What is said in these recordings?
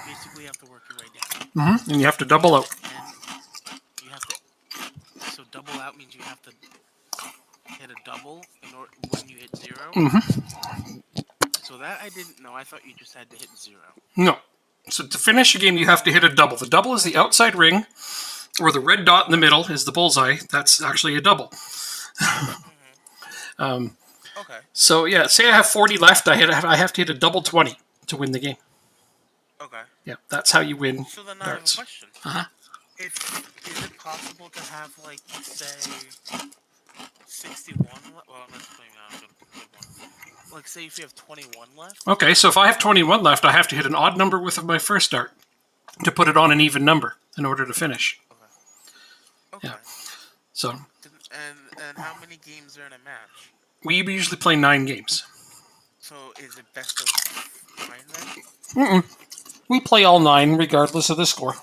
basically have to work your way down. Mm-hmm. And you have to double out. And you have to. So double out means you have to hit a double when you hit 0. Mm-hmm. So that I didn't know. I thought you just had to hit 0. No. So to finish a game, you have to hit a double. The double is the outside ring, or the red dot in the middle is the bullseye. That's actually a double. Okay. So yeah, say I have 40 left. I have to hit a double 20 to win the game. Okay. Yeah, that's how you win So then I have a darts. question. Uh-huh. Is it possible to have, like, say, 61 left? Well, that's maybe not a good one. Like, say if you have 21 left? Okay, so if I have 21 left, I have to hit an odd number with my first dart to put it on an even number in order to finish. Okay. Yeah. So. And how many games are in a match? We usually play 9 games. So is it best of 9 then? We play all 9 regardless of the score.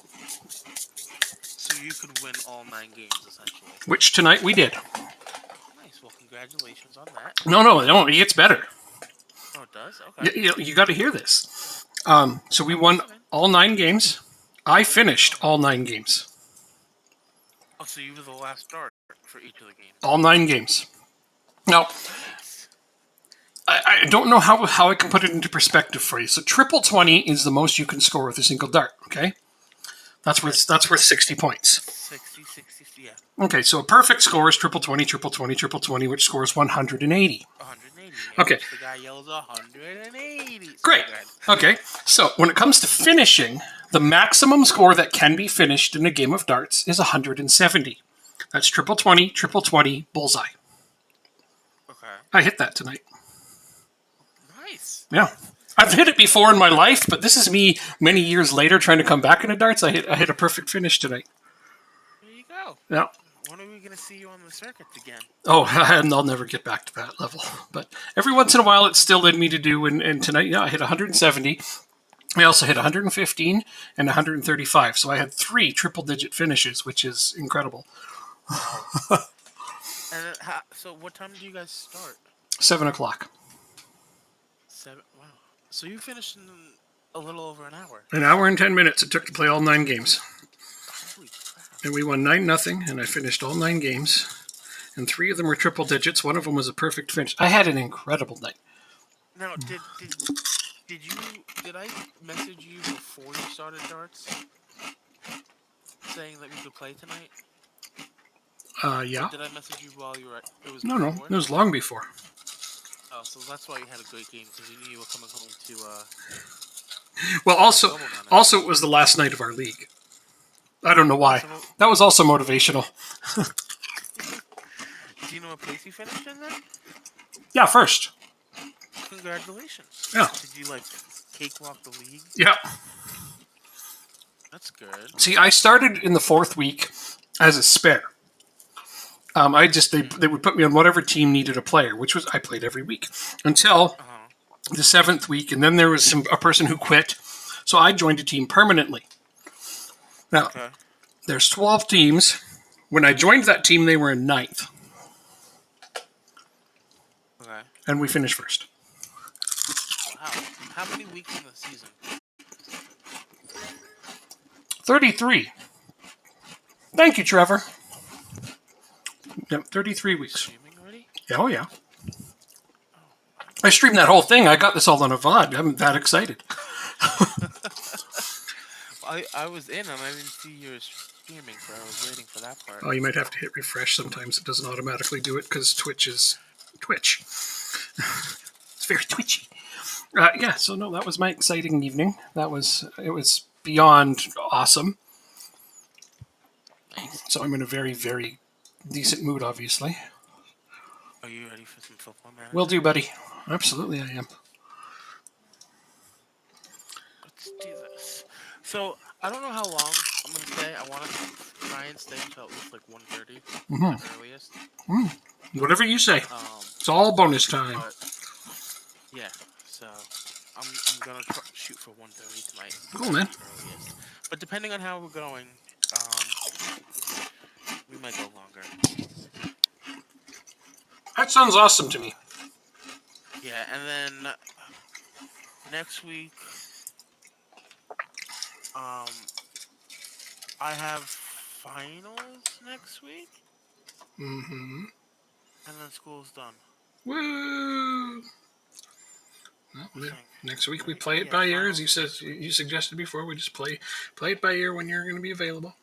So you could win all 9 games, essentially. Which tonight we did. Nice. Well, congratulations on that. No, it gets better. Oh, it does? Okay. You got to hear this. So we won all 9 games. I finished all 9 games. Oh, so you were the last start for each of the games? All 9 games. Now, I don't know how I can put it into perspective for you. So triple 20 is the most you can score with a single dart, okay? That's worth 60 points. 60, yeah. Okay, so a perfect score is triple 20, triple 20, triple 20, which scores 180. 180. Okay. The guy yells 180. Great. Okay, so when it comes to finishing, the maximum score that can be finished in a game of darts is 170. That's triple 20, bullseye. Okay. I hit that tonight. Nice. Yeah. I've hit it before in my life, but this is me many years later trying to come back into darts. I hit a perfect finish tonight. There you go. Yeah. When are we going to see you on the circuits again? Oh, and I'll never get back to that level. But every once in a while, it's still in me to do. And tonight, yeah, I hit 170. I also hit 115 and 135. So I had 3 triple-digit finishes, which is incredible. And so what time do you guys start? 7 o'clock. 7. Wow. So you finished in a little over an hour. An hour and 10 minutes it took to play all 9 games. Holy crap. And we won 9-0, and I finished all 9 games. And 3 of them were triple digits. One of them was a perfect finish. I had an incredible night. Now, did I message you before you started darts, saying that we could play tonight? Yeah. Did I message you while you were at... It was No, it was long before. Oh, so that's why you had a great game, because you knew you were coming home to... Well, also it was the last night of our league. I don't know why. That was also motivational. Do you know what place you finished in then? Yeah, first. Congratulations. Yeah. Did you, like, cakewalk the league? Yeah. That's good. See, I started in the 4th week as a spare. They would put me on whatever team needed a player, which was I played every week until the 7th week, and then there was a person who quit, so I joined a team permanently. Now, there's 12 teams. When I joined that team, they were in 9th. Okay. And we finished first. Wow. How many weeks in the season? 33. Thank you, Trevor. Yep, 33 weeks. Streaming already? Oh, yeah. I streamed that whole thing. I got this all on a VOD. I'm that excited. I was in and I didn't see your streaming, so I was waiting for that part. Oh, you might have to hit refresh sometimes. It doesn't automatically do it because Twitch is Twitch. It's very twitchy. Yeah, so no, that was my exciting evening. It was beyond awesome. Nice. So I'm in a very, very decent mood, obviously. Are you ready for some football, man? Will do, buddy. Absolutely, I am. Let's do this. So, I don't know how long I'm going to stay. I want to try and stay until at least like 1:30 at the earliest. Whatever you say. It's all bonus time. Yeah, so I'm going to shoot for 1:30 tonight. Cool, man. But depending on how we're going, we might go longer. That sounds awesome to me. Yeah, and then next week I have finals next week, Mm-hmm. and then school's done. Woo! I Well, think. next week we Right? play it Yeah, by ear, as finals is next week. you suggested before. We just play it by ear when you're going to be available.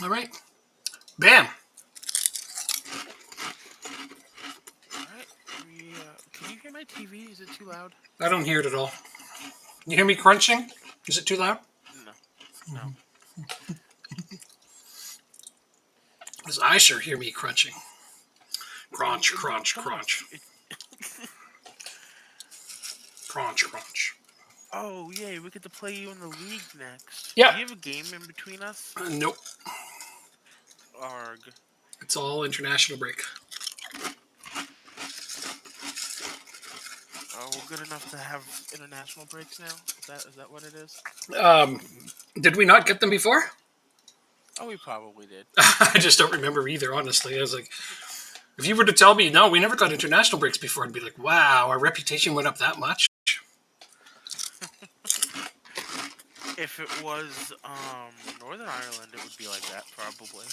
All right. Bam. Alright, can you hear my TV? Is it too loud? I don't hear it at all. You hear me crunching? Is it too loud? No. No. Because I sure hear me crunching. Crunch, It crunch, does. crunch. Crunch, crunch. Oh, yay, we get to play you in the league next. Yep. Do you have a game in between us? Nope. Arg. It's all international break. Oh, we're good enough to have international breaks now? Is that what it is? Did we not get them before? Oh, we probably did. I just don't remember either, honestly. I was like, if you were to tell me, no, we never got international breaks before, I'd be like, wow, our reputation went up that much. If it was Northern Ireland, it would be like that, probably.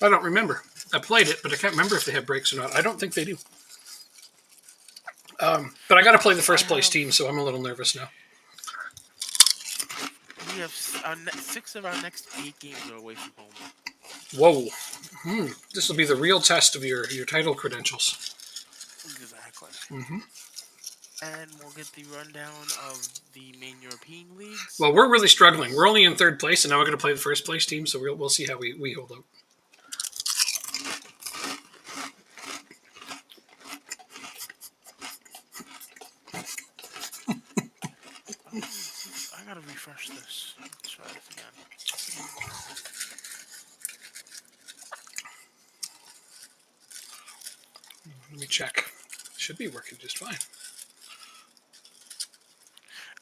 I don't remember. I played it, but I can't remember if they have breaks or not. I don't think they do. But I got to play the first place team, so I'm a little nervous now. We have 6 of our next 8 games are away from home. Whoa. This will be the real test of your title credentials. Exactly. Mm-hmm. And we'll get the rundown of the main European leagues. Well, we're really struggling. We're only in third place, and now we're going to play the first place team, so we'll see how we hold out. I gotta refresh this. Let's try this again. Let me check. Should be working just fine.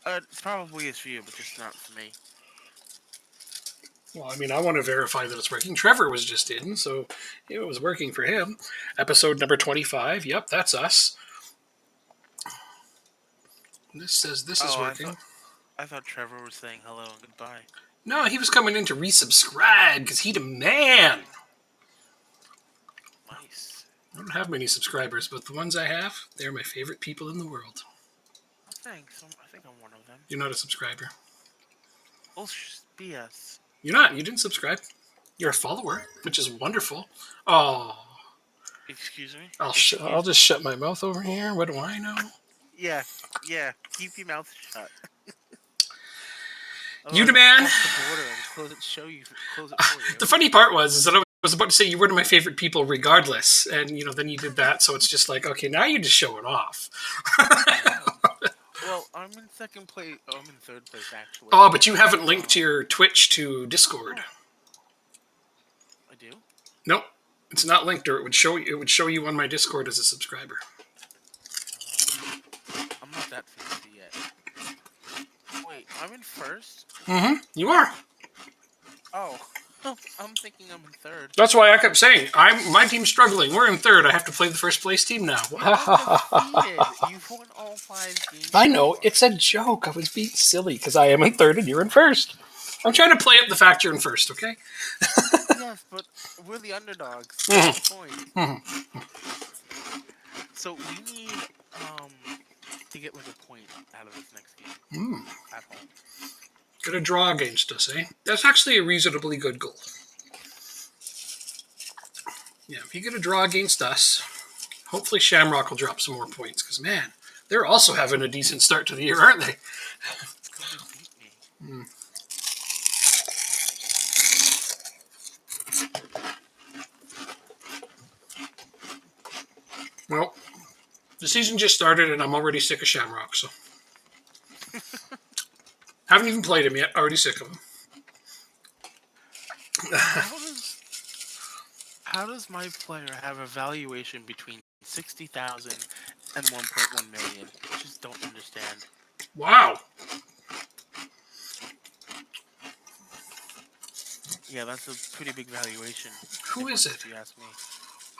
It probably is for you, but just not for me. Well, I mean, I want to verify that it's working. Trevor was just in, so it was working for him. Episode number 25. Yep, that's us. This says this is working. I thought Trevor was saying hello and goodbye. No, he was coming in to resubscribe because he's a man. Nice. I don't have many subscribers, but the ones I have, they're my favorite people in the world. Oh, thanks. I think I'm one of them. You're not a subscriber. Oh, BS. You're not. You didn't subscribe. You're a follower, which is wonderful. Oh. Excuse me? I'll just shut my mouth over here. What do I know? Yeah. Keep your mouth shut. You the man. The border and close it for you. The funny part was that I was about to say you were one of my favorite people, regardless, and then you did that. So it's just like, okay, now you're just showing off. Well, I'm in second place. Oh, I'm in third place actually. Oh, but you haven't linked your Twitch to Discord. I do? Nope, it's not linked, or it would show you on my Discord as a subscriber. I'm not that fancy yet. Wait, I'm in first? Mm-hmm. You are. Oh, I'm thinking I'm in third. That's why I kept saying my team's struggling. We're in third. I have to play the first place team now. You've won all 5 games. I know, it's a joke. I was being silly because I am in third and you're in first. I'm trying to play up the fact you're in first, okay? Yes, but we're the underdogs. That's the point. Mm-hmm. So we need to get like a point out of this next game at home. Get a draw against us, eh? That's actually a reasonably good goal. Yeah, if you get a draw against us, hopefully Shamrock will drop some more points. Because, man, they're also having a decent start to the year, aren't they? It's going to beat me. Well, the season just started and I'm already sick of Shamrock, so. Haven't even played him yet. Already sick of him. How does my player have a valuation between 60,000 and 1.1 million? I just don't understand. Wow. Yeah, that's a pretty big valuation. Who is it? If you ask me.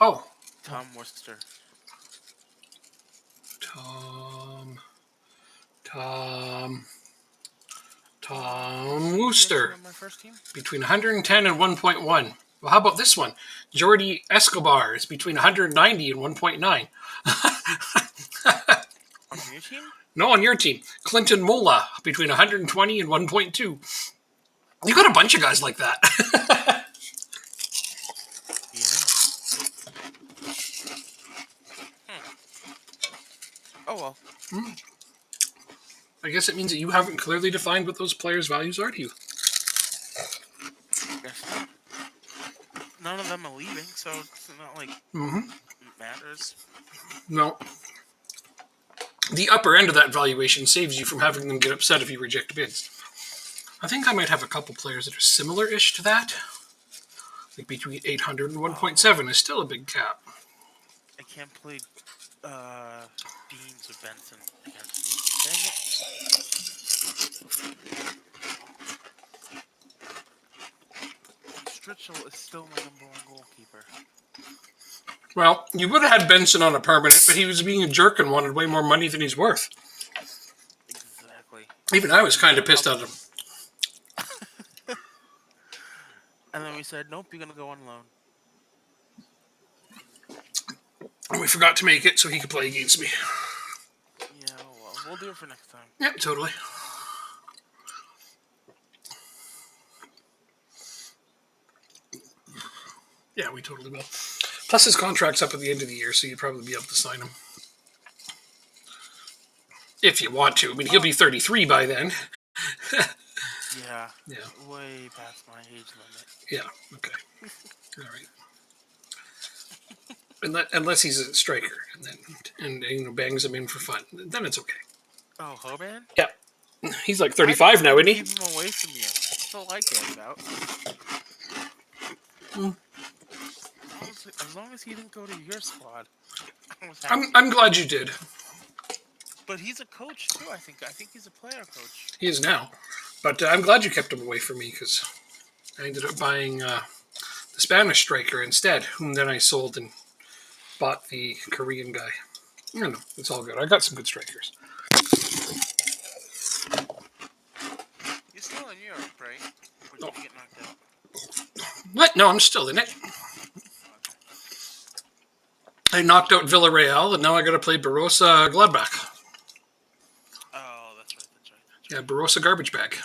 Oh. Tom Worcester. Tom Wooster. On my first team? Between 110 and 1.1. Well, how about this one? Jordi Escobar is between 190 and 1.9. On your team? No, on your team. Clinton Mola, between 120 and 1.2. You got a bunch of guys like that. Oh, well. I guess it means that you haven't clearly defined what those players' values are to you. Guess not. None of them are leaving, so it's not like it matters. No. The upper end of that valuation saves you from having them get upset if you reject bids. I think I might have a couple players that are similar-ish to that. Like between 800 and 1.7 is still a big cap. I can't play Beans or Benson against you. Dang it. Stritchell is still my number one goalkeeper. Well, you would have had Benson on a permanent, but he was being a jerk and wanted way more money than he's worth. Exactly. Even I was kind of pissed at him. And then we said, nope, you're going to go on loan. And we forgot to make it so he could play against me. Yeah, well, we'll do it for next time. Yep, totally. Yeah, we totally will. Plus, his contract's up at the end of the year, so you'd probably be able to sign him. If you want to. I mean, he'll be 33 by then. Yeah. Yeah. Way past my age limit. Yeah, okay. All right. Unless he's a striker and bangs him in for fun. Then it's okay. Oh, Hoban? Yeah. He's like 35 now, isn't he? Keep him away from you. I still like him out. As long as he didn't go to your squad, I was happy. I'm glad you did. But he's a coach too. I think he's a player coach. He is now, but I'm glad you kept him away from me because I ended up buying the Spanish striker instead, whom then I sold and bought the Korean guy. I don't know. It's all good. I got some good strikers. You're still in Europe, right? Or did you get knocked out? What? No, I'm still in it. I knocked out Villarreal, and now I got to play Barossa Gladbach. Oh, that's right. Yeah, Barossa garbage bag.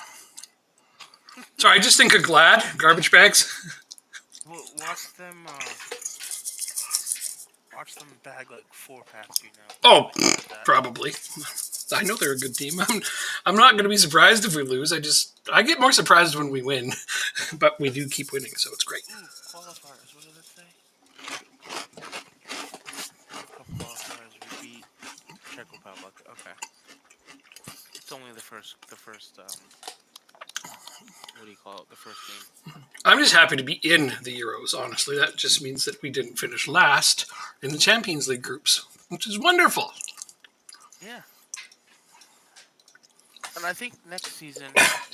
Sorry, I just think of Glad garbage bags. Well, watch them bag like 4 past you now. Oh, probably. I know they're a good team. I'm not going to be surprised if we lose. I get more surprised when we win, but we do keep winning, so it's great. Ooh, qualifiers. What did it say? Qualifiers. We beat Czech Republic. Okay. It's only the first. What do you call it? The first game. I'm just happy to be in the Euros, honestly. That just means that we didn't finish last in the Champions League groups, which is wonderful. Yeah. And I think next season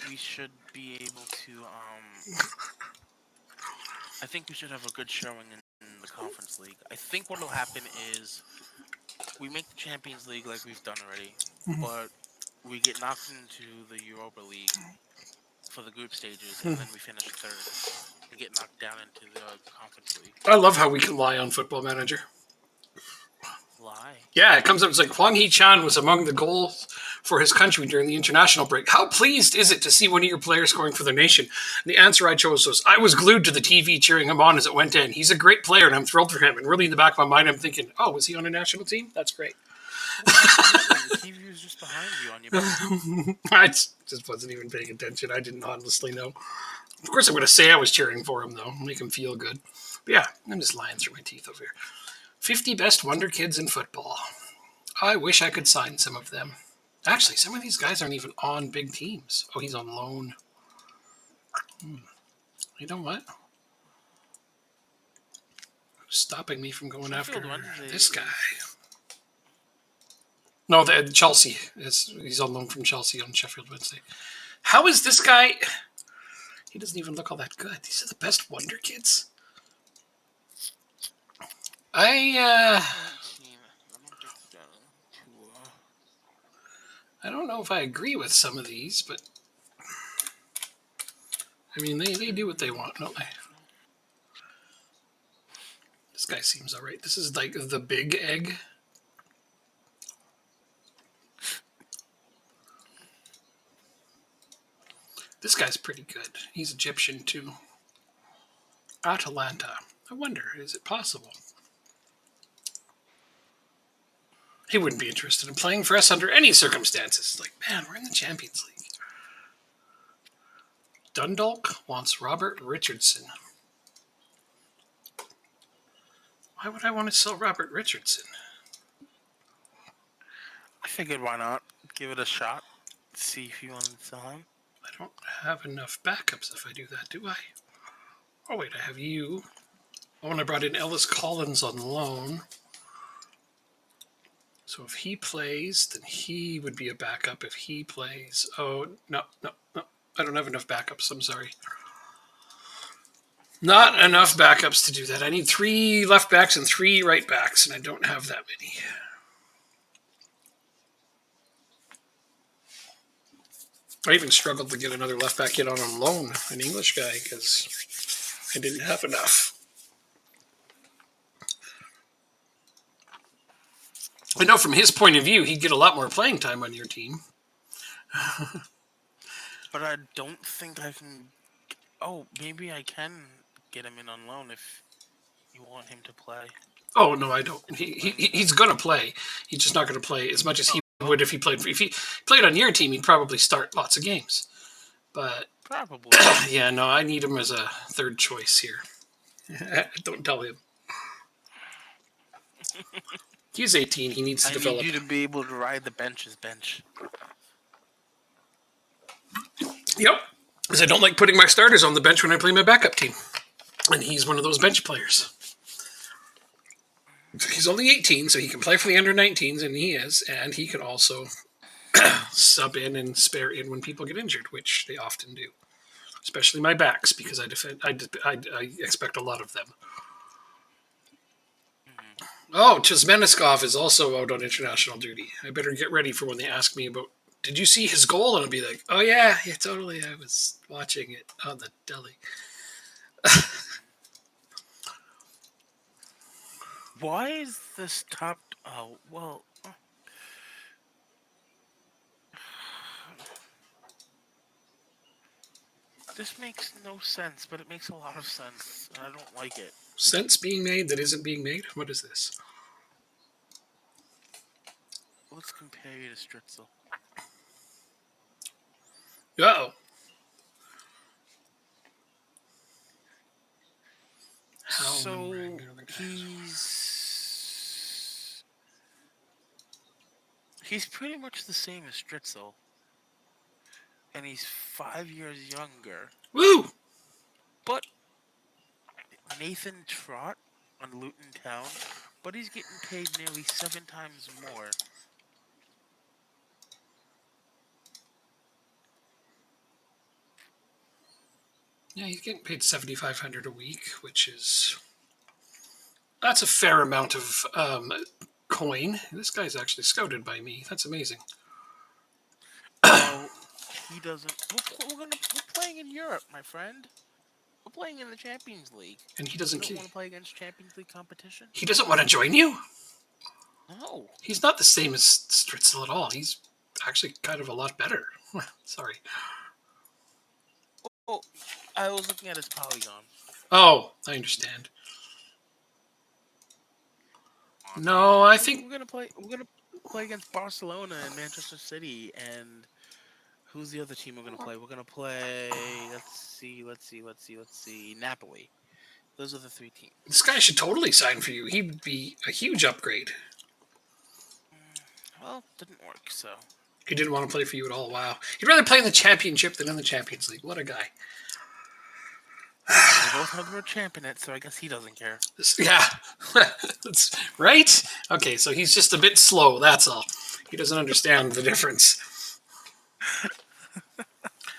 we should be able to, I think we should have a good showing in the Conference League. I think what will happen is we make the Champions League like we've done already, but we get knocked into the Europa League for the group stages, and then we finish third. We get knocked down into the Conference League. I love how we can lie on Football Manager. Lie? Yeah, it comes up. It's like Hwang Hee-chan was among the goals for his country during the international break. How pleased is it to see one of your players scoring for their nation? And the answer I chose was, I was glued to the TV cheering him on as it went in. He's a great player, and I'm thrilled for him. And really in the back of my mind, I'm thinking, oh, was he on a national team? That's great. The TV was just behind you on your back. I just wasn't even paying attention. I didn't honestly know. Of course, I'm going to say I was cheering for him, though. Make him feel good. But yeah, I'm just lying through my teeth over here. 50 best wonder kids in football. I wish I could sign some of them. Actually, some of these guys aren't even on big teams. Oh, he's on loan. You know what? Stopping me from going after this guy. No, the Chelsea. He's on loan from Chelsea on Sheffield Wednesday. How is this guy? He doesn't even look all that good. These are the best wonder kids. I 19. I don't think you got too. I don't know if I agree with some of these, but I mean they do what they want, don't they? This guy seems all right. This is like the big egg. This guy's pretty good. He's Egyptian too. Atalanta. I wonder, is it possible? He wouldn't be interested in playing for us under any circumstances. Like, man, we're in the Champions League. Dundalk wants Robert Richardson. Why would I want to sell Robert Richardson? I figured why not? Give it a shot. See if you want to sell him. I don't have enough backups if I do that, do I? Oh, wait, I have you. Oh, and I brought in Ellis Collins on loan. So if he plays, then he would be a backup if he plays. Oh, no. I don't have enough backups. I'm sorry. Not enough backups to do that. I need 3 left backs and 3 right backs, and I don't have that many. I even struggled to get another left back in on loan, an English guy, because I didn't have enough. I know from his point of view, he'd get a lot more playing time on your team. But I don't think I can. Oh, maybe I can get him in on loan if you want him to play. Oh no, I don't. He's gonna play. He's just not gonna play as much as he would if he played. If he played on your team, he'd probably start lots of games. But probably, yeah, no, I need him as a third choice here. Don't tell him. He's 18. He needs to develop. I need you to be able to ride the bench's bench. Yep, because I don't like putting my starters on the bench when I play my backup team, and he's one of those bench players. He's only 18, so he can play for the under-19s, and he is, and he can also sub in and spare in when people get injured, which they often do, especially my backs, because I expect a lot of them. Oh, Chizmeniskov is also out on international duty. I better get ready for when they ask me about, did you see his goal? And I'll be like, oh yeah, totally. I was watching it on the telly. Why is this top? Oh, well. This makes no sense, but it makes a lot of sense. I don't like it. Sense being made that isn't being made? What is this? Let's compare you to Stritzel. Uh-oh. So he's pretty much the same as Stritzel. And he's 5 years younger. Woo! But Nathan Trott on Luton Town, but he's getting paid nearly 7 times more. Yeah, he's getting paid $7,500 a week, that's a fair amount of coin. This guy's actually scouted by me. That's amazing. Well, he doesn't. We're playing in Europe, my friend. We're playing in the Champions League. And he doesn't want to play against Champions League competition. He doesn't want to join you. No, he's not the same as Stritzel at all. He's actually kind of a lot better. Sorry. Oh, I was looking at his polygon. Oh, I understand. No, I think we're gonna play. We're gonna play against Barcelona and Manchester City, and who's the other team we're gonna play? We're gonna play. Let's see. Napoli. Those are the 3 teams. This guy should totally sign for you. He'd be a huge upgrade. Well, didn't work, so. He didn't want to play for you at all. Wow. He'd rather play in the Championship than in the Champions League. What a guy. We both have a champ in it, so I guess he doesn't care. Yeah. That's right? Okay, so he's just a bit slow, that's all. He doesn't understand the difference.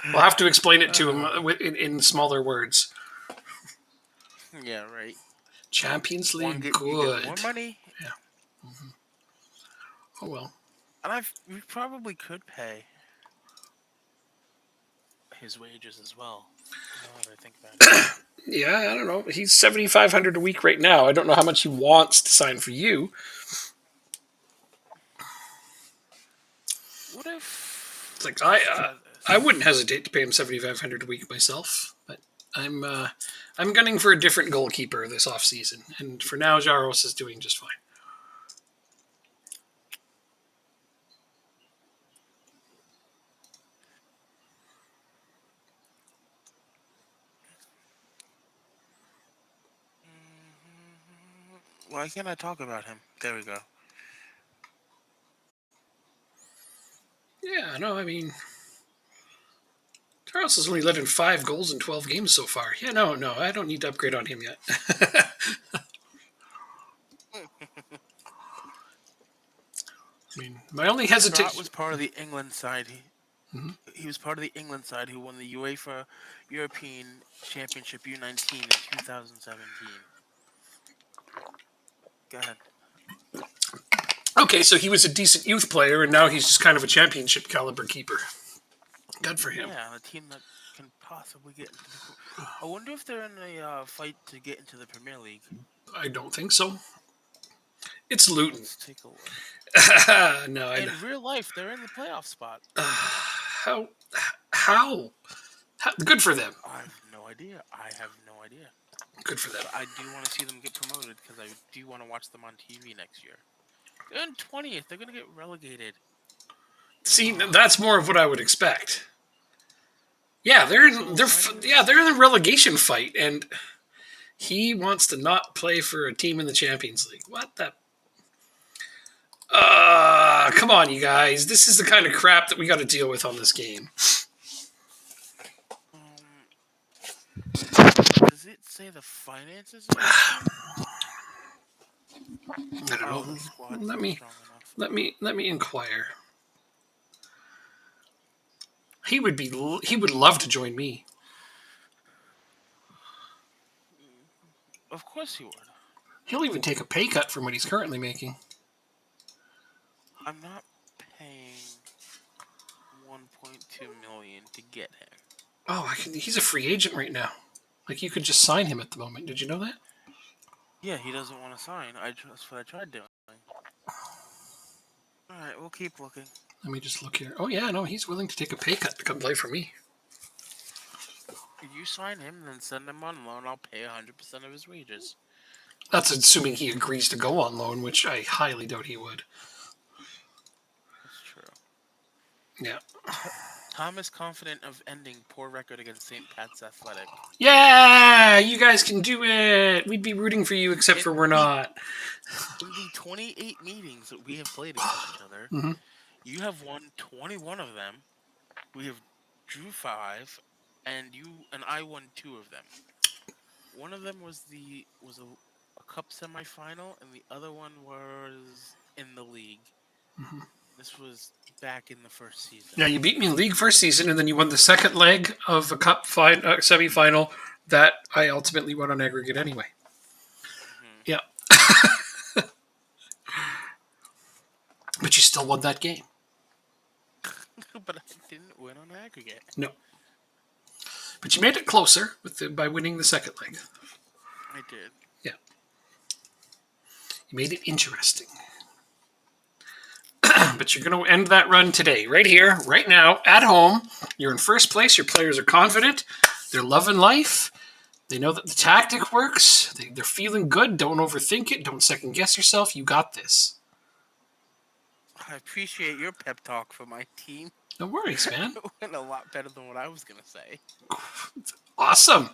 We'll have to explain it to him in smaller words. Yeah, right. Champions League, You get good. more money. Yeah. Mm-hmm. Oh well. And we probably could pay his wages as well. Now that I think about it. Yeah, I don't know. He's $7,500 a week right now. I don't know how much he wants to sign for you. What if? It's like I wouldn't hesitate to pay him $7,500 a week myself, but I'm gunning for a different goalkeeper this offseason, and for now, Jaros is doing just fine. Why can't I talk about him? There we go. Yeah, no, I mean, Jaros has only let in 5 goals in 12 games so far. Yeah, no, I don't need to upgrade on him yet. I mean, my only hesitation was part of the England side. He was part of the England side who won the UEFA European Championship U19 in 2017. Go ahead. Okay, so he was a decent youth player, and now he's just kind of a championship caliber keeper. Good for him. Yeah, a team that can possibly get into the... I wonder if they're in a fight to get into the Premier League. I don't think so. It's Luton. Let's take a look. No, in real life, they're in the playoff spot. How? Good for them. I have no idea. Good for them. But I do want to see them get promoted because I do want to watch them on TV next year. They're in 20th. They're going to get relegated. See, that's more of what I would expect. Yeah, they're in the relegation fight, and he wants to not play for a team in the Champions League. What the? Come on, you guys. This is the kind of crap that we got to deal with on this game. Does it say the finances? I don't know. Let me inquire. He would love to join me. Of course he would. He'll even take a pay cut from what he's currently making. I'm not paying $1.2 million to get him. Oh, he's a free agent right now. Like, you could just sign him at the moment. Did you know that? Yeah, he doesn't want to sign. That's what I tried doing. Alright, we'll keep looking. Let me just look here. Oh, yeah, no, he's willing to take a pay cut to come play for me. If you sign him, then send him on loan. I'll pay 100% of his wages. That's assuming he agrees to go on loan, which I highly doubt he would. That's true. Yeah. Tom is confident of ending poor record against St. Pat's Athletic. Yeah, you guys can do it. We'd be rooting for you, except for we're not. In the 28 meetings that we have played against each other, you have won 21 of them. We have drew 5, and I won 2 of them. One of them was a cup semifinal, and the other one was in the league. This was back in the first season. Yeah, you beat me in league first season, and then you won the second leg of a cup semifinal that I ultimately won on aggregate anyway. Yeah. But you still won that game. But I didn't win on aggregate. No. But you made it closer by winning the second leg. I did. Yeah. You made it interesting. But you're going to end that run today, right here, right now, at home. You're in first place. Your players are confident. They're loving life. They know that the tactic works. They're feeling good. Don't overthink it. Don't second guess yourself. You got this. I appreciate your pep talk for my team. No worries, man. It went a lot better than what I was going to say. Awesome.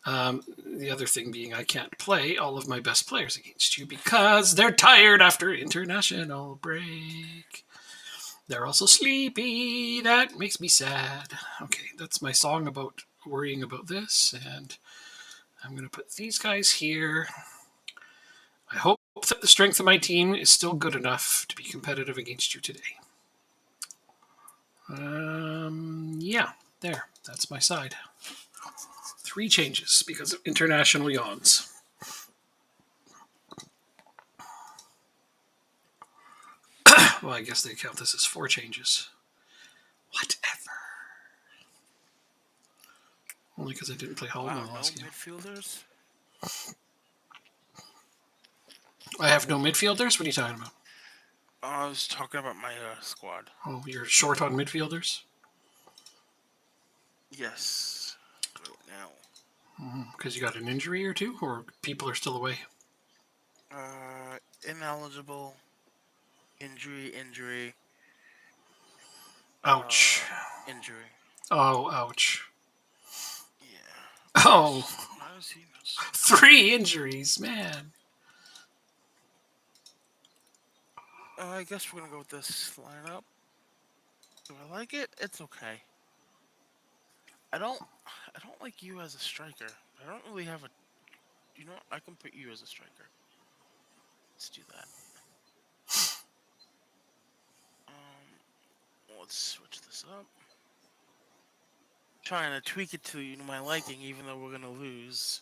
The other thing being I can't play all of my best players against you because they're tired after international break. They're also sleepy. That makes me sad. Okay, that's my song about worrying about this. And I'm going to put these guys here. I hope that the strength of my team is still good enough to be competitive against you today. Yeah, there. That's my side. 3 changes because of international yawns. Well, I guess they count this as 4 changes. Whatever. Only because I didn't play Hollow Wow, the no last game. midfielders? I have no midfielders? What are you talking about? I was talking about my squad. Oh, you're short on midfielders? Yes. Right now. Because you got an injury or two? Or people are still away? Ineligible. Injury. Ouch. Injury. Oh, ouch. Yeah. Oh. Not as he knows. 3 injuries, man. I guess we're gonna go with this lineup. Do I like it? It's okay. I don't like you as a striker. I don't really have a. You know what? I can put you as a striker. Let's do that. Let's switch this up. Trying to tweak it to my liking, even though we're gonna lose.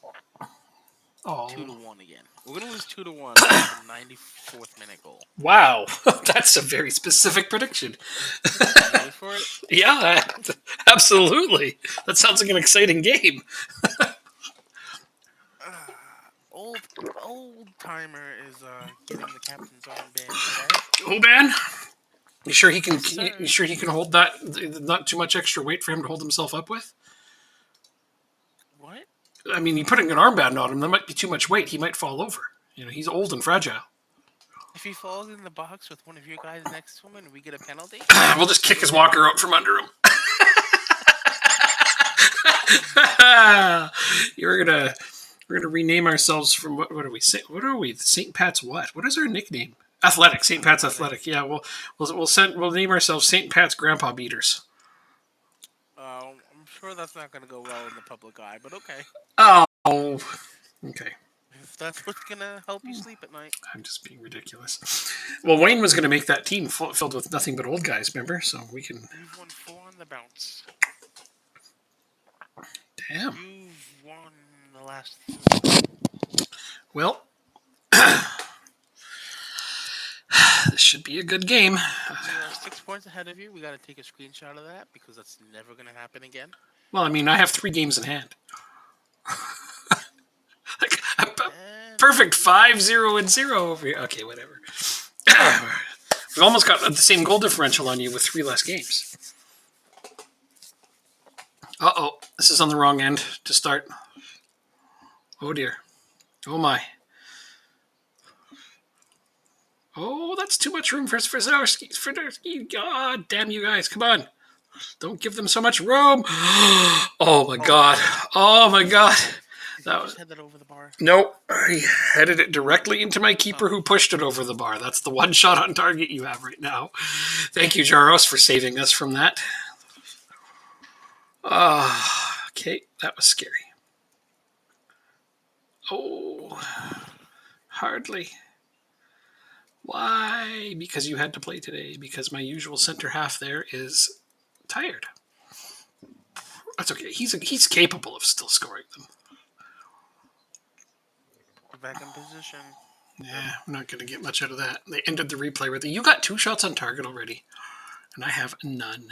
Oh. 2-1 again. We're gonna lose 2-1 with the 94th minute goal. Wow, that's a very specific prediction. Ready for it? Yeah, absolutely. That sounds like an exciting game. Old timer is getting the captain's armband today. Oh man, you sure he can? Yes, You sure he can hold that? Not too much extra weight for him to hold himself up with. What? I mean, you're putting an armband on him. That might be too much weight. He might fall over. He's old and fragile. If he falls in the box with one of your guys next to him and we get a penalty? We'll just kick his walker out from under him. We're gonna rename ourselves from what are we? What are we? St. Pat's what? What is our nickname? Athletic. St. Pat's Athletic. Yeah, we'll name ourselves St. Pat's Grandpa Beaters. I'm sure that's not gonna go well in the public eye, but okay. Oh, okay. If that's what's gonna help you sleep at night. I'm just being ridiculous. Well, Wayne was going to make that team filled with nothing but old guys, remember? So we can. You've won 4 on the bounce. Damn. You've won the last 3. Well, this should be a good game. We are 6 points ahead of you. We got to take a screenshot of that because that's never going to happen again. Well, I mean, I have 3 games in hand. Like, perfect 5-0-0 over here. Okay, whatever. We've almost got the same goal differential on you with 3 less games. Uh-oh. This is on the wrong end to start. Oh, dear. Oh, my. Oh, that's too much room for Swiderski. God damn you guys. Come on. Don't give them so much room. Oh, my God. Oh, my God. That was head that over the bar. Nope. I headed it directly into my keeper who pushed it over the bar. That's the one shot on target you have right now. Thank you, Jaros, for saving us from that. Okay, that was scary. Oh, hardly. Why? Because you had to play today. Because my usual center half there is tired. That's okay. He's capable of still scoring them. Back in position. Yeah, I'm not going to get much out of that. They ended the replay with you got 2 shots on target already, and I have none.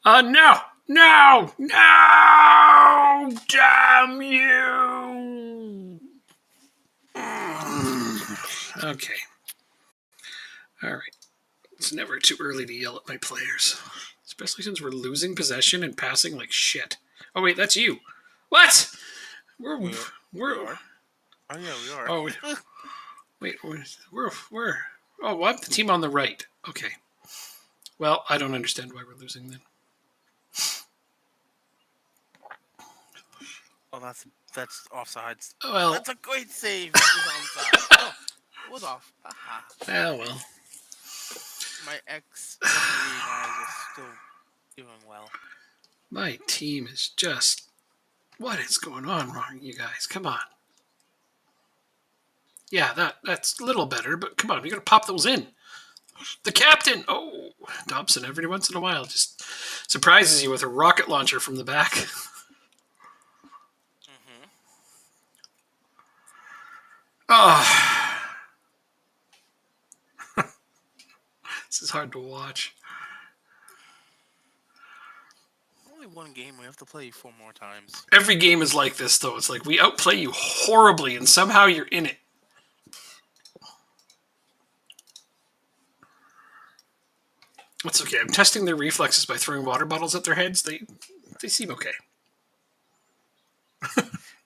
No! Damn you! Okay. All right. It's never too early to yell at my players, especially since we're losing possession and passing like shit. Oh wait, that's you. What? We're. Oh yeah, we are. Oh wait, we're. Oh, well, I'm the team on the right. Okay. Well, I don't understand why we're losing then. Oh, that's offsides. Well, that's a great save. It was onside. Oh, it was off. Well. My ex guys are still doing well. My team is just. What is going on wrong, you guys? Come on. Yeah, that's a little better, but come on, we gotta pop those in. The captain! Oh, Dobson every once in a while just surprises you with a rocket launcher from the back. Mm-hmm. was hard to watch. Only one game. We have to play 4 more times. Every game is like this, though. It's like we outplay you horribly, and somehow you're in it. It's okay. I'm testing their reflexes by throwing water bottles at their heads. They seem okay.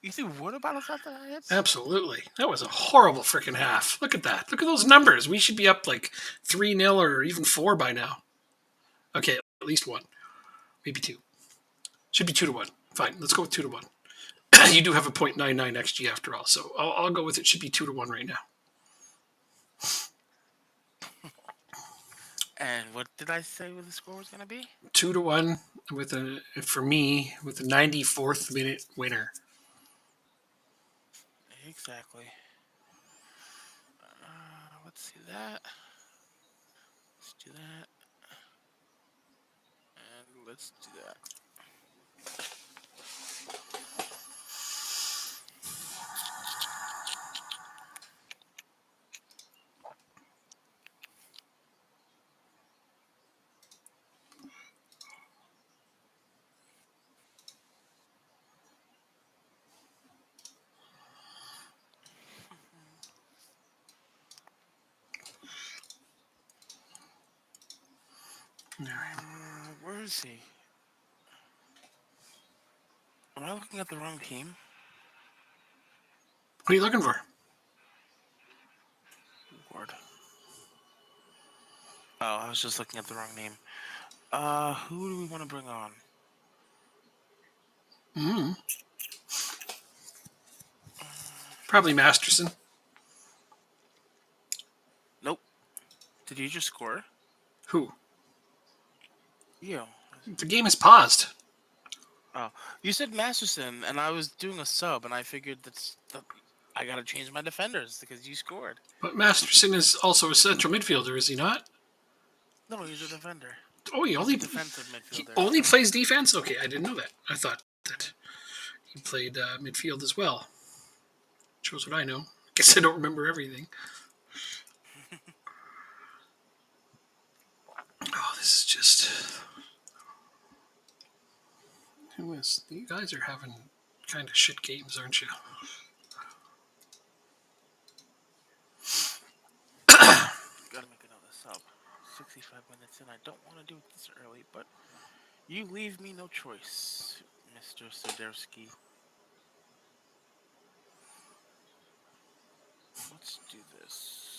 You threw water bottles at their heads? Absolutely. That was a horrible freaking half. Look at that. Look at those numbers. We should be up like 3-0 or even 4 by now. Okay, at least 1. Maybe 2. Should be 2-1. Fine, let's go with 2-1. You do have a .99 XG after all, so I'll go with it. Should be 2-1 right now. And what did I say the score was going to be? 2-1 for me with a 94th minute winner. Exactly. Let's see that. Let's do that. And let's do that. Where is he? Am I looking at the wrong team? What are you looking for? Lord. Oh, I was just looking at the wrong name. Who do we want to bring on? Probably Masterson. Nope. Did you just score? Who? You. The game is paused. Oh, you said Masterson, and I was doing a sub, and I figured I gotta change my defenders because you scored. But Masterson is also a central midfielder, is he not? No, he's a defender. Oh, he only Defensive midfielder. only plays defense? Okay, I didn't know that. I thought that he played midfield as well. Shows what I know. Guess I don't remember everything. Oh, this is just... You guys are having kind of shit games, aren't you? Gotta make another sub. 65 minutes in. I don't want to do it this early, but you leave me no choice, Mr. Soderski. Let's do this.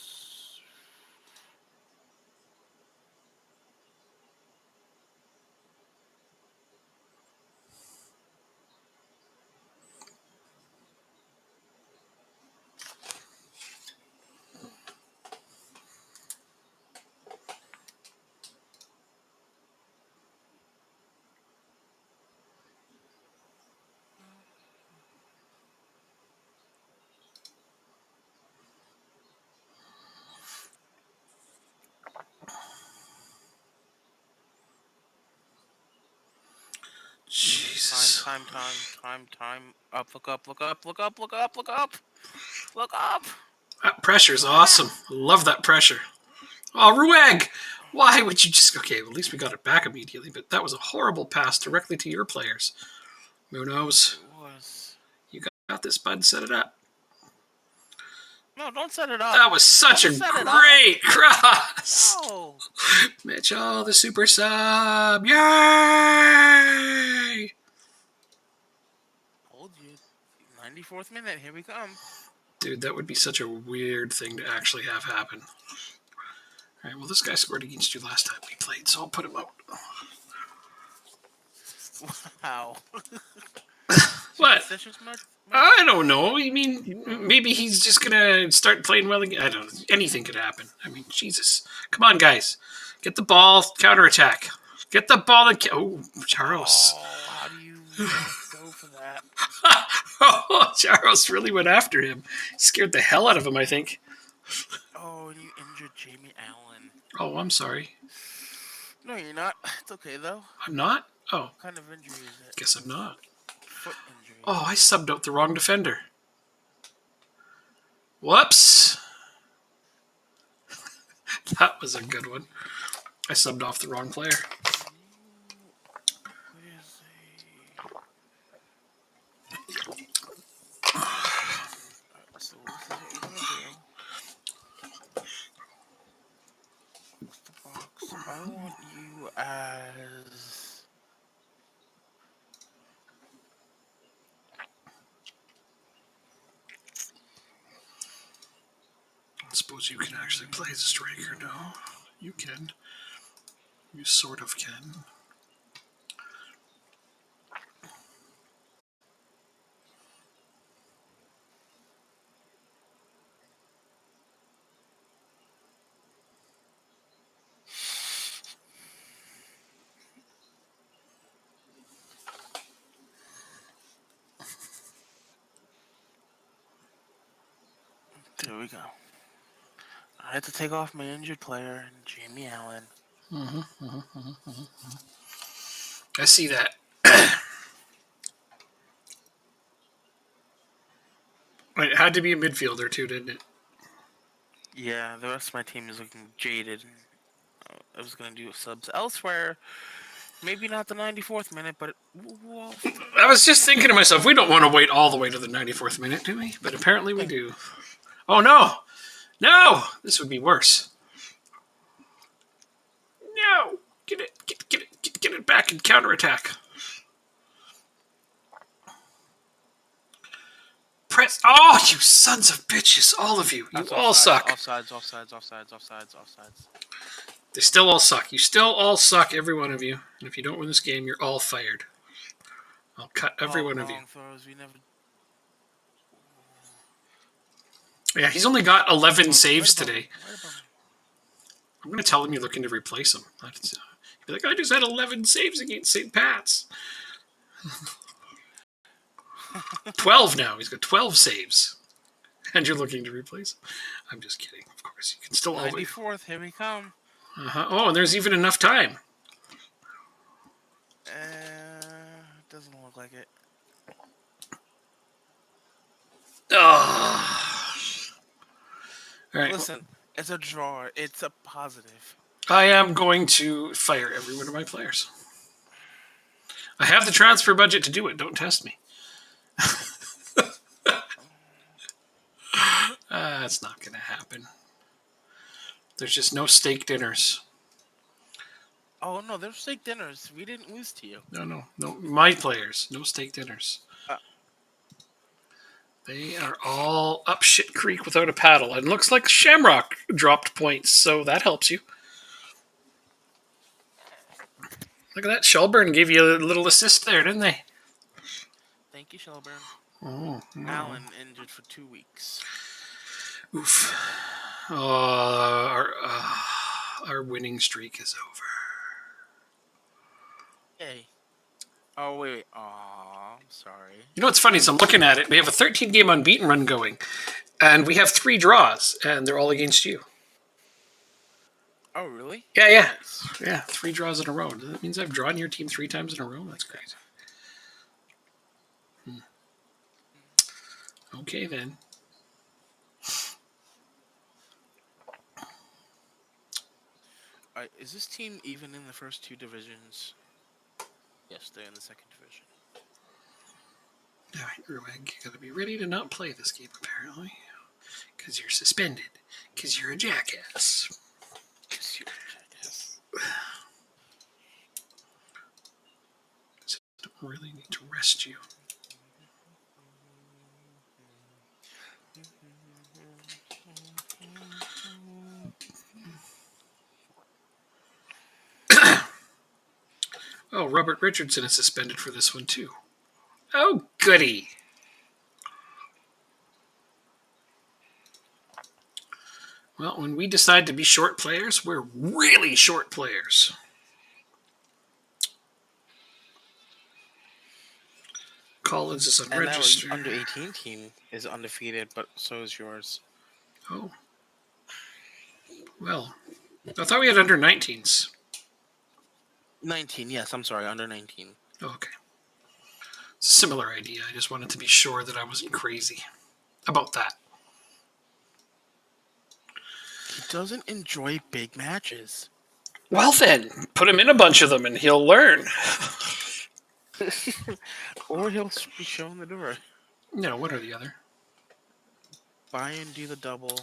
Jesus. Time. Up, look up. Look up. That pressure's awesome. I love that pressure. Oh, Rueg! Why would you just... Okay, well, at least we got it back immediately, but that was a horrible pass directly to your players. Munoz. It was. You got this, bud. Set it up. No, don't set it up. That was such a great cross. No. Mitchell, the super sub. Yay! Told you. 94th minute. Here we come. Dude, that would be such a weird thing to actually have happen. All right, well, this guy scored against you last time we played, so I'll put him out. Wow. What? I don't know. I mean, maybe he's just going to start playing well again. I don't know. Anything could happen. I mean, Jesus. Come on, guys. Get the ball, counterattack. Get the ball and... Oh, Charles. Oh, how do you go for that? Oh, Charles really went after him. Scared the hell out of him, I think. Oh, and you injured Jamie Allen. Oh, I'm sorry. No, you're not. It's okay, though. I'm not? Oh. What kind of injury is it? Guess I'm not. Foot injury. Oh, I subbed out the wrong defender. Whoops. That was a good one. I subbed off the wrong player. So this is what we're gonna do. What's the box? I want you as. I suppose you can actually play as a striker. No, you can. You sort of can. There we go. I had to take off my injured player, Jamie Allen. I see that. It had to be a midfielder too, didn't it? Yeah, the rest of my team is looking jaded. I was gonna do subs elsewhere. Maybe not the 94th minute, but I was just thinking to myself, we don't want to wait all the way to the 94th minute, do we? But apparently we do. Oh no! No! This would be worse. No! Get it back and counterattack. Press. Oh, you sons of bitches! All of you. You all suck. Offsides. They still all suck. You still all suck, every one of you. And if you don't win this game, you're all fired. I'll cut every one of you. Throws. We never... Yeah, he's only got 11 saves today. I'm going to tell him you're looking to replace him. He'll be like, I just had 11 saves against St. Pat's. 12 now. He's got 12 saves. And you're looking to replace him. I'm just kidding. Of course, you can still always... 94th, here we come. Oh, and there's even enough time. Doesn't look like it. Oh. All right. Listen, it's a draw. It's a positive. I am going to fire every one of my players. I have the transfer budget to do it. Don't test me. That's not going to happen. There's just no steak dinners. Oh, no, there's steak dinners. We didn't lose to you. No. My players. No steak dinners. They are all up shit creek without a paddle. And looks like Shamrock dropped points, so that helps you. Look at that. Shelburne gave you a little assist there, didn't they? Thank you, Shelburne. Oh, no. Allen injured for 2 weeks. Oof. Our winning streak is over. Hey. Oh, wait. Aw, I'm sorry. You know what's funny is I'm looking at it. We have a 13-game unbeaten run going. And we have 3 draws, and they're all against you. Oh, really? Yeah. Nice. Yeah, 3 draws in a row. That means I've drawn your team 3 times in a row? That's crazy. Okay, then. Is this team even in the first 2 divisions? Yes, they're in the second division. All right, Rueg, you gotta be ready to not play this game, apparently. Because you're suspended. Because you're a jackass. I don't really need to rest you. Oh, Robert Richardson is suspended for this one, too. Oh, goody. Well, when we decide to be short players, we're really short players. Collins is unregistered. And our under-18 team is undefeated, but so is yours. Oh. Well, I thought we had under-19s. 19, yes, I'm sorry, under-19. Oh, okay. It's a similar idea. I just wanted to be sure that I wasn't crazy about that. He doesn't enjoy big matches. Well then, put him in a bunch of them and he'll learn. Or he'll be shown the door. No, one or the other. Buy and do the double.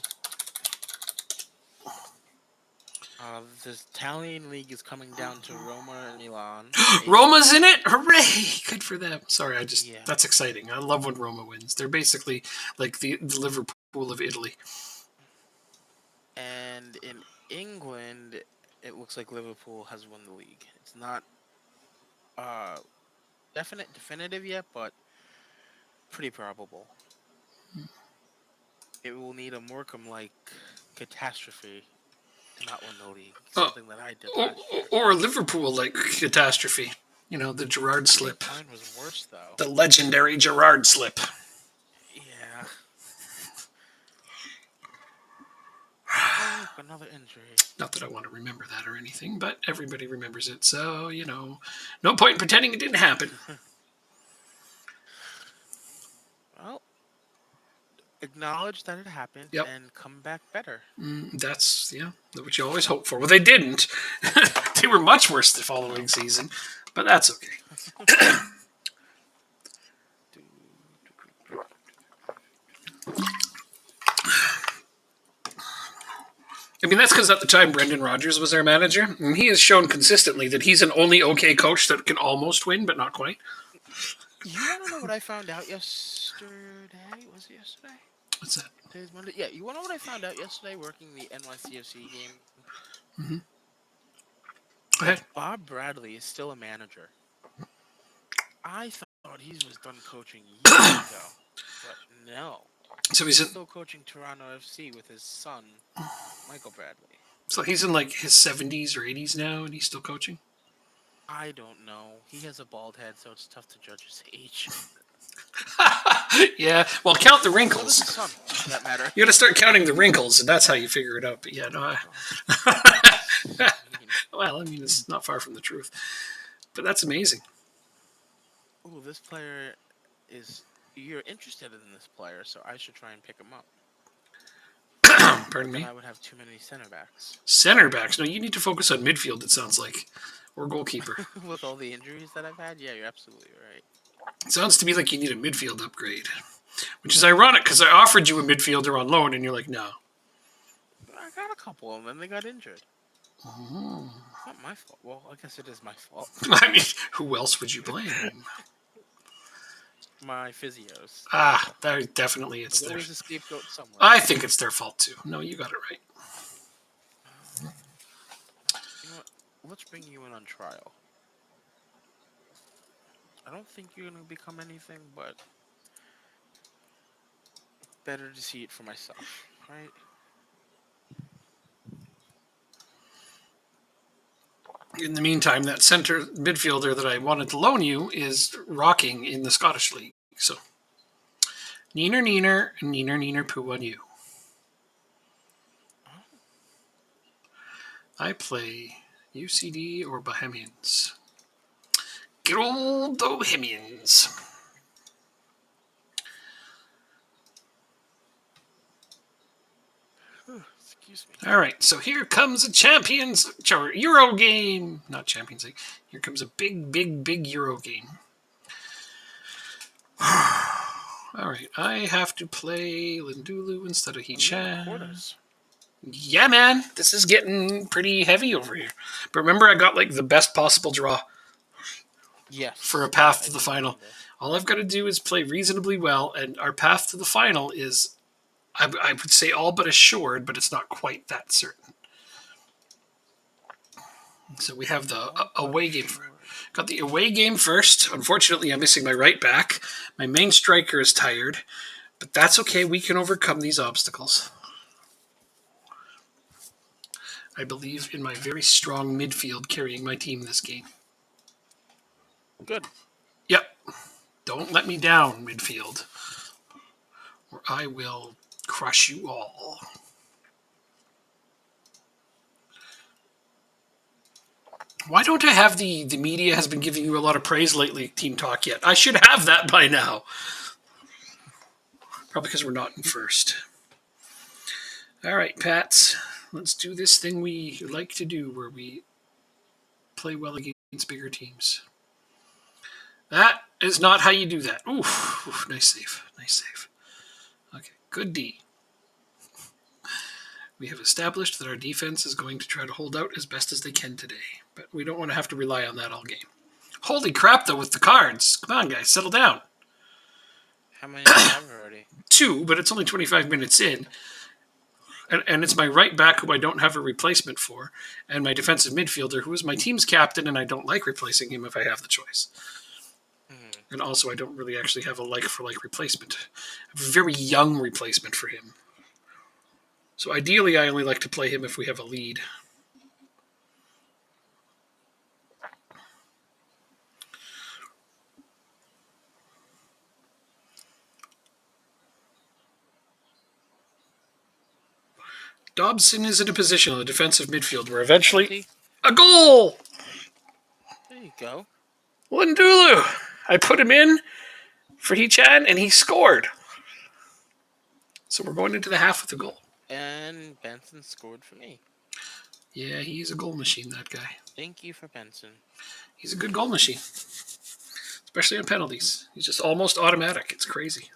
This Italian league is coming down to Roma and Milan. Roma's in it? Hooray! Good for them. Sorry, Yeah. that's exciting. I love when Roma wins. They're basically like the Liverpool of Italy. And in England, it looks like Liverpool has won the league. It's not definitive yet, but pretty probable. It will need a Morecambe-like catastrophe to not win the league. Something that I did last year. Or a Liverpool-like catastrophe. You know, the Gerrard slip. Mine was worse, though. The legendary Gerrard slip. Yeah. Oh, another injury. Not that I want to remember that or anything, but everybody remembers it, so, you know, no point in pretending it didn't happen. Well, acknowledge that it happened and come back better. That's, what you always hope for. Well, they didn't. They were much worse the following season, but that's okay. I mean, that's because at the time Brendan Rodgers was our manager, and he has shown consistently that he's an only okay coach that can almost win, but not quite. You want to know what I found out yesterday? Was it yesterday? What's that? Today's Monday. Yeah, you want to know what I found out yesterday working the NYCFC game? Mm-hmm. Go ahead. Bob Bradley is still a manager. I thought he was done coaching years ago, but no. So he's still coaching Toronto FC with his son, Michael Bradley. So he's in like his 70s or 80s now, and he's still coaching? I don't know. He has a bald head, so it's tough to judge his age. Yeah, well, count the wrinkles. So does his son, for that matter. You got to start counting the wrinkles, and that's how you figure it out. But yeah, no. Well, I mean, it's not far from the truth. But that's amazing. Oh, this player is... You're interested in this player, so I should try and pick him up. Pardon me? I would have too many center backs. Center backs? No, you need to focus on midfield, it sounds like. Or goalkeeper. With all the injuries that I've had? Yeah, you're absolutely right. It sounds to me like you need a midfield upgrade. Which is ironic, because I offered you a midfielder on loan, and you're like, no. I got a couple of them, and they got injured. Oh. It's not my fault. Well, I guess it is my fault. I mean, who else would you blame? My physios. Definitely it's There's their... always a scapegoat somewhere. I think it's their fault, too. No, you got it right. You know what? Let's bring you in on trial. I don't think you're going to become anything, but better to see it for myself, right? In the meantime, that center midfielder that I wanted to loan you is rocking in the Scottish League. So, neener, poo on you. I play UCD or Bohemians. Good old Bohemians. Excuse me. All right, so here comes a Euro game. Not Champions League. Here comes a big Euro game. All right, I have to play Lindulu instead of Hichan. Yeah, man, this is getting pretty heavy over here. But remember, I got like the best possible draw. Yes. For a path to the final. All I've got to do is play reasonably well, and our path to the final is, I would say, all but assured, but it's not quite that certain. So we have the away game. Got the away game first. Unfortunately, I'm missing my right back. My main striker is tired, but that's okay. We can overcome these obstacles. I believe in my very strong midfield carrying my team this game. Good. Yep. Don't let me down, midfield, or I will crush you all. Why don't I have the media has been giving you a lot of praise lately, Team Talk, yet? I should have that by now. Probably because we're not in first. All right, Pats. Let's do this thing we like to do where we play well against bigger teams. That is not how you do that. Oof, nice save. Nice save. Okay, good D. We have established that our defense is going to try to hold out as best as they can today, but we don't want to have to rely on that all game. Holy crap, though, with the cards. Come on, guys, settle down. How many do you have already? 2, but it's only 25 minutes in. And it's my right back who I don't have a replacement for, and my defensive midfielder who is my team's captain, and I don't like replacing him if I have the choice. And also, I don't really actually have a like-for-like replacement. I have a very young replacement for him. So ideally, I only like to play him if we have a lead. Dobson is in a position on the defensive midfield where eventually... A goal! There you go. Lindulu! I put him in for Hee-chan, and he scored. So we're going into the half with a goal. And Benson scored for me. Yeah, he's a goal machine, that guy. Thank you for Benson. He's a good goal machine. Especially on penalties. He's just almost automatic. It's crazy.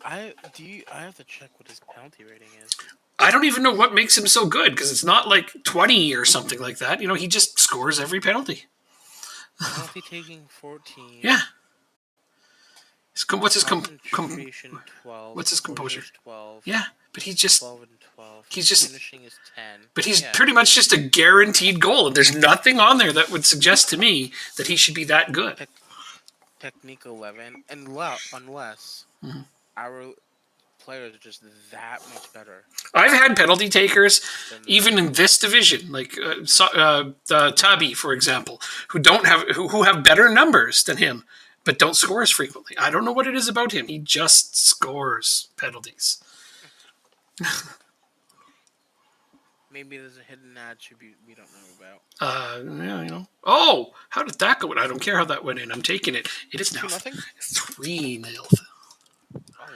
I have to check what his penalty rating is. I don't even know what makes him so good, because it's not like 20 or something like that. You know, he just scores every penalty. Penalty taking 14. Yeah. What's his concentration 12. What's his composure? 12. Yeah, but he just 12 and 12. He's just finishing is 10. But he's pretty much just a guaranteed goal, and there's nothing on there that would suggest to me that he should be that good. Technique 11, unless our players are just that much better. I've had penalty takers even in this division, like Tabi, for example, who have better numbers than him, but don't score as frequently. I don't know what it is about him. He just scores penalties. Maybe there's a hidden attribute we don't know about. Yeah, you know. Oh, how did that go? I don't care how that went in. I'm taking it. It is now 3-0. Oh, wow.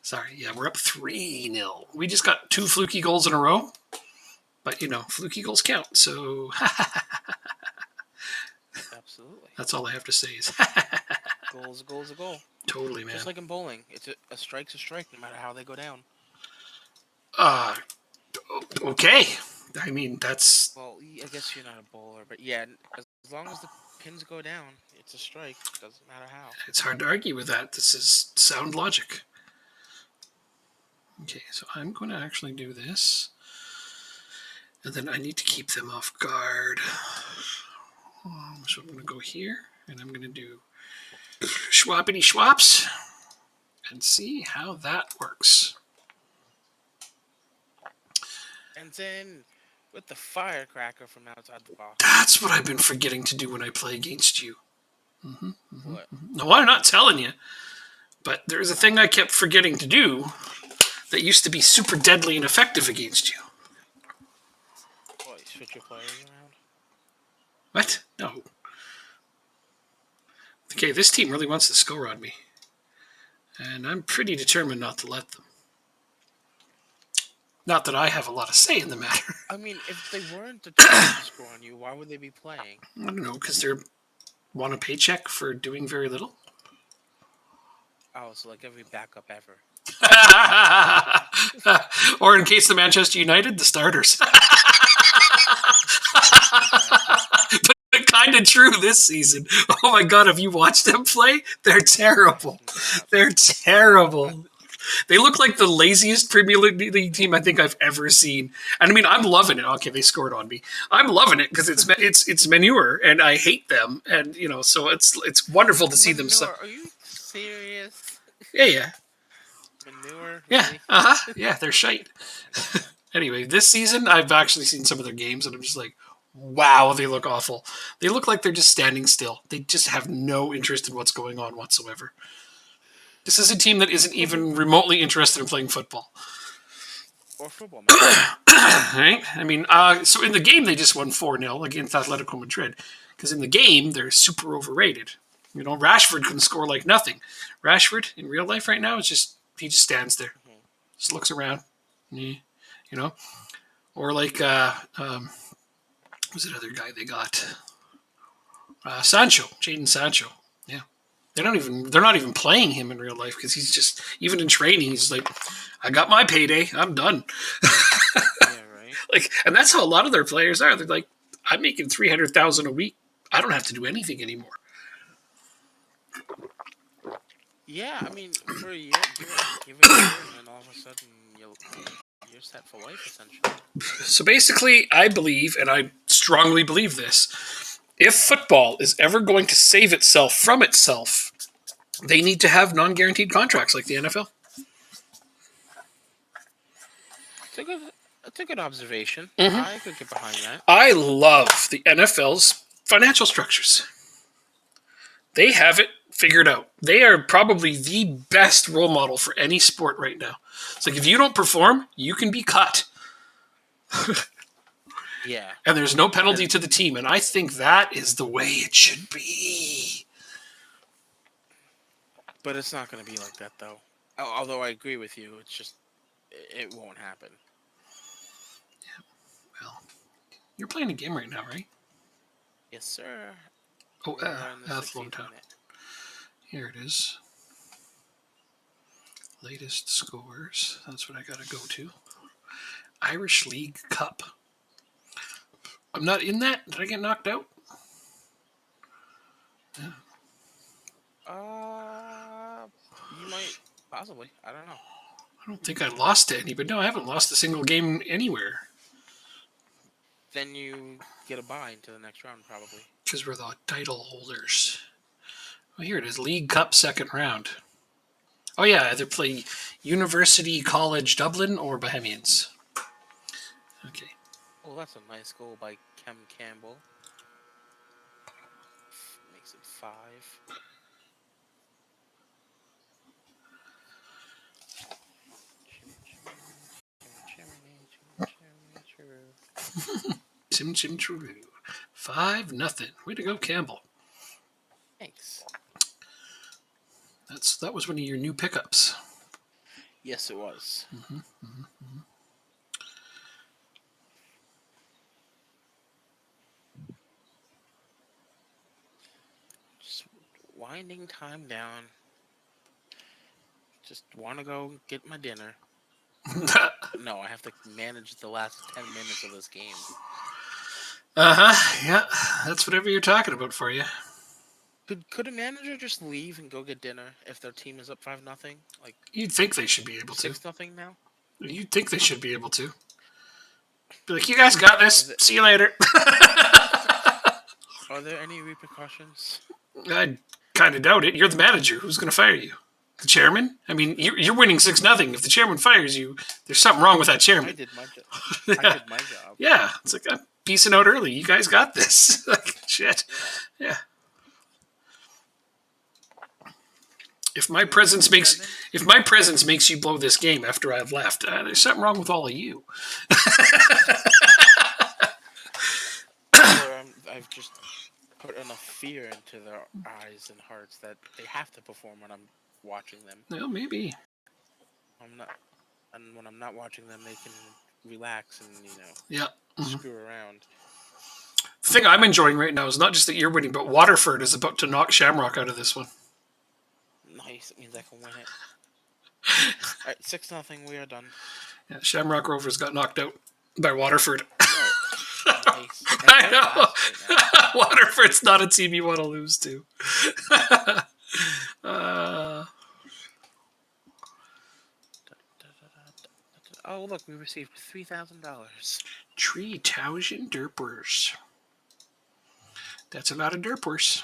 Sorry, yeah, we're up 3-0. We just got 2 fluky goals in a row. But, you know, fluky goals count, so... Absolutely. That's all I have to say is... Goal's a goal's a goal. Totally, man. Just like in bowling. It's a strike's a strike, no matter how they go down. Okay. I mean, that's... Well, I guess you're not a bowler, but yeah, as long as the pins go down, it's a strike. Doesn't matter how. It's hard to argue with that. This is sound logic. Okay, so I'm going to actually do this. And then I need to keep them off guard. So I'm going to go here, and I'm going to do schwappity schwaps and see how that works. And then with the firecracker from outside the box. That's what I've been forgetting to do when I play against you. What? No, I'm not telling you. But there's a thing I kept forgetting to do that used to be super deadly and effective against you. What, you switch your players around? What? No. Okay, this team really wants to score on me. And I'm pretty determined not to let them. Not that I have a lot of say in the matter. I mean, if they weren't determined to score on you, why would they be playing? I don't know, because they want a paycheck for doing very little. Oh, so like every backup ever. Or in case of Manchester United, the starters. But kind of true this season. Oh my God, have you watched them play? They're terrible. They're terrible. They look like the laziest Premier League team I think I've ever seen. And I mean, I'm loving it. Okay, they scored on me. I'm loving it because it's manure, and I hate them. And you know, so it's wonderful to see them. Are you serious? Yeah. Manure? Yeah. Really? Yeah, they're shite. Anyway, this season I've actually seen some of their games, and I'm just like, wow, they look awful. They look like they're just standing still. They just have no interest in what's going on whatsoever. This is a team that isn't even remotely interested in playing football. Or football, right? I mean, so in the game, they just won 4-0 against Atletico Madrid. Because in the game, they're super overrated. You know, Rashford can score like nothing. Rashford, in real life right now, he just stands there. Just looks around. You know? Or like Who's that other guy they got? Sancho, Jadon Sancho. Yeah. They're not even playing him in real life because he's just, even in training, he's like, I got my payday. I'm done. Yeah, right. And that's how a lot of their players are. They're like, I'm making $300,000 a week. I don't have to do anything anymore. Yeah, I mean, for a year, give it a year, and then all of a sudden you're set for life, essentially. So basically, I believe, and I strongly believe this, if football is ever going to save itself from itself, they need to have non-guaranteed contracts like the NFL. It's a good observation. Mm-hmm. I could get behind that. I love the NFL's financial structures. They have it figured out. They are probably the best role model for any sport right now. It's like if you don't perform, you can be cut. Yeah. And there's no penalty to the team. And I think that is the way it should be. But it's not going to be like that, though. Although I agree with you, it's just, it won't happen. Yeah. Well, you're playing a game right now, right? Yes, sir. Oh, Athlone Town. Here it is. Latest scores. That's what I got to go to. Irish League Cup. I'm not in that. Did I get knocked out? Yeah. You might, possibly. I don't know. I don't think I lost to any, but no, I haven't lost a single game anywhere. Then you get a bye into the next round, probably. Because we're the title holders. Oh, here it is. League Cup second round. Oh, yeah. Either play University College Dublin or Bohemians. Okay. Oh, that's a nice goal by Kem Campbell. Makes it 5. Chim chim chiroo. 5-0. Way to go, Campbell. Thanks. That was one of your new pickups. Yes, it was. Just winding time down. Just want to go get my dinner. No, I have to manage the last 10 minutes of this game. Yeah, that's whatever you're talking about for you. Could a manager just leave and go get dinner if their team is up 5-0? Like you'd think they should be able to. 6-0 now. You'd think they should be able to. Be like, you guys got this. See you later. Are there any repercussions? I kind of doubt it. You're the manager. Who's going to fire you? The chairman? I mean, you're winning 6-0. If the chairman fires you, there's something wrong with that chairman. I did my job. I did my job. Yeah, it's like I'm peacing out early. You guys got this. Like, shit. Yeah. If my presence makes you blow this game after I've left, there's something wrong with all of you. I've just put enough fear into their eyes and hearts that they have to perform when I'm watching them. Well, maybe. And when I'm not watching them, they can relax and screw around. The thing I'm enjoying right now is not just that you're winning, but Waterford is about to knock Shamrock out of this one. Nice. It means I can win it. All right, 6-0. We are done. Yeah, Shamrock Rovers got knocked out by Waterford. Nice. I know. Right Waterford's not a team you want to lose to. Oh, look, we received $3,000. 3,000 derpers. That's a lot of derpers.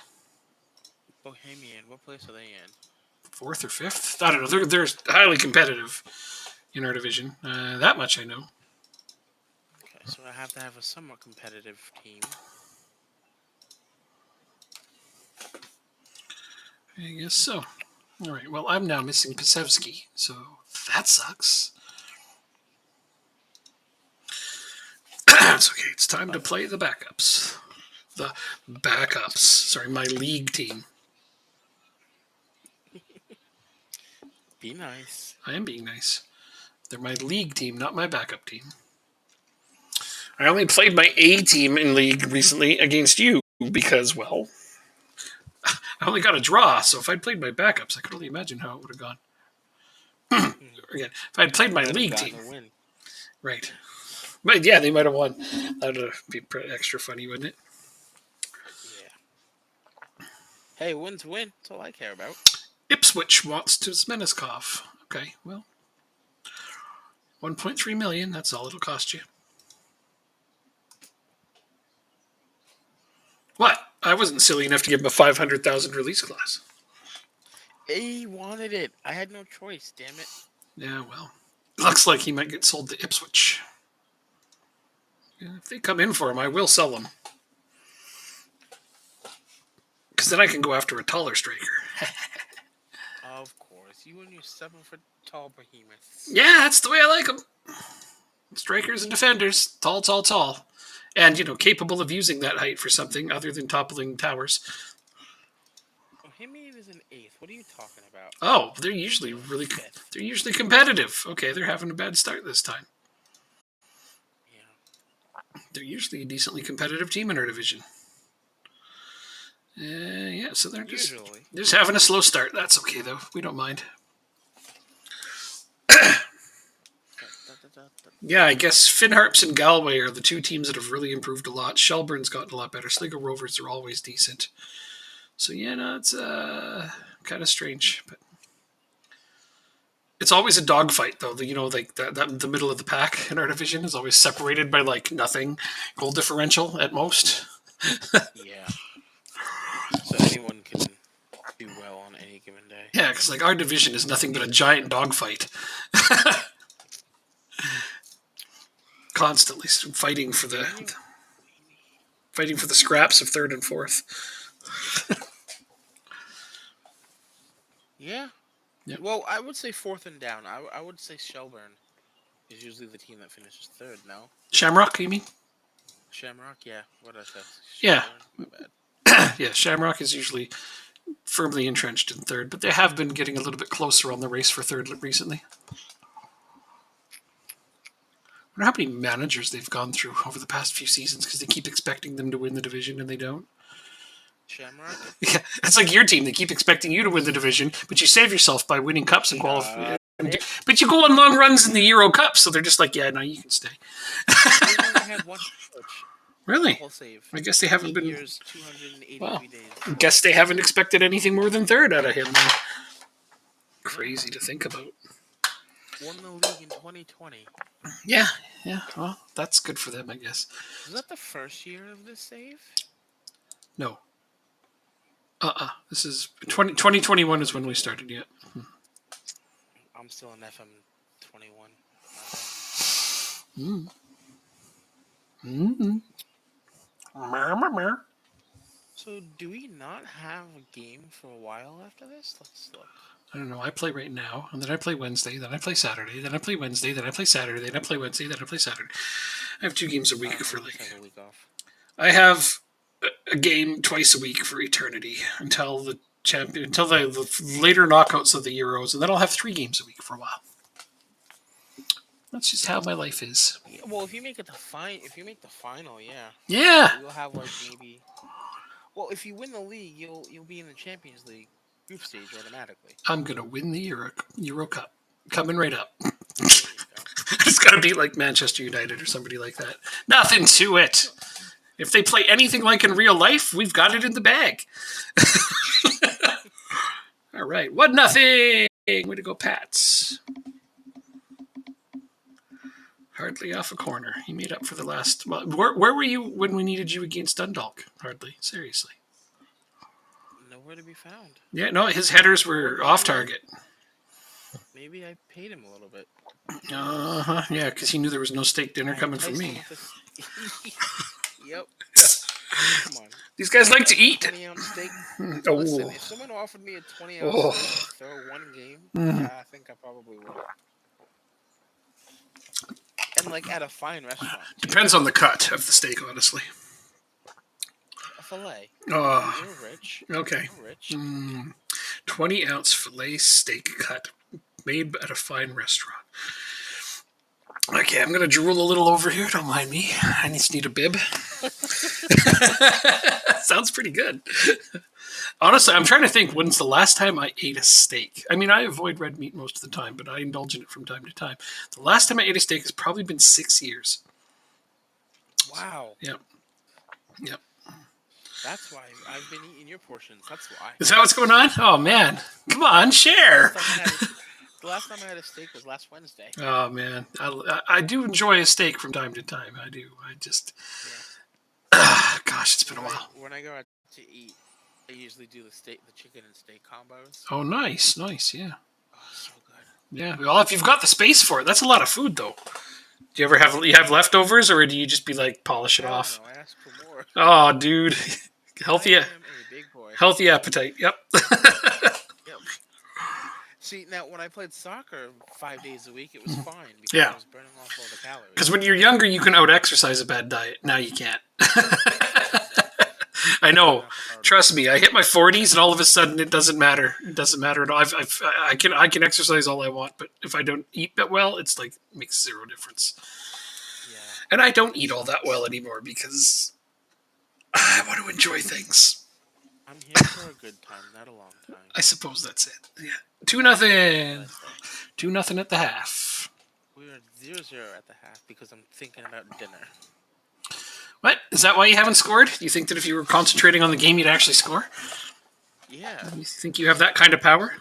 Bohemian, what place are they in? 4th or 5th? I don't know. They're highly competitive in our division. That much I know. Okay, so I have to have a somewhat competitive team. I guess so. All right. Well, I'm now missing Pasewski, so that sucks. It's okay. It's time to play the backups. The backups. Sorry, my league team. Be nice. I am being nice. They're my league team, not my backup team. I only played my A team in League recently against you because, well, I only got a draw. So if I'd played my backups, I could only imagine how it would have gone. Again, if I'd played my Might have League gotten team. a win. Right. But yeah, they might have won. That would be extra funny, wouldn't it? Yeah. Hey, win's win. That's all I care about. Ipswich wants to Zmeneskov. Okay, well, 1.3 million. That's all it'll cost you. What? I wasn't silly enough to give him a 500,000 release clause. He wanted it. I had no choice. Damn it. Yeah, well, looks like he might get sold to Ipswich. Yeah, if they come in for him, I will sell him. Because then I can go after a taller striker. Of course. You and your 7-foot tall behemoths. Yeah, that's the way I like them. Strikers and defenders. Tall, tall, tall. And, capable of using that height for something other than toppling towers. Bohemian is an 8th. What are you talking about? Oh, they're usually competitive. Okay, they're having a bad start this time. Yeah. They're usually a decently competitive team in our division. Yeah, so they're just having a slow start. That's okay, though. We don't mind. Yeah, I guess Finn Harps and Galway are the two teams that have really improved a lot. Shelbourne's gotten a lot better. Sligo Rovers are always decent. So, yeah, no, it's kind of strange. But it's always a dogfight, though. Like the middle of the pack in our division is always separated by, like, nothing. Goal differential at most. Yeah. So anyone can do well on any given day. Yeah, because, like, our division is nothing but a giant dogfight. Constantly fighting for the scraps of third and fourth. Yeah. Yep. Well, I would say fourth and down. I would say Shelburne is usually the team that finishes third. No. Shamrock, you mean? Shamrock, yeah. What did I say? Yeah. My bad. Yeah, Shamrock is usually firmly entrenched in third, but they have been getting a little bit closer on the race for third recently. I wonder how many managers they've gone through over the past few seasons because they keep expecting them to win the division and they don't. Shamrock? Yeah, it's like your team. They keep expecting you to win the division, but you save yourself by winning cups and qualifying. But you go on long runs in the Euro Cup, so they're just like, yeah, no, you can stay. They only had one coach. Really? Save. I guess they haven't been. Years, 283 days. I guess they haven't expected anything more than third out of him. Then. Crazy to think about. Won the league in 2020. Yeah. Well, that's good for them, I guess. Was that the first year of this save? No. This is 2021 is when we started. Yeah. I'm still in FM 21. So, do we not have a game for a while after this? Let's look. I don't know. I play right now, and then I play Wednesday, then I play Saturday, then I play Wednesday, then I play Saturday, then I play Wednesday, then I play Saturday. I have 2 games a week for like. Have a week off. I have a game twice a week for eternity until the later knockouts of the Euros, and then I'll have 3 games a week for a while. That's just how my life is. Yeah, well, if you make the final, yeah. Yeah. You'll have like maybe. Well, if you win the league, you'll be in the Champions League group stage automatically. I'm gonna win the Euro Cup. Coming right up. It's gotta be like Manchester United or somebody like that. Nothing to it. If they play anything like in real life, we've got it in the bag. All right, 1-0. Way to go, Pats. Hardly off a corner. He made up for the last. Well, where were you when we needed you against Dundalk? Hardly. Seriously. Nowhere to be found. Yeah, no, his headers were off target. Maybe I paid him a little bit. Yeah, because he knew there was no steak dinner coming from me. Yep. Come on. These guys like to eat. 20-ounce steak. Listen, if someone offered me a 20-ounce steak to throw one game, yeah, I think I probably would. And like at a fine restaurant. Depends on the cut of the steak, honestly. A fillet. Oh. You're rich. Okay. You're rich. 20-ounce fillet steak cut made at a fine restaurant. I Okay, I'm gonna drool a little over here. Don't mind me. I just need a bib. Sounds pretty good. Honestly, I'm trying to think when's the last time I ate a steak. I mean, I avoid red meat most of the time, but I indulge in it from time to time. The last time I ate a steak has probably been 6 years. Wow. Yep. Yep. That's why I've been eating your portions. That's why. Is that what's going on? Oh man, come on, share. The last time I had a steak was last Wednesday. Oh man, I do enjoy a steak from time to time. I do. I just, gosh, it's been a while. When I go out to eat, I usually do the chicken and steak combos. Oh, nice, yeah. Oh, so good. Yeah. Well, if you've got the space for it, that's a lot of food, though. Do you ever have leftovers, or do you just be like polish it off? No, I ask for more. Oh, dude, healthy. I am a big boy. Healthy appetite. Yep. Yep. See, now when I played soccer 5 days a week, it was fine because Yeah. I was burning off all the calories. Because when you're younger, you can out-exercise a bad diet. Now you can't. I know. Trust me. I hit my 40s, and all of a sudden, it doesn't matter. It doesn't matter at all. I can exercise all I want, but if I don't eat that well, it's like makes zero difference. Yeah. And I don't eat all that well anymore because I want to enjoy things. I'm here for a good time, not a long time. I suppose that's it. Yeah. 2-0. 2-0 at the half. We are 0-0 at the half because I'm thinking about dinner. What? Is that why you haven't scored? Do you think that if you were concentrating on the game, you'd actually score? Yeah. You think you have that kind of power?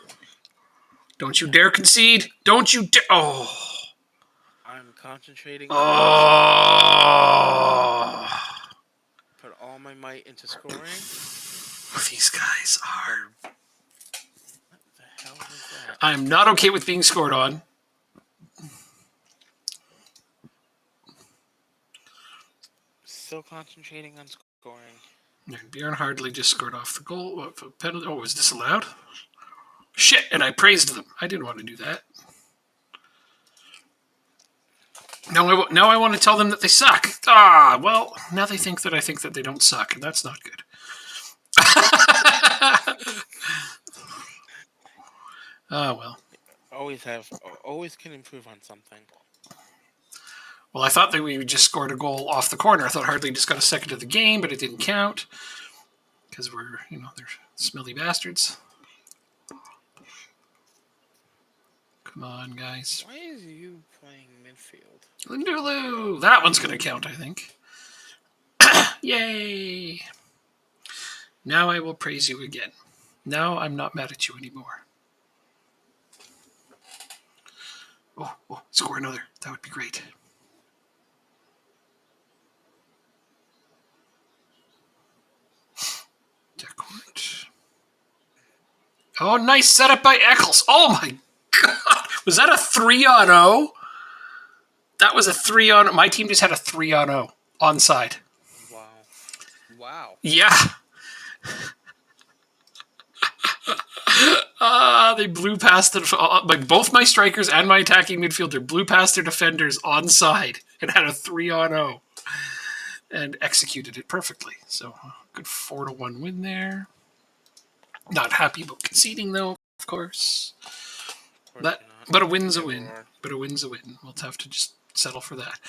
Don't you dare concede. Don't you dare. Oh. I'm concentrating. Oh. Put all my might into scoring. These guys are. What the hell is that? I'm not okay with being scored on. Still concentrating on scoring. And Bjorn Hardley just scored off the goal. What, penalty? Oh, was this allowed? Shit! And I praised them. I didn't want to do that. Now I want to tell them that they suck. Ah, well, now they think that I think that they don't suck, and that's not good. Oh, well. Always can improve on something. Well, I thought that we just scored a goal off the corner. I thought Hardley just got a second of the game, but it didn't count. Because they're smelly bastards. Come on, guys. Why is you playing midfield? Lindulu! That one's going to count, I think. Yay! Now I will praise you again. Now I'm not mad at you anymore. Oh, score another. That would be great. Decourt. Oh, nice setup by Eccles. Oh my God. Was that a 3-on-0? That was a 3-on. My team just had a 3-on-0 onside. Wow. Yeah. They blew past both my strikers and my attacking midfielder blew past their defenders onside and had a 3-on-0 and executed it perfectly. So good 4-1 win there. Not happy about conceding though, of course. But a win's a win. But a win's a win. We'll have to just settle for that.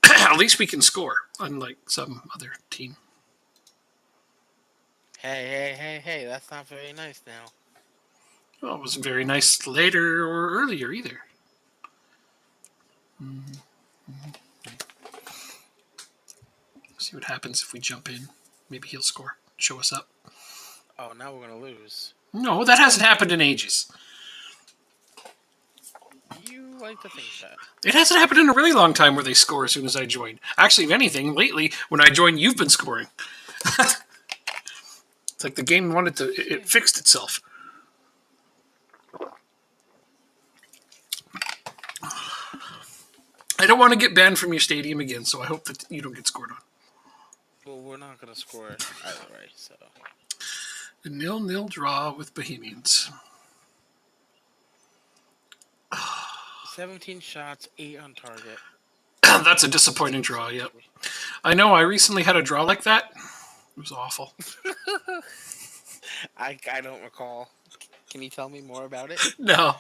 At least we can score, unlike some other team. Hey, that's not very nice now. Well, it wasn't very nice later or earlier either. See what happens if we jump in. Maybe he'll score. Show us up. Oh, now we're going to lose. No, that hasn't happened in ages. You like to think that. It hasn't happened in a really long time where they score as soon as I join. Actually, if anything, lately, when I join, you've been scoring. It's like the game it fixed itself. I don't want to get banned from your stadium again, so I hope that you don't get scored on. Well, we're not going to score either way, so. A 0-0 draw with Bohemians. 17 shots, 8 on target. That's a disappointing draw, yep. I know, I recently had a draw like that. It was awful. I don't recall. Can you tell me more about it? No,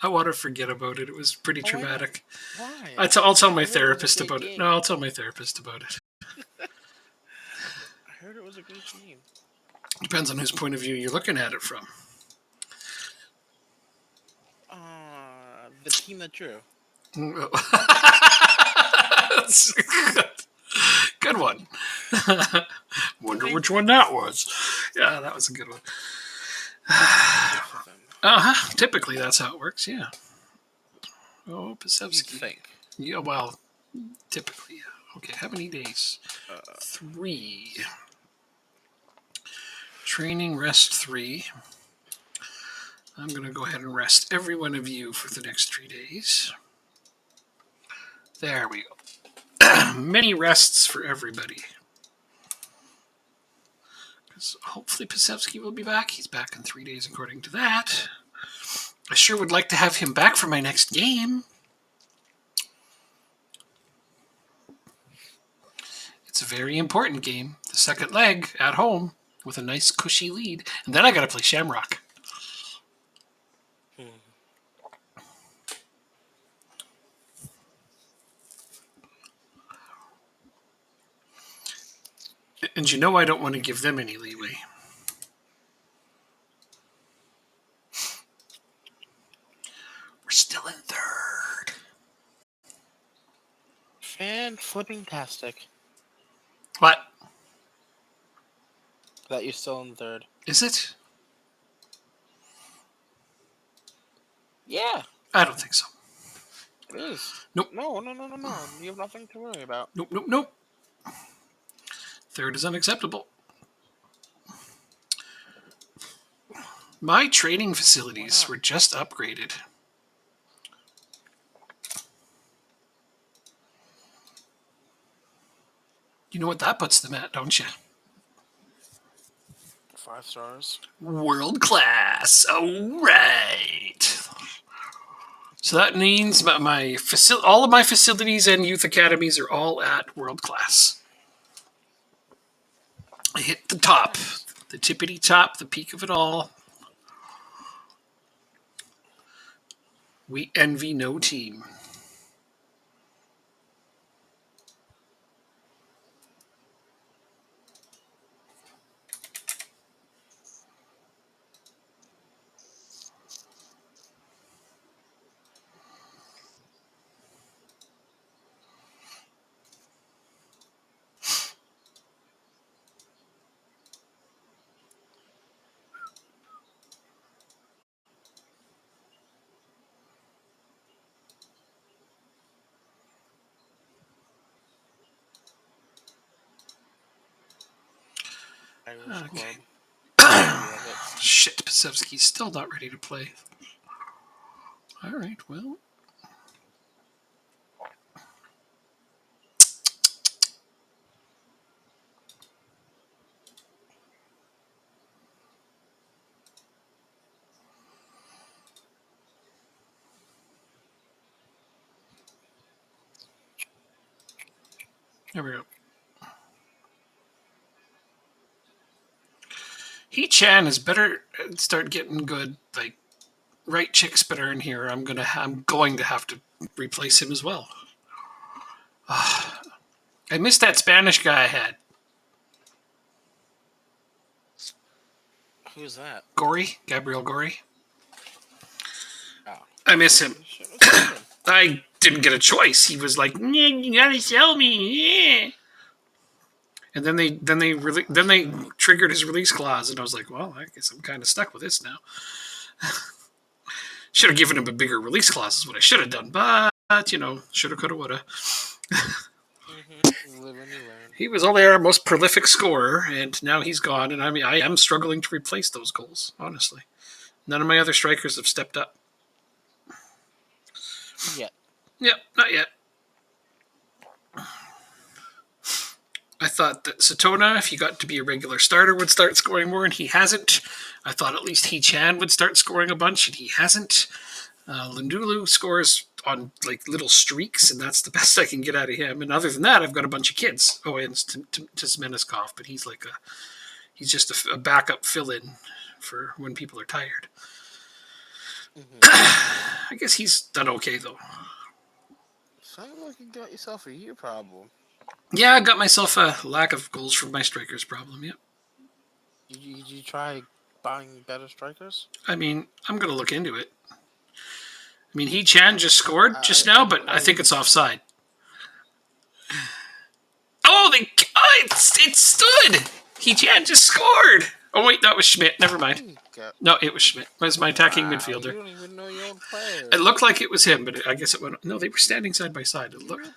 I want to forget about it. It was pretty Oh, why not? traumatic. Why? I'll tell I my heard it was a therapist great about it. game. No, I'll tell my therapist about it. I heard it was a great game. Depends on whose point of view you're looking at it from. The team that drew. Good one. Wonder which one that was. Yeah, that was a good one. Good for them. Typically, that's how it works. Yeah. Oh, You'd Pasevsky. think. Yeah. Well, typically. Yeah. Okay. How many days? Uh, 3. Training rest 3. I'm going to go ahead and rest every one of you for the next 3 days. There we go. Many rests for everybody. Because hopefully Pasevsky will be back. He's back in 3 days according to that. I sure would like to have him back for my next game. It's a very important game. The second leg at home with a nice cushy lead. And then I got to play Shamrock. And you know I don't want to give them any leeway. We're still in third. Fan-flipping-tastic. What? That you're still in third. Is it? Yeah. I don't think so. It is. Nope. No. You have nothing to worry about. Nope. Third is unacceptable. My training facilities were just upgraded. You know what that puts them at, don't you? 5 stars. World class. All right. So that means all of my facilities and youth academies are all at world class. I hit the top, the tippity top, the peak of it all. We envy no team. Irish Okay. club. Shit, Pasevsky's still not ready to play. All right, well. There we go. He-Chan is better start getting good. Like, right chicks better in here. I'm going to have to replace him as well. I missed that Spanish guy I had. Who's that? Gabriel Gory. Oh. I miss him. I didn't get a choice. He was like, "You gotta sell me." Yeah. And then they triggered his release clause, and I was like, "Well, I guess I'm kind of stuck with this now." Should have given him a bigger release clause is what I should have done, but shoulda, coulda, woulda. Live and you learn. He was only our most prolific scorer, and now he's gone. And I am struggling to replace those goals. Honestly, none of my other strikers have stepped up. Yet. Yep, not yet. I thought that Satona, if he got to be a regular starter, would start scoring more, and he hasn't. I thought at least He-Chan would start scoring a bunch, and he hasn't. Lundulu scores on like little streaks, and that's the best I can get out of him. And other than that, I've got a bunch of kids. Oh, and Tismeniskov, but he's just a backup fill-in for when people are tired. I guess he's done okay, though. Sounds like you got yourself a year problem. Yeah, I got myself a lack of goals from my strikers problem, yep. Did you try buying better strikers? I mean, I'm going to look into it. I mean, He-Chan just scored just now, but I think it's offside. Oh, it stood! He-Chan just scored! Oh, wait, that was Schmidt. Never mind. No, it was Schmidt. It was my attacking midfielder. You don't even know your own players. It looked like it was him, but I guess it went... No, they were standing side by side. It looked... You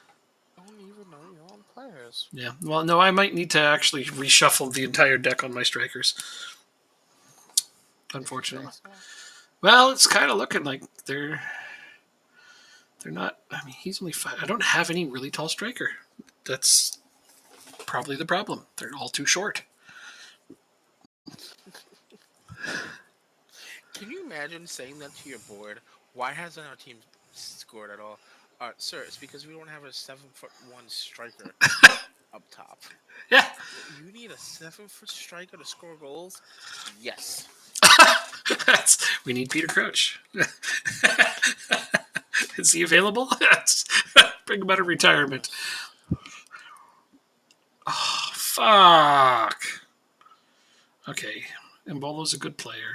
don't even know your own players. Yeah, well, no, I might need to actually reshuffle the entire deck on my strikers. Unfortunately. Well, it's kind of looking like they're not... I mean, he's only 5. I don't have any really tall striker. That's probably the problem. They're all too short. Can you imagine saying that to your board? Why hasn't our team scored at all? Sir, it's because we don't have a 7'1" striker up top. Yeah. You need a 7-foot striker to score goals? Yes. We need Peter Crouch. Is he available? Bring him out of retirement. Oh, fuck. Okay. Embolo's a good player.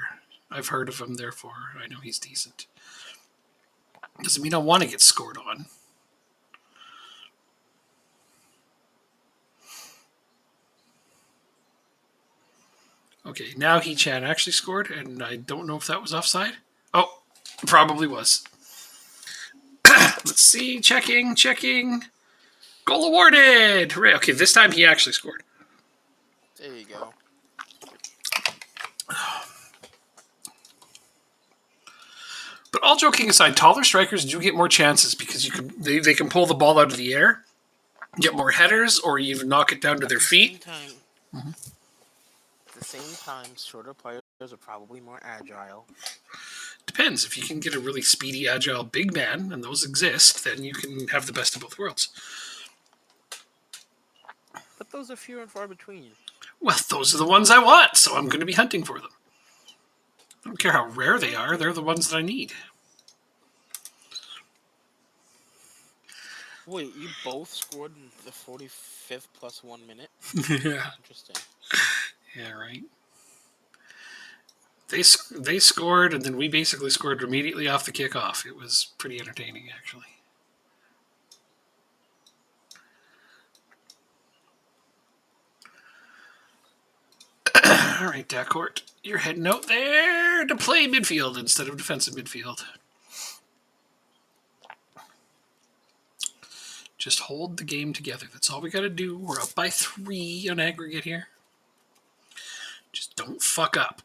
I've heard of him, therefore I know he's decent. Doesn't mean I want to get scored on. Okay, now He-Chan actually scored, and I don't know if that was offside. Oh, probably was. Let's see. Checking. Goal awarded! Hooray. Okay, this time he actually scored. There you go. But all joking aside, taller strikers do get more chances because they can pull the ball out of the air, get more headers, or even knock it down to their feet. At the same time, shorter players are probably more agile. Depends. If you can get a really speedy, agile big man, and those exist, then you can have the best of both worlds. But those are few and far between. Well, those are the ones I want, so I'm going to be hunting for them. I don't care how rare they are, they're the ones that I need. Wait, you both scored in the 45th plus 1 minute? Yeah. Interesting. Yeah, right. They scored, and then we basically scored immediately off the kickoff. It was pretty entertaining, actually. All right, Dacourt, you're heading out there to play midfield instead of defensive midfield. Just hold the game together. That's all we got to do. We're up by 3 on aggregate here. Just don't fuck up.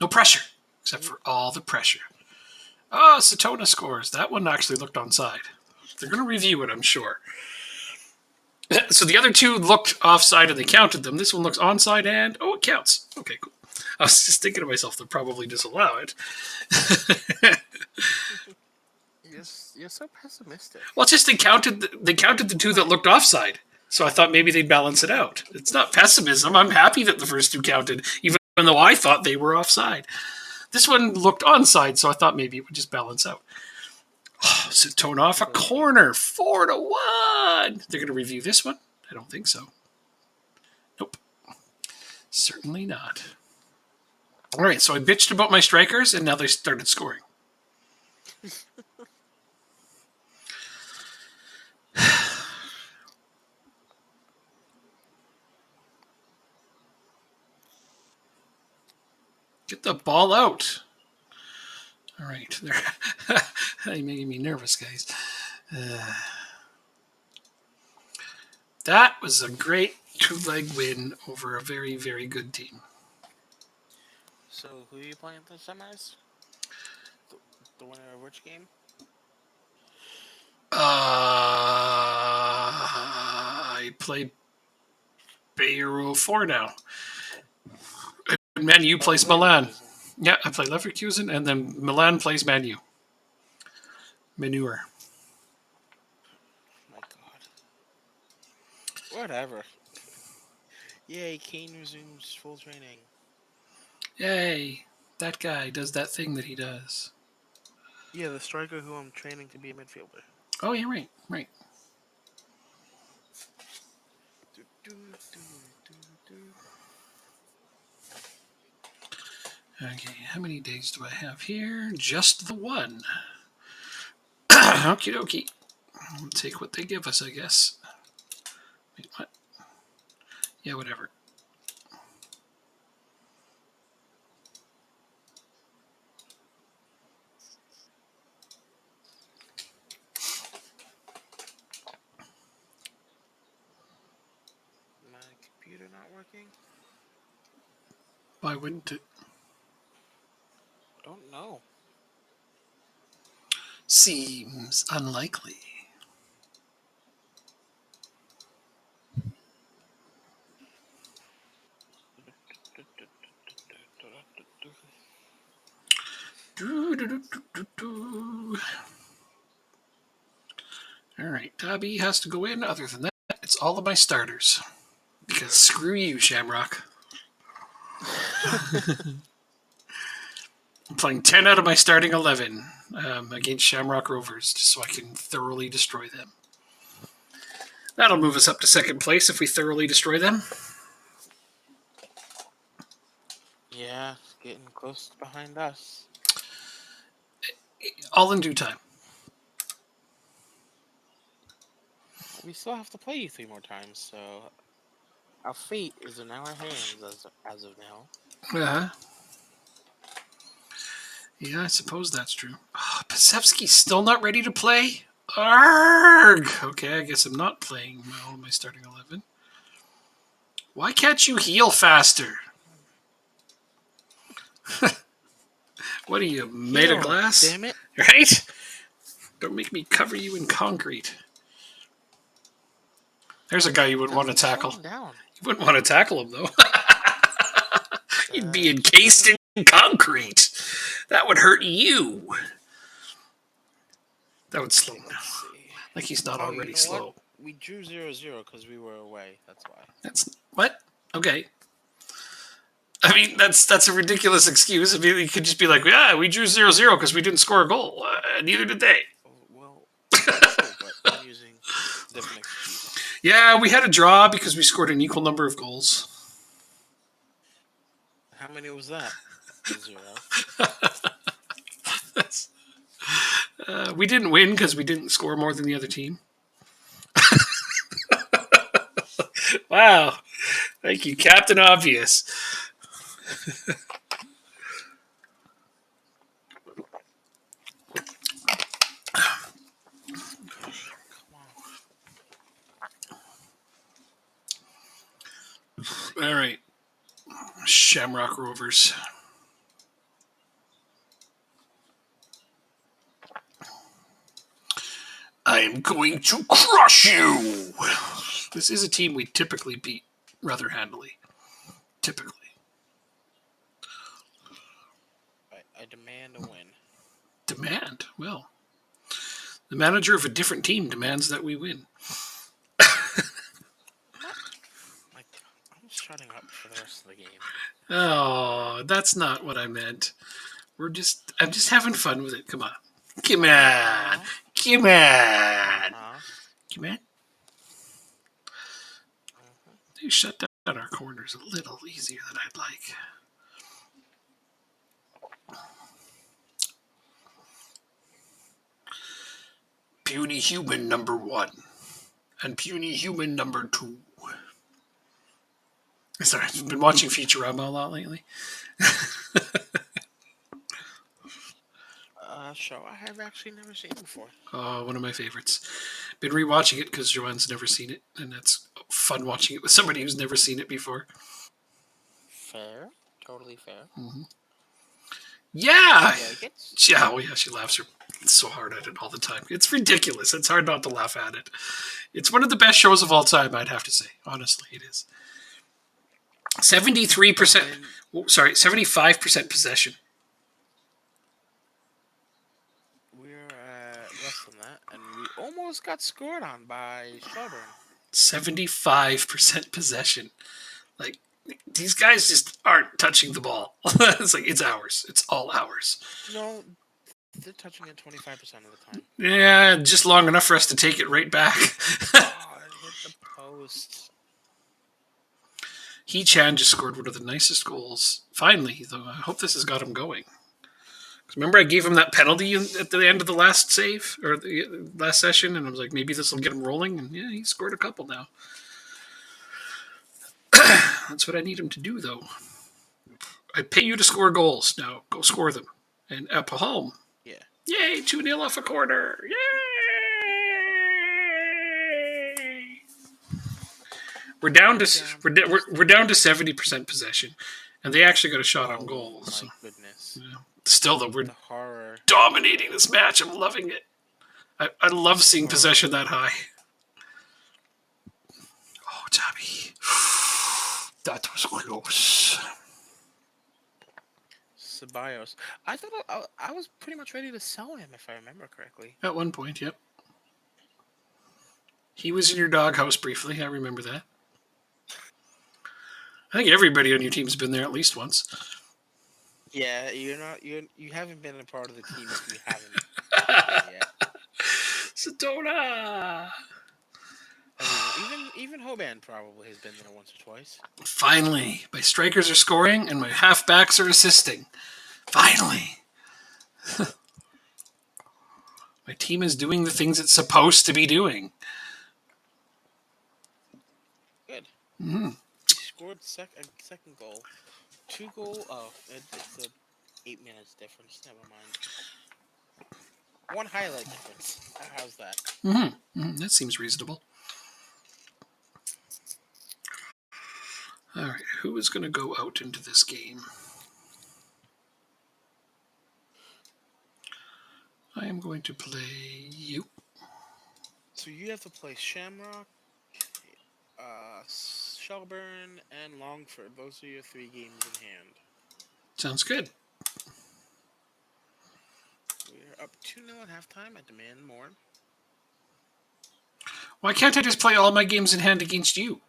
No pressure, except for all the pressure. Oh, Satona scores. That one actually looked onside. They're going to review it, I'm sure. So the other two looked offside and they counted them. This one looks onside and, oh, it counts. Okay, cool. I was just thinking to myself, they'll probably disallow it. You're so pessimistic. Well, it's just they counted the two that looked offside. So I thought maybe they'd balance it out. It's not pessimism. I'm happy that the first two counted, even though I thought they were offside. This one looked onside, so I thought maybe it would just balance out. Oh, Satona off a corner, 4-1. They're going to review this one? I don't think so. Nope. Certainly not. All right, so I bitched about my strikers, and now they started scoring. Get the ball out. All right. You're making me nervous, guys. That was a great two-leg win over a very, very good team. So, who are you playing at the semis? The winner of which game? I play Bayer 04 now. And Man U plays Milan. Yeah, I play Leverkusen, and then Milan plays Man U. Manure. My God. Whatever. Yay, Kane resumes full training. Yay. That guy does that thing that he does. Yeah, the striker who I'm training to be a midfielder. Oh, yeah, right, right. Do, do, do, do, do. Okay, how many days do I have here? Just the one. Okie dokie. We'll take what they give us, I guess. Wait, what? Yeah, whatever. My computer not working? Why wouldn't it? Don't know. Seems unlikely. All right, Dobby has to go in. Other than that, it's all of my starters. Because screw you, Shamrock. I'm playing 10 out of my starting 11 against Shamrock Rovers, just so I can thoroughly destroy them. That'll move us up to second place if we thoroughly destroy them. Yeah, it's getting close behind us. All in due time. We still have to play you 3 more times, so our fate is in our hands as of now. Uh-huh. Yeah, I suppose that's true. Oh, Pasevsky's still not ready to play? Arg! Okay, I guess I'm not playing all of my starting 11. Why can't you heal faster? What are you, made of glass? Damn it. Right? Don't make me cover you in concrete. There's a guy you wouldn't want to tackle. Down. You wouldn't want to tackle him, though. You'd be encased in concrete. That would hurt you. That would slow him down. Like he's not already slow. What? We drew 0-0 because we were away. That's why. That's what? Okay. I mean, that's a ridiculous excuse. I mean, you could just be like, yeah, we drew 0-0 because we didn't score a goal. Neither did they. Well, but I'm using different excuse. Yeah, we had a draw because we scored an equal number of goals. How many was that? 0. We didn't win because we didn't score more than the other team. Wow. Thank you, Captain Obvious. All right. Shamrock Rovers. I am going to crush you. This is a team we typically beat rather handily. Typically. I demand a win. Demand? Well, the manager of a different team demands that we win. I'm shutting up for the rest of the game. Oh, that's not what I meant. I'm just having fun with it. Come on. Come on. Come on. Come on. They shut down our corners a little easier than I'd like. Puny Human number 1 and Puny Human number 2. Sorry, I've been watching Futurama a lot lately. Show I have actually never seen before. Oh, one of my favorites. Been rewatching it because Joanne's never seen it, and it's fun watching it with somebody who's never seen it before. Fair. Totally fair. Mm-hmm. Yeah! Like it? Yeah, well, yeah, she laughs so hard at it all the time. It's ridiculous. It's hard not to laugh at it. It's one of the best shows of all time, I'd have to say. Honestly, it is. 75% possession. We're less than that, and we almost got scored on by Shelburne. 75% possession. Like, these guys just aren't touching the ball. It's like, it's ours. It's all ours. No, They're touching it 25% of the time. Yeah, just long enough for us to take it right back. Oh, it hit the post. Chan just scored one of the nicest goals. Finally, though, I hope this has got him going. Remember, I gave him that penalty at the end of the last save or the last session, and I was like, maybe this will get him rolling. And yeah, he scored a couple now. That's what I need him to do, though. I pay you to score goals. Now go score them. And up home. Yeah. Yay! 2-0 off a corner. Yay! We're down to 70% possession, and they actually got a shot on goal. My so. goodness. Yeah. Still, though, we're The horror. dominating this match. I'm loving it. I love seeing possession that high. Oh, Tabby. That was close. Ceballos. I thought I was pretty much ready to sell him, if I remember correctly. At one point, yep. He was in your doghouse briefly. I remember that. I think everybody on your team's been there at least once. Yeah, you haven't been a part of the team if you haven't yet. Sedona! Even Hoban probably has been there once or twice. Finally, my strikers are scoring and my halfbacks are assisting. Finally. My team is doing the things it's supposed to be doing. Good. Mm-hmm. He scored second goal. 2 goal. Oh, it's a 8 minutes difference. Never mind. 1 highlight difference. How's that? Mm-hmm. Mm-hmm. That seems reasonable. All right, who is going to go out into this game? I am going to play you. So you have to play Shamrock, Shelburne, and Longford. Those are your 3 games in hand. Sounds good. We're up 2-0 at halftime. I demand more. Why can't I just play all my games in hand against you?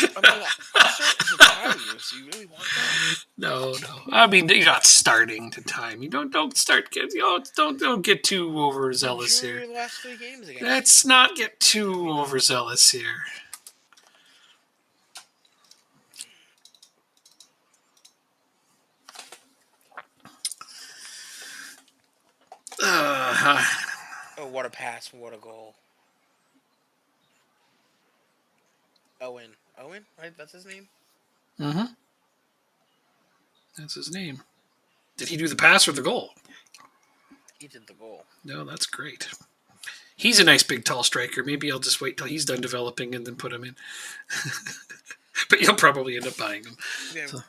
I mean, I'm starting to tie you, so you really want that? No. I mean, you're not starting to time. You don't start get don't get too overzealous here. Your last 3 games against Let's not get too overzealous here. Oh, what a pass! What a goal! Owen, right? That's his name. Mm-hmm. That's his name. Did he do the pass or the goal? He did the goal. No, that's great. He's a nice big tall striker. Maybe I'll just wait till he's done developing and then put him in. But you'll probably end up buying him. Yeah. So.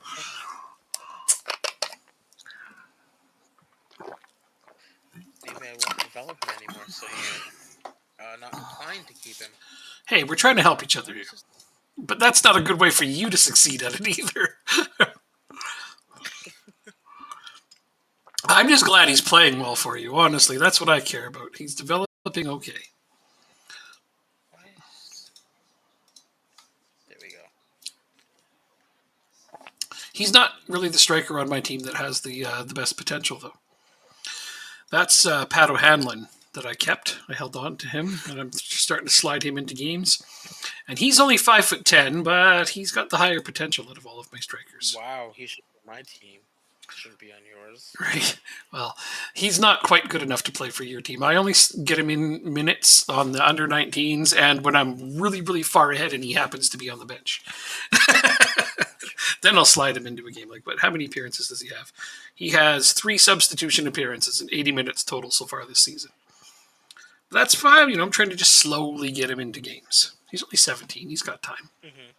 Maybe I won't develop him anymore, so you're not inclined to keep him. Hey, we're trying to help each other here. But that's not a good way for you to succeed at it either. I'm just glad he's playing well for you, honestly. That's what I care about. He's developing okay. There we go. He's not really the striker on my team that has the best potential, though. That's Pat O'Hanlon that I kept. I held on to him, and I'm starting to slide him into games. And he's only 5'10", but he's got the higher potential out of all of my strikers. Wow, he should be on my team. Shouldn't be on yours. Right. Well, he's not quite good enough to play for your team. I only get him in minutes on the under-19s and when I'm really, really far ahead and he happens to be on the bench. Then I'll slide him into a game. But how many appearances does he have? He has 3 substitution appearances and 80 minutes total so far this season. That's fine. I'm trying to just slowly get him into games. He's only 17. He's got time. Mm-hmm.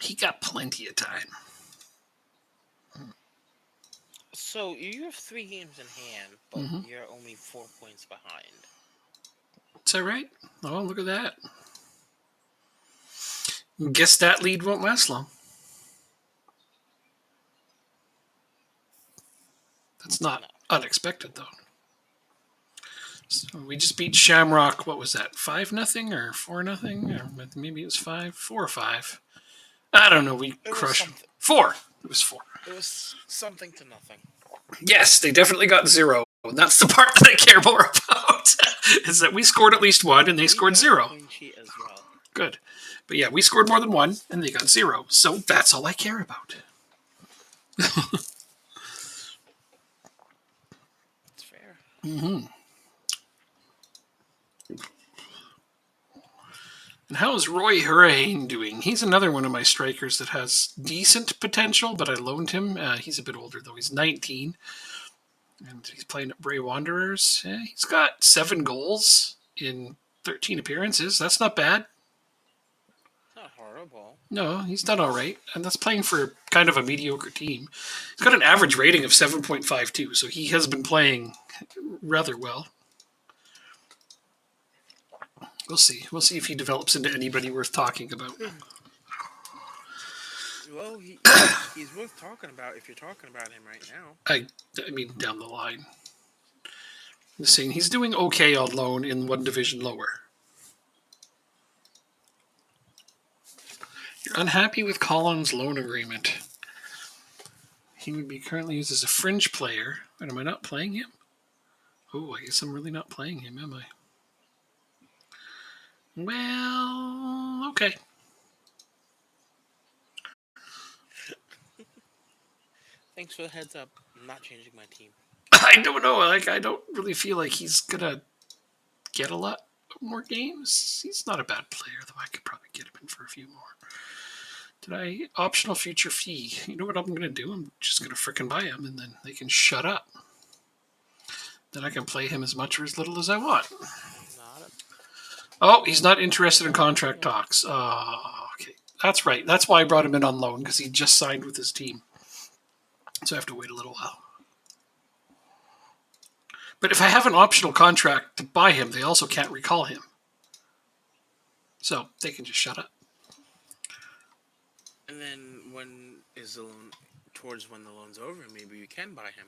He got plenty of time. So you have 3 games in hand, but you're only 4 points behind. Is that right? Oh, look at that. Guess that lead won't last long. That's not unexpected, though. So we just beat Shamrock. What was that? 5-0 or 4-0? Or maybe it was 4 or 5. I don't know. We crushed 4. It was 4. It was something to nothing. Yes, they definitely got 0. And that's the part that I care more about, is that we scored at least 1 and they scored 0. Clean sheet as well. Good. But yeah, we scored more than 1 and they got 0. So that's all I care about. It's fair. Mm-hmm. And how is Roy Hurricane doing? He's another one of my strikers that has decent potential, but I loaned him. He's a bit older, though. He's 19. And he's playing at Bray Wanderers. He's got 7 goals in 13 appearances. That's not bad. Not horrible. No, he's done all right. And that's playing for kind of a mediocre team. He's got an average rating of 7.52, so he has been playing rather well. We'll see. We'll see if he develops into anybody worth talking about. Well, he's worth talking about if you're talking about him right now. I mean, down the line. I'm just saying he's doing okay on loan in one division lower. You're unhappy with Collins' loan agreement. He would be currently used as a fringe player. But am I not playing him? Oh, I guess I'm really not playing him, am I? Well, okay. Thanks for the heads up. I'm not changing my team. I don't know. I don't really feel like he's gonna get a lot more games. He's not a bad player, though. I could probably get him in for a few more. Did I optional future fee? You know what I'm gonna do? I'm just gonna frickin' buy him, and then they can shut up. Then I can play him as much or as little as I want. Oh, he's not interested in contract talks. Okay. That's right. That's why I brought him in on loan, because he just signed with his team. So I have to wait a little while. But if I have an optional contract to buy him, they also can't recall him. So they can just shut up. And then when is the loan, towards when the loan's over, maybe you can buy him.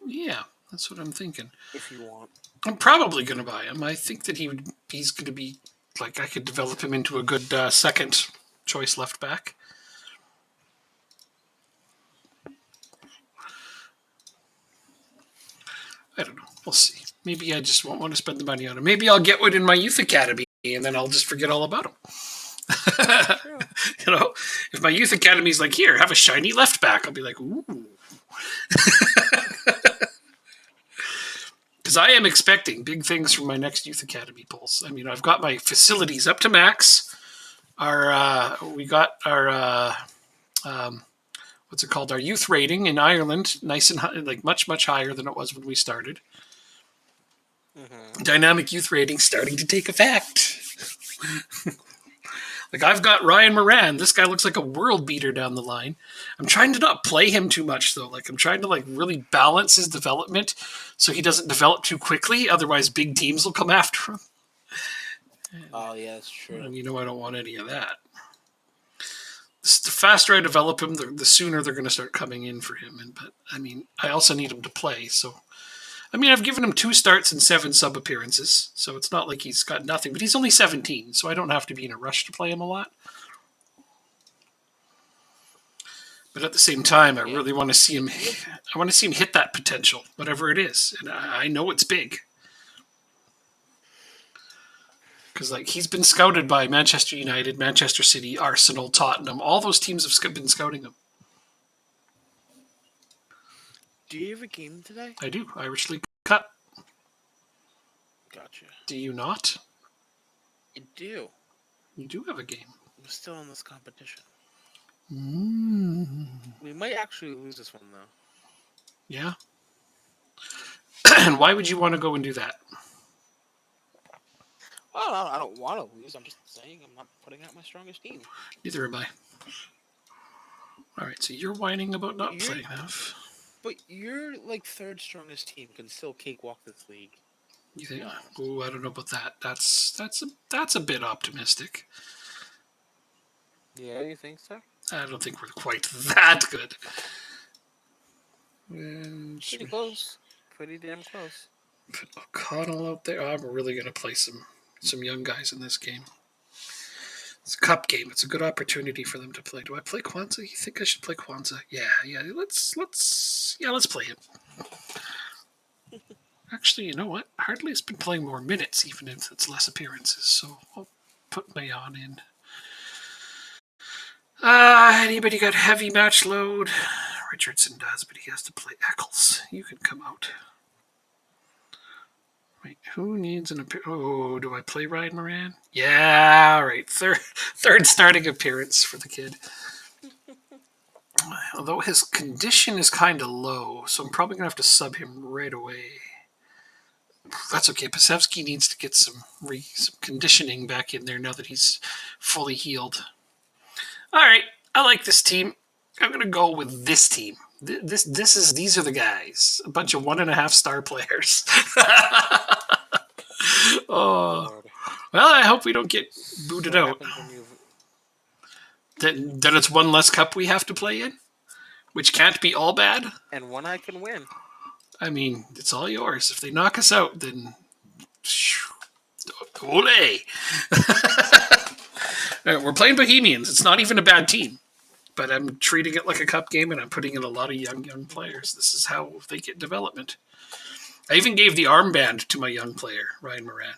Yeah, that's what I'm thinking. If you want. I'm probably going to buy him. I think that he's going to be, like, I could develop him into a good second choice left back. I don't know. We'll see. Maybe I just won't want to spend the money on him. Maybe I'll get one in my youth academy, and then I'll just forget all about him. You know, if my youth academy's like, here, have a shiny left back, I'll be like, ooh. Because I am expecting big things from my next youth academy polls. I mean, I've got my facilities up to max. We got our what's it called? Our youth rating in Ireland, nice and high, like much higher than it was when we started. Mm-hmm. Dynamic youth rating starting to take effect. Like, I've got Ryan Moran. This guy looks like a world beater down the line. I'm trying to not play him too much, though. Like, I'm trying to, like, really balance his development so he doesn't develop too quickly. Otherwise, big teams will come after him. Oh, yeah, that's true. And you know I don't want any of that. The faster I develop him, the sooner they're going to start coming in for him. But, I mean, I also need him to play, so... I mean, I've given him 2 starts and 7 sub appearances, so it's not like he's got nothing. But he's only 17, so I don't have to be in a rush to play him a lot. But at the same time, I really want to see him. I want to see him hit that potential, whatever it is, and I know it's big. Because, like, he's been scouted by Manchester United, Manchester City, Arsenal, Tottenham. All those teams have been scouting him. Do you have a game today? I do. Irish League Cup. Gotcha. Do you not? I do. You do have a game. I'm still in this competition. Mm. We might actually lose this one, though. Yeah? And why would you want to go and do that? Well, I don't want to lose. I'm just saying I'm not putting out my strongest team. Neither am I. All right, so you're whining about not playing enough. But your, like, 3rd strongest team can still cakewalk this league. You think? Oh, I don't know about that. That's a bit optimistic. Yeah, you think so? I don't think we're quite that good. Pretty close. Pretty damn close. Put O'Connell out there. I'm really going to play some young guys in this game. It's a cup game. It's a good opportunity for them to play. Do I play Kwanzaa? You think I should play Kwanzaa? Yeah. Let's play him. Actually, you know what? Hartley's been playing more minutes, even if it's less appearances. So I'll put Mayon in. Anybody got heavy match load? Richardson does, but he has to play Eccles. You can come out. Wait, who needs an appearance? Oh, do I play Ryan Moran? Yeah, right. Third starting appearance for the kid. Although his condition is kind of low, so I'm probably going to have to sub him right away. That's okay. Pasevsky needs to get some conditioning back in there now that he's fully healed. All right, I like this team. I'm going to go with this team. These are the guys. A bunch of 1.5 star players. Oh, well, I hope we don't get booted out. Then it's one less cup we have to play in, which can't be all bad. And one I can win. I mean, it's all yours. If they knock us out, then ole. We're playing Bohemians. It's not even a bad team, but I'm treating it like a cup game, and I'm putting in a lot of young players. This is how they get development. I even gave the armband to my young player, Ryan Moran.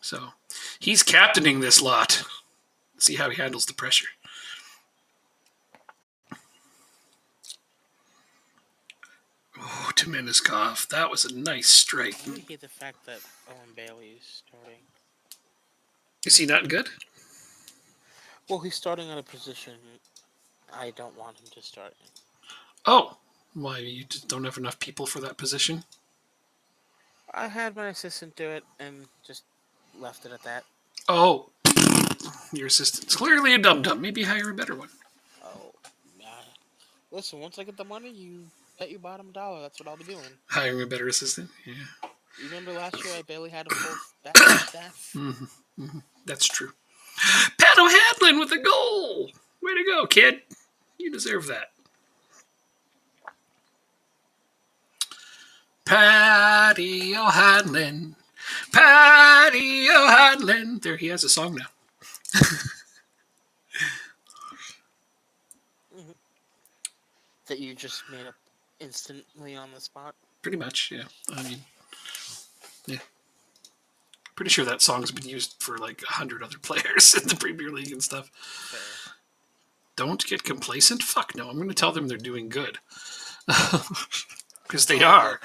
So he's captaining this lot. See how he handles the pressure. Oh, Temeniskov. That was a nice strike. I hate the fact that Owen Bailey is starting. Is he not good? Well, he's starting on a position I don't want him to start in. Oh, why? You just don't have enough people for that position? I had my assistant do it and just left it at that. Oh, your assistant's clearly a dum-dum. Maybe hire a better one. Oh, listen, once I get the money, you bet your bottom dollar. That's what I'll be doing. Hiring a better assistant? Yeah. You remember last year I barely had a full staff? Mm-hmm. That's true. Pat O'Hanlon with a goal! Way to go, kid. You deserve that. Patty O'Hanlon. Patty O'Hanlon. There, he has a song now. That you just made up instantly on the spot? Pretty much, yeah. I mean, yeah. Pretty sure that song's been used for like 100 other players in the Premier League and stuff. Fair. Don't get complacent? Fuck no. I'm going to tell them they're doing good. Because they are.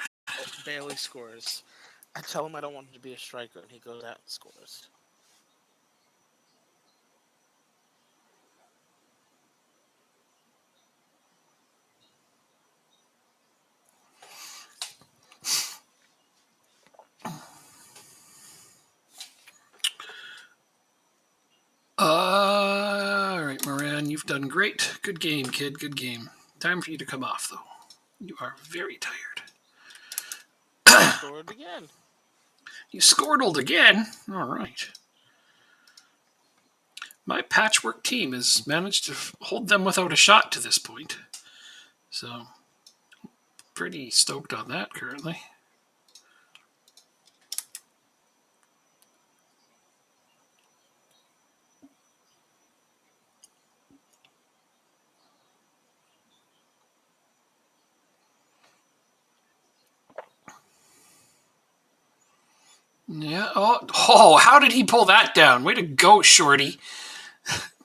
Bailey scores. I tell him I don't want him to be a striker, and he goes out and scores. All right, Moran, you've done great. Good game, kid. Good game. Time for you to come off, though. You are very tired. Scored again. You scored again? All right. My patchwork team has managed to hold them without a shot to this point. So, pretty stoked on that currently. Yeah. Oh, how did he pull that down? Way to go, Shorty.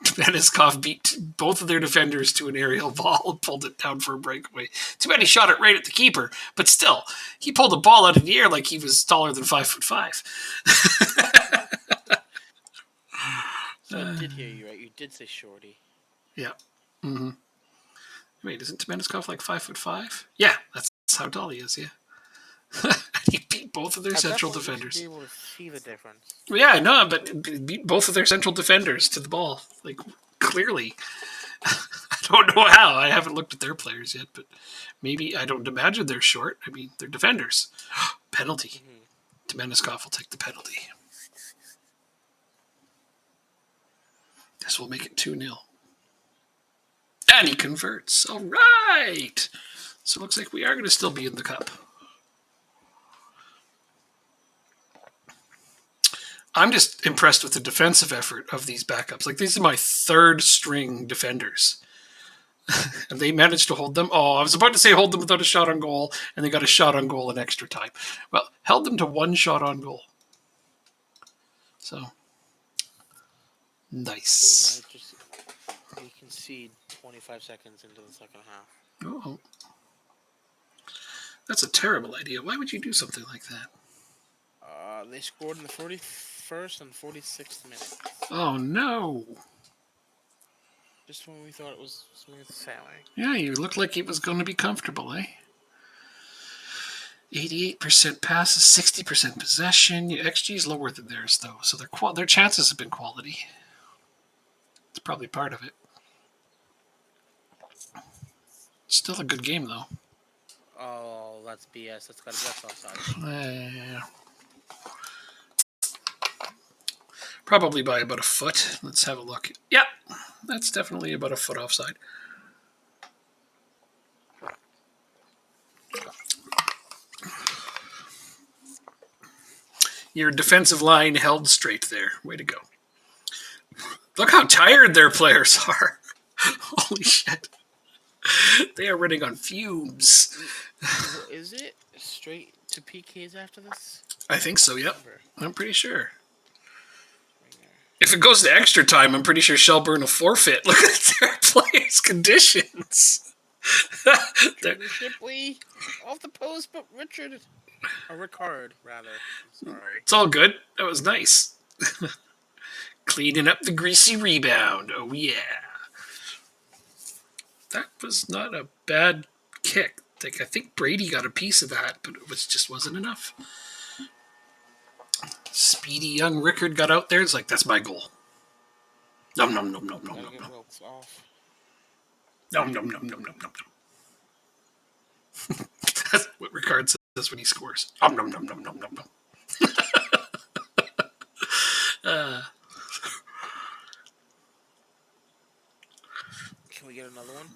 Beniskov beat both of their defenders to an aerial ball and pulled it down for a breakaway. Too bad he shot it right at the keeper, but still, he pulled the ball out of the air like he was taller than 5'5". So I did hear you right. You did say Shorty. Yeah. Mm-hmm. Wait, isn't Beniskov like 5'5"? Yeah, that's how tall he is. Yeah. He beat both of their central defenders. Be able to see the difference. Yeah, I know, but beat both of their central defenders to the ball. Like, clearly. I don't know how. I haven't looked at their players yet, but maybe, I don't imagine they're short. I mean, they're defenders. Penalty. Temeniskov will take the penalty. This will make it 2-0. And he converts. All right. So it looks like we are going to still be in the cup. I'm just impressed with the defensive effort of these backups. Like, these are my third string defenders. And they managed to hold them. Oh, I was about to say hold them without a shot on goal, and they got a shot on goal in extra time. Well, held them to one shot on goal. So, nice. We concede 25 seconds into the second half. Oh, that's a terrible idea. Why would you do something like that? They scored in the 41st and 46th minute. Oh, no. Just when we thought it was smooth sailing. Yeah, you looked like it was going to be comfortable, eh? 88% passes, 60% possession. Your XG is lower than theirs, though, so their chances have been quality. It's probably part of it. Still a good game, though. Oh, that's BS. That's offside. Probably by about a foot. Let's have a look. Yeah, that's definitely about a foot offside. Your defensive line held straight there. Way to go. Look how tired their players are. Holy shit. They are running on fumes. Is it straight to PKs after this? I think so, yep. I'm pretty sure. If it goes to extra time, I'm pretty sure Shelburne will forfeit. Look at their players' conditions. Shipley off the post, but Ricard, rather. I'm sorry. It's all good. That was nice. Cleaning up the greasy rebound. Oh, yeah. That was not a bad kick. I think Brady got a piece of that, but it just wasn't enough. Speedy young Rickard got out there. It's like, that's my goal. Nom, nom, nom, nom, nom, nom, nom. Nom, nom, nom, nom, nom, nom, nom. That's what Rickard says when he scores. Nom, nom, nom, nom, nom, nom, nom. Can we get another one?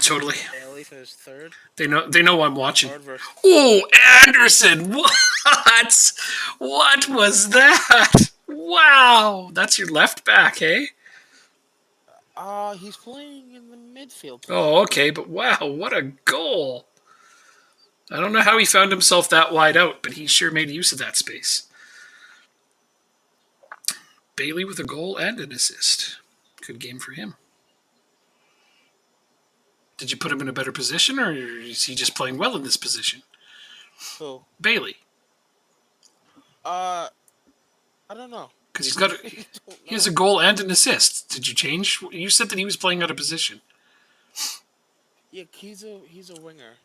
Totally. Bailey for his third. They know I'm watching. Oh, Anderson! What? What was that? Wow, that's your left back, eh? He's playing in the midfield. Oh, okay, but wow, what a goal! I don't know how he found himself that wide out, but he sure made use of that space. Bailey with a goal and an assist. Good game for him. Did you put him in a better position, or is he just playing well in this position? Who? Bailey. I don't know. Because he has a goal and an assist. Did you change? You said that he was playing out of position. Yeah, he's a winger.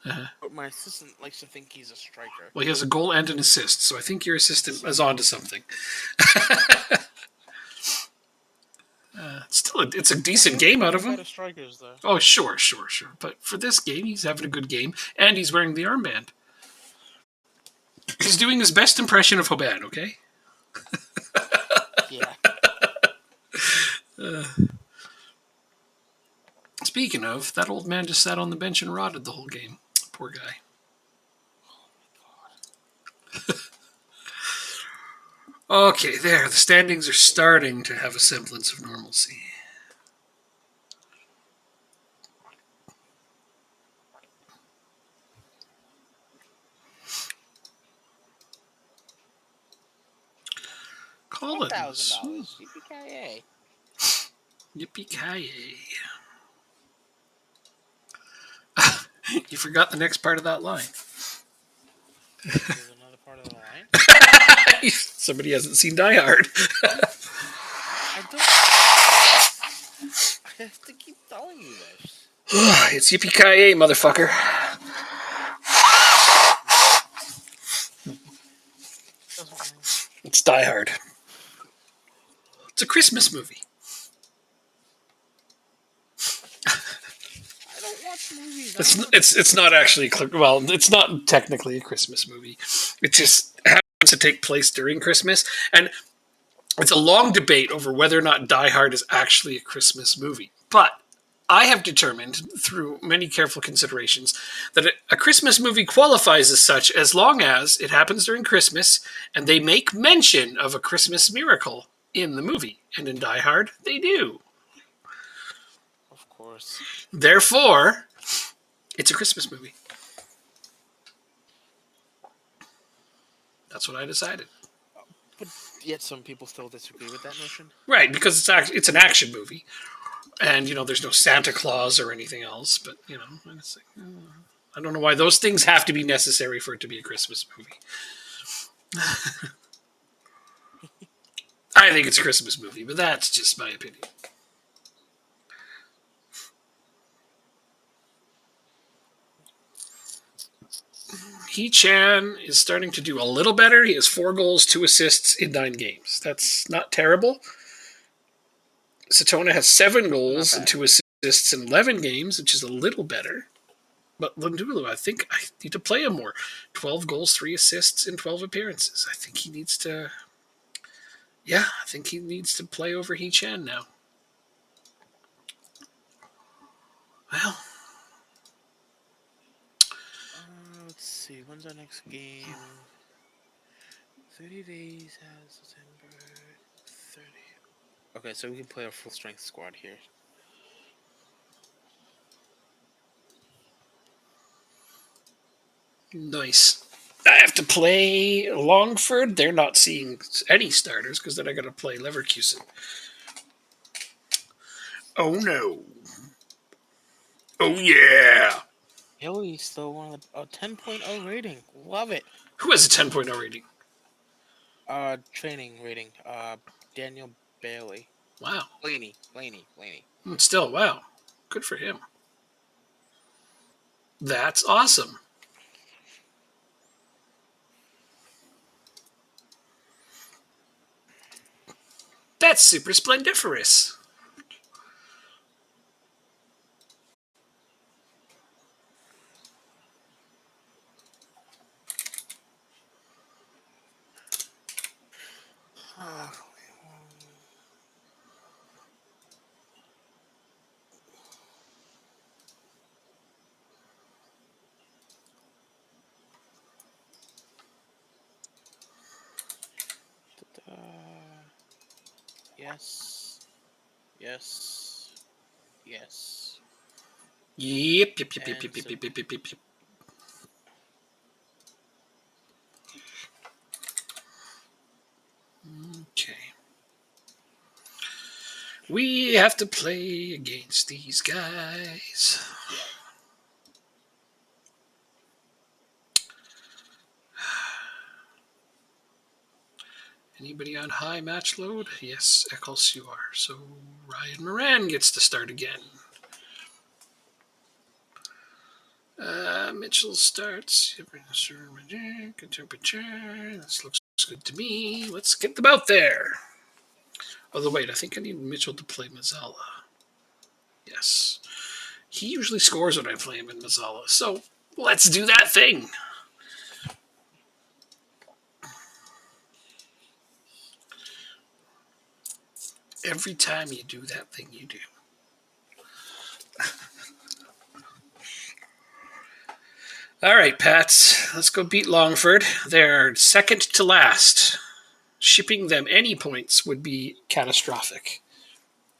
But my assistant likes to think he's a striker. Well, he has a goal and an assist, so I think your assistant is on to something. It's a decent game out of him. Strikers, though. Oh, sure. But for this game, he's having a good game, and he's wearing the armband. He's doing his best impression of Hoban, okay? Yeah. Speaking of, that old man just sat on the bench and rotted the whole game. Poor guy. Okay, there. The standings are starting to have a semblance of normalcy. Call it. $1,000. Yippee-ki-yay. Yippee-ki-yay. You forgot the next part of that line. There's another part of the line? Somebody hasn't seen Die Hard. I have to keep telling you this. It's yippee-ki-yay, motherfucker. It's Die Hard. It's a Christmas movie. I don't watch movies. It's not actually, well, it's not technically a Christmas movie. It just happens to take place during Christmas, and it's a long debate over whether or not Die Hard is actually a Christmas movie. But I have determined, through many careful considerations, that a Christmas movie qualifies as such as long as it happens during Christmas and they make mention of a Christmas miracle in the movie. And in Die Hard, they do. Of course. Therefore, it's a Christmas movie. That's what I decided. But yet some people still disagree with that notion. Right, because it's an action movie. And, there's no Santa Claus or anything else. But, it's like, I don't know why those things have to be necessary for it to be a Christmas movie. I think it's a Christmas movie, but that's just my opinion. Hee-Chan is starting to do a little better. He has 4 goals, 2 assists in 9 games. That's not terrible. Satona has 7 goals and 2 assists in 11 games, which is a little better. But Lundulu, I think I need to play him more. 12 goals, 3 assists in 12 appearances. I think he needs to... Yeah, I think he needs to play over Hee-Chan now. Well... let's see. When's our next game? 30 days has December 30. Okay, so we can play our full strength squad here. Nice. I have to play Longford. They're not seeing any starters because then I got to play Leverkusen. Oh no. Oh yeah. Hilly's still one of a 10.0 rating. Love it. Who has a 10.0 rating? Training rating. Daniel Bailey. Wow. Blaney. Still, wow. Good for him. That's awesome. That's super splendiferous. Yes. Yep. Okay. We have to play against these guys. Anybody on high match load? Yes, Eccles, you are. So Ryan Moran gets to start again. Mitchell starts. This looks good to me. Let's get them out there. Although, wait, I think I need Mitchell to play Mazzala. Yes. He usually scores when I play him in Mazzala. So let's do that thing. Every time you do that thing, you do. All right, Pats. Let's go beat Longford. They're second to last. Shipping them any points would be catastrophic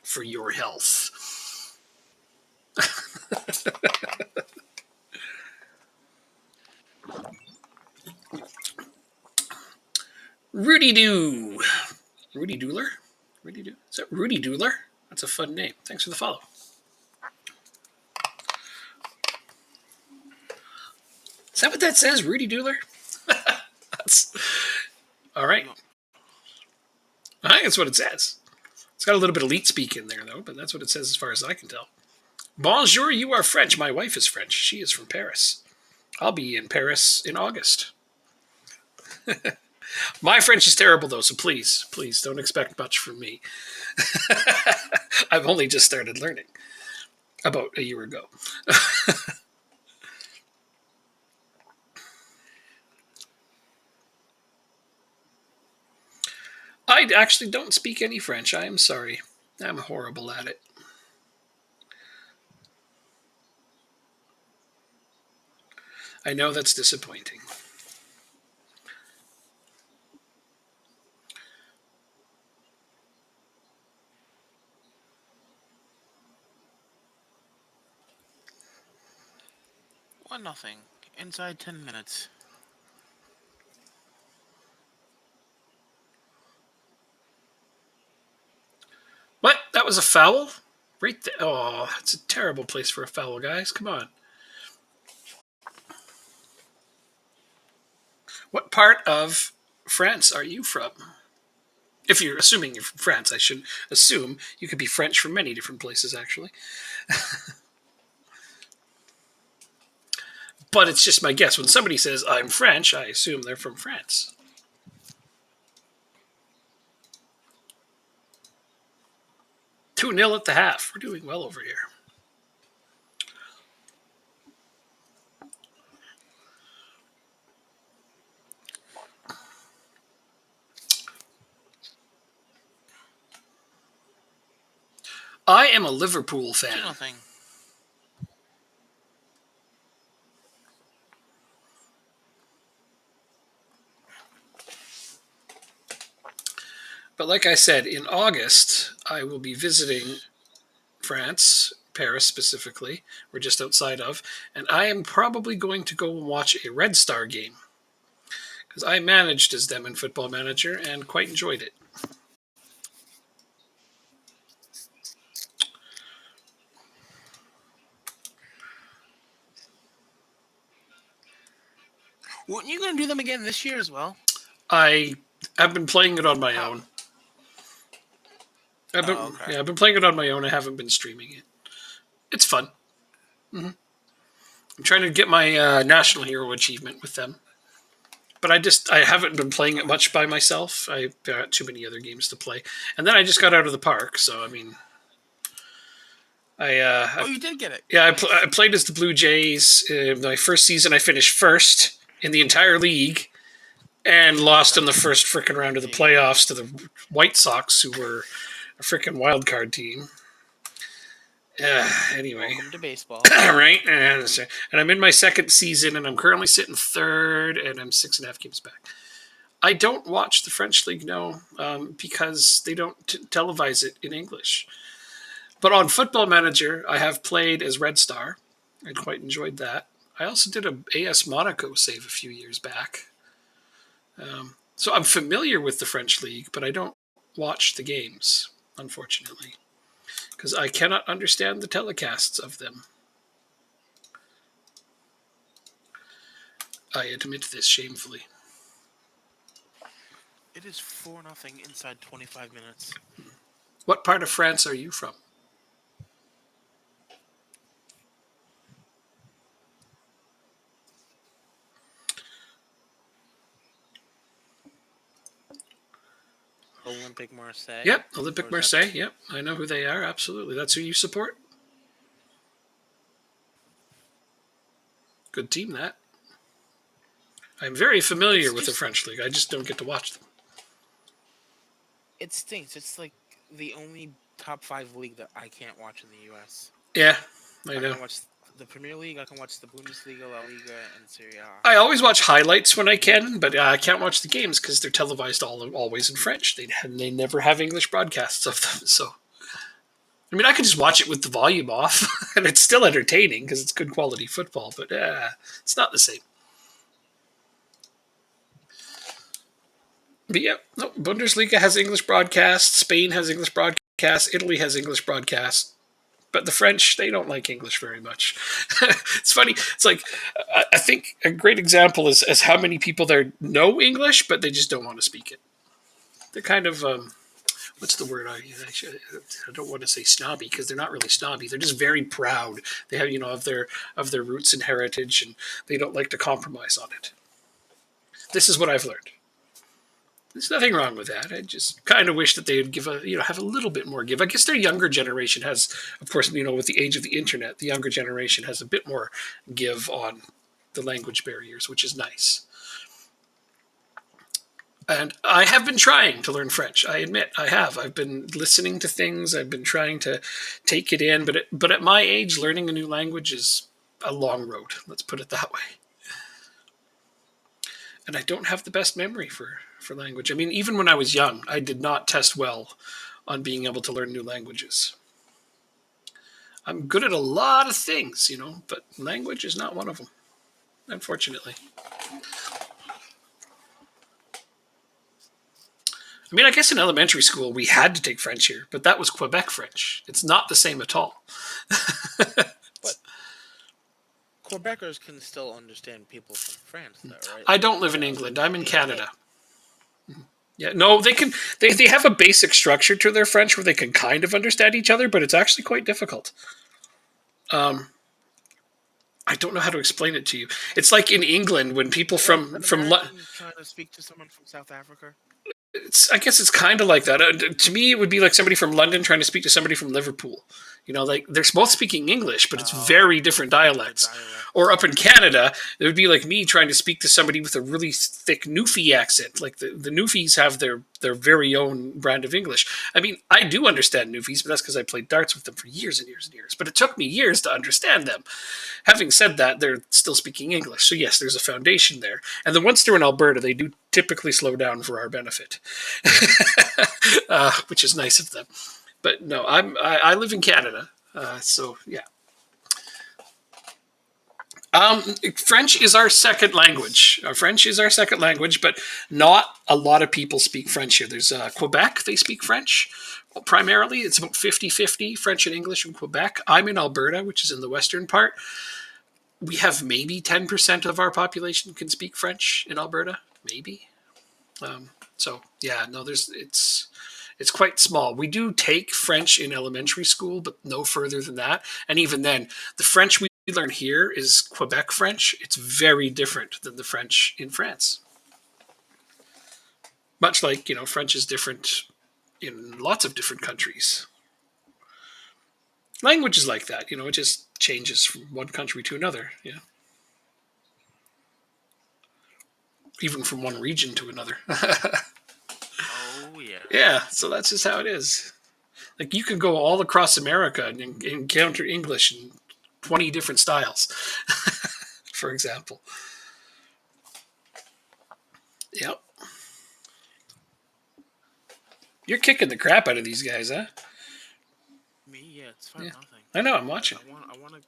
for your health. Rudy Doo. Rudy Dooler? Rudy Doo? Is that Rudy Dooler? That's a fun name. Thanks for the follow. Is that what that says? Rudy Dooler? That's... All right. I think that's what it says. It's got a little bit of elite speak in there, though, but that's what it says as far as I can tell. Bonjour, you are French. My wife is French. She is from Paris. I'll be in Paris in August. My French is terrible, though, so please don't expect much from me. I've only just started learning about a year ago. I actually don't speak any French. I am sorry. I'm horrible at it. I know that's disappointing. One nothing. Inside 10 minutes. What? That was a foul? Right there. Oh, it's a terrible place for a foul, guys. Come on. What part of France are you from? If you're assuming you're from France, I should assume you could be French from many different places, actually. But it's just my guess. When somebody says, I'm French, I assume they're from France. 2-0 at the half. We're doing well over here. I am a Liverpool fan. 2 nothing. But like I said, in August, I will be visiting France, Paris specifically. We're just outside of. And I am probably going to go and watch a Red Star game. Because I managed as them in Football Manager and quite enjoyed it. Weren't you going to do them again this year as well? I have been playing it on my own. I've been playing it on my own. I haven't been streaming it. It's fun. I'm trying to get my National Hero achievement with them. But I haven't been playing it much by myself. I've got too many other games to play. And then I just got out of the park, so I mean... you did get it. Yeah, I played as the Blue Jays. My first season, I finished first in the entire league and lost in the first frickin' round of the playoffs to the White Sox, who were a frickin' wild card team. Anyway. Welcome to baseball. Right? And I'm in my second season, and I'm currently sitting third, and I'm 6.5 games back. I don't watch the French League, no, because they don't televise it in English. But on Football Manager, I have played as Red Star. I quite enjoyed that. I also did a AS Monaco save a few years back. So I'm familiar with the French League, but I don't watch the games, unfortunately, because I cannot understand the telecasts of them. I admit this shamefully. It is 4 nothing inside 25 minutes. What part of France are you from? Olympique Marseille. Yep, Olympique Marseille. Yep, I know who they are. Absolutely. That's who you support? Good team, that. I'm very familiar with the French League. I just don't get to watch them. It stinks. It's like the only top 5 league that I can't watch in the U.S. Yeah, I know. I can watch the Premier League, I can watch the Bundesliga, La Liga, and Serie A. I always watch highlights when I can, but I can't watch the games because they're televised always in French. They never have English broadcasts of them. So, I mean, I could just watch it with the volume off, and it's still entertaining because it's good quality football, but it's not the same. But yeah, no, Bundesliga has English broadcasts, Spain has English broadcasts, Italy has English broadcasts. But the French, they don't like English very much. It's funny. It's like, I think a great example is how many people there know English, but they just don't want to speak it. They're kind of, what's the word? I don't want to say snobby because they're not really snobby. They're just very proud. They have, of their roots and heritage, and they don't like to compromise on it. This is what I've learned. There's nothing wrong with that. I just kind of wish that they would have a little bit more give. I guess their younger generation has, of course, with the age of the internet, the younger generation has a bit more give on the language barriers, which is nice. And I have been trying to learn French. I admit I have. I've been listening to things. I've been trying to take it in. But at my age, learning a new language is a long road. Let's put it that way. And I don't have the best memory for language. I mean, even when I was young, I did not test well on being able to learn new languages. I'm good at a lot of things, but language is not one of them, unfortunately. I mean, I guess in elementary school we had to take French here, but that was Quebec French. It's not the same at all. But Quebecers can still understand people from France, though, right? I don't live in England. I'm in Canada. Yeah, no, they can. They have a basic structure to their French where they can kind of understand each other, but it's actually quite difficult. I don't know how to explain it to you. It's like in England when people from trying to speak to someone from South Africa. I guess it's kind of like that. To me, it would be like somebody from London trying to speak to somebody from Liverpool. Like they're both speaking English, but it's very different dialects. Or up in Canada, it would be like me trying to speak to somebody with a really thick Newfie accent. Like the Newfies have their very own brand of English. I mean, I do understand Newfies, but that's because I played darts with them for years and years and years. But it took me years to understand them. Having said that, they're still speaking English. So yes, there's a foundation there. And then once they're in Alberta, they do typically slow down for our benefit, which is nice of them. But no, I live in Canada, so yeah. French is our second language. French is our second language, but not a lot of people speak French here. There's Quebec, they speak French. Well, primarily, it's about 50-50 French and English in Quebec. I'm in Alberta, which is in the western part. We have maybe 10% of our population can speak French in Alberta, maybe. So yeah, no, it's quite small. We do take French in elementary school, but no further than that. And even then, the French we learn here is Quebec French. It's very different than the French in France. Much like, French is different in lots of different countries. Language is like that, it just changes from one country to another. Yeah. Even from one region to another. Oh, yeah. Yeah, so that's just how it is. Like, you can go all across America and encounter English in 20 different styles, for example. Yep. You're kicking the crap out of these guys, huh? Me, yeah, it's 5-0. Yeah. I know, I'm watching. I want to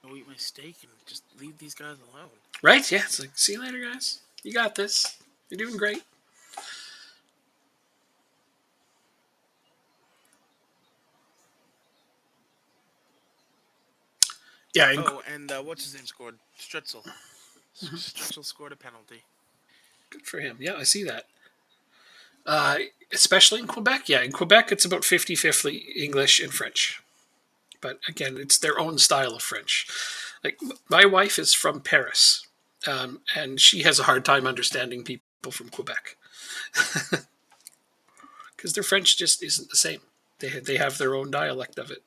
go eat my steak and just leave these guys alone. Right? Yeah, it's like, see you later, guys. You got this. You're doing great. Yeah. And what's his name scored? Stritzel. Stritzel scored a penalty. Good for him. Yeah, I see that. Especially in Quebec. Yeah, in Quebec, it's about 50-50 English and French. But again, it's their own style of French. Like, my wife is from Paris, and she has a hard time understanding people from Quebec. Because their French just isn't the same. They have their own dialect of it.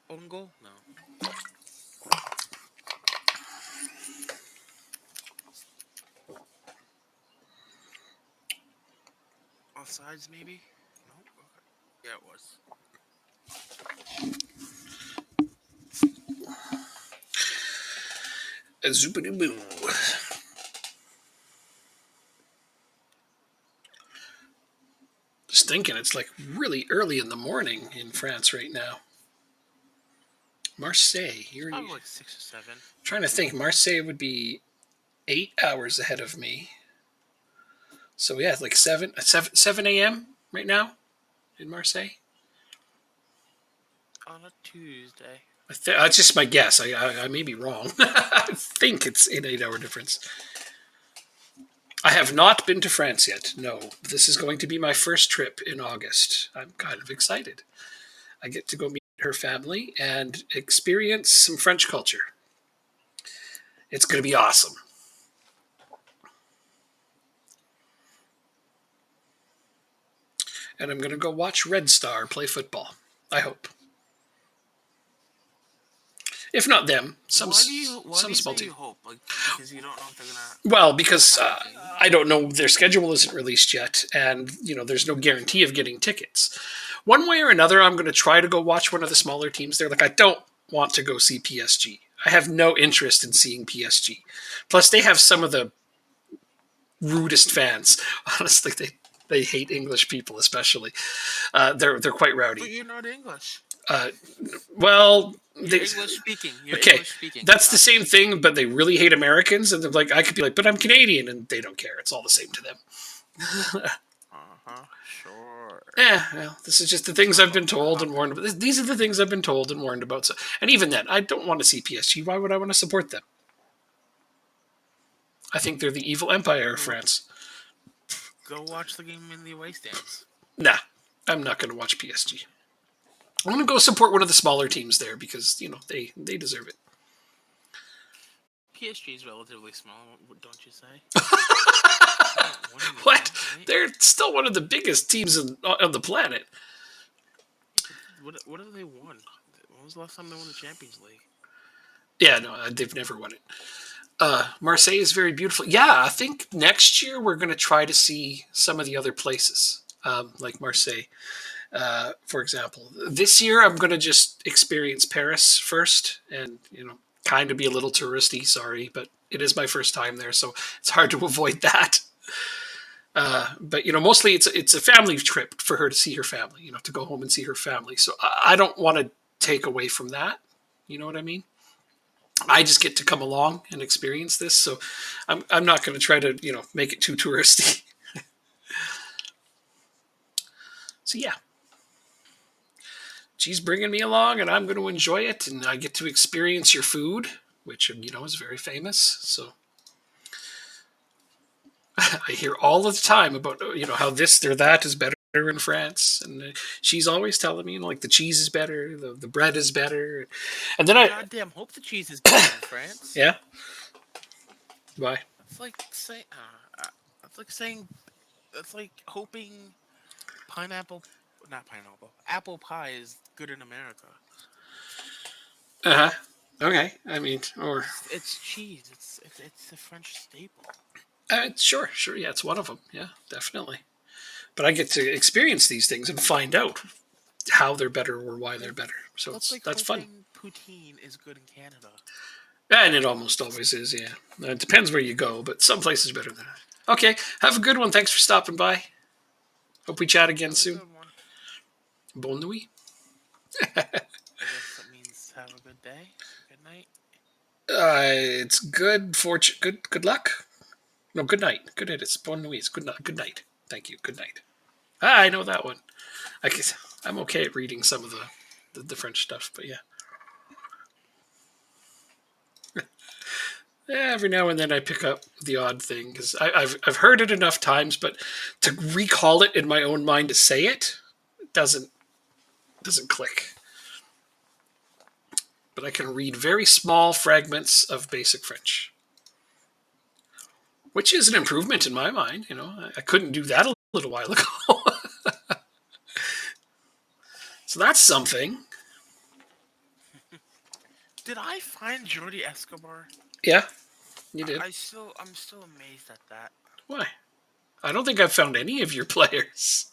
Own goal? No. Offsides, maybe? No? Okay. Yeah, it was. A zoopity-boo. Just thinking, it's like really early in the morning in France right now. Marseille. I'm like 6 or 7. Trying to think, Marseille would be 8 hours ahead of me. So yeah, like 7 a.m. right now in Marseille. On a Tuesday. That's just my guess. I may be wrong. I think it's an 8-hour difference. I have not been to France yet. No, this is going to be my first trip in August. I'm kind of excited. I get to go meet her family and experience some French culture. It's going to be awesome. And I'm going to go watch Red Star play football. I hope. If not them, some Why do you small say team. you hope? Like, because you don't know if they're gonna. Well, because have a game? I don't know, their schedule isn't released yet, and there's no guarantee of getting tickets. One way or another, I'm going to try to go watch one of the smaller teams there. Like, I don't want to go see PSG. I have no interest in seeing PSG. Plus, they have some of the rudest fans. Honestly, they hate English people, especially. They're quite rowdy. But you're not English. Well, You're English speaking. You're okay, English speaking. that's the same thing, but they really hate Americans, and they're like, I could be like, but I'm Canadian, and they don't care. It's all the same to them. Sure. Well, this is just the things I've been told and warned about. These are the things I've been told and warned about. So, and even then, I don't want to see PSG. Why would I want to support them? I think they're the evil empire of France. Go watch the game in the away stands. Nah, I'm not going to watch PSG. I'm going to go support one of the smaller teams there because, they deserve it. PSG is relatively small, don't you say? What? They're still one of the biggest teams on the planet. What have they won? When was the last time they won the Champions League? Yeah, no, they've never won it. Marseille is very beautiful. Yeah, I think next year we're going to try to see some of the other places, like Marseille, for example. This year I'm going to just experience Paris first and, kind of be a little touristy, sorry, but it is my first time there, so it's hard to avoid that. But mostly it's a family trip for her to see her family, to go home and see her family. So I don't want to take away from that. You know what I mean? I just get to come along and experience this, so I'm not going to try to make it too touristy. So yeah, she's bringing me along, and I'm going to enjoy it, and I get to experience your food, which is very famous. So I hear all the time about how this or that is better in France, and she's always telling me like the cheese is better, the bread is better, and then goddamn hope the cheese is better in France. Yeah. Why? That's like saying. That's like hoping apple pie is good in America. Okay. I mean, or it's cheese. It's a French staple. Sure. Yeah, it's one of them. Yeah, definitely. But I get to experience these things and find out how they're better or why they're better. So that's fun. Poutine is good in Canada. And it almost always is, yeah. It depends where you go, but some places are better than that. Okay, have a good one. Thanks for stopping by. Hope we chat again soon. Bonne nuit. I guess that means have a good day. Good night. It's good fortune. Good luck. No, good night. Good night. It's bonne nuit. It's good night. Good night. Thank you. Good night. I know that one. I'm okay at reading some of the French stuff, but yeah. Every now and then I pick up the odd thing because I've heard it enough times, but to recall it in my own mind to say it doesn't click. But I can read very small fragments of basic French, which is an improvement in my mind. I couldn't do that a little while ago. So that's something. Did I find Jordi Escobar? Yeah, you did. I'm still amazed at that. Why? I don't think I've found any of your players.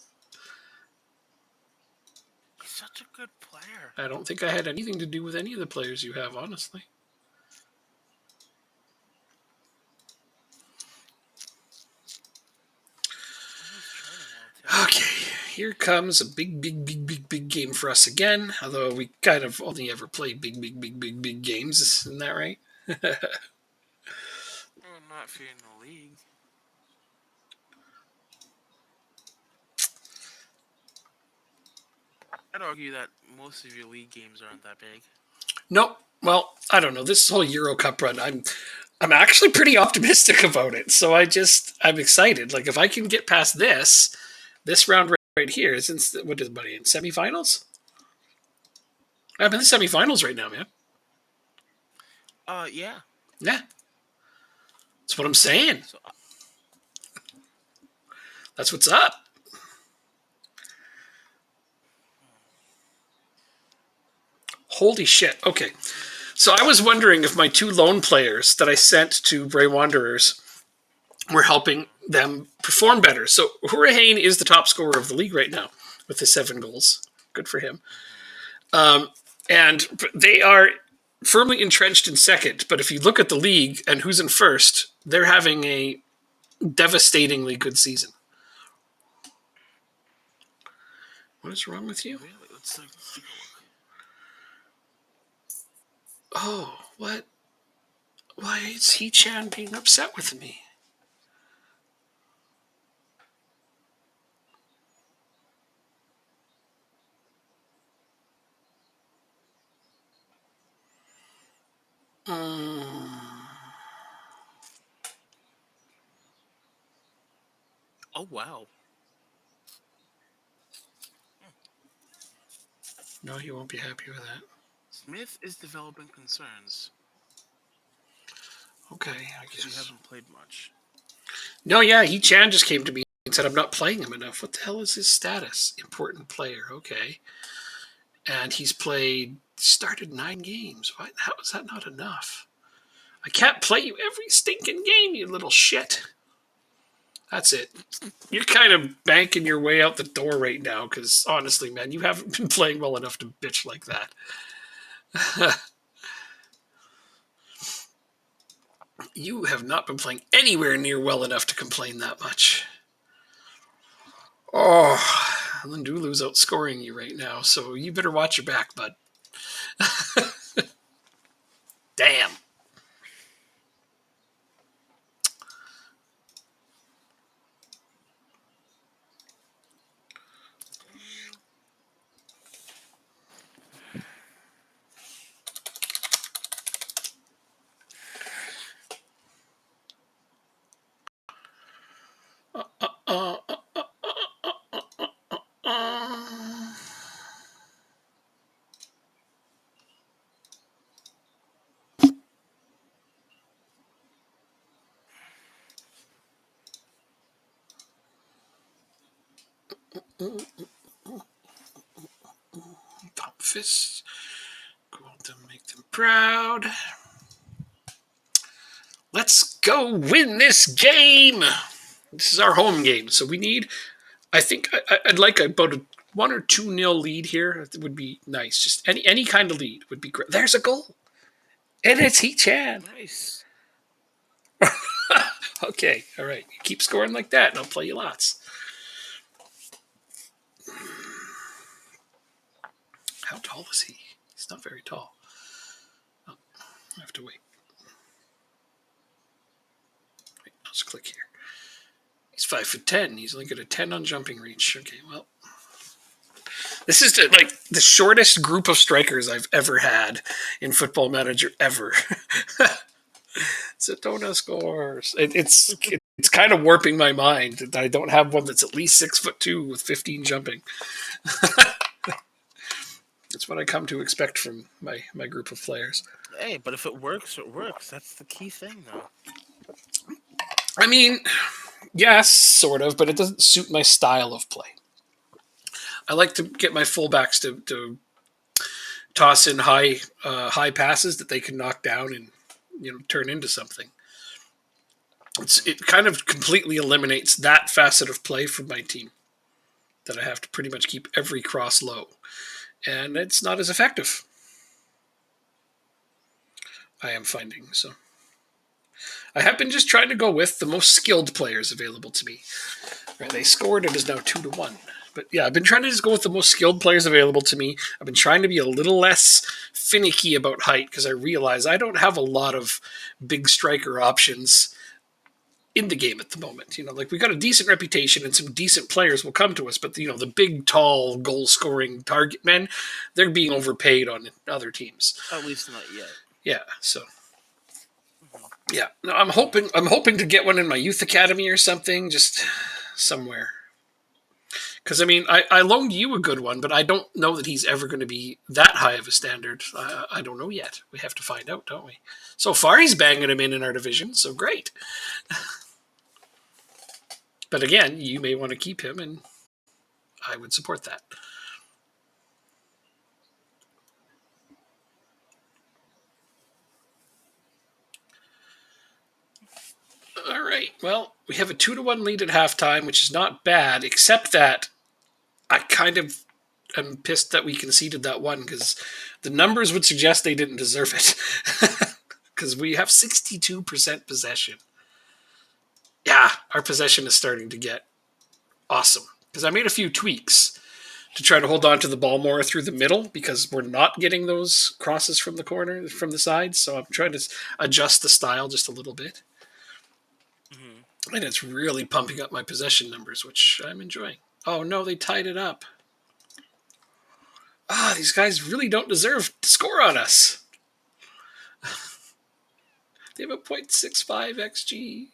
He's such a good player. I don't think I had anything to do with any of the players you have, honestly. Okay, here comes a big game for us again. Although we kind of only ever play big games, isn't that right? Well, not if you're in the league. I'd argue that most of your league games aren't that big. Nope. Well, I don't know. This whole Euro Cup run, I'm actually pretty optimistic about it. So I'm excited. Like if I can get past this round right here, since what is buddy in semifinals? I'm in the semifinals right now, man. Yeah. Yeah. That's what I'm saying. That's what's up. Holy shit. Okay. So I was wondering if my 2 lone players that I sent to Bray Wanderers were helping them perform better. So Hurricane is the top scorer of the league right now with his 7 goals. Good for him. And they are firmly entrenched in second. But if you look at the league and who's in first, they're having a devastatingly good season. What is wrong with you? Really? Let's take a look. Oh, what? Why is He-Chan being upset with me? Oh, wow. No, you won't be happy with that. Smith is developing concerns. Okay, I Because he guess. hasn't played much. No, yeah, He-Chan just came to me and said, I'm not playing him enough. What the hell is his status? Important player, okay. And he's started 9 games. How is that not enough? I can't play you every stinking game, you little shit. That's it. You're kind of banking your way out the door right now because, honestly, man, you haven't been playing well enough to bitch like that. You have not been playing anywhere near well enough to complain that much. Oh, Lindulu's outscoring you right now, so you better watch your back, bud. Damn. Pop fists. Go on to make them proud. Let's go win this game. This is our home game, so we need. I think I'd like about a 1 or 2-0 lead here. It would be nice. Just any kind of lead would be great. There's a goal, and it's He-Chan. Nice. Okay, all right. You keep scoring like that, and I'll play you lots. How tall is he? He's not very tall. Oh, I have to wait. I'll just click here. He's 5'10". He's only got a 10 on jumping reach. Okay, well, this is like the shortest group of strikers I've ever had in Football Manager ever. Sedona scores. It's kind of warping my mind that I don't have one that's at least 6'2" with 15 jumping. That's what I come to expect from my group of players. Hey, but if it works, it works. That's the key thing, though. I mean, yes, sort of, but it doesn't suit my style of play. I like to get my fullbacks to toss in high passes that they can knock down and turn into something. It kind of completely eliminates that facet of play from my team, that I have to pretty much keep every cross low, and it's not as effective. I am finding so. I have been just trying to go with the most skilled players available to me. Right, they scored. It is now 2-1. But yeah, I've been trying to just go with the most skilled players available to me. I've been trying to be a little less finicky about height because I realize I don't have a lot of big striker options in the game at the moment. Like we got a decent reputation and some decent players will come to us, but the big, tall, goal-scoring target men, they're being overpaid on other teams. At least not yet. Yeah, so. Yeah, no, I'm hoping to get one in my youth academy or something, just somewhere. Because I mean, I loaned you a good one, but I don't know that he's ever going to be that high of a standard. I don't know yet. We have to find out, don't we? So far, he's banging him in our division, so great. But again, you may want to keep him, and I would support that. All right. Well, we have a 2-1 lead at halftime, which is not bad, except that I kind of am pissed that we conceded that one because the numbers would suggest they didn't deserve it. Because we have 62% possession. Yeah, our possession is starting to get awesome. Because I made a few tweaks to try to hold on to the ball more through the middle because we're not getting those crosses from the corner, from the sides. So I'm trying to adjust the style just a little bit. Mm-hmm. And it's really pumping up my possession numbers, which I'm enjoying. Oh, no, they tied it up. These guys really don't deserve to score on us. They have a .65 XG.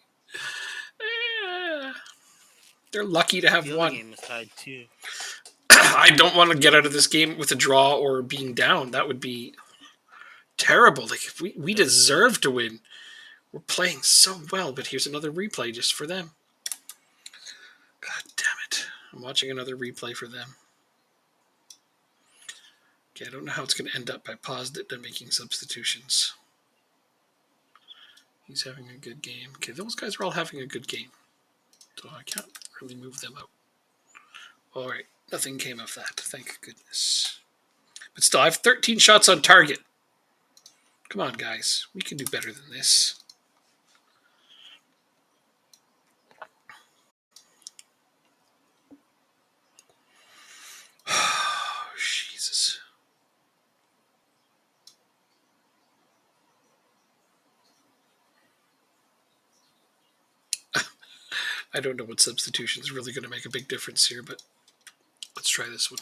They're lucky to have The one. other game is tied too. I don't want to get out of this game with a draw or being down. That would be terrible. Like if we deserve to win. We're playing so well, but here's another replay just for them. God damn it. I'm watching another replay for them. Okay, I don't know how it's going to end up. I paused it and making substitutions. He's having a good game. Okay, those guys are all having a good game. So I can't really move them out. All right, nothing came of that. Thank goodness. But still, I have 13 shots on target. Come on, guys. We can do better than this. Oh, Jesus. I don't know what substitution is really going to make a big difference here, but let's try this one.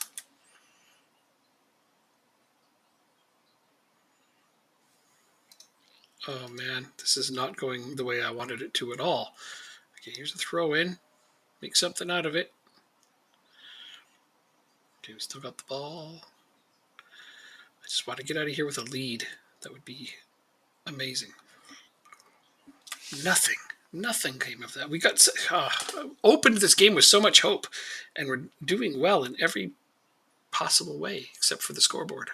Oh man, this is not going the way I wanted it to at all. Okay, here's a throw in. Make something out of it. Okay, we still got the ball. I just want to get out of here with a lead. That would be amazing. Nothing came of that. We got opened this game with so much hope, and we're doing well in every possible way except for the scoreboard.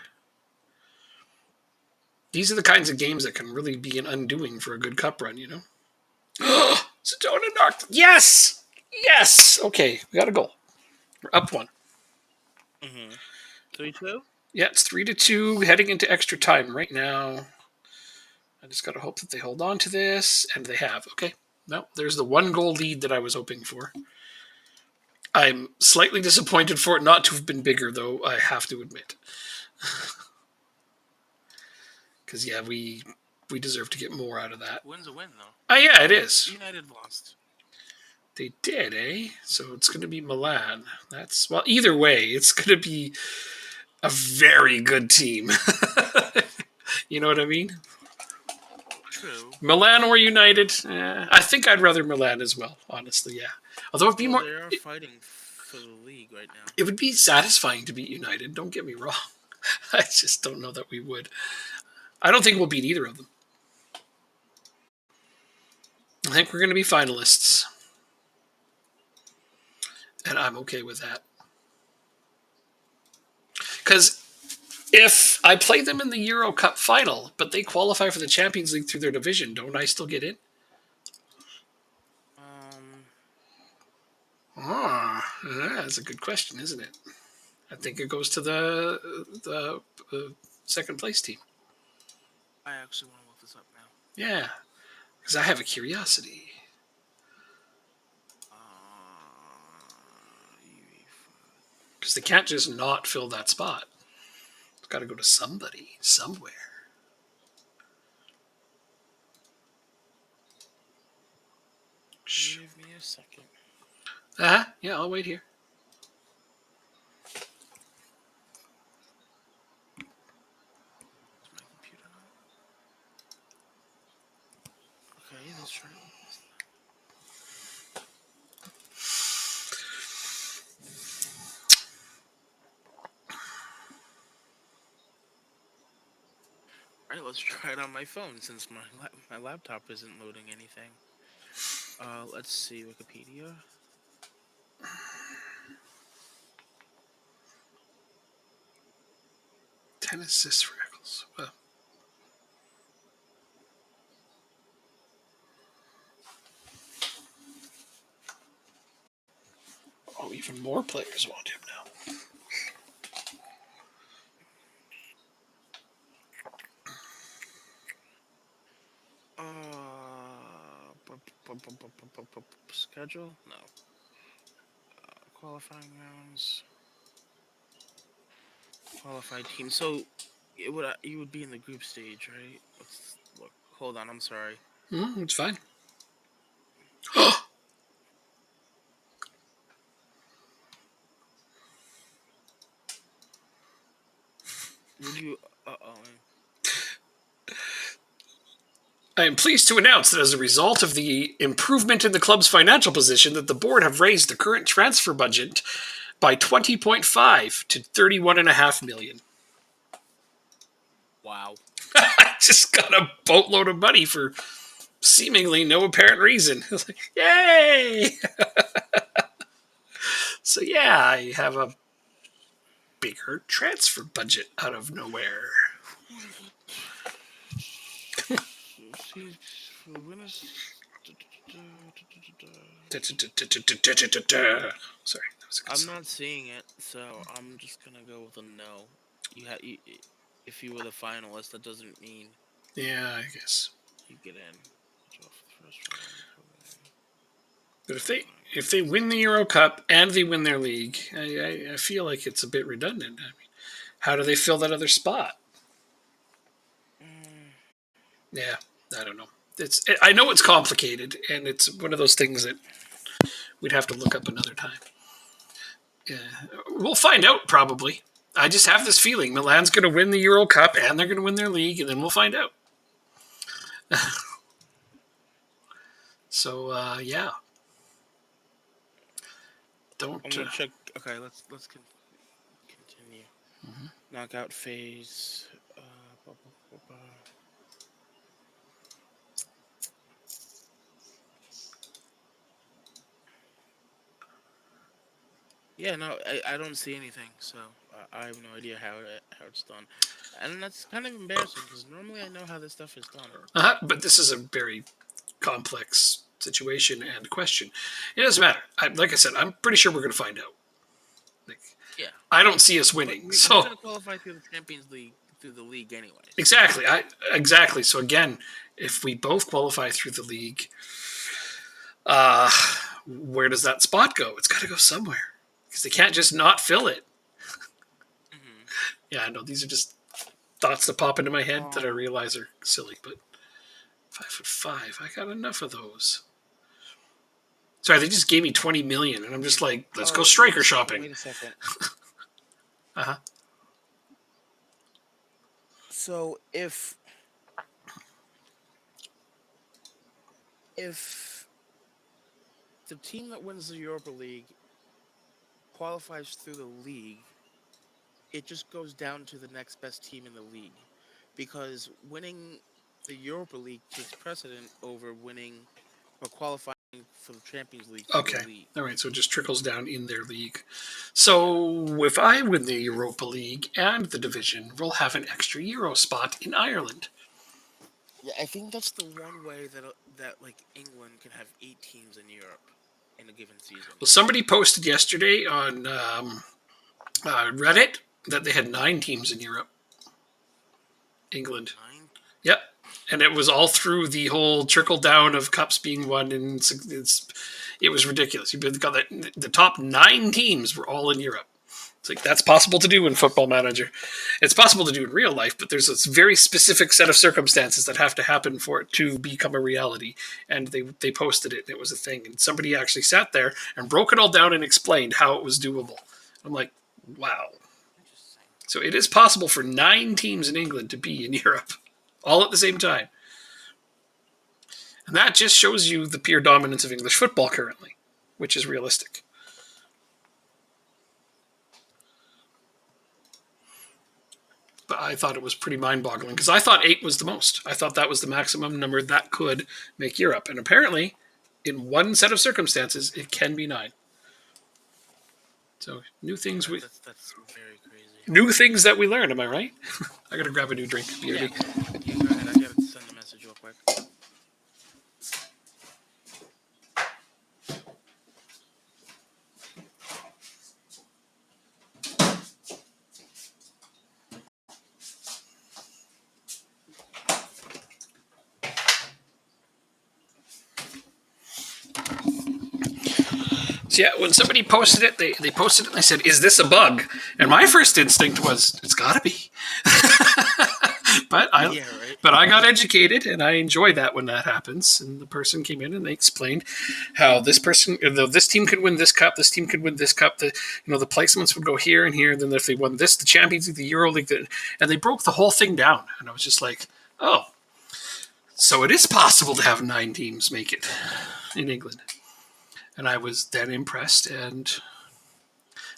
These are the kinds of games that can really be an undoing for a good cup run, you know? Sedona knocked. Yes! Yes! Okay, we got a goal. We're up one. Mm-hmm. 3-2? Yeah, it's 3-2, heading into extra time right now. I just got to hope that they hold on to this, and they have. Okay, no, there's the 1-goal lead that I was hoping for. I'm slightly disappointed for it not to have been bigger, though, I have to admit. Because, yeah, we deserve to get more out of that. Win's a win, though. Oh, yeah, it is. United lost. They did, eh? So it's going to be Milan. Well, either way, it's going to be a very good team. You know what I mean? True. Milan or United? I think I'd rather Milan as well, honestly, yeah. Although it'd be more... They are fighting for the league right now. It would be satisfying to beat United, don't get me wrong. I just don't know that we would. I don't think we'll beat either of them. I think we're going to be finalists. And I'm okay with that. Because if I play them in the Euro Cup final, but they qualify for the Champions League through their division, don't I still get in? That's a good question, isn't it? I think it goes to the second place team. I actually want to look this up now. Yeah, because I have a curiosity. Because they can't just not fill that spot. It's got to go to somebody, somewhere. Give me a second. Yeah, I'll wait here. Is my computer on? Okay, let's try to open this. Alright, let's try it on my phone since my laptop isn't loading anything. Let's see, Wikipedia. Ten assists for Eccles. Well. Oh, even more players want him now. Schedule? No. Qualifying rounds. Qualified team. So you would be in the group stage, right? Let's look. Hold on. I'm sorry. It's fine. Would you? I am pleased to announce that as a result of the improvement in the club's financial position, that the board have raised the current transfer budget by 20.5 to 31.5 million. Wow. I just got a boatload of money for seemingly no apparent reason. It's like, yay! So yeah, I have a bigger transfer budget out of nowhere. Sorry, that was a good I'm song. not seeing it, so I'm just gonna go with a no. If you were the finalist, that doesn't mean Yeah, I guess. you get in. But if they win the Euro Cup and they win their league, I feel like it's a bit redundant. I mean, how do they fill that other spot? Yeah, I don't know. I know it's complicated, and it's one of those things that we'd have to look up another time. Yeah, we'll find out probably. I just have this feeling Milan's going to win the Euro Cup and they're going to win their league, and then we'll find out. So yeah. I'm gonna check. Okay, let's continue. Knockout phase. Blah, blah, blah, blah. Yeah, no, I don't see anything, so I have no idea how it's done, and that's kind of embarrassing because normally I know how this stuff is done. But this is a very complex situation and question. It doesn't matter. Like I said, I'm pretty sure we're going to find out. Like, Yeah, I don't see us winning. we're So going to qualify through the Champions League through the league anyway. exactly. Exactly. So again, if we both qualify through the league, where does that spot go? It's got to go somewhere because they can't just not fill it. Mm-hmm. Yeah, I know these are just thoughts that pop into my head that I realize are silly, but 5'5", I got enough of those. Sorry, they just gave me 20 million, and I'm just like, let's go striker shopping. Wait a second. Uh-huh. So if the team that wins the Europa League qualifies through the league, it just goes down to the next best team in the league, because winning the Europa League takes precedent over winning or qualifying for the Champions League through the league. All right, so it just trickles down in their league. So if I win the Europa League and the division, we'll have an extra Euro spot in Ireland. Yeah, I think that's the one way that like England can have 8 teams in Europe in a given season. Well, somebody posted yesterday on Reddit that they had 9 teams in Europe. England. 9? Yep. And it was all through the whole trickle down of cups being won, and it was ridiculous. You've got the top 9 teams were all in Europe. It's like, that's possible to do in Football Manager. It's possible to do in real life, but there's this very specific set of circumstances that have to happen for it to become a reality. And they posted it, and it was a thing. And somebody actually sat there and broke it all down and explained how it was doable. I'm like, wow. So it is possible for 9 teams in England to be in Europe, all at the same time. And that just shows you the pure dominance of English football currently, which is realistic. But I thought it was pretty mind-boggling because I thought 8 was the most. I thought that was the maximum number that could make Europe. And apparently, in one set of circumstances, it can be 9. So new things that's very crazy. New things that we learn. Am I right? I gotta grab a new drink. BRB. Yeah, go ahead. I gotta send a message real quick. So yeah, when somebody posted it, they posted it and they said, "Is this a bug?" And my first instinct was, "It's got to be." But I got educated, and I enjoy that when that happens. And the person came in and they explained how this team could win this cup, this team could win this cup. The placements would go here and here. And then if they won this, the Champions League, the Euro League, and they broke the whole thing down. And I was just like, oh, so it is possible to have 9 teams make it in England. And I was then impressed, and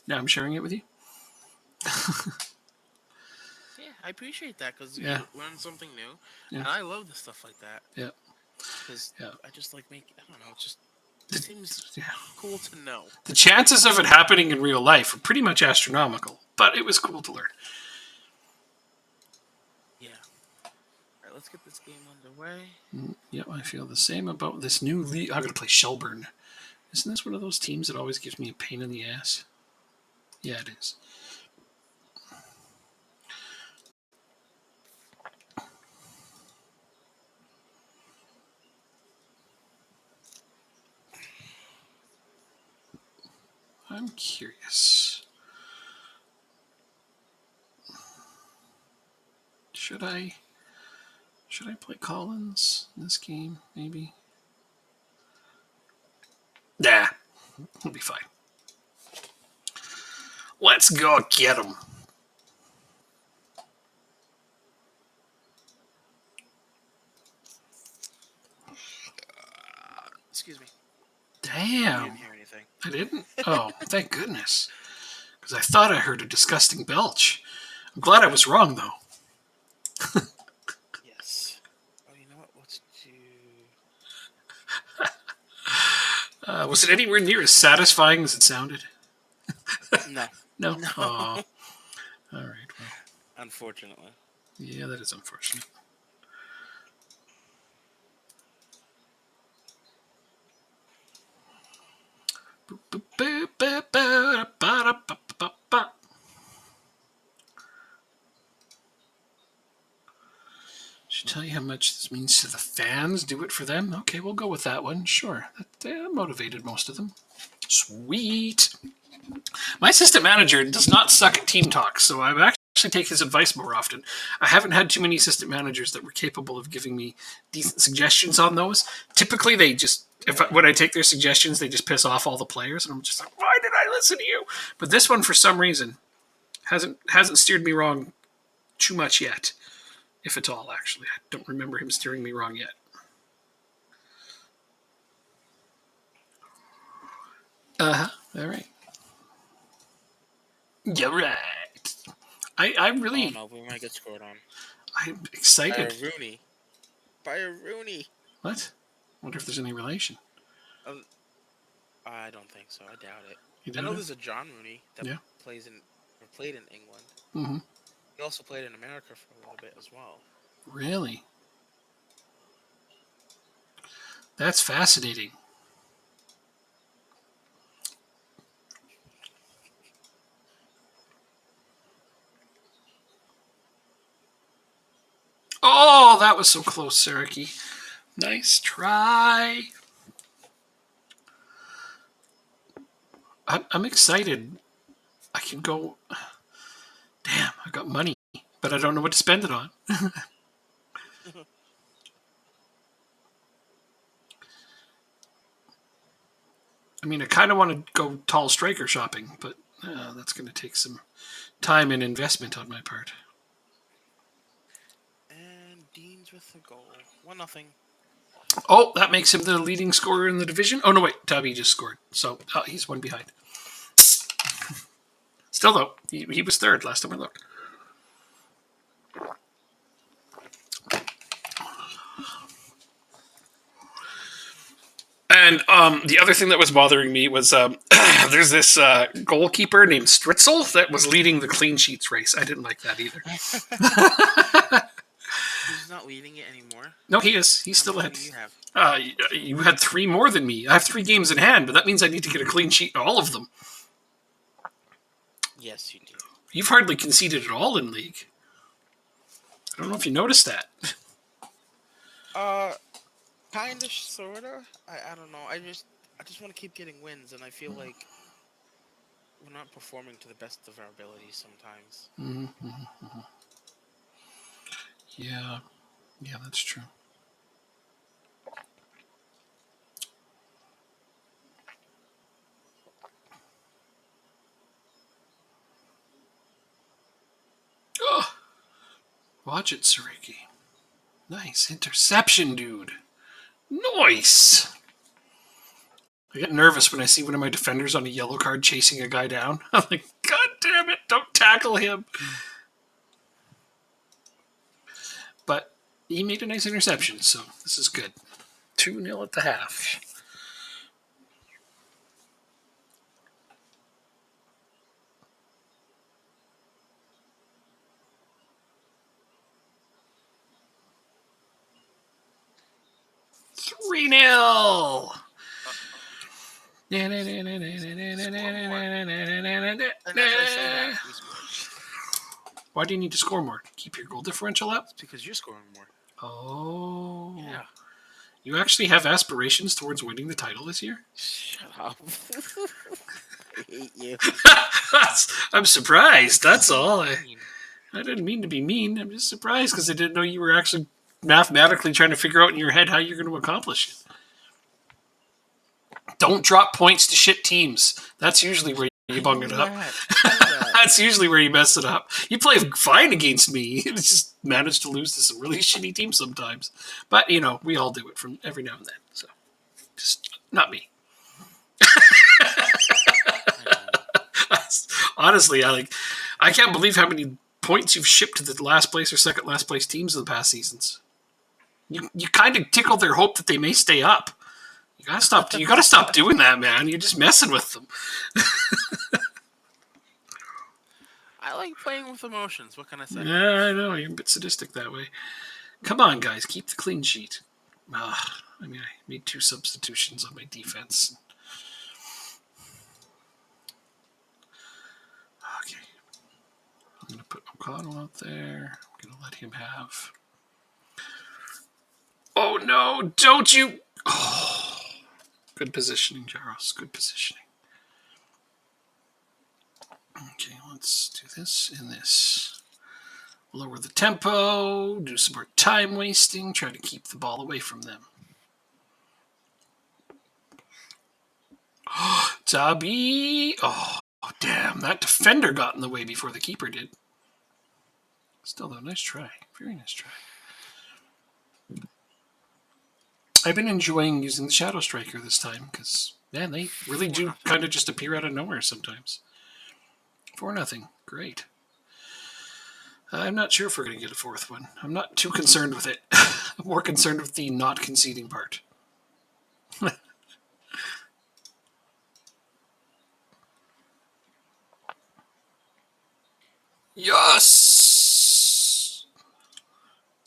now I'm sharing it with you. Yeah, I appreciate that because Yeah. you learn something new, Yeah. and I love the stuff like that. Yeah. Because Yeah. I just like I don't know, it seems cool to know. The chances of it happening in real life are pretty much astronomical, but it was cool to learn. Yeah. All right, let's get this game underway. Yep, I feel the same about this new league. I'm going to play Shelburne. Isn't this one of those teams that always gives me a pain in the ass? Yeah, it is. I'm curious. Should I play Collins in this game? Maybe. Nah, we'll be fine. Let's go get him. Excuse me. Damn. I didn't hear anything. I didn't? Oh, thank goodness. Because I thought I heard a disgusting belch. I'm glad I was wrong, though. Yes. Oh, you know what? Let's do... Was it anywhere near as satisfying as it sounded? No. No? No. Oh. All right, well. Unfortunately. Yeah, that is unfortunate. Should tell you how much this means to the fans. Do it for them. Okay, we'll go with that one. Sure, that motivated most of them. Sweet. My assistant manager does not suck at team talk, so I actually take his advice more often. I haven't had too many assistant managers that were capable of giving me decent suggestions on those. Typically, they just when I take their suggestions, they just piss off all the players, and I'm just like, why did I listen to you? But this one, for some reason, hasn't steered me wrong too much yet, if at all. Actually, I don't remember him steering me wrong yet. All right. You're right. I really. Oh no, we might get scored on. I'm excited. By a Rooney. What? I wonder if there's any relation. I don't think so. I doubt it. I know there's a John Rooney that played in England. Mm-hmm. He also played in America for a little bit as well. Really? That's fascinating. Oh, that was so close, Saraki. Nice try. I'm excited. I can go. Damn, I got money, but I don't know what to spend it on. I mean, I kind of want to go tall striker shopping, but that's going to take some time and investment on my part. And Dean's with the goal. 1-0. Oh, that makes him the leading scorer in the division. Oh, no, wait. Tabby just scored. So he's one behind. Still, though, he was third last time I looked. And the other thing that was bothering me was there's this goalkeeper named Stritzel that was leading the clean sheets race. I didn't like that either. He's not leading it anymore. No, he is. He's still ahead. You have? You had 3 more than me. I have 3 games in hand, but that means I need to get a clean sheet in all of them. Yes, you do. You've hardly conceded at all in league. I don't know if you noticed that. Kinda, sorta. I don't know. I just want to keep getting wins, and I feel like we're not performing to the best of our abilities sometimes. Yeah, that's true. Oh, watch it, Sariki. Nice interception, dude. Nice. I get nervous when I see one of my defenders on a yellow card chasing a guy down. I'm like, God damn it, don't tackle him. But he made a nice interception, so this is good. 2-0 at the half. Three 0. And as I say that, we scored. Why do you need to score more? Keep your goal differential up? It's because you're scoring more. Oh. Yeah. You actually have aspirations towards winning the title this year? Shut up. I hate you. I'm surprised, that's all. I didn't mean to be mean. I'm just surprised because I didn't know you were actually mathematically trying to figure out in your head how you're going to accomplish it. Don't drop points to shit teams. That's usually where you bung it up. That's usually where you mess it up. You play fine against me. You just manage to lose to some really shitty teams sometimes. But, we all do it from every now and then. So, just not me. Honestly, I can't believe how many points you've shipped to the last place or second last place teams in the past seasons. You kind of tickle their hope that they may stay up. You gotta stop doing that, man. You're just messing with them. I like playing with emotions. What can I say? Yeah, I know. You're a bit sadistic that way. Come on, guys. Keep the clean sheet. I made 2 substitutions on my defense. Okay. I'm going to put O'Connell out there. I'm going to let him have... Oh, no. Don't you... Oh. Good positioning, Jaros. Good positioning. Okay, let's do this and this. Lower the tempo, do some more time wasting, try to keep the ball away from them. Tabi! Oh, damn, that defender got in the way before the keeper did. Still, though, nice try. Very nice try. I've been enjoying using the Shadow Striker this time because, man, they really do kind of just appear out of nowhere sometimes. 4-0. Great. I'm not sure if we're going to get a fourth one. I'm not too concerned with it. I'm more concerned with the not conceding part. Yes!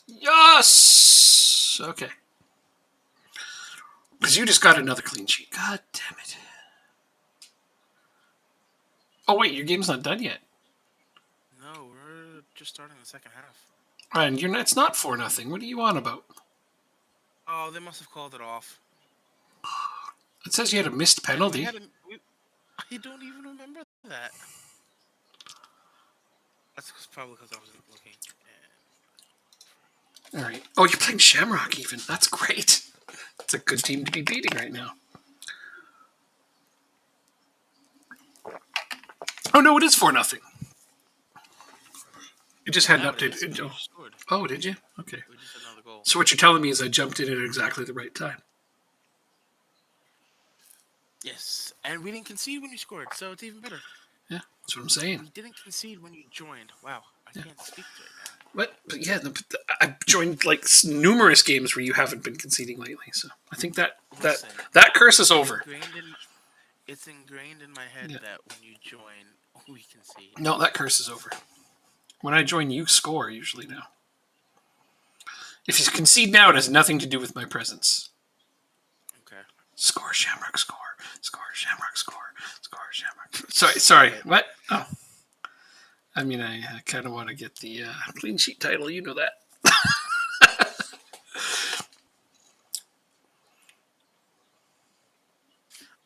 Yes! Okay. Because you just got another clean sheet. God damn it. Oh, wait, your game's not done yet. No, we're just starting the second half. And it's not 4-0. What are you on about? Oh, they must have called it off. It says you had a missed penalty. I don't even remember that. That's probably because I wasn't looking. All right. Oh, you're playing Shamrock even. That's great. It's a good team to be beating right now. Oh, no, it is 4-0. It just hadn't updated. Oh, did you? Okay. So what you're telling me is I jumped in at exactly the right time. Yes, and we didn't concede when you scored, so it's even better. Yeah, that's what I'm saying. We didn't concede when you joined. Wow, I can't speak right now. But yeah, I've joined like numerous games where you haven't been conceding lately, so I think that curse is over. It's ingrained in my head that when you join, we concede. No, that curse is over. When I join, you score usually now. If you concede now, it has nothing to do with my presence. Okay. Score, Shamrock, score. Score, Shamrock, score. Score, Shamrock. Sorry. What? Oh. I mean, I kind of want to get the clean sheet title. You know that.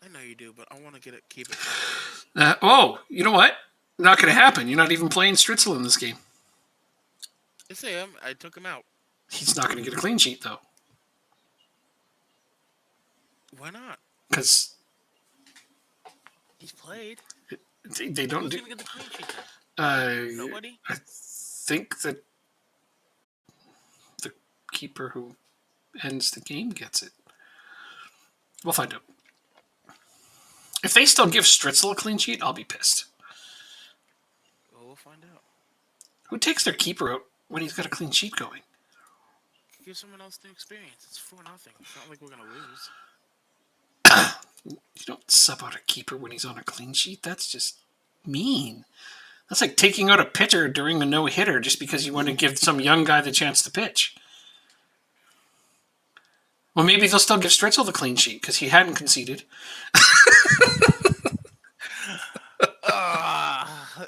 I know you do, but I want to keep it. You know what? Not going to happen. You're not even playing Stritzel in this game. Yes, I am. I took him out. He's not going to get a clean sheet, though. Why not? Because he's played. They don't Who's do. Gonna get the clean sheet then? Nobody. I think that the keeper who ends the game gets it. We'll find out. If they still give Stritzel a clean sheet, I'll be pissed. Well, we'll find out. Who takes their keeper out when he's got a clean sheet going? Give someone else new experience. It's 4-0. It's not like we're gonna lose. You don't sub out a keeper when he's on a clean sheet. That's just mean. That's like taking out a pitcher during a no-hitter just because you want to give some young guy the chance to pitch. Well, maybe they'll still give Stritzel the clean sheet because he hadn't conceded.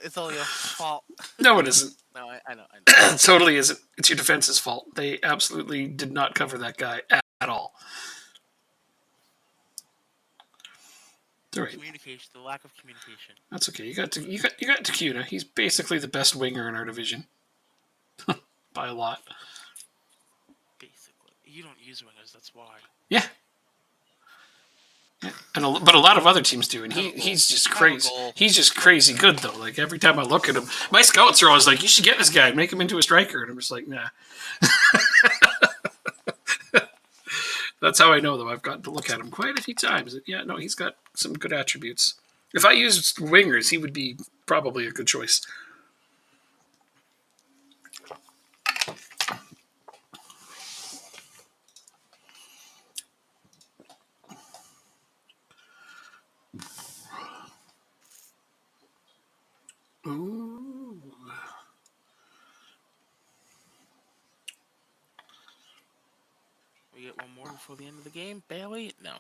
It's all your fault. No, it isn't. No, I know. It totally isn't. It's your defense's fault. They absolutely did not cover that guy at all. Right. Communication, the lack of communication. That's okay. You got Takuna. He's basically the best winger in our division by a lot. Basically, you don't use wingers. That's why. Yeah. But a lot of other teams do, and he's just crazy. He's just crazy good though. Like every time I look at him, my scouts are always like, "You should get this guy and make him into a striker," and I'm just like, "Nah." That's how I know, though. I've gotten to look at him quite a few times. Yeah, no, he's got some good attributes. If I used wingers, he would be probably a good choice. Ooh. We get one more before the end of the game, Bailey? No.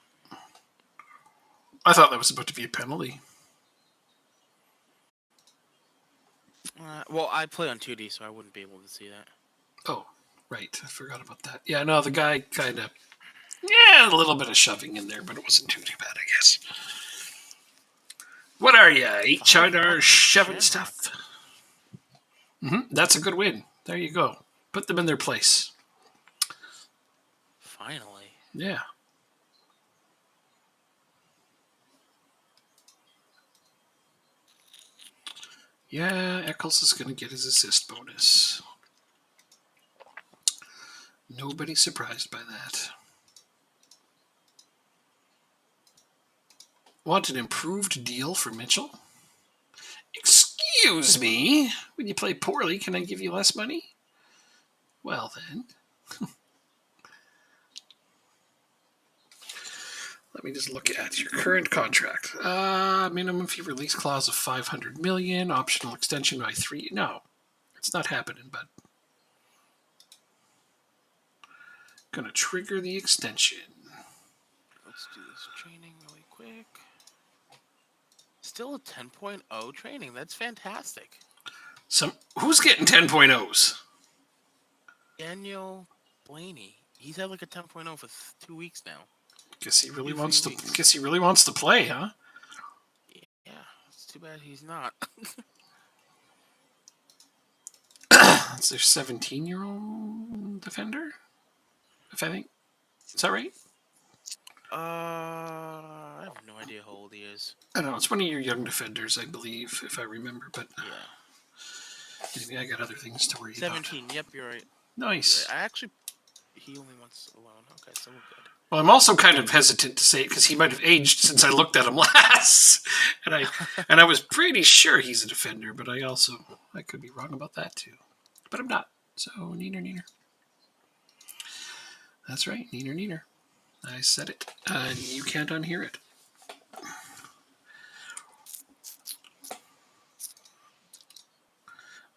I thought that was about to be a penalty. Well, I play on 2D, so I wouldn't be able to see that. Oh, right. I forgot about that. Yeah, no, the guy kind of... Yeah, a little bit of shoving in there, but it wasn't too bad, I guess. What are you, HR shoving stuff? That's a good win. There you go. Put them in their place. Finally. Yeah. Yeah, Eccles is going to get his assist bonus. Nobody's surprised by that. Want an improved deal for Mitchell? Excuse me? When you play poorly, can I give you less money? Well, then. Let me just look at your current contract. Minimum fee release clause of $500 million. Optional extension by 3. No, it's not happening, bud. Gonna trigger the extension. Let's do this training really quick. Still a 10.0 training. That's fantastic. Who's getting 10.0s? Daniel Blaney. He's had like a 10.0 for 2 weeks now. Guess he really wants to play, huh? Yeah, it's too bad he's not. That's their 17-year-old defender, if I think. Is that right? I have no idea how old he is. I don't know. It's one of your young defenders, I believe, if I remember. But yeah, maybe I got other things to worry 17. about. Yep, you're right. Nice. He only wants alone. Okay, so we're good. Well, I'm also kind of hesitant to say it because he might have aged since I looked at him last, and I was pretty sure he's a defender, but I could be wrong about that too, but I'm not. So neener. That's right, neener. I said it, and you can't unhear it.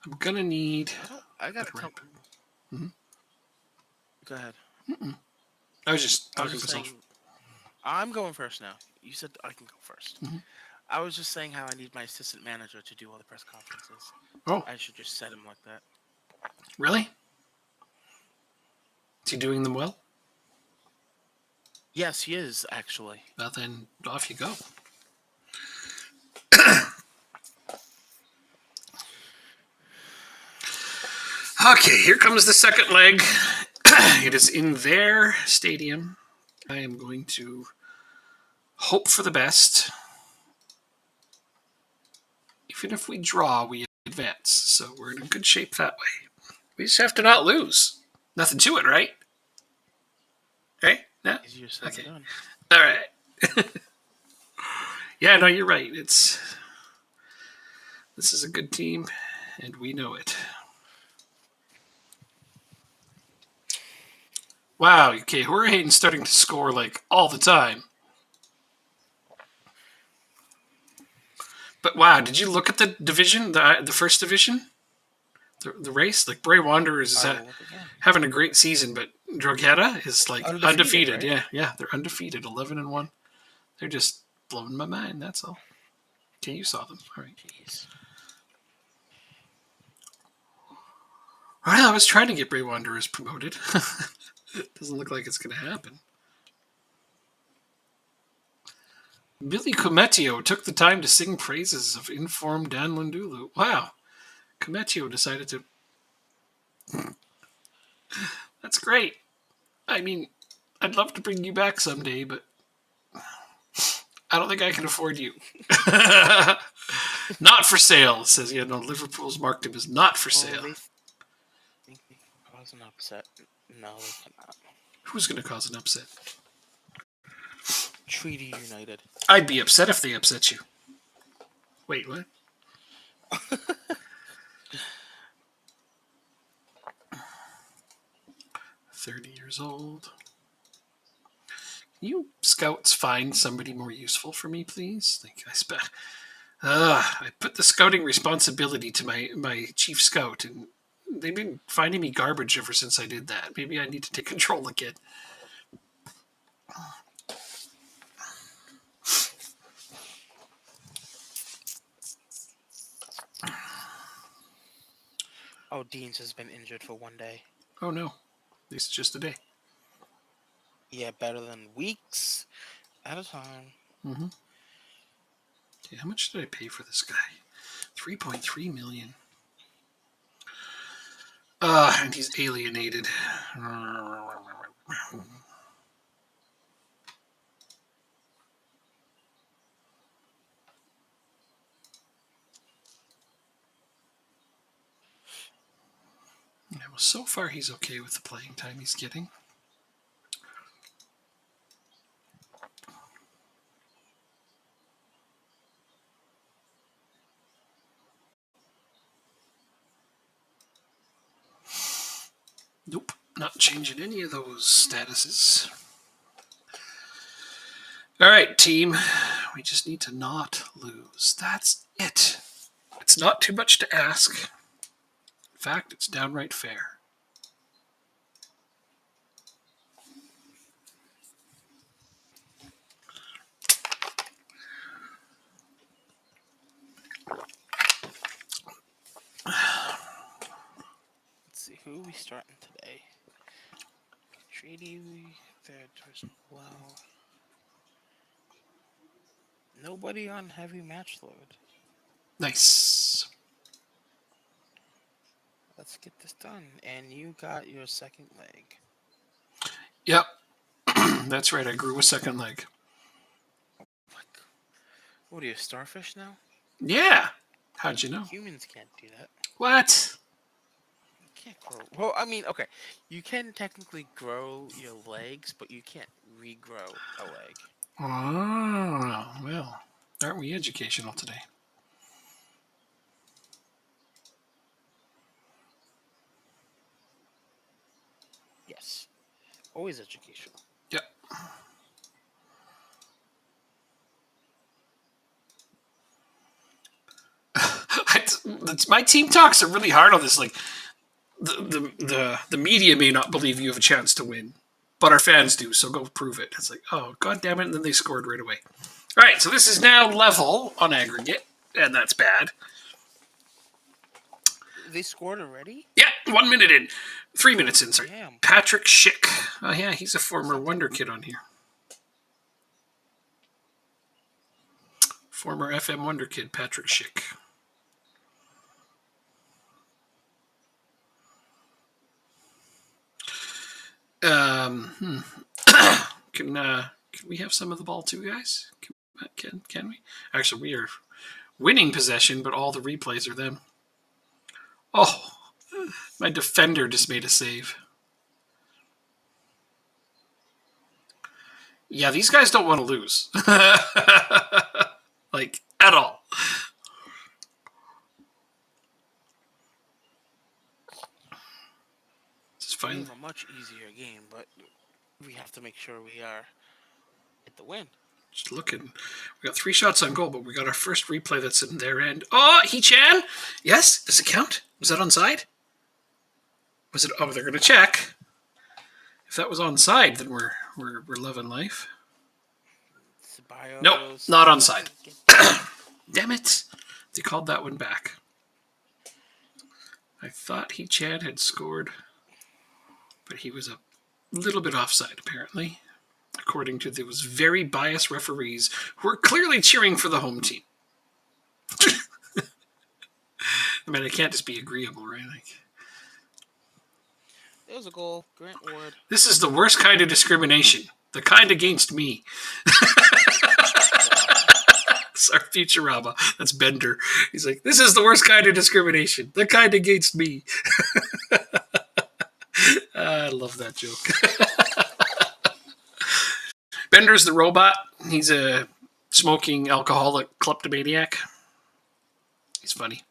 I'm gonna need. I got a couple. Go ahead. I was just talking to myself. I'm going first now. You said I can go first. I was just saying how I need my assistant manager to do all the press conferences. Oh. I should just set him like that. Really? Is he doing them well? Yes, he is, actually. Well, then off you go. Okay, here comes the second leg. It is in their stadium. I am going to hope for the best. Even if we draw, we advance. So we're in good shape that way. We just have to not lose. Nothing to it, right? Right? Yeah? Easier said than done. All right. Yeah, no, you're right. This is a good team, and we know it. Wow, okay, Jorge's starting to score like all the time. But wow, did you look at the division, the first division, the race? Like Bray Wanderers is having a great season, but Drogheda is like undefeated. Right? Yeah, they're undefeated, 11-1. They're just blowing my mind. That's all. Okay, you saw them. All right. Jeez. Well, I was trying to get Bray Wanderers promoted. It doesn't look like it's going to happen. Billy Cometio took the time to sing praises of informed Dan Lundulu. Wow. Cometio decided to... That's great. I mean, I'd love to bring you back someday, but I don't think I can afford you. Not for sale, says, yeah, no, Liverpool's marked him as not for sale. They think they can cause an upset. No, they cannot. Who's going to cause an upset? Treaty United. I'd be upset if they upset you. Wait, what? 30 years old. Can you scouts find somebody more useful for me, please? Like I put the scouting responsibility to my chief scout, and they've been finding me garbage ever since I did that. Maybe I need to take control again. Oh, Deans has been injured for one day. Oh no, at least just a day. Yeah, better than weeks at a time. Mm-hmm. Okay, how much did I pay for this guy? 3.3 million. And he's alienated. Yeah, well, so far he's okay with the playing time he's getting. Nope, not changing any of those statuses. All right, team. We just need to not lose. That's it. It's not too much to ask. In fact, it's downright fair. Let's see, who are we starting today? Treaty, third person. Well, nobody on heavy match load. Nice. Let's get this done. And you got your second leg. Yep. That's right. I grew a second leg. What are you, a starfish now? Yeah. How'd you know? Humans can't do that. What? You can't grow. Well, I mean, okay. You can technically grow your legs, but you can't regrow a leg. Oh, well. Aren't we educational today? Yes. Always educational. Yep. My team talks are really hard on this. Like, the media may not believe you have a chance to win, but our fans do, so go prove it. It's like, oh, God damn it, and then they scored right away. All right, so this is now level on aggregate, and that's bad. They scored already? Yeah, 1 minute in. 3 minutes in, sorry. Damn. Patrick Schick. Oh, yeah, he's a former Wonder Kid on here. Former FM Wonder Kid, Patrick Schick. Can we have some of the ball too, guys? Can we? Actually, we are winning possession, but all the replays are them. Oh, my defender just made a save. Yeah, these guys don't want to lose. Like, at all. It's fine. We have a much easier game, but we have to make sure we are at the win. Just looking. We got 3 shots on goal, but we got our first replay that's in their end. Oh, Hee-chan! Yes? Does it count? Was that onside? Was it? Oh, they're going to check. If that was onside, then we're loving life. Ceballos. Nope, not onside. Damn it. They called that one back. I thought Hee-chan had scored, but he was a little bit offside, apparently, according to those very biased referees who are clearly cheering for the home team. I mean, it can't just be agreeable, right? There was a goal. Grant Ward. This is the worst kind of discrimination. The kind against me. It's our Futurama. That's Bender. He's like, this is the worst kind of discrimination. The kind against me. I love that joke. Bender's the robot. He's a smoking alcoholic kleptomaniac. He's funny.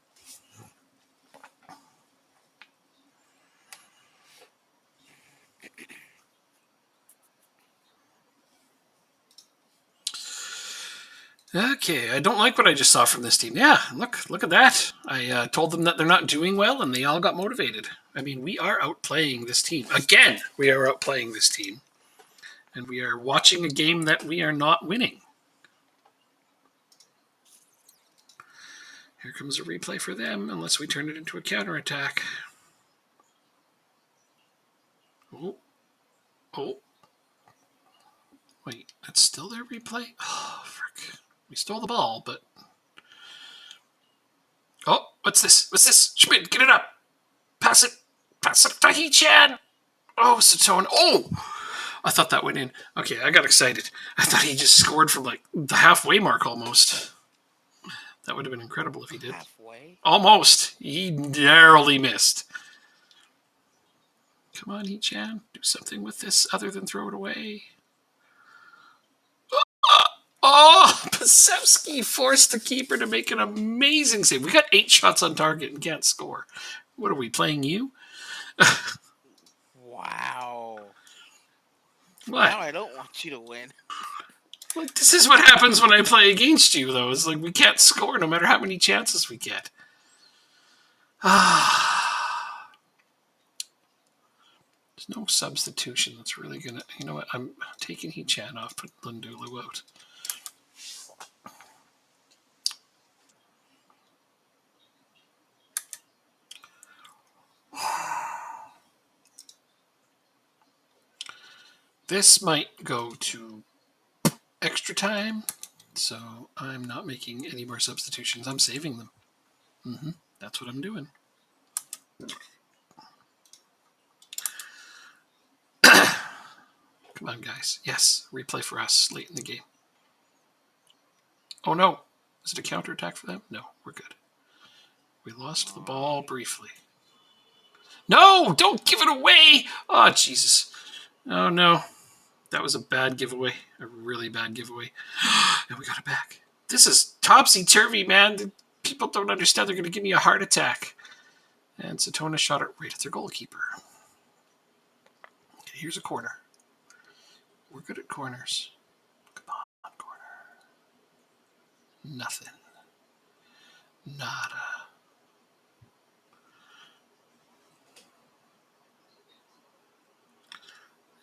Okay, I don't like what I just saw from this team. Yeah, look at that. I told them that they're not doing well, and they all got motivated. I mean, we are outplaying this team. Again, we are outplaying this team. And we are watching a game that we are not winning. Here comes a replay for them, unless we turn it into a counterattack. Oh. Wait, that's still their replay? Oh, frick. We stole the ball, but... Oh, what's this? Schmidt, get it up. Pass it to Hee-chan. Oh, Satone. Oh! I thought that went in. Okay, I got excited. I thought he just scored from like the halfway mark almost. That would have been incredible if he did. Halfway? Almost. He narrowly missed. Come on, Hee-chan. Do something with this other than throw it away. Oh, Pasewski forced the keeper to make an amazing save. We got 8 shots on target and can't score. What are we, playing you? Wow. What? Now I don't want you to win. Like, this is what happens when I play against you, though. It's like we can't score no matter how many chances we get. There's no substitution that's really going to... You know what? I'm taking Hee-chan off, put Lundulu out. This might go to extra time, so I'm not making any more substitutions. I'm saving them. That's what I'm doing. Come on, guys. Yes, replay for us late in the game. Oh, no. Is it a counterattack for them? No, we're good. We lost the ball briefly. No, don't give it away. Oh, Jesus. Oh, no. That was a bad giveaway. A really bad giveaway. And we got it back. This is topsy-turvy, man. People don't understand. They're going to give me a heart attack. And Satona shot it right at their goalkeeper. Okay, here's a corner. We're good at corners. Come on, corner. Nothing. Nada.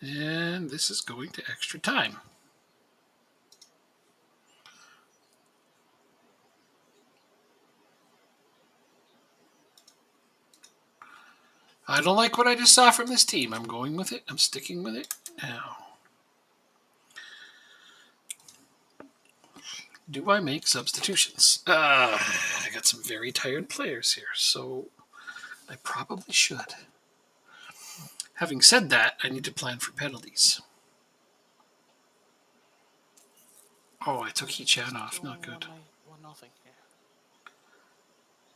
And this is going to extra time. I don't like what I just saw from this team. I'm going with it. I'm sticking with it now. Do I make substitutions? I got some very tired players here, so I probably should. Having said that, I need to plan for penalties. Oh, I took Hee-chan off. Not good. 1-0.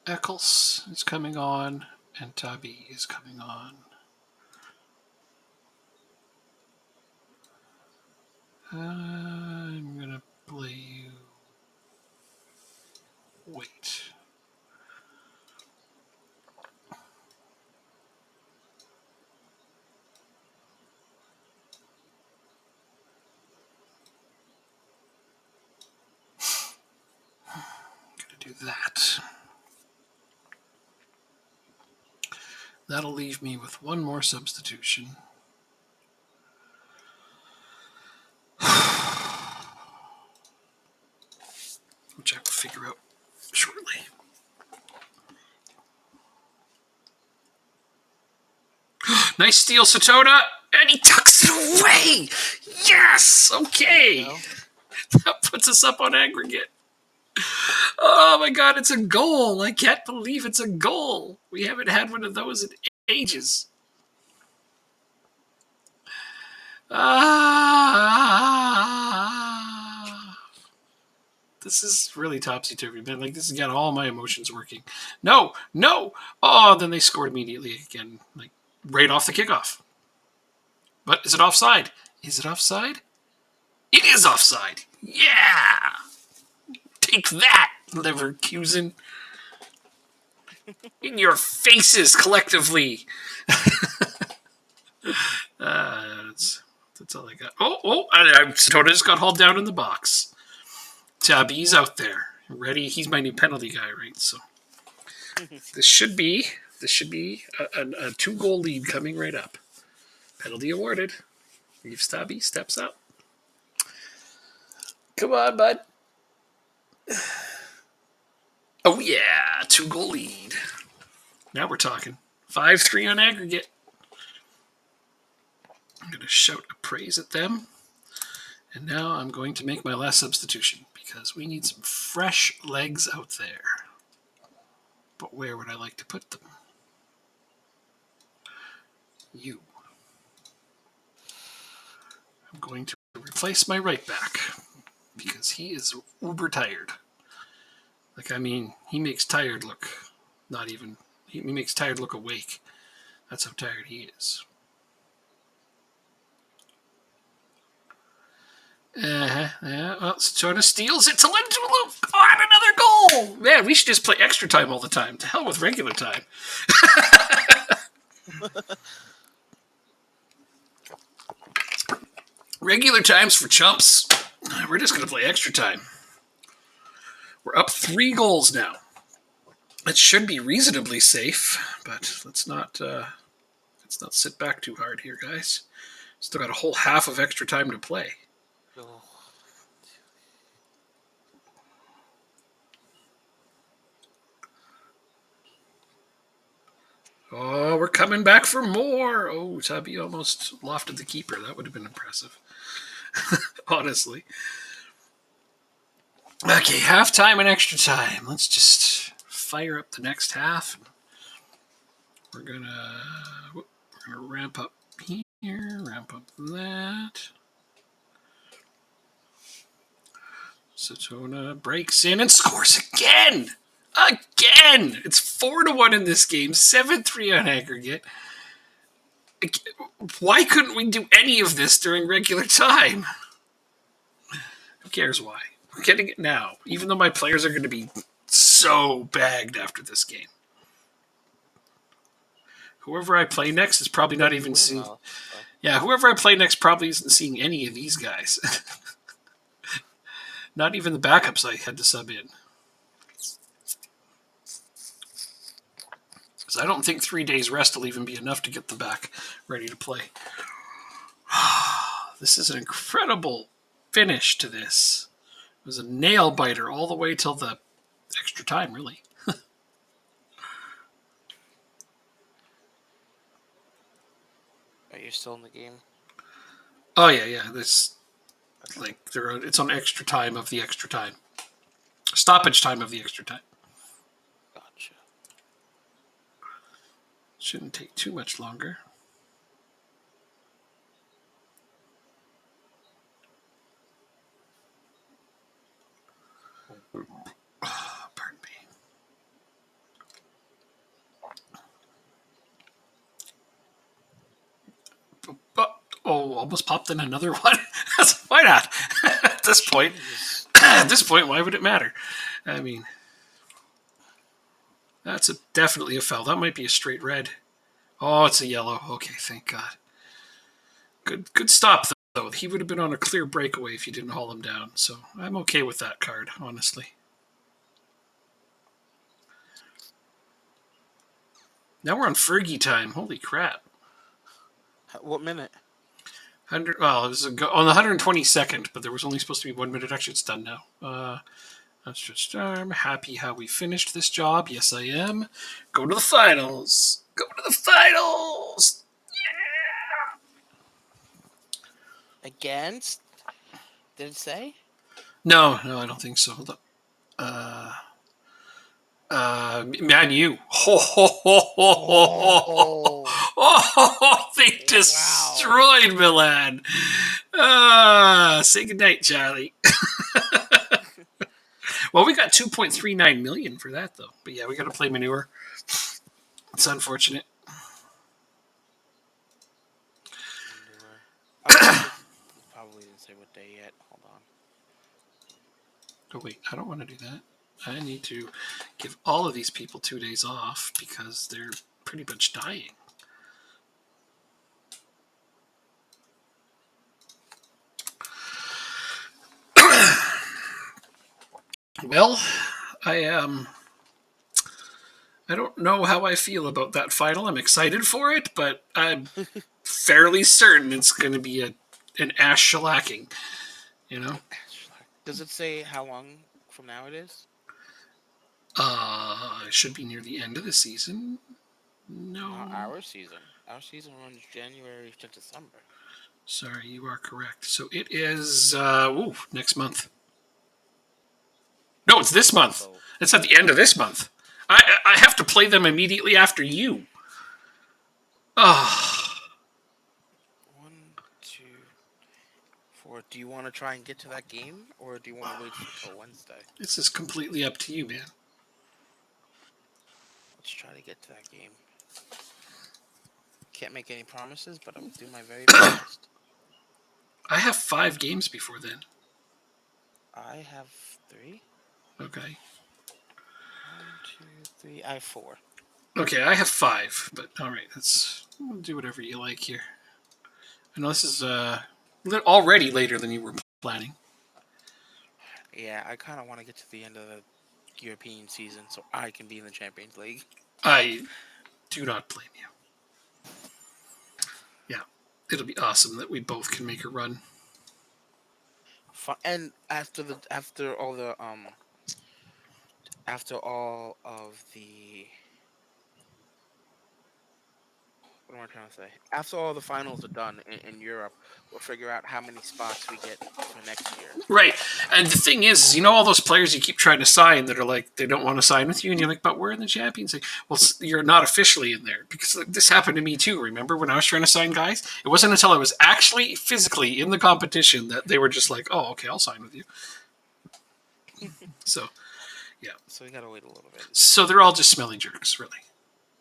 Eccles is coming on, and Tabi is coming on. I'm going to play you. Wait. Do that. That'll leave me with one more substitution. Which I will figure out shortly. Nice steal, Satota, and he tucks it away. Yes, okay. That puts us up on aggregate. Oh my God, it's a goal. I can't believe it's a goal. We haven't had one of those in ages. This is really topsy-turvy, man. Like, this has got all my emotions working. No. Oh, then they scored immediately again, like right off the kickoff. But is it offside? Is it offside? It is offside. Yeah. Take that, Leverkusen. In your faces, collectively. That's all I got. Oh! Satota just got hauled down in the box. Tabi's out there, ready. He's my new penalty guy, right? So this should be a 2-goal lead coming right up. Penalty awarded. Reeves Tabi steps up. Come on, bud. Oh, yeah. 2-goal lead. Now we're talking. 5-3 on aggregate. I'm going to shout a praise at them. And now I'm going to make my last substitution because we need some fresh legs out there. But where would I like to put them? You. I'm going to replace my right back because he is uber tired. Like, I mean, he makes tired look not even, he makes tired look awake. That's how tired he is. Well, Satona steals it to Lindelof. Oh, and another goal! Man, we should just play extra time all the time. To hell with regular time. Regular time's for chumps. We're just going to play extra time. We're up 3 goals now. It should be reasonably safe, but let's not sit back too hard here, guys. Still got a whole half of extra time to play. Oh, we're coming back for more. Oh, Tabi almost lofted the keeper. That would have been impressive. Honestly. Okay, halftime and extra time. Let's just fire up the next half. We're gonna ramp up here, ramp up that. Satona breaks in and scores again! Again! It's 4-1 in this game, 7-3 on aggregate. Why couldn't we do any of this during regular time? Who cares why? We're getting it now, even though my players are going to be so bagged after this game. Whoever I play next is probably not even seeing... Yeah, whoever I play next probably isn't seeing any of these guys. Not even the backups I had to sub in. Because I don't think 3 days rest will even be enough to get them back ready to play. This is an incredible finish to this. It was a nail biter all the way till the extra time, really. Are you still in the game? Oh yeah. This, like, it's on extra time of the extra time. Stoppage time of the extra time. Gotcha. Shouldn't take too much longer. Pardon me. Oh, almost popped in another one. Why not? At this point, why would it matter? I mean, that's definitely a foul. That might be a straight red. Oh, it's a yellow. Okay, thank God. Good stop though. He would have been on a clear breakaway if you didn't haul him down. So I'm okay with that card, honestly. Now we're on Fergie time. Holy crap! What minute? 100. Well, it was on the 122nd, but there was only supposed to be 1 minute. Actually, it's done now. That's just. I'm happy how we finished this job. Yes, I am. Go to the finals. Go to the finals. Yeah. Against? Did it say? No, I don't think so. Hold up. Man, you. They destroyed Milan. Say goodnight, Charlie. Well, we got 2.39 million for that, though. But yeah, we got to play manure. It's unfortunate. Probably didn't say what day yet. Hold on. Oh, wait, I don't want to do that. I need to give all of these people 2 days off because they're pretty much dying. Well, I don't know how I feel about that final. I'm excited for it, but I'm fairly certain it's going to be an ass shellacking. You know? Does it say how long from now it is? It should be near the end of the season. No. Not our season. Our season runs January to December. Sorry, you are correct. So it is next month. No, it's this month. It's at the end of this month. I have to play them immediately after you. Oh. 1, 2, 4. Do you want to try and get to that game, or do you want to wait until Wednesday? This is completely up to you, man. Let's try to get to that game. Can't make any promises, but I'll do my very best. I have 5 games before then. I have 3. Okay. 1, 2, 3. I have 4. Okay, I have 5, but all right, we'll do whatever you like here. I know this is already later than you were planning. Yeah, I kind of want to get to the end of the European season so I can be in the Champions League. I do not blame you. Yeah, it'll be awesome that we both can make a run. And after all of the what am I trying to say? After all the finals are done in Europe, we'll figure out how many spots we get for next year. Right. And the thing is, all those players you keep trying to sign that are like, they don't want to sign with you, and you're like, but we're in the Champions League. Well, you're not officially in there, because this happened to me too. Remember when I was trying to sign guys? It wasn't until I was actually physically in the competition that they were just like, oh, okay, I'll sign with you. So, yeah. So we got to wait a little bit. So they're all just smelly jerks, really.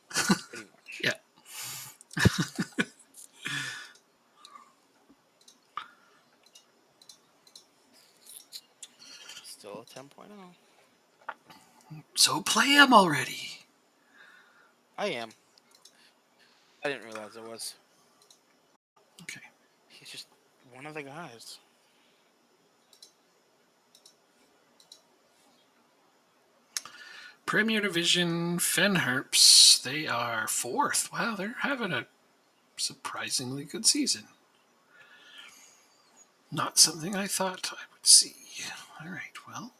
Pretty much. Yeah. Still a 10.0. So play him already. I am. I didn't realize it was. Okay. He's just one of the guys. Premier Division, Fenherps, they are 4th. Wow, they're having a surprisingly good season. Not something I thought I would see. All right, well,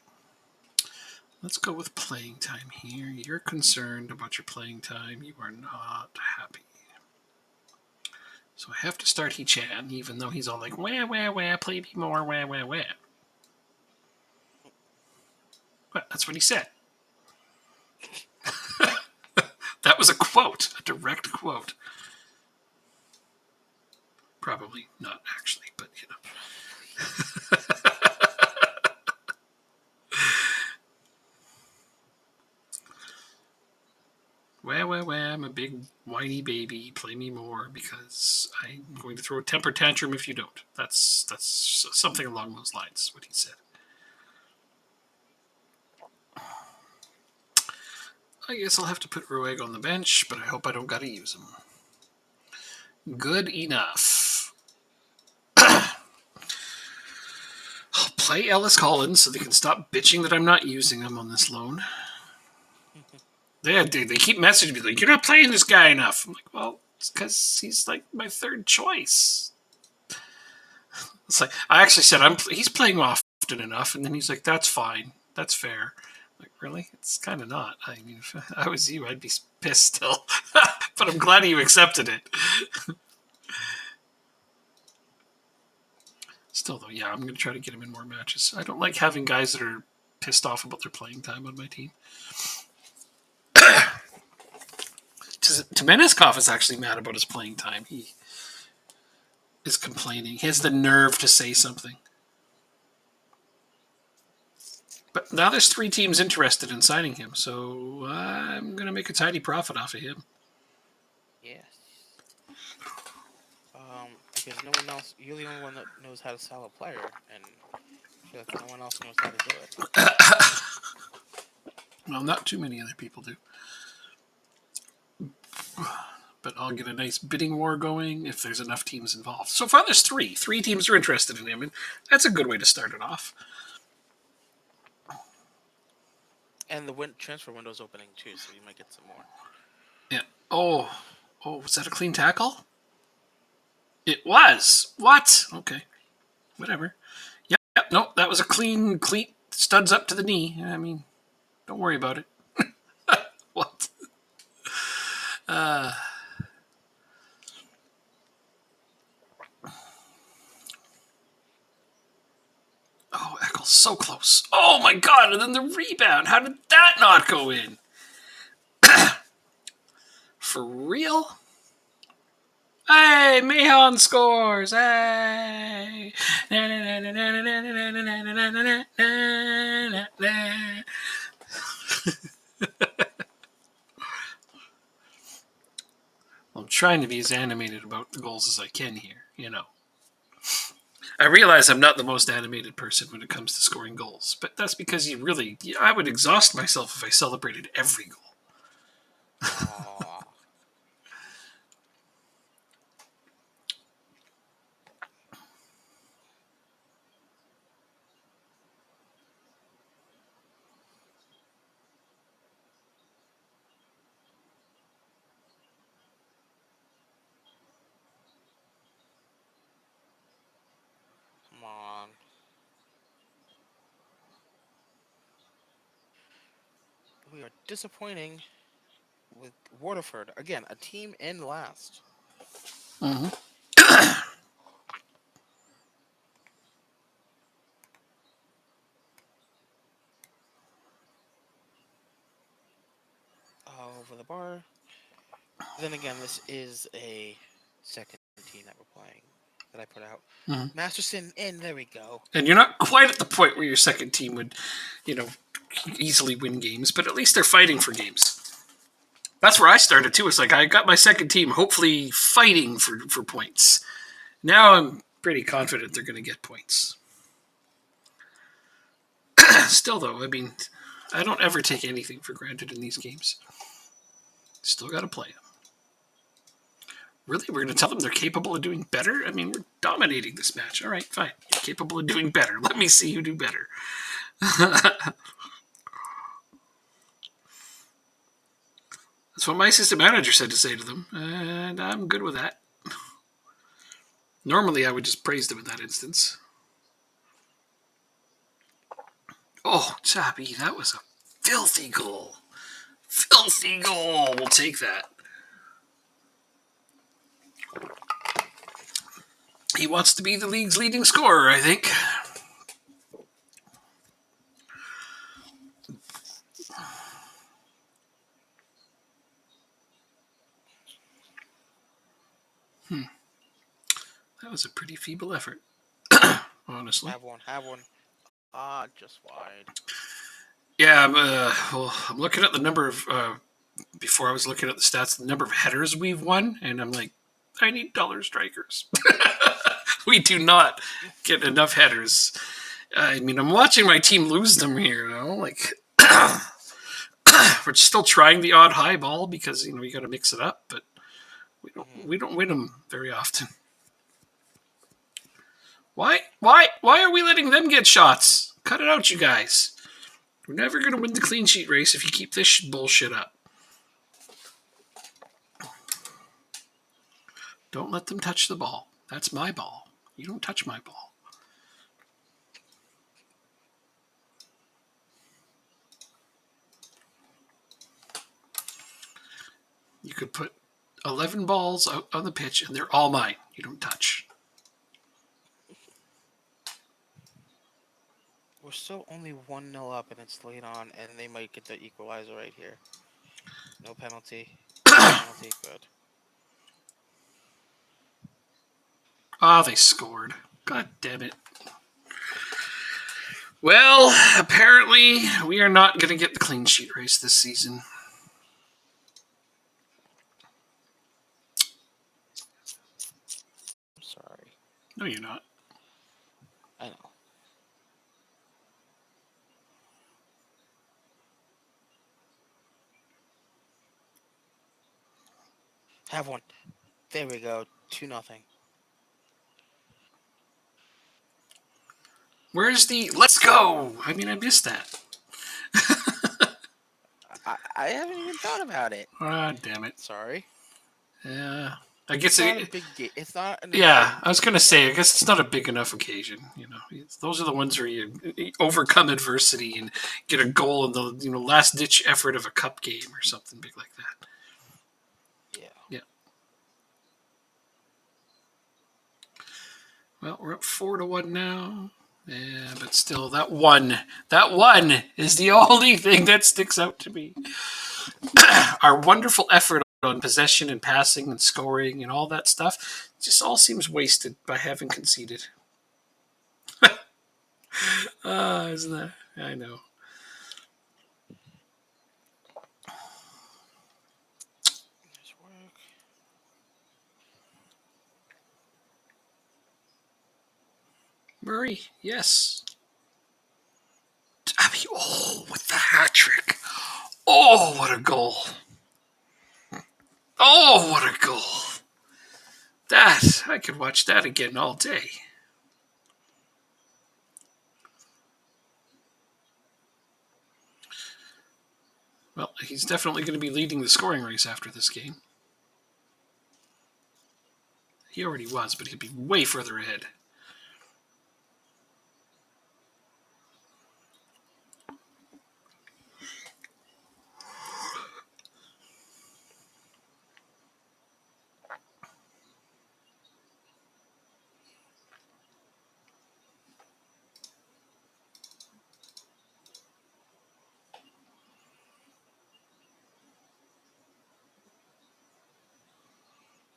let's go with playing time here. You're concerned about your playing time. You are not happy. So I have to start Hee-chan, even though he's all like, wah, wah, wah, play me more, wah, wah, wah. What? That's what he said. That was a quote, a direct quote. Probably not actually, but you know. Well, I'm a big whiny baby. Play me more because I'm going to throw a temper tantrum if you don't. That's something along those lines, what he said. I guess I'll have to put Rueg on the bench, but I hope I don't got to use him. Good enough. I'll play Ellis Collins so they can stop bitching that I'm not using him on this loan. They keep messaging me like, you're not playing this guy enough. I'm like, well, it's because he's like my third choice. It's like, I actually said, he's playing often enough, and then he's like, that's fine. That's fair. I'm like, really? It's kind of not. I mean, if I was you, I'd be pissed still. But I'm glad you accepted it. Still, though, yeah, I'm going to try to get him in more matches. I don't like having guys that are pissed off about their playing time on my team. Temeneskov is actually mad about his playing time. He is complaining. He has the nerve to say something. But now there's 3 teams interested in signing him, so I'm going to make a tidy profit off of him. Yes. Because no one else, you're the only one that knows how to sell a player, and I feel like no one else knows how to do it. Well, not too many other people do. But I'll get a nice bidding war going if there's enough teams involved. So far, there's 3. 3 teams are interested in him, and that's a good way to start it off. And the transfer window's opening too, so you might get some more. Yeah. Oh, was that a clean tackle? It was. What? Okay. Whatever. Yep. No, that was a clean cleat, studs up to the knee. I mean, don't worry about it. What? Oh, Eccles, so close. Oh my God, and then the rebound. How did that not go in? For real? Hey, Mahon scores! Hey! I'm trying to be as animated about the goals as I can here, you know. I realize I'm not the most animated person when it comes to scoring goals, but that's because I would exhaust myself if I celebrated every goal. Come on. We are disappointing with Waterford. Again, a team in last. Mm-hmm. Over the bar. Then again, this is a second team that we're playing that I put out. Mm-hmm. Masterson in. There we go. And you're not quite at the point where your second team would, easily win games, but at least they're fighting for games. That's where I started too. It's like I got my second team hopefully fighting for points. Now I'm pretty confident they're going to get points. Still, though, I mean, I don't ever take anything for granted in these games. Still got to play them. Really? We're going to tell them they're capable of doing better? I mean, we're dominating this match. All right, fine. You're capable of doing better. Let me see you do better. That's what my assistant manager said to say to them, and I'm good with that. Normally, I would just praise them in that instance. Oh, Chappie, that was a filthy goal. Filthy goal. We'll take that. He wants to be the league's leading scorer, I think. That was a pretty feeble effort, honestly. Have one. Just wide. Yeah, I'm looking at the number of, before I was looking at the stats, the number of headers we've won, and I'm like, I need dollar strikers. We do not get enough headers. I mean, I'm watching my team lose them here, like, we're still trying the odd high ball because, we got to mix it up, but we don't win them very often. Why are we letting them get shots? Cut it out, you guys. We're never going to win the clean sheet race if you keep this bullshit up. Don't let them touch the ball. That's my ball. You don't touch my ball. You could put 11 balls out on the pitch, and they're all mine. You don't touch. We're still only 1-0 up, and it's late on, and they might get the equalizer right here. No penalty. Penalty, good. Ah, they scored. God damn it. Well, apparently we are not going to get the clean sheet race this season. I'm sorry. No, you're not. I know. Have one. There we go. 2-0. Where's the let's go? I mean, I missed that. I haven't even thought about it. Ah, damn it. Sorry. Yeah. I guess It's not a big game. It's not an yeah, I was going to say, I guess it's not a big enough occasion. Those are the ones where you overcome adversity and get a goal in the last ditch effort of a cup game or something big like that. Yeah. Well, we're up 4-1 now. Yeah, but still, that one is the only thing that sticks out to me. Our wonderful effort on possession and passing and scoring and all that stuff just all seems wasted by having conceded. Isn't that? I know. Nice work. Murray, yes. I mean, with the hat trick. Oh, what a goal. Oh, what a goal. That, I could watch that again all day. Well, he's definitely going to be leading the scoring race after this game. He already was, but he'd be way further ahead.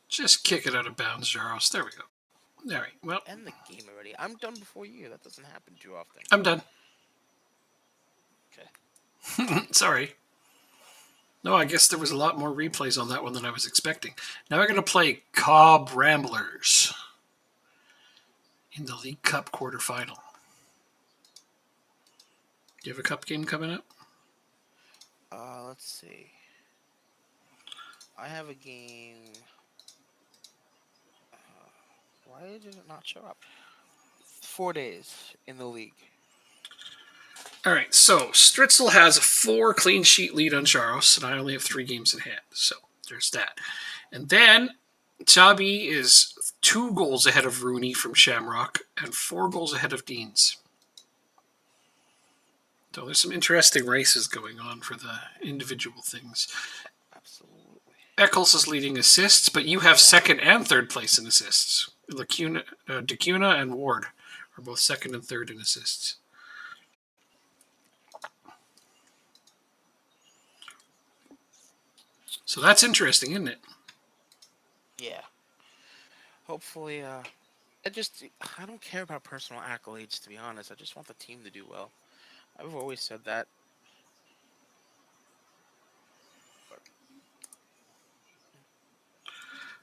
Just kick it out of bounds, Jaros. There we go. All right, well. End the game already. I'm done before you. That doesn't happen too often. I'm done. Okay. Sorry. No, I guess there was a lot more replays on that one than I was expecting. Now we're going to play Cobb Ramblers in the League Cup quarterfinal. Do you have a cup game coming up? Let's see. I have a game. Why did it not show up? 4 days in the league. All right, so Stritzel has a 4 clean sheet lead on Jaros, and I only have 3 games in hand. So there's that. And then Chabi is 2 goals ahead of Rooney from Shamrock and 4 goals ahead of Deans. So there's some interesting races going on for the individual things. Absolutely. Eccles is leading assists, but you have second and third place in assists. Dacuna and Ward are both second and third in assists. So that's interesting, isn't it? Yeah. Hopefully, I don't care about personal accolades, to be honest. I just want the team to do well. I've always said that.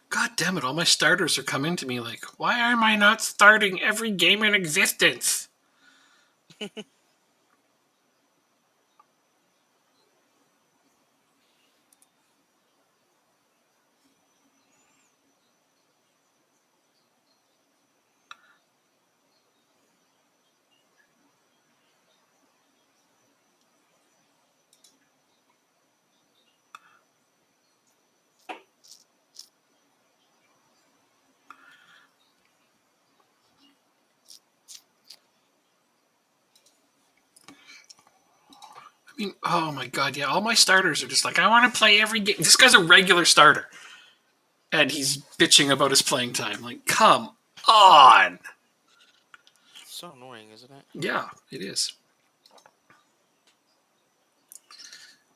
God damn it, all my starters are coming to me like, why am I not starting every game in existence? I mean, oh my god, yeah, all my starters are just like, I want to play every game. This guy's a regular starter. And he's bitching about his playing time. Like, come on. So annoying, isn't it? Yeah, it is.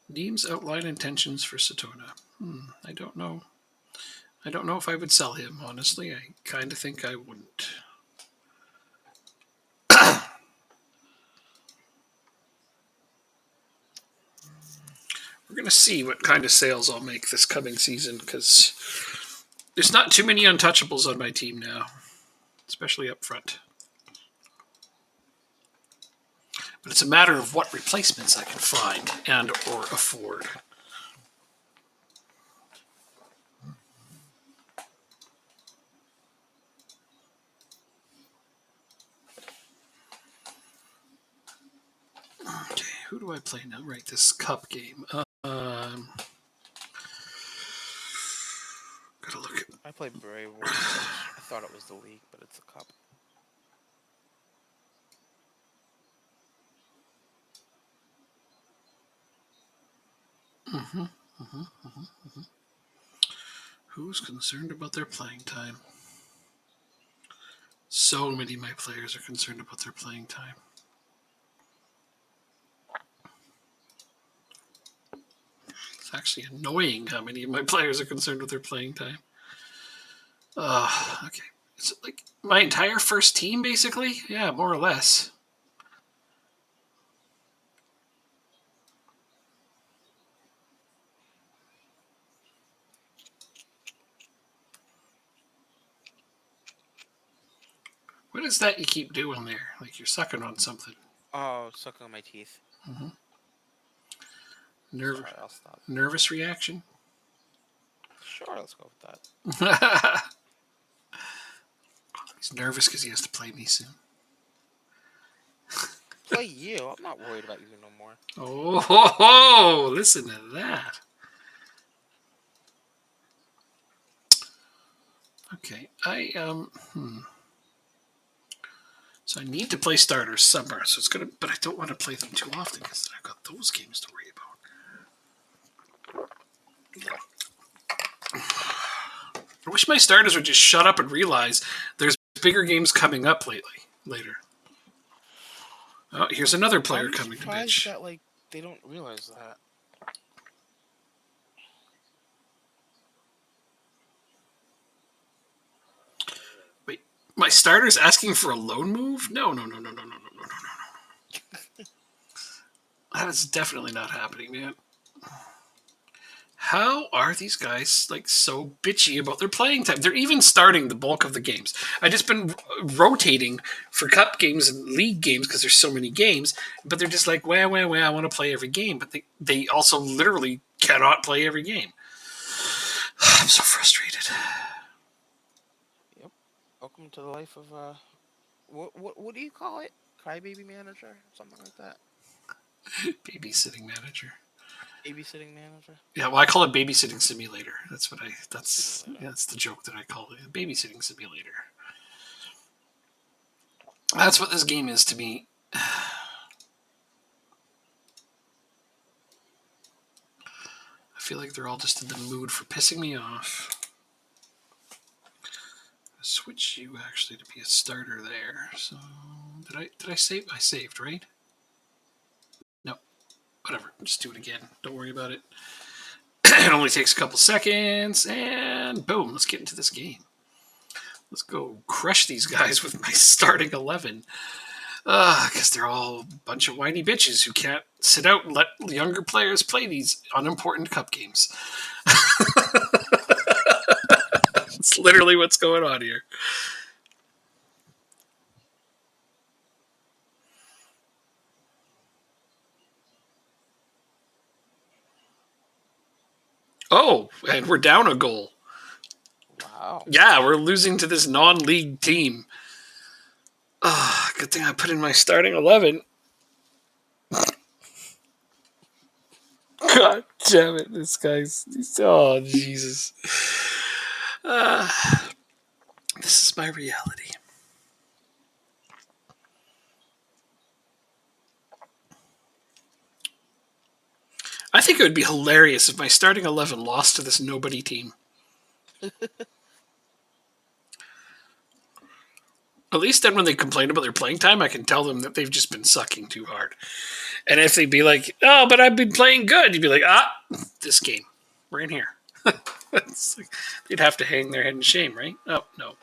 Deems outline intentions for Satona. I don't know. I don't know if I would sell him, honestly. I kind of think I wouldn't. We're going to see what kind of sales I'll make this coming season, because there's not too many untouchables on my team now, especially up front. But it's a matter of what replacements I can find and or afford. Okay, who do I play now? Right, this cup game. Gotta look at. I played Bray once. I thought it was the league, but it's a cup. Who's concerned about their playing time? So many of my players are concerned about their playing time. It's actually annoying how many of my players are concerned with their playing time. Okay. Is it like my entire first team, basically? Yeah, more or less. What is that you keep doing there? Like you're sucking on something. Oh, sucking on my teeth. Sorry, I'll stop. Nervous reaction? Sure, let's go with that. He's nervous because he has to play me soon. Play you. I'm not worried about you no more. Oh, ho, ho, listen to that. Okay, So I need to play starters somewhere. So it's gonna, but I don't want to play them too often because I've got those games to worry about. I wish my starters would just shut up and realize there's bigger games coming up later. Oh, here's another player coming to bitch. That, like, they don't realize that. Wait, my starter's asking for a loan move? No. That is definitely not happening, man. How are these guys like so bitchy about their playing time? They're even starting the bulk of the games. I just been rotating for cup games and league games because there's so many games, but they're just like, well, I want to play every game, but they also literally cannot play every game. I'm so frustrated. Yep. Welcome to the life of what do you call it? Crybaby manager, something like that. Babysitting manager. Babysitting manager. Yeah, well, I call it babysitting simulator. That's the joke that I call it. Babysitting simulator. That's what this game is to me. I feel like they're all just in the mood for pissing me off. Switch you actually to be a starter there. So did I save? I saved, right? No. Whatever. Just do it again. Don't worry about it. It only takes a couple seconds, and boom, let's get into this game. Let's go crush these guys with my starting 11. Because they're all a bunch of whiny bitches who can't sit out and let younger players play these unimportant cup games. It's literally what's going on here. Oh, and we're down a goal. Wow. Yeah, we're losing to this non-league team. Good thing I put in my starting 11. God damn it, this guy's... Oh, Jesus. This is my reality. I think it would be hilarious if my starting 11 lost to this nobody team. At least then when they complain about their playing time, I can tell them that they've just been sucking too hard. And if they'd be like, oh, but I've been playing good, you'd be like, this game. We're in here. Like, they'd have to hang their head in shame, right? Oh, no.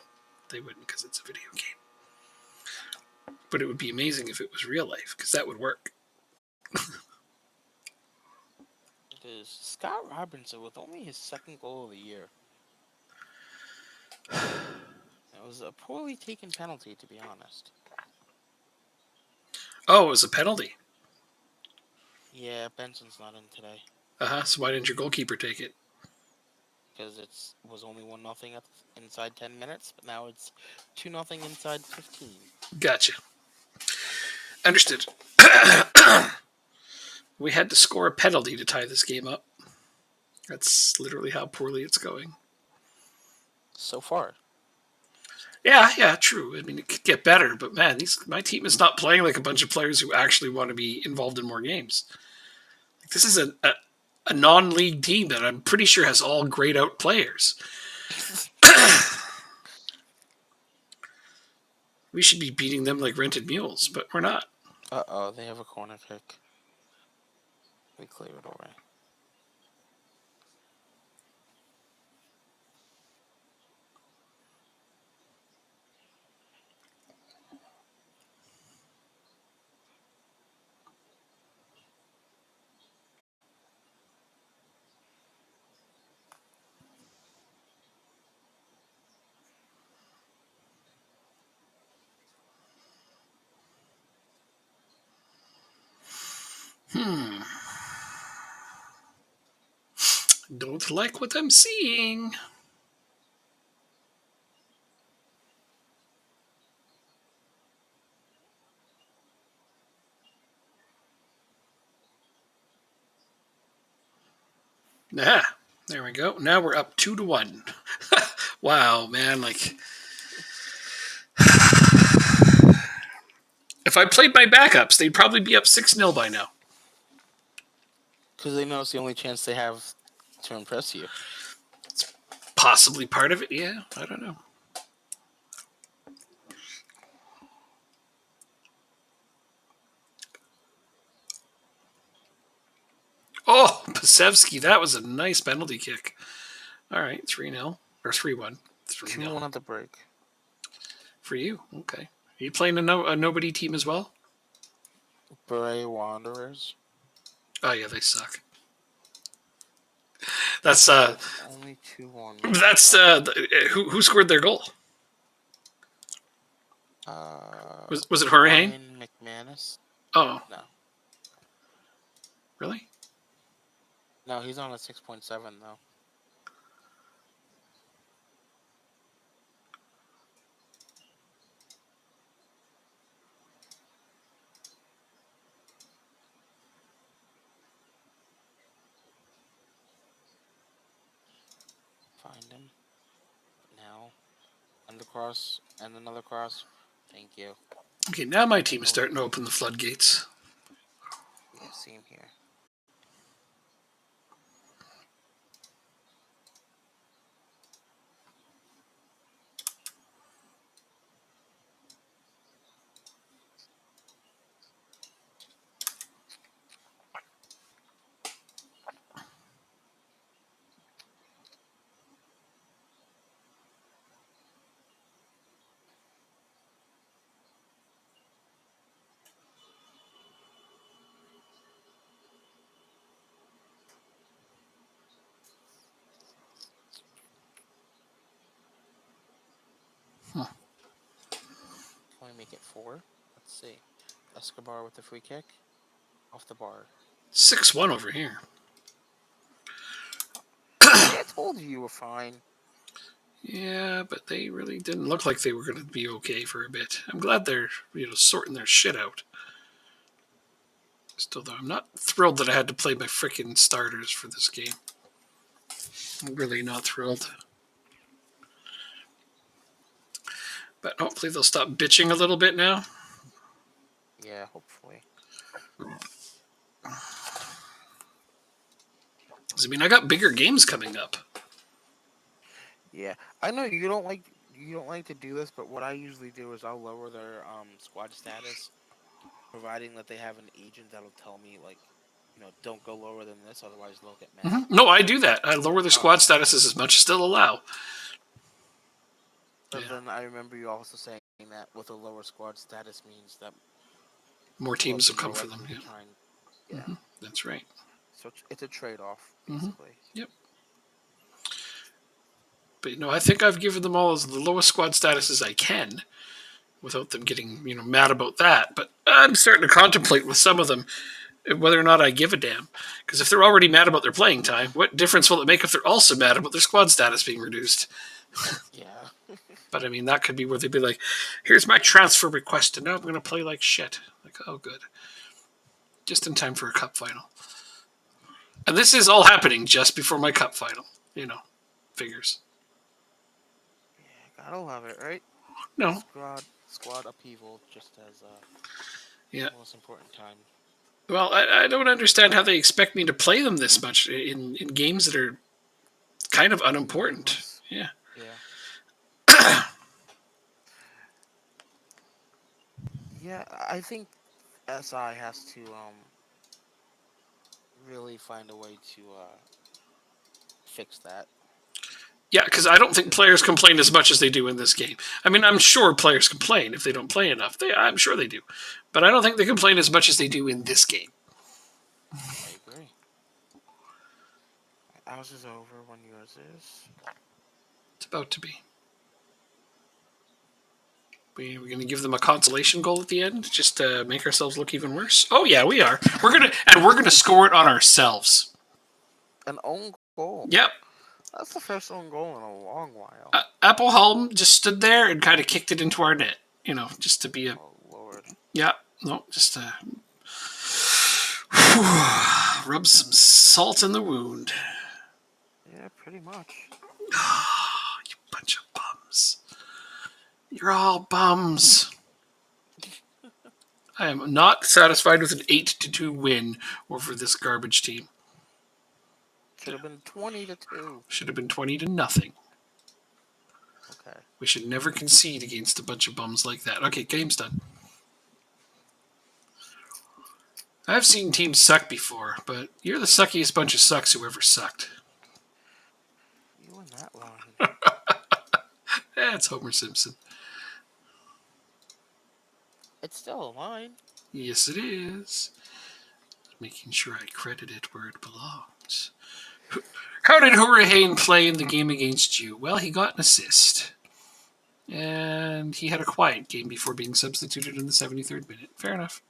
They wouldn't because it's a video game. But it would be amazing if it was real life because that would work. It is Scott Robinson with only his second goal of the year. It was a poorly taken penalty, to be honest. Oh, it was a penalty. Yeah, Benson's not in today. So why didn't your goalkeeper take it? Because it was only 1-0 inside 10 minutes, but now it's 2-0 inside 15. Gotcha. Understood. We had to score a penalty to tie this game up. That's literally how poorly it's going. So far. Yeah, true. I mean, it could get better, but man, my team is not playing like a bunch of players who actually want to be involved in more games. Like, this is a non-league team that I'm pretty sure has all grayed out players. We should be beating them like rented mules, but we're not. Uh-oh, they have a corner kick. We clear it away. Don't like what I'm seeing. There we go. Now we're up 2-1. Wow, man, like... If I played my backups, they'd probably be up 6-0 by now. Because they know it's the only chance they have to impress you. It's possibly part of it, yeah. I don't know. Oh, Pasevsky, that was a nice penalty kick. All right, 3-0. Or 3-1. 2-1 at the break. For you, okay. Are you playing a nobody team as well? Bray Wanderers. Oh, yeah, they suck. That's, Only 2-1. That's, who scored their goal? Was it Jorge? Ryan McManus? Oh. No. Really? No, he's on a 6.7, though. Find him. Now. Undercross and another cross. Thank you. Okay, now my team is starting to open the floodgates. Yeah, same here. only make it 4. Let's see. Escobar with the free kick. Off the bar. 6-1 over here. See, I told you were fine. Yeah, but they really didn't look like they were going to be okay for a bit. I'm glad they're sorting their shit out. Still, though, I'm not thrilled that I had to play my frickin' starters for this game. I'm really not thrilled. But hopefully they'll stop bitching a little bit now. Yeah, hopefully. I mean, I got bigger games coming up. Yeah, I know you don't like to do this, but what I usually do is I'll lower their squad status, providing that they have an agent that'll tell me like, don't go lower than this, otherwise they'll get mad. No, I do that. I lower their squad statuses as much as they'll allow. But then I remember you also saying that with a lower squad status means that more teams will come for them. Yeah. That's right. So it's a trade-off, basically. Yep. But I think I've given them all as the lowest squad status as I can, without them getting mad about that. But I'm starting to contemplate with some of them whether or not I give a damn. Because if they're already mad about their playing time, what difference will it make if they're also mad about their squad status being reduced? Yeah. But I mean, that could be where they'd be like, here's my transfer request, and now I'm going to play like shit. Like, oh, good. Just in time for a cup final. And this is all happening just before my cup final. Figures. Yeah, gotta love it, right? No. Squad upheaval just as the most important time. Well, I don't understand how they expect me to play them this much in games that are kind of unimportant. Yeah. Yeah, I think SI has to really find a way to fix that. Yeah, because I don't think players complain as much as they do in this game. I mean, I'm sure players complain if they don't play enough. I'm sure they do. But I don't think they complain as much as they do in this game. I agree. Ours is over when yours is. It's about to be. We're going to give them a consolation goal at the end, just to make ourselves look even worse. Oh yeah, we are. We're gonna score it on ourselves. An own goal. Yep. That's the first own goal in a long while. Appleholm just stood there and kind of kicked it into our net. Just to be a. Oh Lord. Yeah. No, just to rub some salt in the wound. Yeah, pretty much. You bunch of bums. You're all bums. I am not satisfied with an 8-2 win over this garbage team. Should have been 20-2. Should have been 20-0. Okay. We should never concede against a bunch of bums like that. Okay, game's done. I've seen teams suck before, but you're the suckiest bunch of sucks who ever sucked. You and that line. That's Homer Simpson. It's still a line. Yes, it is. Making sure I credit it where it belongs. How did Hurricane play in the game against you? Well, he got an assist. And he had a quiet game before being substituted in the 73rd minute. Fair enough.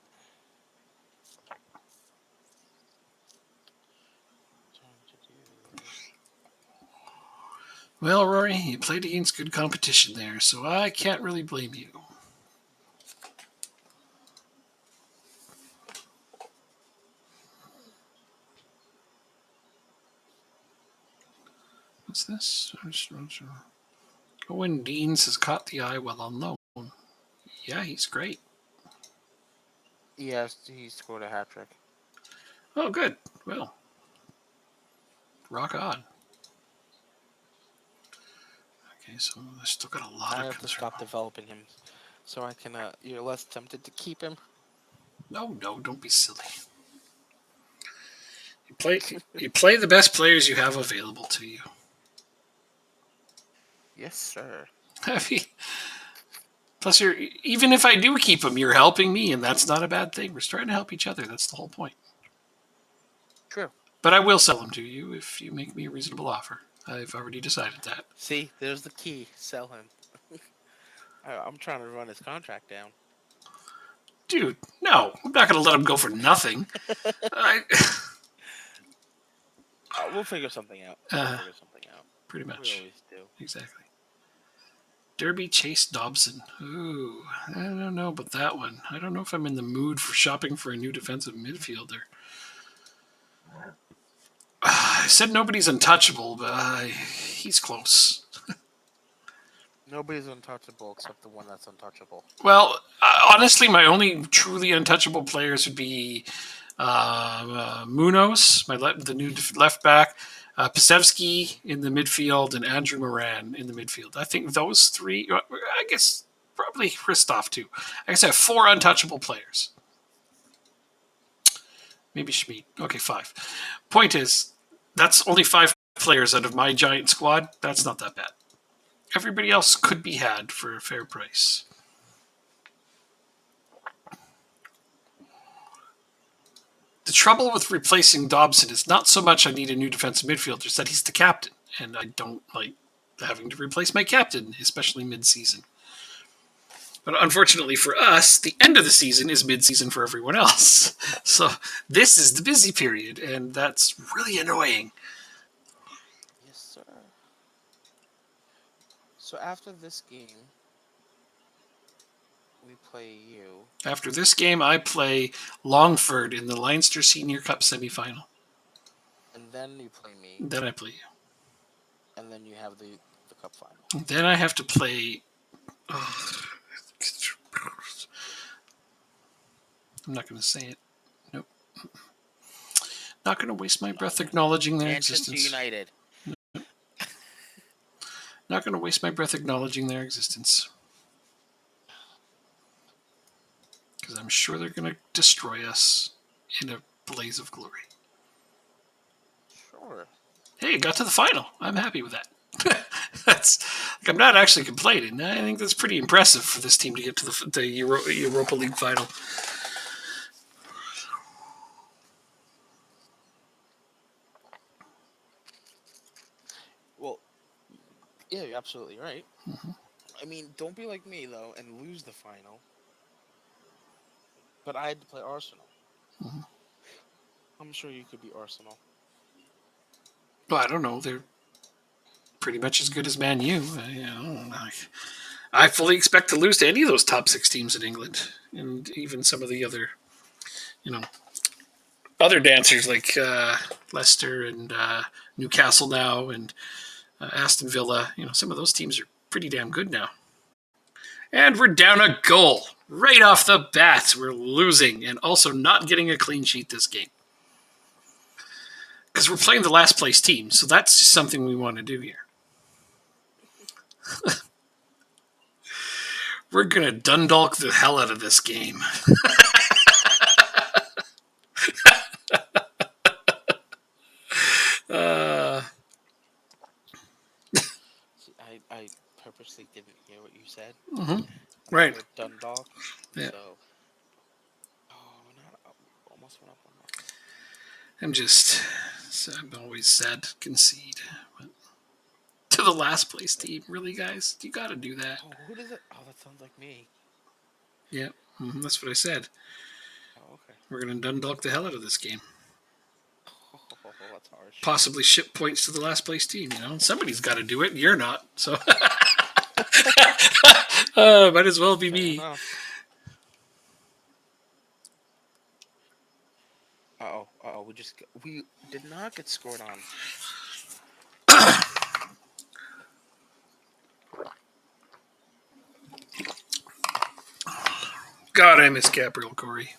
Well, Rory, you played against good competition there, so I can't really blame you. What's this? Owen Deans has caught the eye while on loan. Yeah, he's great. Yes, he scored a hat trick. Oh, good. Well, rock on. Okay, so I still got a lot I of have to stop developing him, so I can. You're less tempted to keep him. No, don't be silly. You play the best players you have available to you. Yes, sir. I mean, plus, even if I do keep him, you're helping me, and that's not a bad thing. We're trying to help each other. That's the whole point. True. But I will sell him to you if you make me a reasonable offer. I've already decided that. See, there's the key. Sell him. I'm trying to run his contract down. Dude, no. I'm not going to let him go for nothing. We'll figure something out. Pretty We much. always do. Exactly. Derby Chase Dobson. Ooh, I don't know about that one. I don't know if I'm in the mood for shopping for a new defensive midfielder. I said nobody's untouchable, but he's close. Nobody's untouchable except the one that's untouchable. Well, honestly, my only truly untouchable players would be Munoz, the new left back, Pisevsky in the midfield, and Andrew Moran in the midfield. I think those three. I guess probably Christoph too. I guess I have 4 untouchable players. Maybe Schmid. Okay, 5. Point is, that's only 5 players out of my giant squad. That's not that bad. Everybody else could be had for a fair price. The trouble with replacing Dobson is not so much I need a new defensive midfielder, it's that he's the captain, and I don't like having to replace my captain, especially mid-season. But unfortunately for us, the end of the season is mid-season for everyone else. So this is the busy period, and that's really annoying. Yes, sir. So after this game, we play you. After this game, I play Longford in the Leinster Senior Cup semi-final. And then you play me. Then I play you. And then you have the cup final. Then I have to play... I'm not going to say it. Nope. Not going to waste my breath acknowledging their Manchester existence. United. Nope. Not going to waste my breath acknowledging their existence. Because I'm sure they're going to destroy us in a blaze of glory. Sure. Hey, it got to the final. I'm happy with that. I'm not actually complaining. I think that's pretty impressive for this team to get to the Europa League final. Well, yeah, you're absolutely right. Mm-hmm. I mean, don't be like me though and lose the final. But I had to play Arsenal. Mm-hmm. I'm sure you could beat Arsenal. Well, I don't know. They're pretty much as good as Man U. I fully expect to lose to any of those top 6 teams in England, and even some of the other, other dancers like Leicester and Newcastle now, and Aston Villa. Some of those teams are pretty damn good now. And we're down a goal right off the bat. We're losing and also not getting a clean sheet this game. Because we're playing the last place team, so that's just something we want to do here. We're going to Dundalk the hell out of this game. I purposely didn't hear what you said. Mm-hmm. Right. Dundalk. Yeah. So, we're not up. Almost went up one more. I'm always sad to concede. But to the last place team, really, guys? You got to do that. Oh, who does it? Oh, that sounds like me. Yeah, that's what I said. Oh, okay. We're going to Dundalk the hell out of this game. Oh, that's harsh. Possibly ship points to the last place team, Somebody's got to do it. You're not, so... might as well be me. We did not get scored on. God, I miss Gabriel Corey.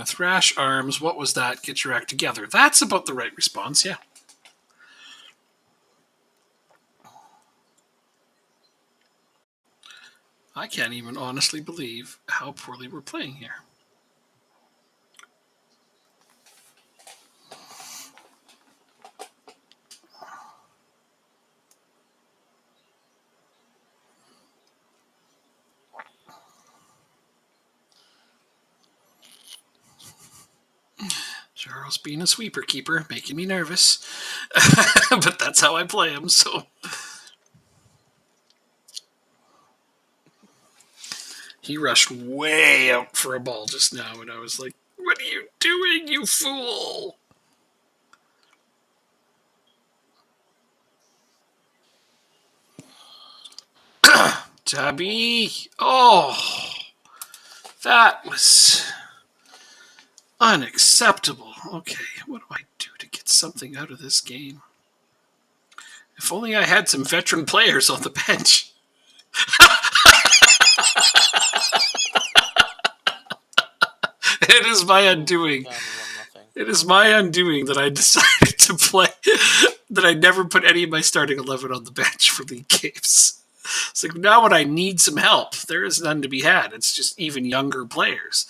Thrash arms, what was that? Get your act together. That's about the right response, yeah. I can't even honestly believe how poorly we're playing here. Carl's being a sweeper keeper, making me nervous. But that's how I play him, so. He rushed way out for a ball just now, and I was like, what are you doing, you fool? Tabby. Oh, that was unacceptable. Okay, what do I do to get something out of this game? If only I had some veteran players on the bench. It is my undoing. It is my undoing that I decided to play, that I never put any of my starting 11 on the bench for league games. It's like, now when I need some help, there is none to be had. It's just even younger players.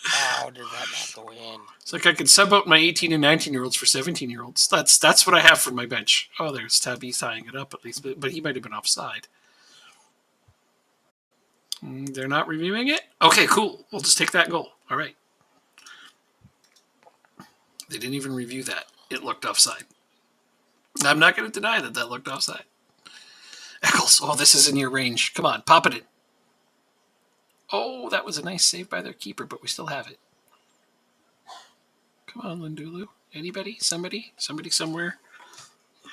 How did that not go in? It's like I could sub out my 18 and 19-year-olds for 17-year-olds. That's what I have for my bench. Oh, there's Tabby tying it up at least, but he might have been offside. They're not reviewing it? Okay, cool. We'll just take that goal. All right. They didn't even review that. It looked offside. I'm not going to deny that looked offside. Eccles, oh, this is in your range. Come on, pop it in. Oh, that was a nice save by their keeper, but we still have it. Come on, Lindulu. Anybody? Somebody? Somebody somewhere?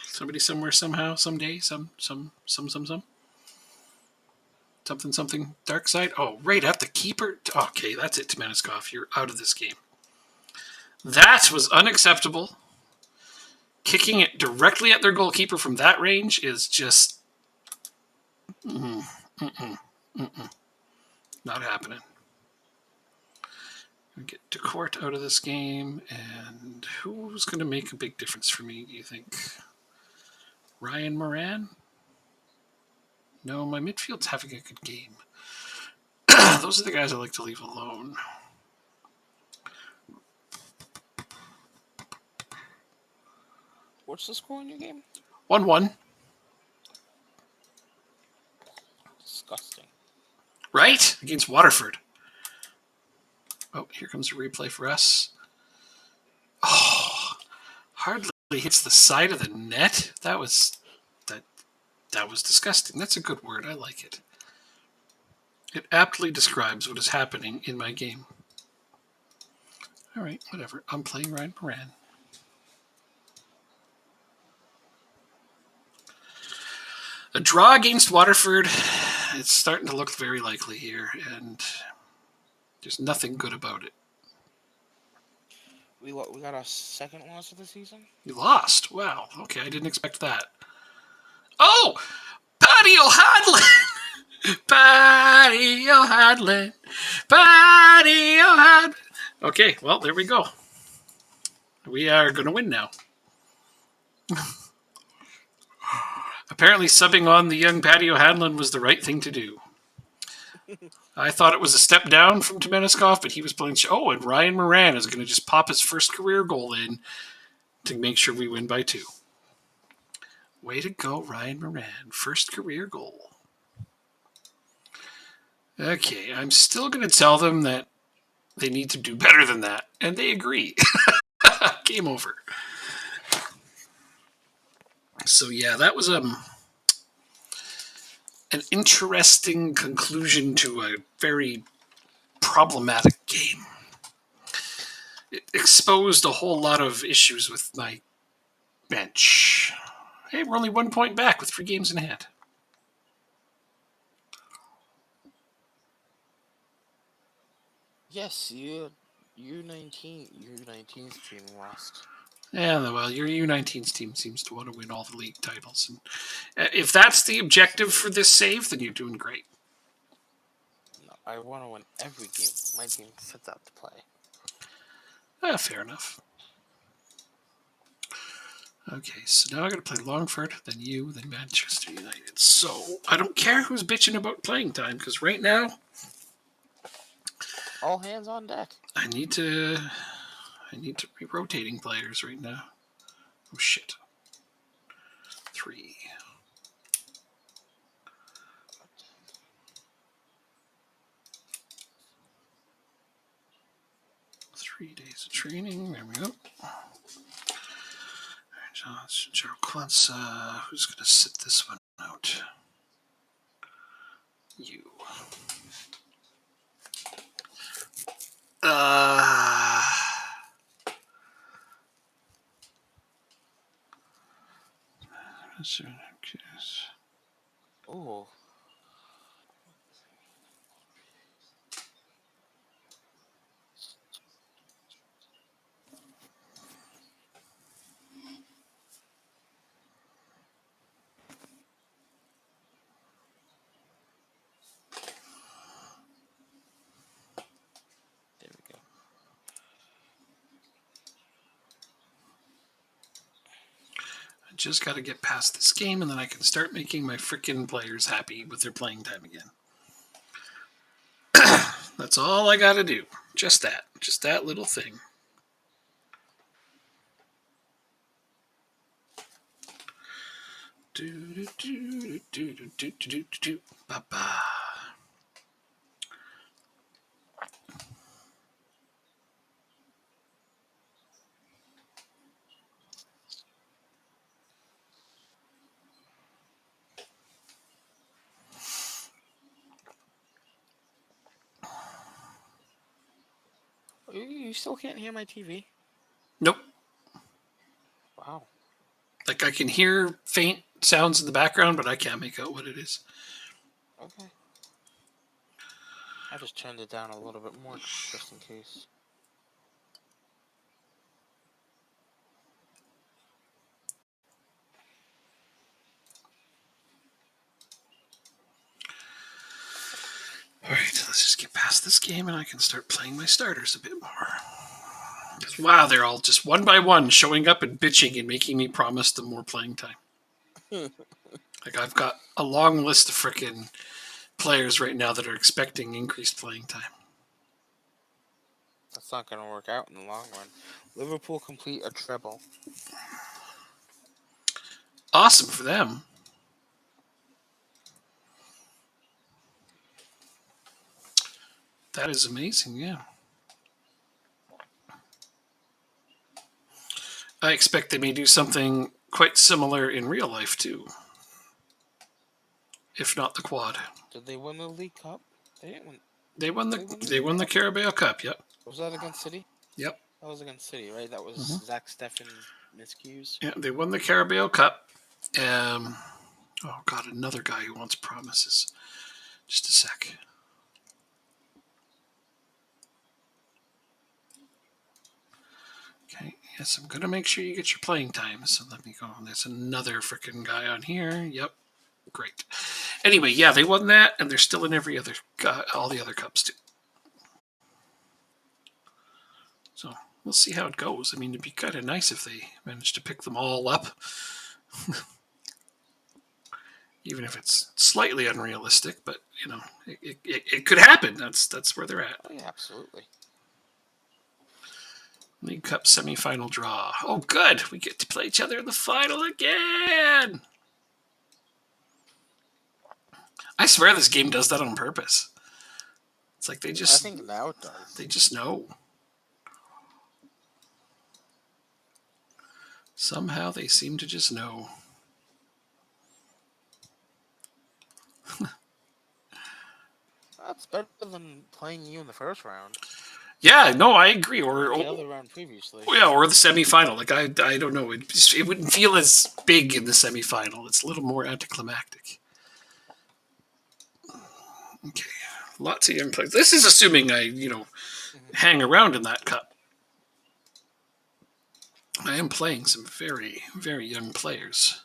Somebody somewhere, somehow, someday, some. Something, dark side. Oh, right at the keeper. Okay, that's it, Timanskov. You're out of this game. That was unacceptable. Kicking it directly at their goalkeeper from that range is just not happening. We get DeCourt out of this game, and who's going to make a big difference for me, do you think? Ryan Moran? No, my midfield's having a good game. Those are the guys I like to leave alone. What's the score in your game? 1-1. Disgusting. Right? Against Waterford. Oh, here comes a replay for us. Oh, hardly hits the side of the net. That was disgusting. That's a good word. I like it. It aptly describes what is happening in my game. All right, whatever. I'm playing Ryan Moran. A draw against Waterford. It's starting to look very likely here, and there's nothing good about it. We got our second loss of the season? You lost? Wow. Okay, I didn't expect that. Oh! Paddy O'Hanlon! Paddy O'Hanlon! Paddy O'Hanlon! Okay, well, there we go. We are going to win now. Apparently, subbing on the young Paddy O'Hanlon was the right thing to do. I thought it was a step down from Timanskov, but he was playing. Oh, and Ryan Moran is going to just pop his first career goal in to make sure we win by 2. Way to go, Ryan Moran. First career goal. Okay, I'm still going to tell them that they need to do better than that, and they agree. Game over. So yeah, that was an interesting conclusion to a very problematic game. It exposed a whole lot of issues with my bench. Hey, we're only 1 point back with 3 games in hand. Yes, U19's team lost. Yeah, well, your U19's team seems to want to win all the league titles. And if that's the objective for this save, then you're doing great. No, I want to win every game my team sets out to play. Fair enough. Okay, so now I got to play Longford, then you, then Manchester United. So I don't care who's bitching about playing time, because right now, all hands on deck. I need to be rotating players right now. Oh shit. 3. 3 days of training. There we go. Joe Kwanzaa. Who's going to sit this one out? You. Oh. There we go. I just got to get past this game, and then I can start making my freaking players happy with their playing time again. That's all I got to do. Just that little thing. Ba-ba. You still can't hear my TV? Nope. Wow. Like I can hear faint sounds in the background, but I can't make out what it is. Okay. I just turned it down a little bit more just in case. All right, let's just get past this game, and I can start playing my starters a bit more. Wow, they're all just one by one showing up and bitching and making me promise them more playing time. Like I've got a long list of frickin' players right now that are expecting increased playing time. That's not going to work out in the long run. Liverpool complete a treble. Awesome for them. That is amazing, yeah. I expect they may do something quite similar in real life too. If not the quad. Did they win the League Cup? They didn't win. They won the Carabao Cup, yep. Was that against City? Yep. That was against City, right? That was Zach Steffen miscues. Yeah, they won the Carabao Cup. Oh god, another guy who wants promises. Just a sec. Okay, yes, I'm going to make sure you get your playing time. So let me go. There's another freaking guy on here. Yep, great. Anyway, yeah, they won that, and they're still in every other, all the other cups too. So we'll see how it goes. I mean, it'd be kind of nice if they managed to pick them all up. Even if it's slightly unrealistic, but you know, it could happen. That's where they're at. Oh yeah, absolutely. League Cup semifinal draw. Oh, good. We get to play each other in the final again. I swear this game does that on purpose. It's like they just. I think now it does. They just know. Somehow they seem to just know. That's better than playing you in the first round. Yeah, no, I agree. Or the other round previously. Yeah, or the semifinal. Like I don't know. It wouldn't feel as big in the semifinal. It's a little more anticlimactic. Okay, lots of young players. This is assuming I, hang around in that cup. I am playing some very, very young players.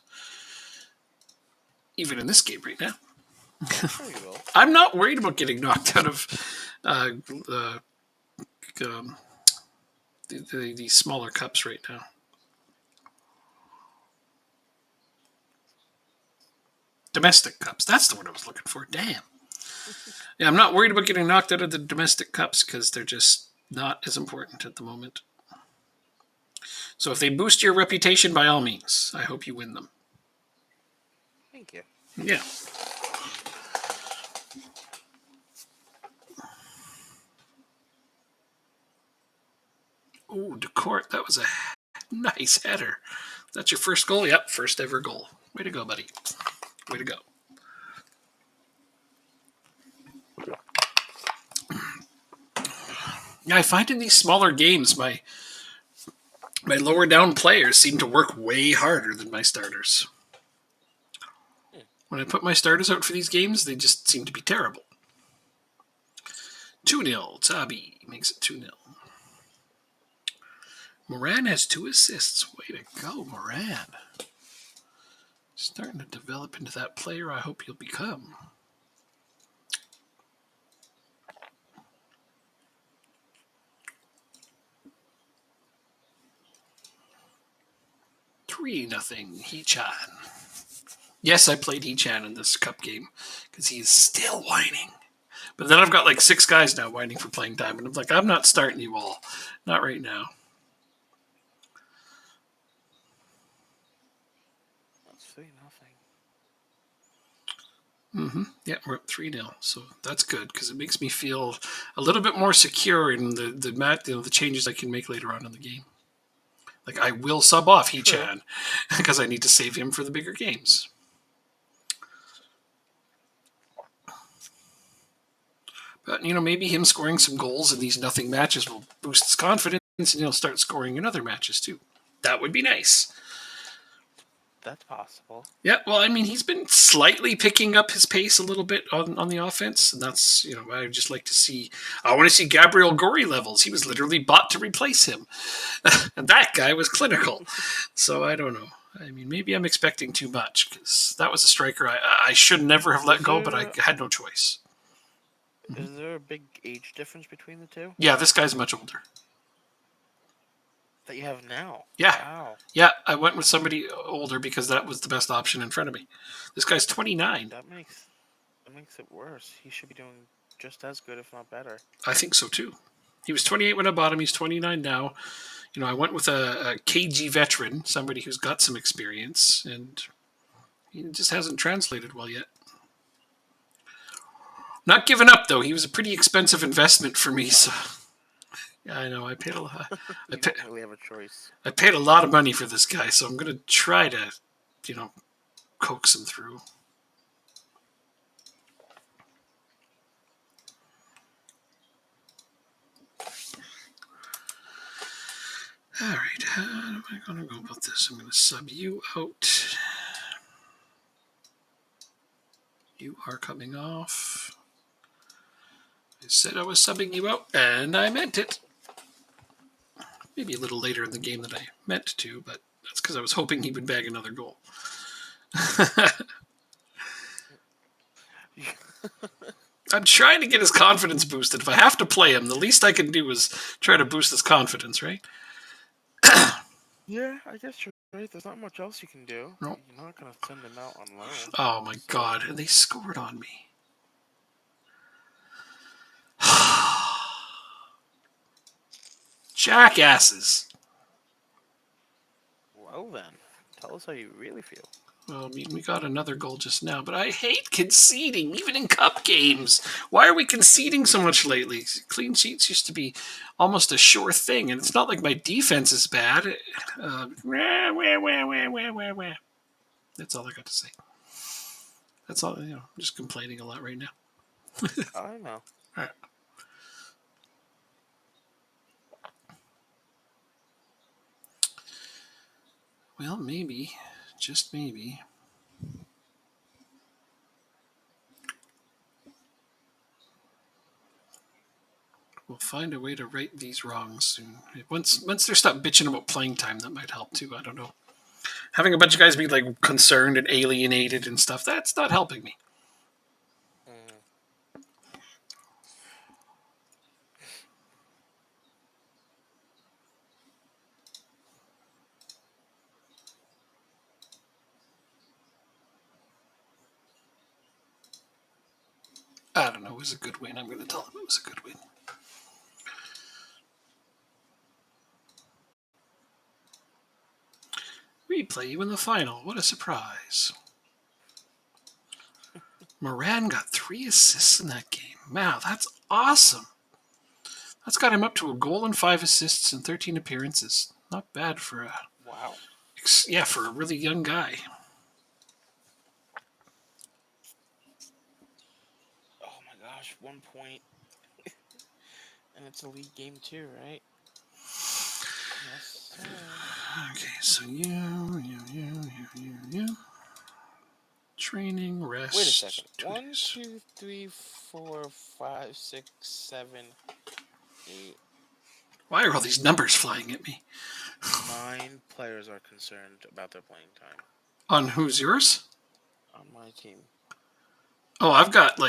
Even in this game right now. There you go. I'm not worried about getting knocked out of the smaller cups right now. Domestic cups. That's the word I was looking for. Damn. Yeah, I'm not worried about getting knocked out of the domestic cups because they're just not as important at the moment. So if they boost your reputation, by all means, I hope you win them. Thank you. Yeah. Ooh, DeCourt, that was a nice header. That's your first goal? Yep, first ever goal. Way to go, buddy. Way to go. Yeah, I find in these smaller games, my lower down players seem to work way harder than my starters. When I put my starters out for these games, they just seem to be terrible. 2-0. Tabi makes it 2-0. Moran has 2 assists. Way to go, Moran. Starting to develop into that player I hope you'll become. Nothing. Hee-chan. Yes, I played Hee-chan in this cup game because he is still whining. But then I've got like 6 guys now whining for playing time, and I'm like, I'm not starting you all. Not right now. That's 3-0. Yeah, we're up 3-0, so that's good because it makes me feel a little bit more secure in the changes I can make later on in the game. Like I will sub off Hee-chan because I need to save him for the bigger games. But maybe him scoring some goals in these nothing matches will boost his confidence, and he'll start scoring in other matches too. That would be nice. That's possible. Yeah, well, I mean, he's been slightly picking up his pace a little bit on the offense, and that's, I just like to see. I want to see Gabriel Gori levels. He was literally bought to replace him, and that guy was clinical. So I don't know. I mean, maybe I'm expecting too much because that was a striker I should never have let go, but I had no choice. Is there a big age difference between the two? Yeah, this guy's much older. That you have now? Yeah. Wow. Yeah, I went with somebody older because that was the best option in front of me. This guy's 29. That makes it worse. He should be doing just as good, if not better. I think so too. He was 28 when I bought him. He's 29 now. I went with a KG veteran, somebody who's got some experience, and he just hasn't translated well yet. Not giving up though. He was a pretty expensive investment for me, so. Yeah, I know. I paid a lot. You don't really have a choice. I paid a lot of money for this guy, so I'm going to try to, coax him through. All right, how am I going to go about this? I'm going to sub you out. You are coming off. I said I was subbing you out, and I meant it. Maybe a little later in the game than I meant to, but that's because I was hoping he would bag another goal. I'm trying to get his confidence boosted. If I have to play him, the least I can do is try to boost his confidence, right? Yeah, I guess you're right. There's not much else you can do. No. You're not going to send him out on loan. Oh my god, and they scored on me. Jackasses. Well then, tell us how you really feel. Well, I mean, we got another goal just now, but I hate conceding, even in cup games. Why are we conceding so much lately? Clean sheets used to be almost a sure thing, and it's not like my defense is bad. That's all I got to say. That's all, I'm just complaining a lot right now. I know. All right. Well, maybe, just maybe. We'll find a way to right these wrongs soon. Once they stop bitching about playing time, that might help too. I don't know. Having a bunch of guys be like concerned and alienated and stuff, that's not helping me. I don't know. It was a good win. I'm going to tell him it was a good win. Replay you in the final. What a surprise. Moran got 3 assists in that game. Wow, that's awesome. That's got him up to a goal and 5 assists and 13 appearances. Not bad for a for a really young guy. Oh my gosh, 1 point. And it's a league game too, right? Yes, sir. Okay, so you. Training, rest. Wait a second. 2 1, days. 2, 3, 4, 5, 6, 7, 8. Why are all these numbers flying at me? 9 players are concerned about their playing time. On who's yours? On my team. Oh, I've got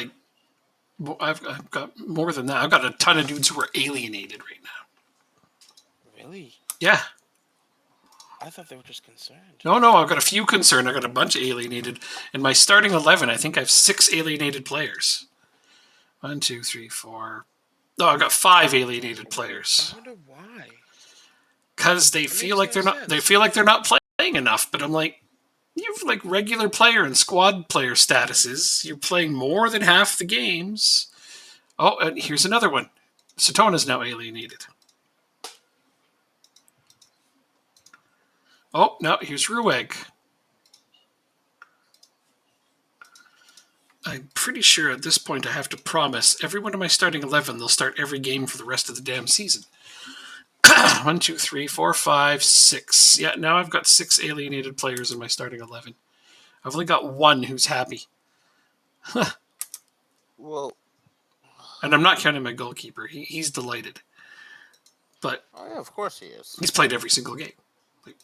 I've got more than that. I've got a ton of dudes who are alienated right now. Really? Yeah. I thought they were just concerned. No, I've got a few concerned. I've got a bunch alienated. In my starting 11, I think I have 6 alienated players. 1, 2, 3, 4. No, I've got 5 alienated players. I wonder why. Because they feel like they're not. They feel like they're not playing enough. But I'm like, you've like regular player and squad player statuses. You're playing more than half the games. Oh, and here's another one. Satona's now alienated. Oh, no, here's Rueg. I'm pretty sure at this point I have to promise every one of my starting 11 they'll start every game for the rest of the damn season. 1, 2, 3, 4, 5, 6. Yeah, now I've got 6 alienated players in my starting 11. I've only got 1 who's happy. Well, and I'm not counting my goalkeeper. He's delighted. But oh yeah, of course he is. He's played every single game. Like,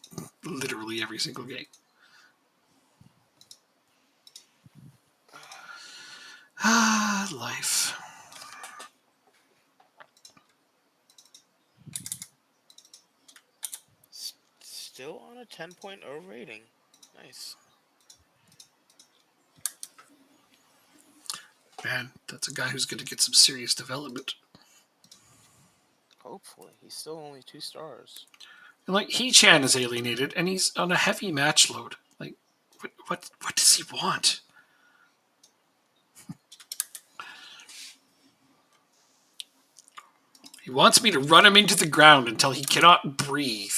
literally every single game. Life. Still on a 10.0 rating. Nice. Man, that's a guy who's going to get some serious development. Hopefully. He's still only 2 stars. And like, He-Chan is alienated, and he's on a heavy match load. Like, what does he want? He wants me to run him into the ground until he cannot breathe.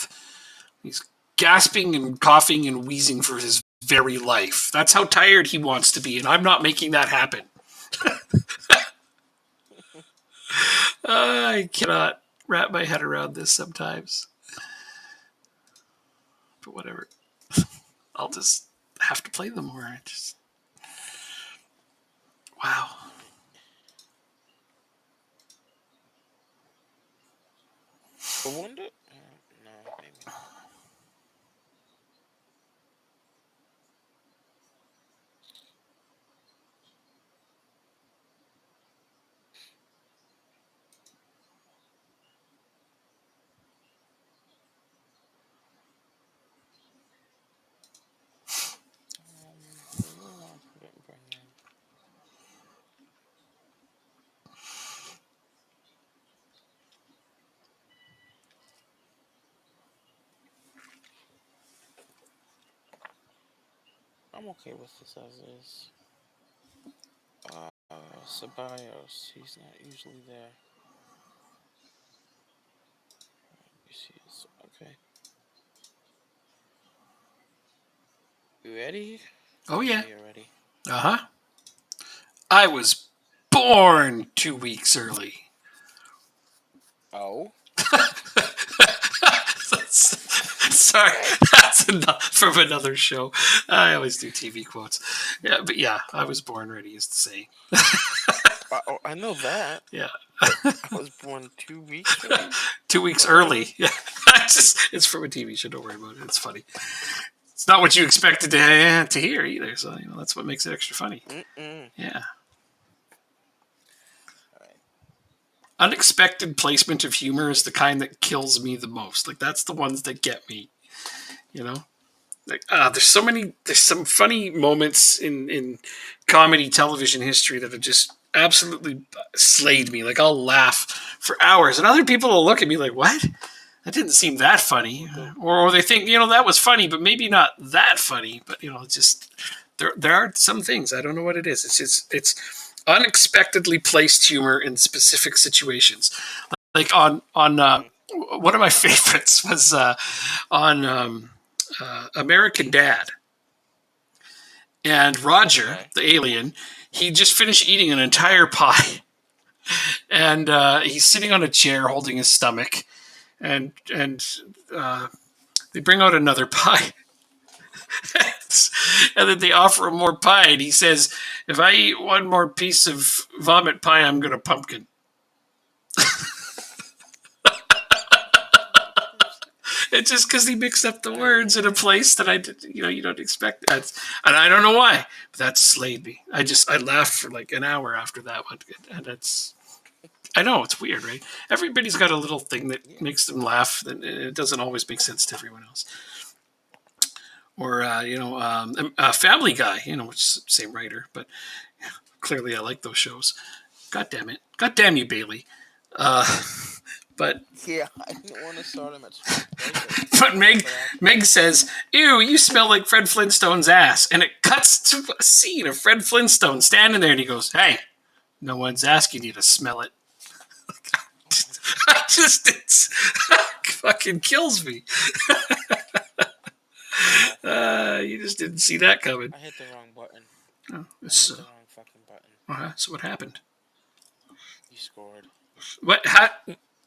He's gasping and coughing and wheezing for his very life. That's how tired he wants to be, and I'm not making that happen. I cannot wrap my head around this sometimes. But whatever. I'll just have to play them more. Wow. I wonder. No, maybe. I'm okay with this as is. Ceballos, he's not usually there. Okay. You ready? Oh, yeah. You're ready. Uh-huh. I was born 2 weeks early. Oh? Sorry, that's from another show. I always do TV quotes. Yeah, but yeah, I was born ready is the saying. I know that. Yeah. I was born 2 weeks early. 2 weeks early. Yeah. It's from a TV show. Don't worry about it. It's funny. It's not what you expected to hear either. So that's what makes it extra funny. Yeah. Unexpected placement of humor is the kind that kills me the most. Like, that's the ones that get me, Like, there's some funny moments in comedy television history that have just absolutely slayed me. Like, I'll laugh for hours, and other people will look at me like, what? That didn't seem that funny. Or they think, that was funny, but maybe not that funny. But, it's just, there are some things. I don't know what it is. It's unexpectedly placed humor in specific situations. Like on one of my favorites was on American Dad, and Roger, Okay. the alien, he just finished eating an entire pie, and he's sitting on a chair holding his stomach, and they bring out another pie. And then they offer him more pie, and he says, "If I eat one more piece of vomit pie, I'm gonna pumpkin." It's just because he mixed up the words in a place that I did, you don't expect. And I don't know why, but that slayed me. I laughed for like an hour after that one, and I know it's weird, right? Everybody's got a little thing that makes them laugh, and it doesn't always make sense to everyone else. Or Family Guy, which is the same writer, but clearly I like those shows. God damn it! God damn you, Bailey. But Yeah, I didn't want to start him at Sweet Play, but Meg says, "Ew, you smell like Fred Flintstone's ass," and it cuts to a scene of Fred Flintstone standing there, and he goes, "Hey, no one's asking you to smell it." It fucking kills me. You just didn't see that coming. I hit the wrong button. Oh, I hit the wrong fucking button. So what happened? You scored.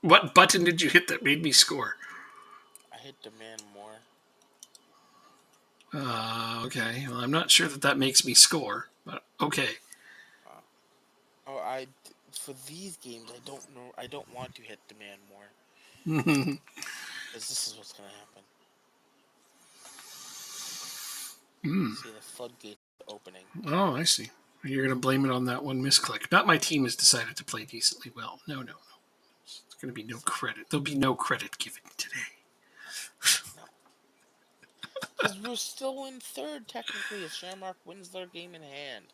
What button did you hit that made me score? I hit demand more. Okay. Well, I'm not sure that makes me score, but okay. For these games, I don't know. I don't want to hit demand more. Because this is what's gonna happen. See the floodgate opening. Oh, I see. You're going to blame it on that one misclick. Not my team has decided to play decently well. No. There's going to be no credit. There'll be no credit given today. No. Because we're still in third, technically, if Shamrock wins their game in hand.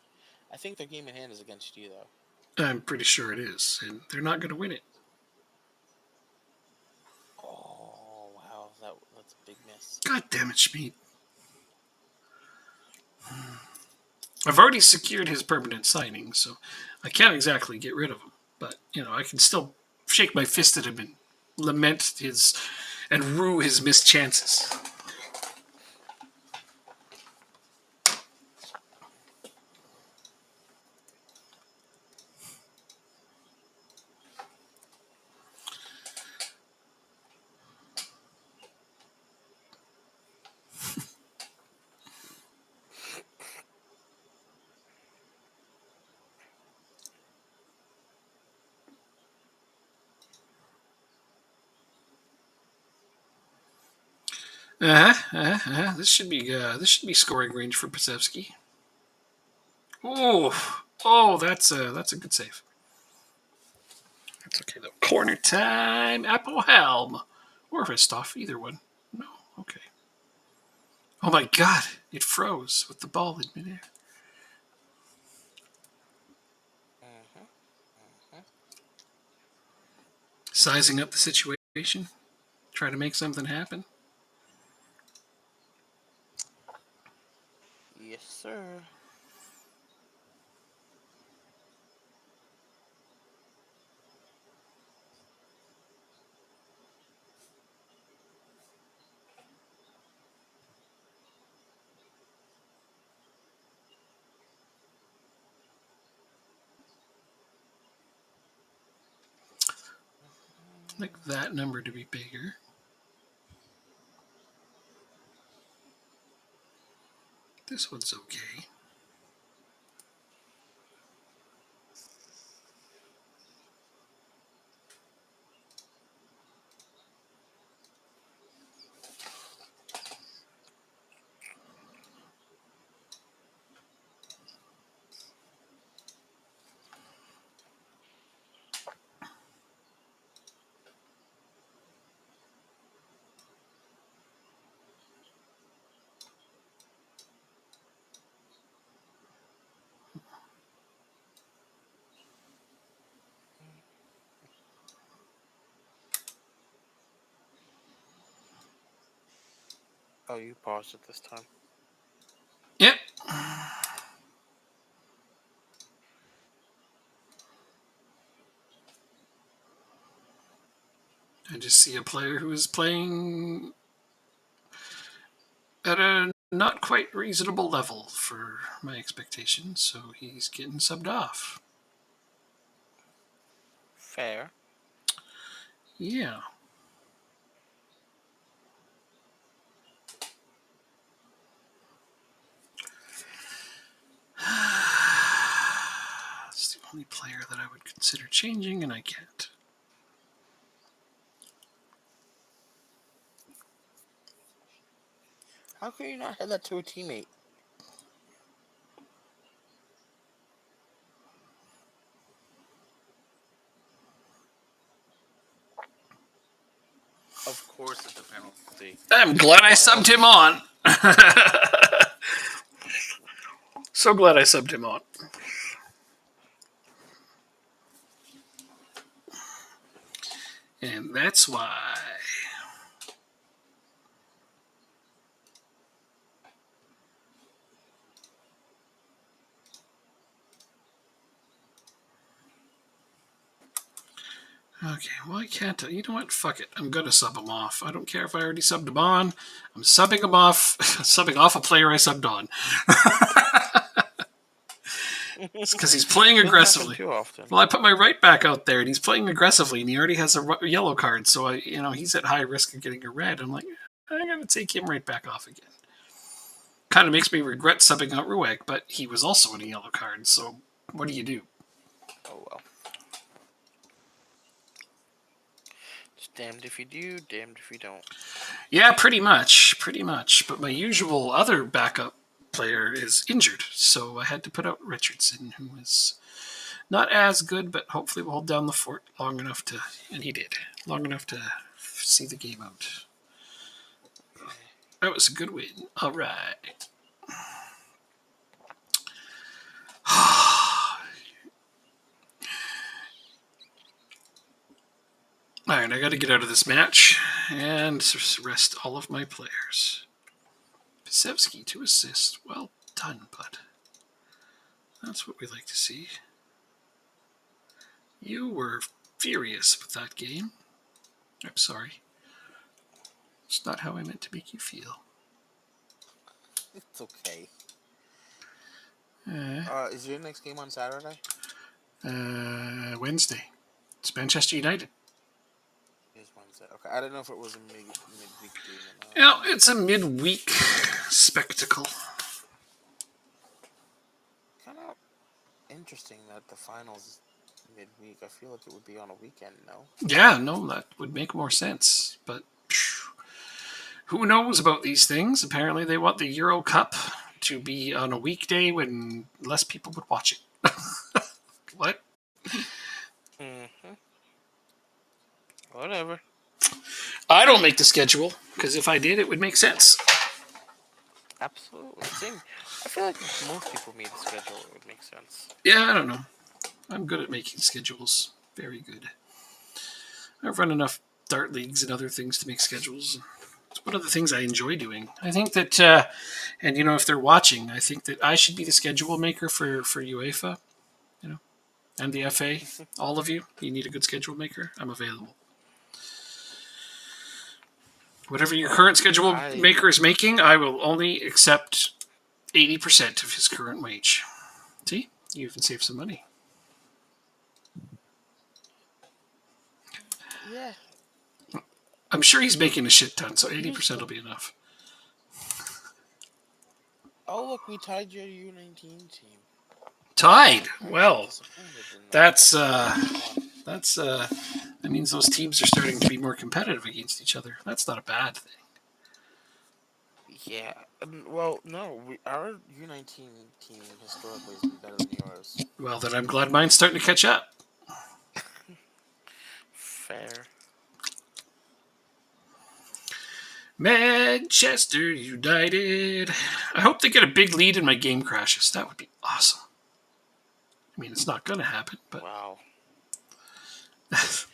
I think their game in hand is against you, though. I'm pretty sure it is, and they're not going to win it. Oh, wow. That's a big miss. God damn it, Schmid. I've already secured his permanent signing, so I can't exactly get rid of him. But, I can still shake my fist at him and lament and rue his missed chances. This should be scoring range for Pasevsky. Oh, that's a good save. That's okay though. Corner time, Apple Helm, or Ristov, either one. No, okay. Oh my God, it froze with the ball in midair. Sizing up the situation, try to make something happen. Yes, sir. I'd like that number to be bigger. This one's okay. Oh, you paused it this time. Yep. just see a player who is playing at a not quite reasonable level for my expectations, so he's getting subbed off. Fair. Yeah. That's the only player that I would consider changing, and I can't. How can you not head that to a teammate? Of course, it's a penalty. I'm glad I subbed him on. So glad I subbed him on. And that's why. Okay, why can't I? You know what? Fuck it. I'm going to sub him off. I don't care if I already subbed him on. I'm subbing him off. Subbing off a player I subbed on. It's because he's playing aggressively. Too often. Well, I put my right back out there, and he's playing aggressively, and he already has a yellow card, so he's at high risk of getting a red. I'm like, I'm going to take him right back off again. Kind of makes me regret subbing out Rueg, but he was also in a yellow card, so what do you do? Oh well. Just damned if you do, damned if you don't. Yeah, pretty much. But my usual other backup player is injured, so I had to put out Richardson, who is not as good, but hopefully will hold down the fort long enough to, and he did, long enough to see the game out. That was a good win. All right. All right, I got to get out of this match and rest all of my players. Pisevsky to assist. Well done, bud. That's what we like to see. You were furious with that game. I'm sorry. It's not how I meant to make you feel. It's okay. Is your next game on Saturday? Wednesday. It's Manchester United. It's Wednesday. Okay, I didn't know if it was a midweek game or not. Yeah, it's a midweek spectacle. Kind of interesting that the finals midweek. I feel like it would be on a weekend, no? Yeah, no, that would make more sense. But who knows about these things? Apparently they want the Euro Cup to be on a weekday when less people would watch it. What? Mm-hmm. Whatever. I don't make the schedule, because if I did, it would make sense. Absolutely. Same. I feel like if most people made the schedule, it would make sense. Yeah, I don't know. I'm good at making schedules. Very good. I've run enough dart leagues and other things to make schedules. It's one of the things I enjoy doing. I think that, and if they're watching, I think that I should be the schedule maker for UEFA, and the FA. All of you need a good schedule maker. I'm available. Whatever your current schedule maker is making, I will only accept 80% of his current wage. See? You even save some money. Yeah. I'm sure he's making a shit ton, so 80% will be enough. Oh, look, we tied your U19 team. Tied? Well, that means those teams are starting to be more competitive against each other. That's not a bad thing. Yeah. Well, no, our U19 team historically has been better than yours. Well, then I'm glad mine's starting to catch up. Fair. Manchester United. I hope they get a big lead and my game crashes. That would be awesome. I mean, it's not going to happen, but... Wow. Of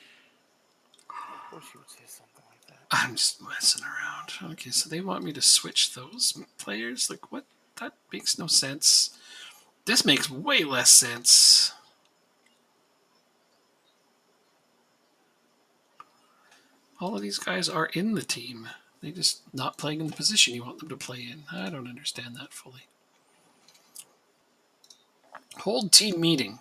course you would say something like that. I'm just messing around. Okay, so they want me to switch those players? Like, what? That makes no sense. This makes way less sense. All of these guys are in the team. They're just not playing in the position you want them to play in. I don't understand that fully. Hold team meeting.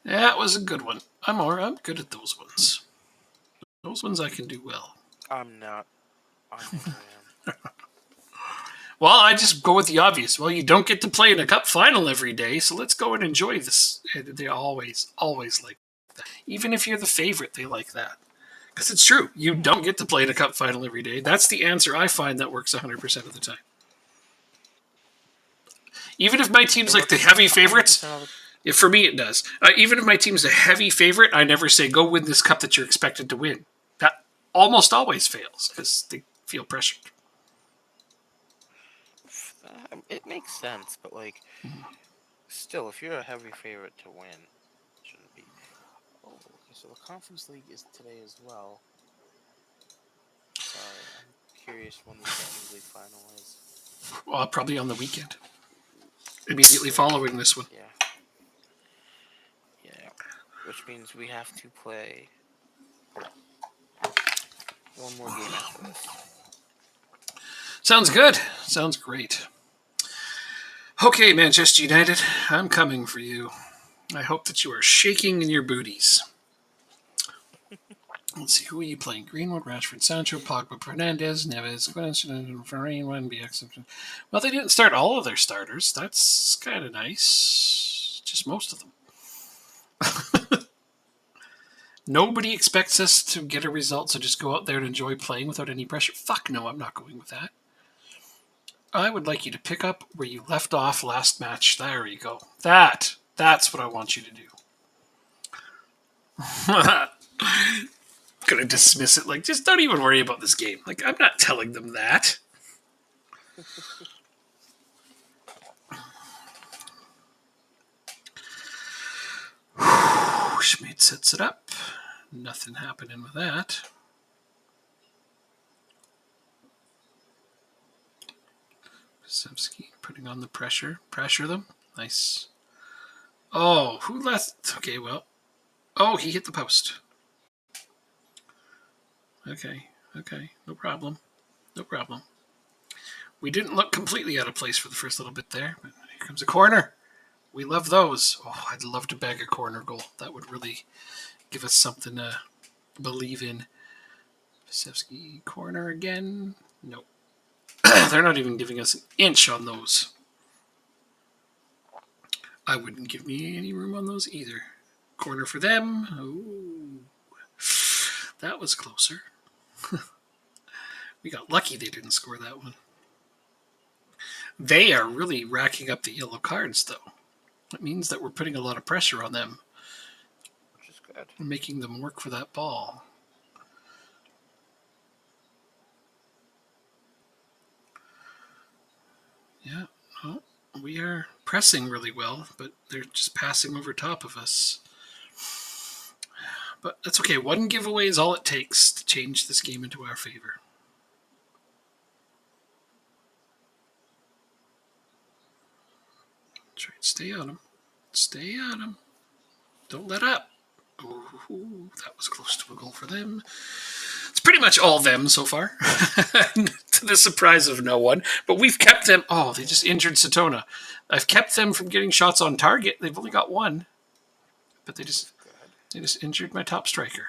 That was a good one. I'm good at those ones. Those ones I can do well. I'm not. I never am. Well, I just go with the obvious. Well, you don't get to play in a cup final every day, so let's go and enjoy this. They always like that. Even if you're the favorite, they like that. Because it's true. You don't get to play in a cup final every day. That's the answer I find that works 100% of the time. Even if my team's like the heavy favorites, for me it does. Even if my team's a heavy favorite, I never say, go win this cup that you're expected to win. That almost always fails because they feel pressured. It makes sense, but still, if you're a heavy favorite to win, it shouldn't be. Oh, okay, so the Conference League is today as well. Sorry, I'm curious when the Champions League final is. Well, probably on the weekend. Immediately following this one. Yeah. Yeah. Which means we have to play one more game after this. Sounds good. Sounds great. Okay, Manchester United, I'm coming for you. I hope that you are shaking in your booties. Let's see, who are you playing? Greenwood, Rashford, Sancho, Pogba, Fernandez, Neves, Varane, BX. Well, they didn't start all of their starters. That's kind of nice. Just most of them. Nobody expects us to get a result, so just go out there and enjoy playing without any pressure. Fuck no, I'm not going with that. I would like you to pick up where you left off last match. There you go. That's what I want you to do. Gonna dismiss it just don't even worry about this game. I'm not telling them that. Schmidt sets it up. Nothing happening with that. Semsky putting on the pressure. Pressure them. Nice. Oh, who left? Okay, well. Oh, he hit the post. Okay. No problem. We didn't look completely out of place for the first little bit there, but here comes a corner. We love those. Oh, I'd love to bag a corner goal. That would really give us something to believe in. Pisevsky corner again. Nope. They're not even giving us an inch on those. I wouldn't give me any room on those either. Corner for them. Ooh. That was closer. We got lucky they didn't score that one. They are really racking up the yellow cards, though. That means that we're putting a lot of pressure on them. Which is good. We're making them work for that ball. Yeah, well, we are pressing really well, but they're just passing over top of us. But that's okay. One giveaway is all it takes to change this game into our favor. Try to stay on them. Don't let up. Ooh, that was close to a goal for them. It's pretty much all them so far, to the surprise of no one. But we've kept them. Oh, they just injured Satona. I've kept them from getting shots on target. They've only got one, but they just injured my top striker.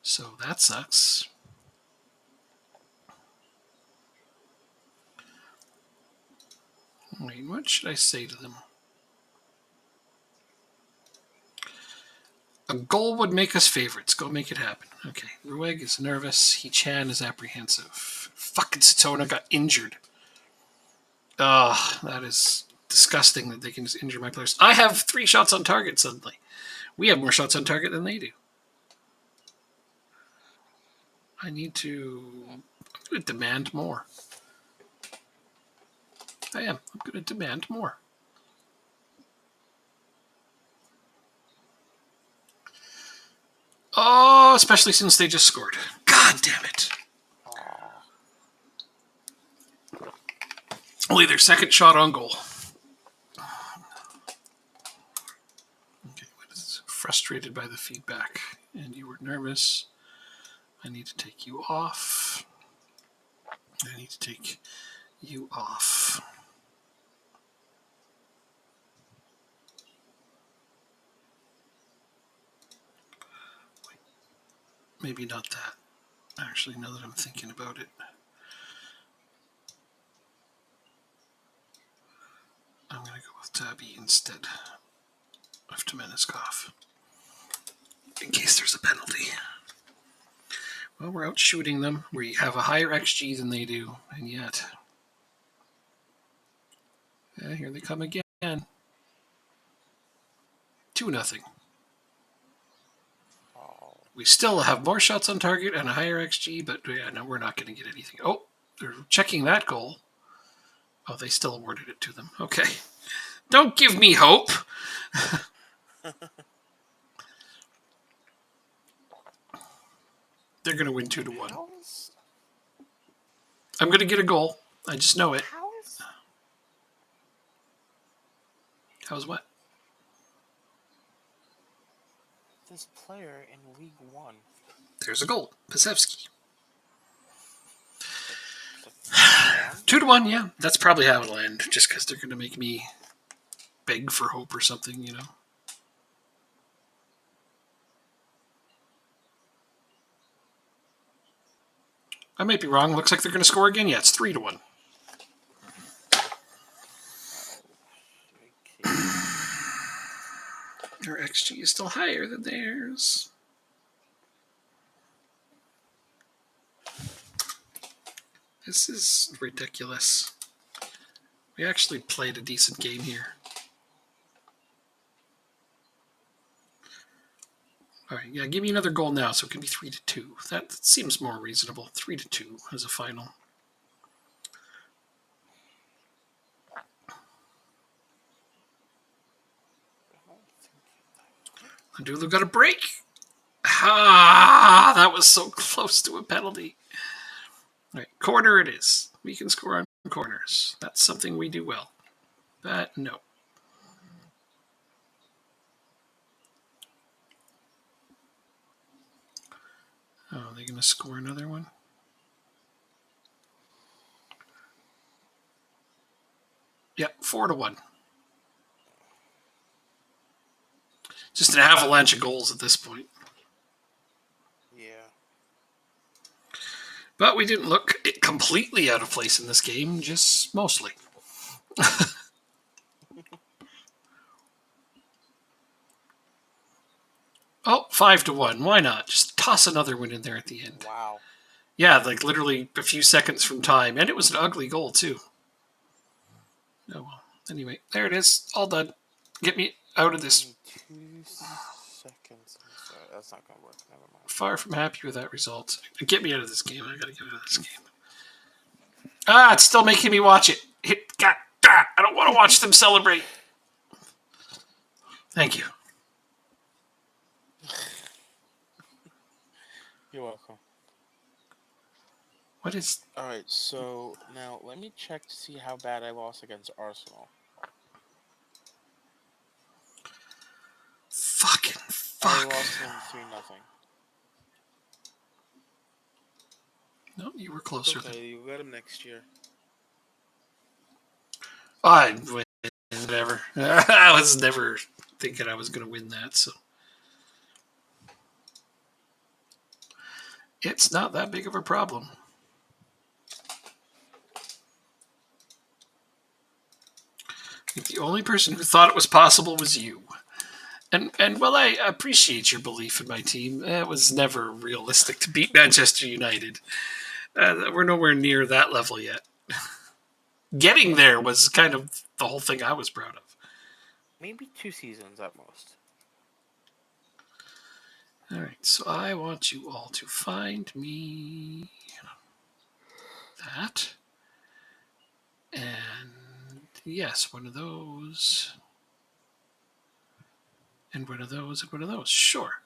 So that sucks. Wait, what should I say to them? A goal would make us favorites. Go make it happen. Okay, Rueg is nervous. He-Chan is apprehensive. Fucking Satona got injured. That is disgusting that they can just injure my players. I have 3 shots on target suddenly. We have more shots on target than they do. I'm going to demand more. I'm going to demand more. Oh, especially since they just scored. God damn it. Only their second shot on goal. Okay, what is this? frustrated by the feedback. And you were nervous. I need to take you off. I need to take you off. Wait, maybe not that. Actually, now that I'm thinking about it, I'm going to go with Tabby instead of Temeniskov, in case there's a penalty. Well, we're out shooting them. We have a higher XG than they do, and yet... here they come again. 2-0. We still have more shots on target and a higher XG, but no, we're not going to get anything. Oh, they're checking that goal. Oh, they still awarded it to them. Okay. Don't give me hope. They're going to win 2-1. I'm going to get a goal. I just know it. How's what? This player in League One. There's a goal. Pasevsky. 2-1, yeah. That's probably how it'll end, just because they're going to make me beg for hope or something, you know. I might be wrong. Looks like they're going to score again. Yeah, it's 3-1. Their XG is still higher than theirs. This is ridiculous. We actually played a decent game here. All right, yeah, give me another goal now so it can be 3-2. That seems more reasonable. 3-2 as a final. Andulu got a break. Ah, that was so close to a penalty. All right, corner it is. We can score on corners. That's something we do well. But no. Oh, are they going to score another one? Yep, 4-1. Just an avalanche of goals at this point. Yeah. But we didn't look completely out of place in this game, just mostly. Oh, 5-1. Why not? Just toss another one in there at the end. Wow. Yeah, like literally a few seconds from time. And it was an ugly goal, too. Oh, well. Anyway, there it is. All done. Get me out of this. 2 seconds. I'm sorry, that's not going to work. Never mind. Far from happy with that result. Get me out of this game. I got to get out of this game. Ah, it's still making me watch it. God, I don't want to watch them celebrate. Thank you. You're welcome. What is... All right, so now let me check to see how bad I lost against Arsenal. Fuck. I lost them 3-0. No, you were closer. Okay, you got him next year. Whatever. I was never thinking I was going to win that, so. It's not that big of a problem. The only person who thought it was possible was you. And well, I appreciate your belief in my team. It was never realistic to beat Manchester United. We're nowhere near that level yet. Getting there was kind of the whole thing I was proud of. Maybe 2 seasons at most. All right, so I want you all to find me that. And yes, one of those. And one of those, and one of those. Sure.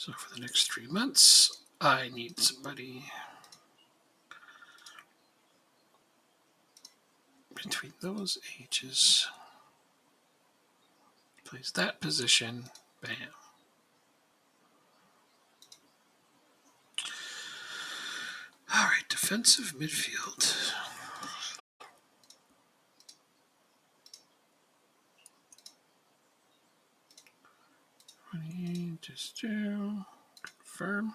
So for the next 3 months, I need somebody between those ages. Plays that position. Bam. All right, defensive midfield. Just do confirm.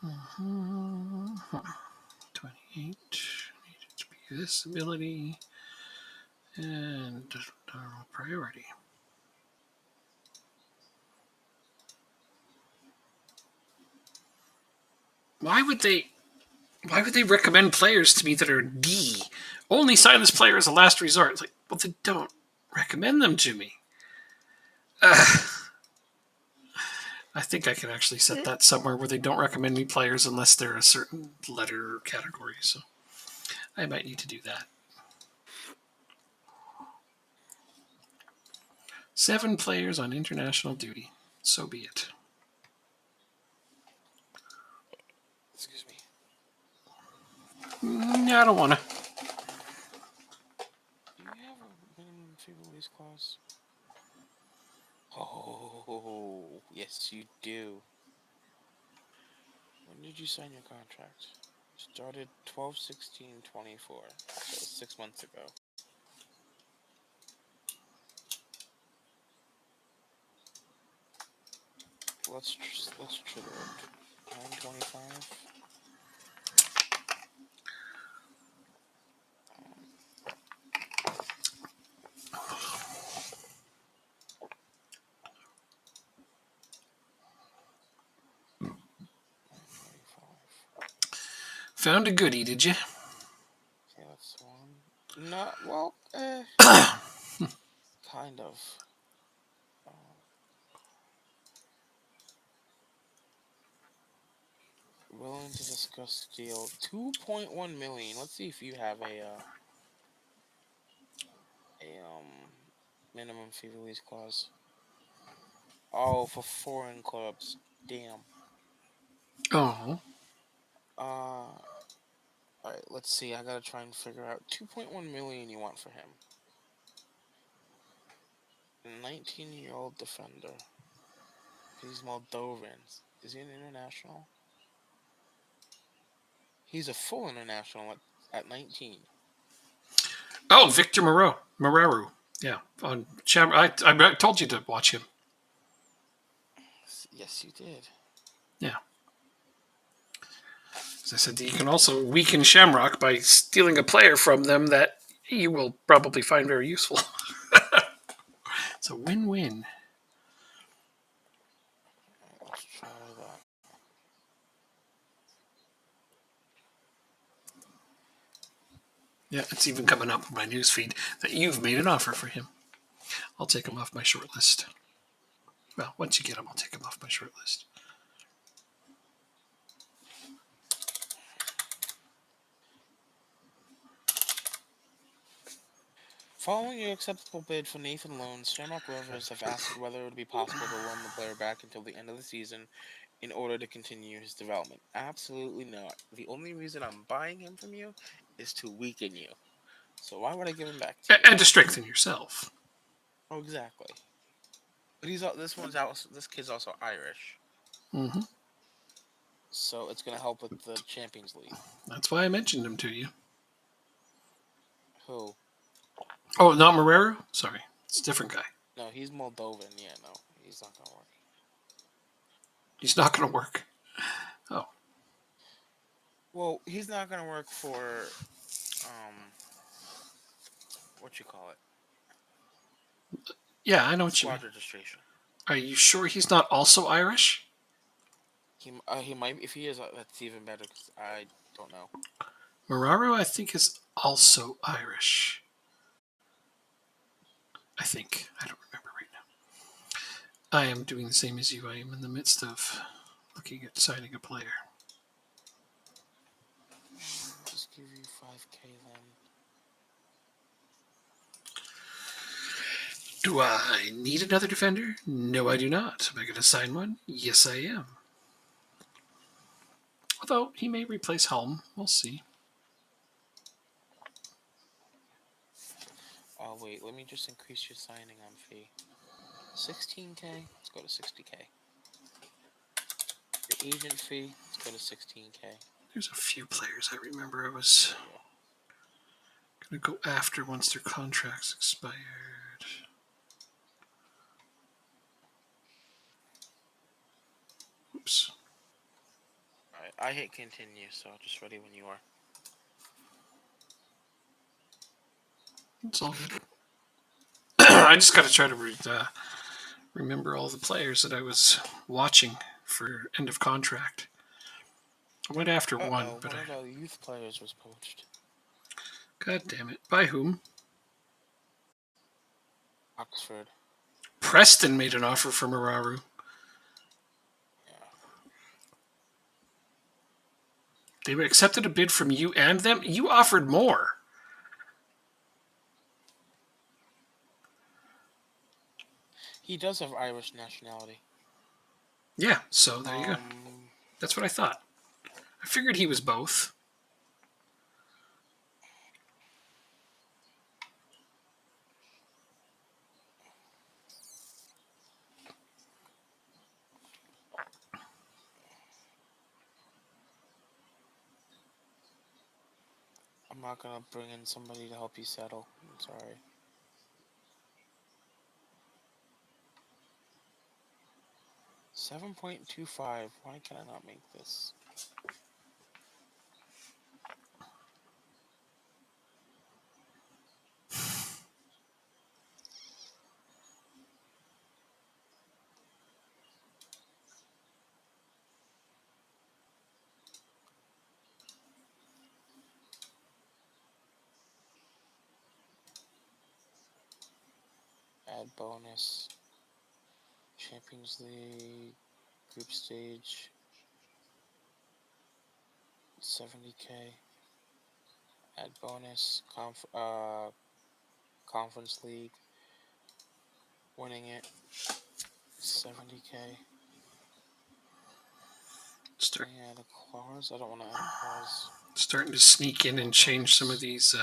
Uh-huh. 28 needed to be this ability and priority. Why would they recommend players to me that are D? Only sign this player as a last resort. It's like, well, they don't recommend them to me. I think I can actually set that somewhere where they don't recommend me players unless they're a certain letter or category. So I might need to do that. 7 players on international duty. So be it. Excuse me. I don't want to. Do you have a minimum fee release clause? Oh, yes, you do. When did you sign your contract? Started 12/16/24, so 6 months ago. Let's trigger it. 9/25. Found a goodie, did you? Yeah, that's the one. Not well. Kind of. Willing to discuss deal. 2.1 million. Let's see if you have a minimum fee release clause. Oh, for foreign clubs. Damn. Oh. All right. Let's see. I gotta try and figure out 2.1 million you want for him. 19-year-old defender. He's Moldovan. Is he an international? He's a full international at 19. Oh, Victor Moreau. Yeah. On I told you to watch him. Yes, you did. Yeah. As I said, you can also weaken Shamrock by stealing a player from them that you will probably find very useful. It's a win-win. Let's try that. Yeah, it's even coming up in my newsfeed that you've made an offer for him. I'll take him off my short list. Well, once you get him, I'll take him off my short list. Following your acceptable bid for Nathan Loans, Shamrock Rovers have asked whether it would be possible to loan the player back until the end of the season in order to continue his development. Absolutely not. The only reason I'm buying him from you is to weaken you. So why would I give him back to you? And to strengthen yourself. Oh, exactly. But this kid's also Irish. Mm-hmm. So it's gonna help with the Champions League. That's why I mentioned him to you. Who? Oh, not Moreira? Sorry. It's a different guy. No, he's Moldovan. Yeah, no, he's not gonna work. He's not going to work. Oh. Well, he's not gonna work for what you call it? Yeah, I know what you mean. Squad registration. Are you sure he's not also Irish? He might. If he is, that's even better because I don't know. Muraru, I think, is also Irish. I think. I don't remember right now. I am doing the same as you. I am in the midst of looking at signing a player. Just give you 5K then. Do I need another defender? No, I do not. Am I going to sign one? Yes, I am. Although he may replace Helm. We'll see. Oh wait, let me just increase your signing on fee. 16K. Let's go to 60K. Your agent fee. Let's go to 16K. There's a few players I remember I was going to go after once their contracts expired. Oops. Alright, I hit continue, so just ready when you are. It's all good. I just got to try to remember all the players that I was watching for end of contract. I went after one, but one of our youth players was poached. God damn it. By whom? Oxford. Preston made an offer for Muraru. Yeah. They accepted a bid from you and them? You offered more. He does have Irish nationality. Yeah, so there you go. That's what I thought. I figured he was both. I'm not gonna bring in somebody to help you settle. I'm sorry. $7.25. Why can I not make this? Add bonus. Champions League. Group stage. 70K. Add bonus. Conference League. Winning it. 70K. Add a clause. I don't want to add a clause. Starting to sneak in and change some of these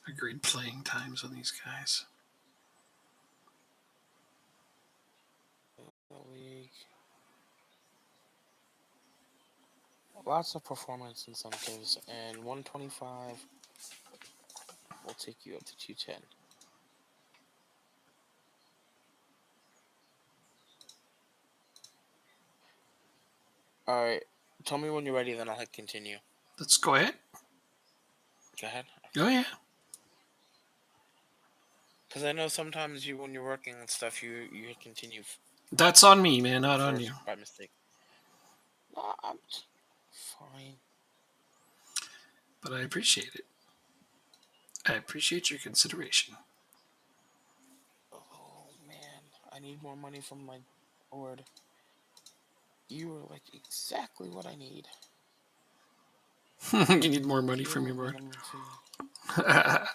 agreed playing times on these guys. League. Lots of performance incentives, and 125 will take you up to 210. Alright, tell me when you're ready, then I'll hit continue. Let's go ahead. Go ahead. Oh, yeah. Because I know sometimes when you're working and stuff, you hit continue. That's on me, man, not on you. By mistake. No, I'm fine. But I appreciate it. I appreciate your consideration. Oh, man. I need more money from my board. You are like exactly what I need. You need more money from your board. A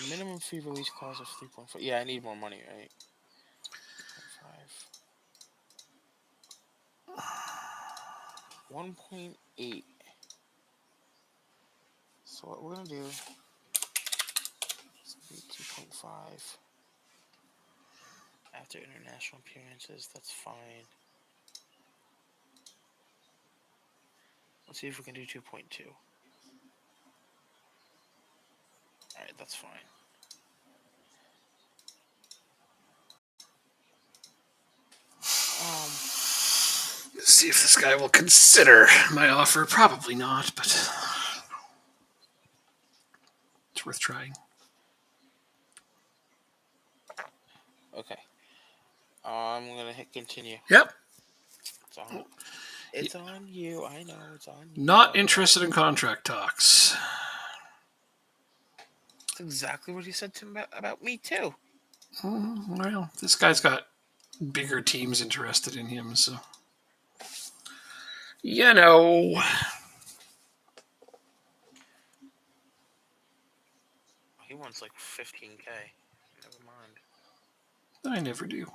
minimum fee release clause of 3.5. Yeah, I need more money, right? 1.8. So what we're gonna do is 2.5. After international appearances, that's fine. Let's see if we can do 2.2. Alright, that's fine. Let's see if this guy will consider my offer. Probably not, but worth trying. Okay. I'm gonna hit continue. Yep. It's on you. I know it's on you. Not interested in contract talks. That's exactly what he said to me about me too. Well, this guy's got bigger teams interested in him, so you know. He wants like 15K. Never mind. I never do.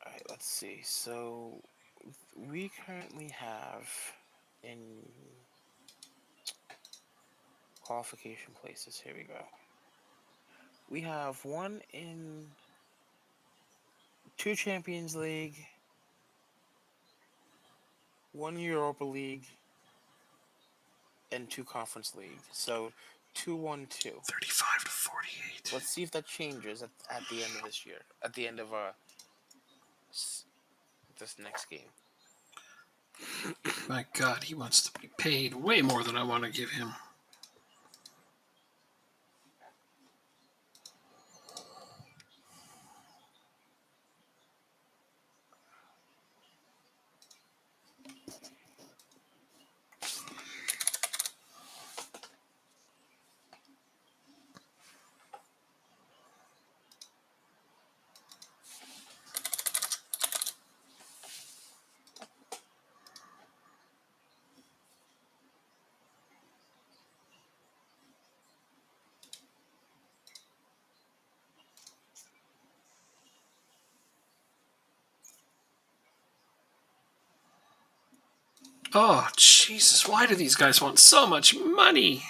Alright, let's see. So, we currently have in qualification places. Here we go. We have one in 2 Champions League, 1 Europa League, and 2 Conference League. So 2-1-2. 35 to 48. Let's see if that changes at the end of this year. At the end of this next game. My God, he wants to be paid way more than I want to give him. Oh, Jesus, why do these guys want so much money?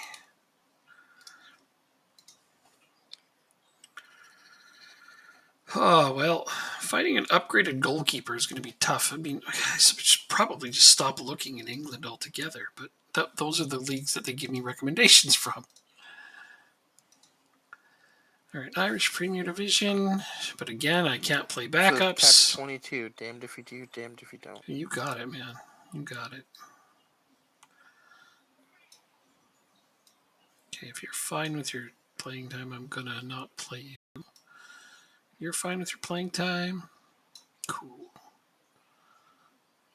Oh, well, finding an upgraded goalkeeper is going to be tough. I mean, I should probably just stop looking in England altogether, but those are the leagues that they give me recommendations from. All right, Irish Premier Division, but again, I can't play backups. So, catch 22. Damned if you do, damned if you don't. You got it, man. You got it. Okay, if you're fine with your playing time, I'm going to not play you. You're fine with your playing time? Cool.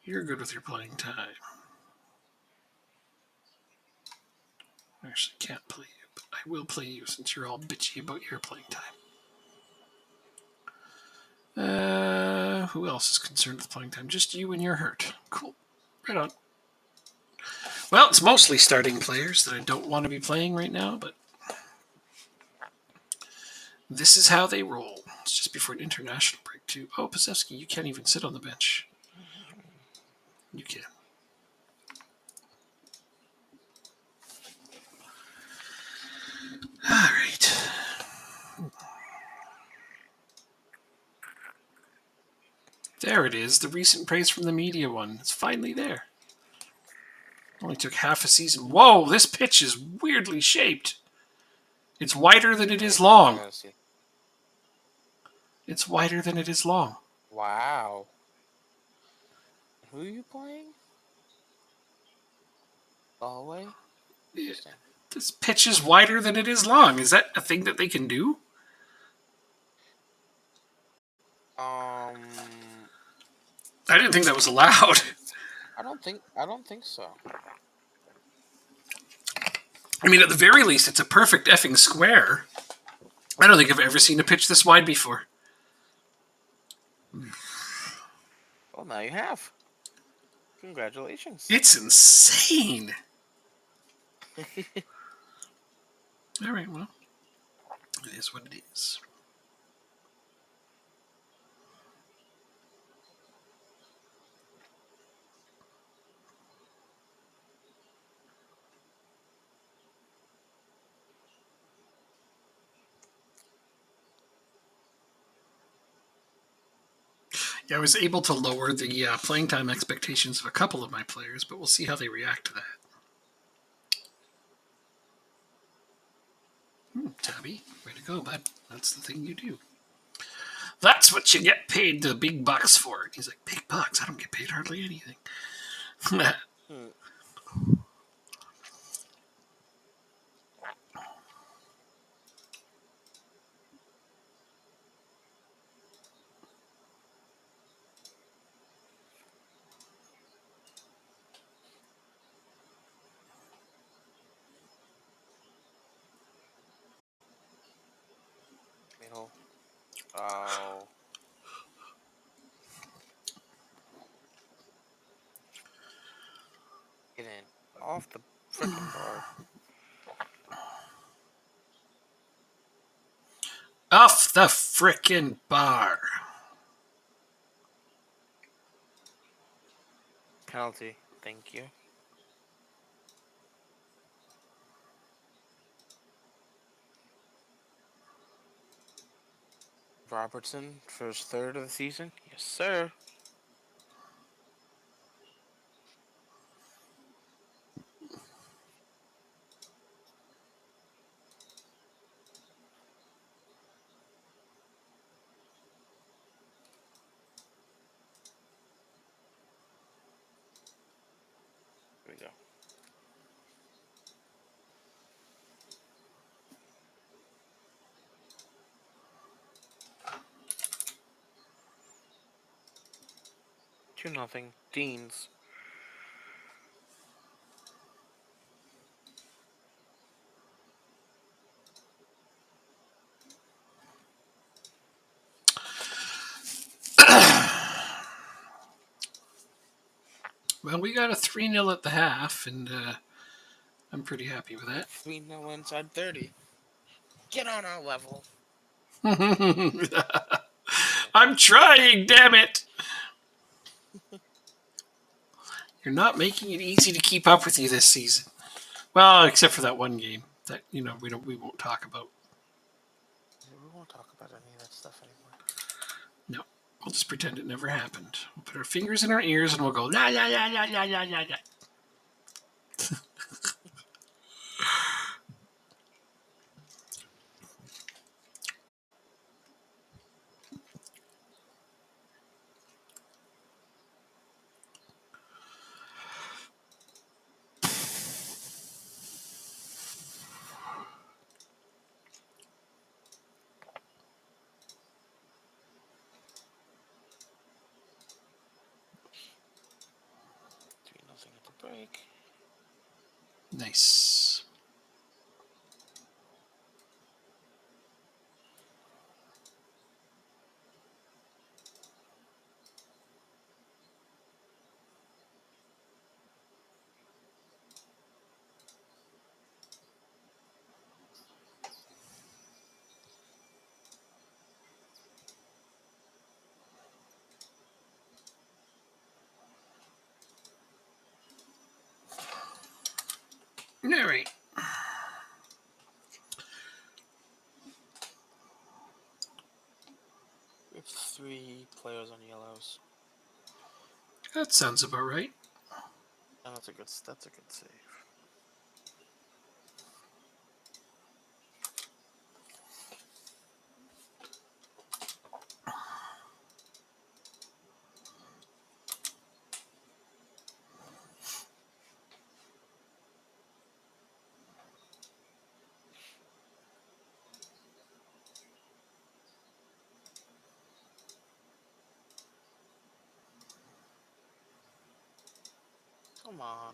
You're good with your playing time. I actually can't play you, but I will play you since you're all bitchy about your playing time. Who else is concerned with playing time? Just you and your hurt. Cool. Right on. Well, it's mostly starting players that I don't want to be playing right now, but this is how they roll. It's just before an international break, too. Oh, Pasewski, you can't even sit on the bench. You can. All right. There it is. The recent praise from the media one. It's finally there. Only took half a season. Whoa, this pitch is weirdly shaped. It's wider than it is long. It's wider than it is long. Wow. Who are you playing? Galway? Interesting. This pitch is wider than it is long. Is that a thing that they can do? I didn't think that was allowed. I don't think so. I mean, at the very least, it's a perfect effing square. I don't think I've ever seen a pitch this wide before. Well, now you have. Congratulations. It's insane. All right, well, it is what it is. Yeah, I was able to lower the playing time expectations of a couple of my players, but we'll see how they react to that. Tabby. Way to go, bud. That's the thing you do. That's what you get paid the big bucks for. And he's like, big bucks? I don't get paid hardly anything. Middle. Oh. Get in. Off the frickin' bar. Off the frickin' bar. Penalty. Thank you. Robertson, first third of the season? Yes, sir. Here we go. Two nothing. Deans. Well, we got a 3-0 at the half, and I'm pretty happy with that. 3-0 inside 30. Get on our level. I'm trying, damn it! You're not making it easy to keep up with you this season. Well, except for that one game that we won't talk about. We won't talk about any of that stuff anymore. No, we'll just pretend it never happened. We'll put our fingers in our ears and we'll go la la la la la la la la. 3-0 at the break. Nice. All right. We have 3 players on yellows. That sounds about right. And that's a good save. Come on.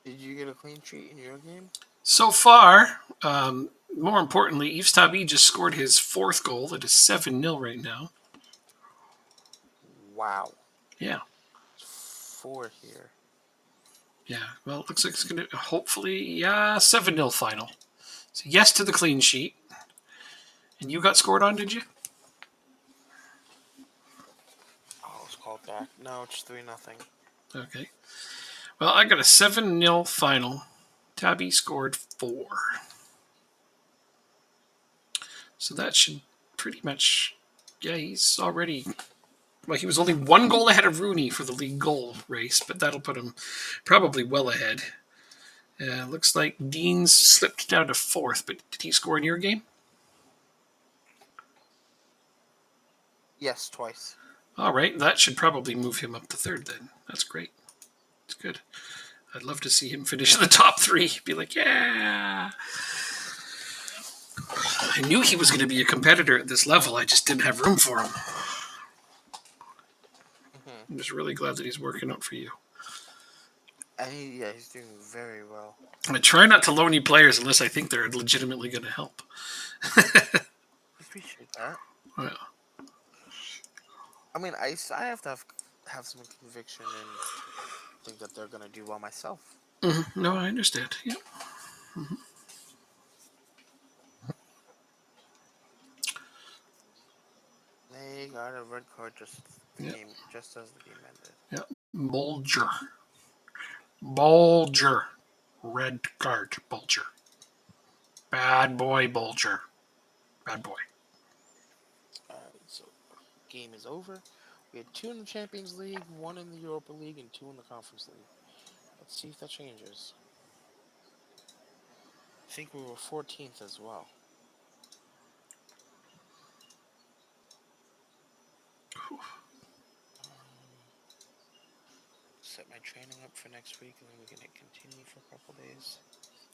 Did you get a clean sheet in your game? So far, more importantly, Yves Tabby just scored his 4th goal. It is 7-0 right now. Wow. Yeah. 4 here. Yeah. Well, it looks like it's going to hopefully, 7-0 final. So yes to the clean sheet. And you got scored on, did you? Oh, it's called back. No, it's 3-0. Okay. Well, I got a 7-0 final. Tabby scored 4. So that should pretty much... Yeah, he's already... Well, he was only 1 goal ahead of Rooney for the league goal race, but that'll put him probably well ahead. Looks like Dean's slipped down to 4th, but did he score in your game? Yes, twice. All right, that should probably move him up to 3rd then. That's great. It's good. I'd love to see him finish in the top 3. Be like, yeah. I knew he was going to be a competitor at this level. I just didn't have room for him. I'm just really glad that he's working out for you. And he's doing very well. I try not to loan you players unless I think they're legitimately going to help. Appreciate that. Well, I mean, I have to have some conviction and think that they're going to do well myself. No, I understand. Yeah. They got a red card just as the game ended. Yeah. Bulger. Red card, Bulger. Bad boy, Bulger. Bad boy. Alright, so game is over. We had 2 in the Champions League, 1 in the Europa League, and 2 in the Conference League. Let's see if that changes. I think we were 14th as well. Set my training up for next week, and then we're going to continue for a couple days.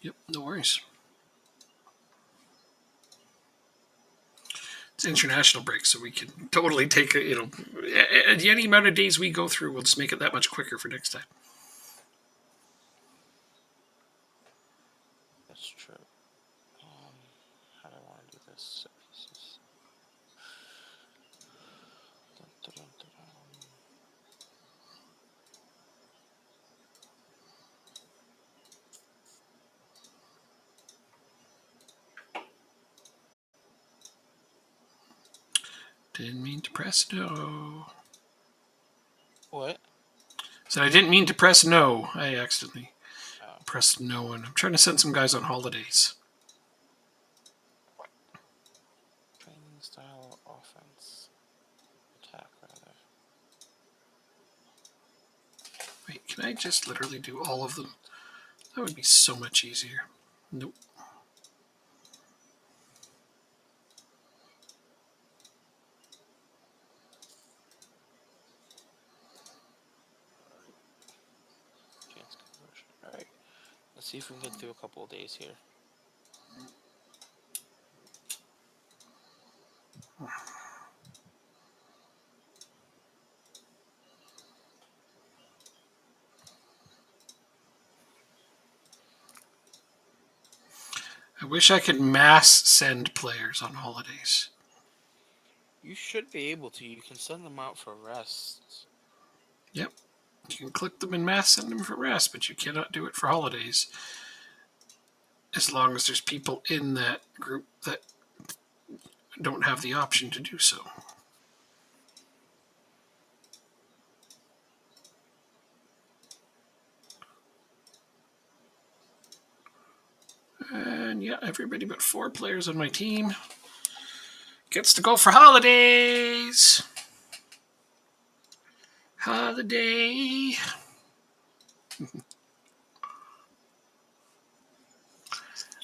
Yep, no worries. It's international break, so we can totally take any amount of days we go through, we'll just make it that much quicker for next time. That's true. How do I want to do this? Pieces. Dun, dun, dun, dun, dun. Didn't mean to press no. What? So I didn't mean to press no. I accidentally pressed no, and I'm trying to send some guys on holidays. Training style offense. Attack, rather. Wait, can I just literally do all of them? That would be so much easier. Nope. Chance conversion. Alright. Let's see if we can get through a couple of days here. I wish I could mass send players on holidays. You should be able to. You can send them out for rests. Yep. You can click them and mass send them for rest, but you cannot do it for holidays. As long as there's people in that group that don't have the option to do so. And yeah, everybody but 4 players on my team gets to go for holidays. Holiday.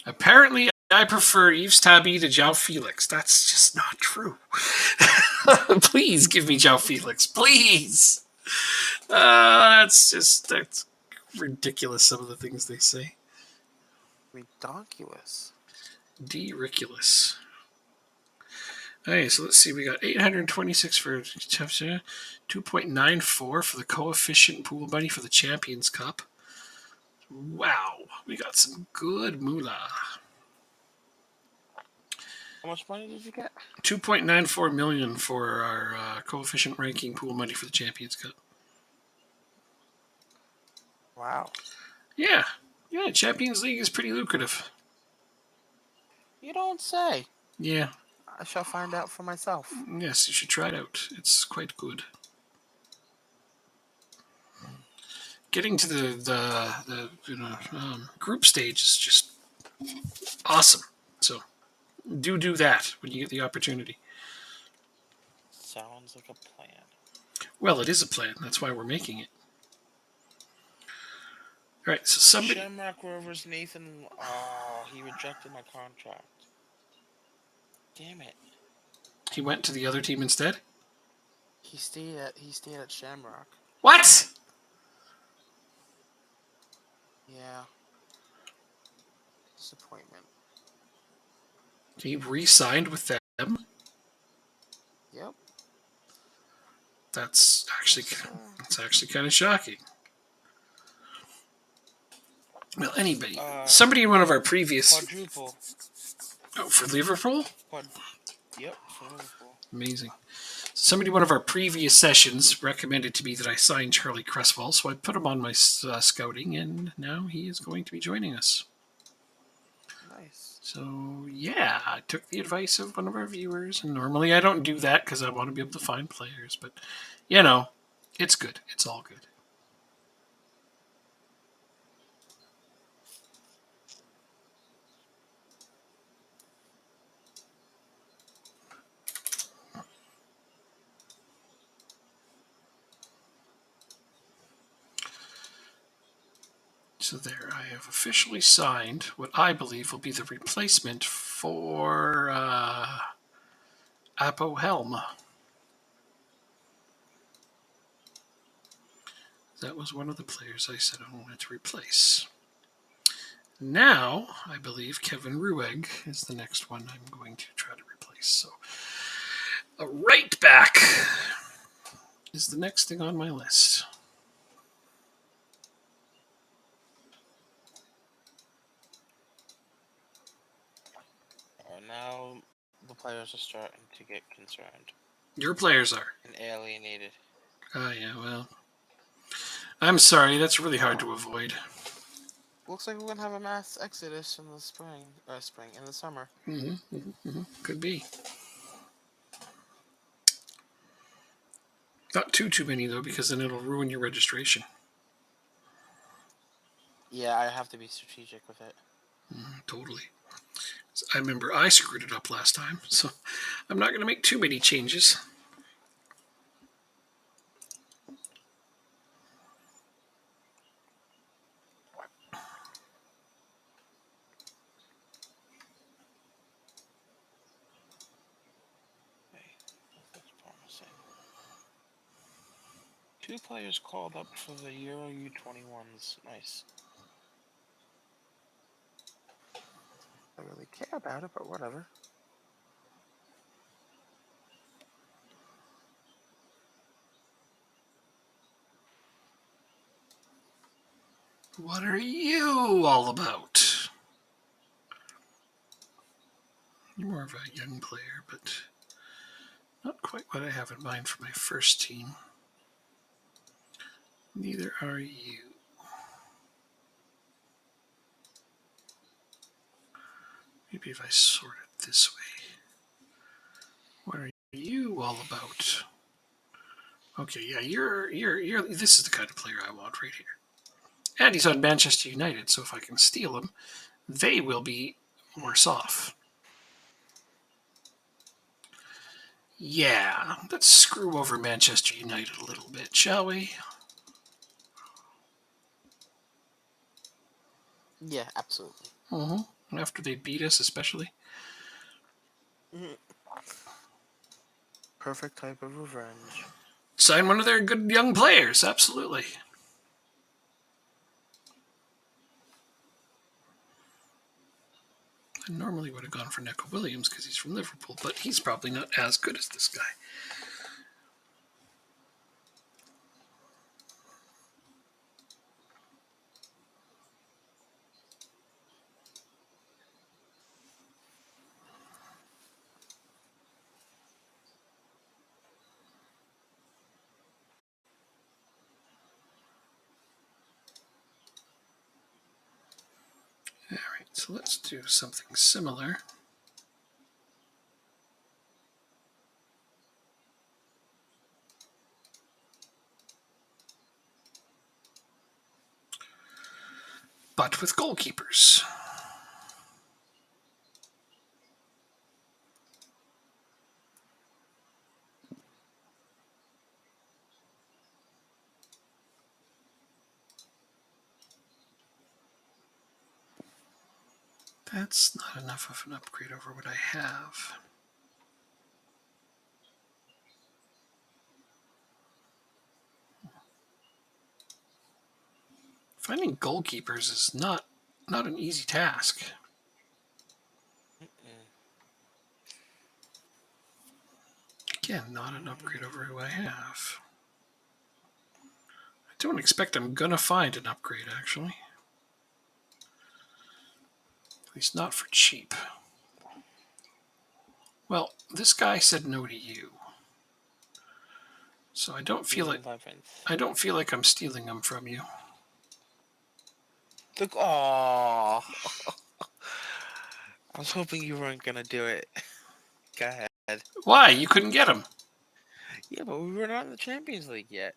Apparently, I prefer Yves Tabby to João Felix. That's just not true. Please give me João Felix. Please. That's ridiculous, some of the things they say. Redonkulous. Dericulous. Okay, so let's see. We got 826 for 2.94 for the coefficient pool money for the Champions Cup. Wow, we got some good moolah. How much money did you get? 2.94 million for our coefficient ranking pool money for the Champions Cup. Wow. Yeah, Champions League is pretty lucrative. You don't say. Yeah. I shall find out for myself. Yes, you should try it out. It's quite good. Getting to the group stage is just awesome. So do that when you get the opportunity. Sounds like a plan. Well, it is a plan. That's why we're making it. All right, so somebody... Shamrock Rovers Nathan. Oh, he rejected my contract. Damn it. He went to the other team instead? He stayed at Shamrock. What? Yeah. Disappointment. He re-signed with them? Yep. That's actually kind of shocking. Well, anybody, somebody in one of our previous... Quadruple. Oh, for Liverpool? Yep, for Liverpool. Amazing. Somebody in one of our previous sessions recommended to me that I sign Charlie Cresswell, so I put him on my scouting, and now he is going to be joining us. Nice. So, yeah, I took the advice of one of our viewers, and normally I don't do that because I want to be able to find players, but, it's good. It's all good. So there, I have officially signed what I believe will be the replacement for Apo Helm. That was one of the players I said I wanted to replace. Now, I believe Kevin Rueg is the next one I'm going to try to replace. So, a right back is the next thing on my list. Now the players are starting to get concerned. Your players are. And alienated. Oh, yeah, well. I'm sorry, that's really hard to avoid. Looks like we're going to have a mass exodus in the in the summer. Could be. Not too many, though, because then it'll ruin your registration. Yeah, I have to be strategic with it. Totally. I remember I screwed it up last time, so I'm not going to make too many changes. That's promising. 2 players called up for the Euro U21s. Nice. I don't really care about it, but whatever. What are you all about? You're more of a young player, but not quite what I have in mind for my first team. Neither are you. Maybe if I sort it this way. What are you all about? Okay, yeah, you're this is the kind of player I want right here. And he's on Manchester United, so if I can steal him, they will be worse off. Yeah, let's screw over Manchester United a little bit, shall we? Yeah, absolutely. After they beat us, especially. Perfect type of revenge. Sign one of their good young players, absolutely. I normally would have gone for Neco Williams because he's from Liverpool, but he's probably not as good as this guy. All right, so let's do something similar. but with goalkeepers. That's not enough of an upgrade over what I have. Finding goalkeepers is not an easy task. Again, not an upgrade over who I have. I don't expect I'm gonna find an upgrade, actually. At least not for cheap. Well, this guy said no to you. So I don't feel like I'm stealing them from you. Look, aww. I was hoping you weren't gonna do it. Go ahead. Why? You couldn't get them. Yeah, but we were not in the Champions League yet.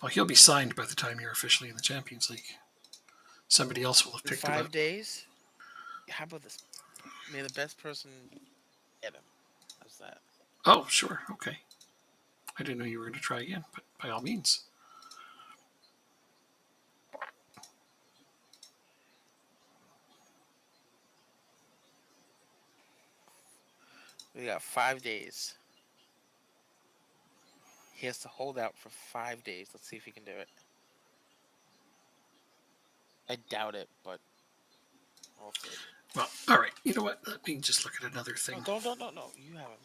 Well, he'll be signed by the time you're officially in the Champions League. Somebody else will have picked him up. 5 days? How about this? May the best person get him. How's that? Oh, sure. Okay. I didn't know you were going to try again, but by all means. We got 5 days. He has to hold out for 5 days. Let's see if he can do it. I doubt it, but we'll see. Well, all right. You know what? Let me just look at another thing. No. You have him.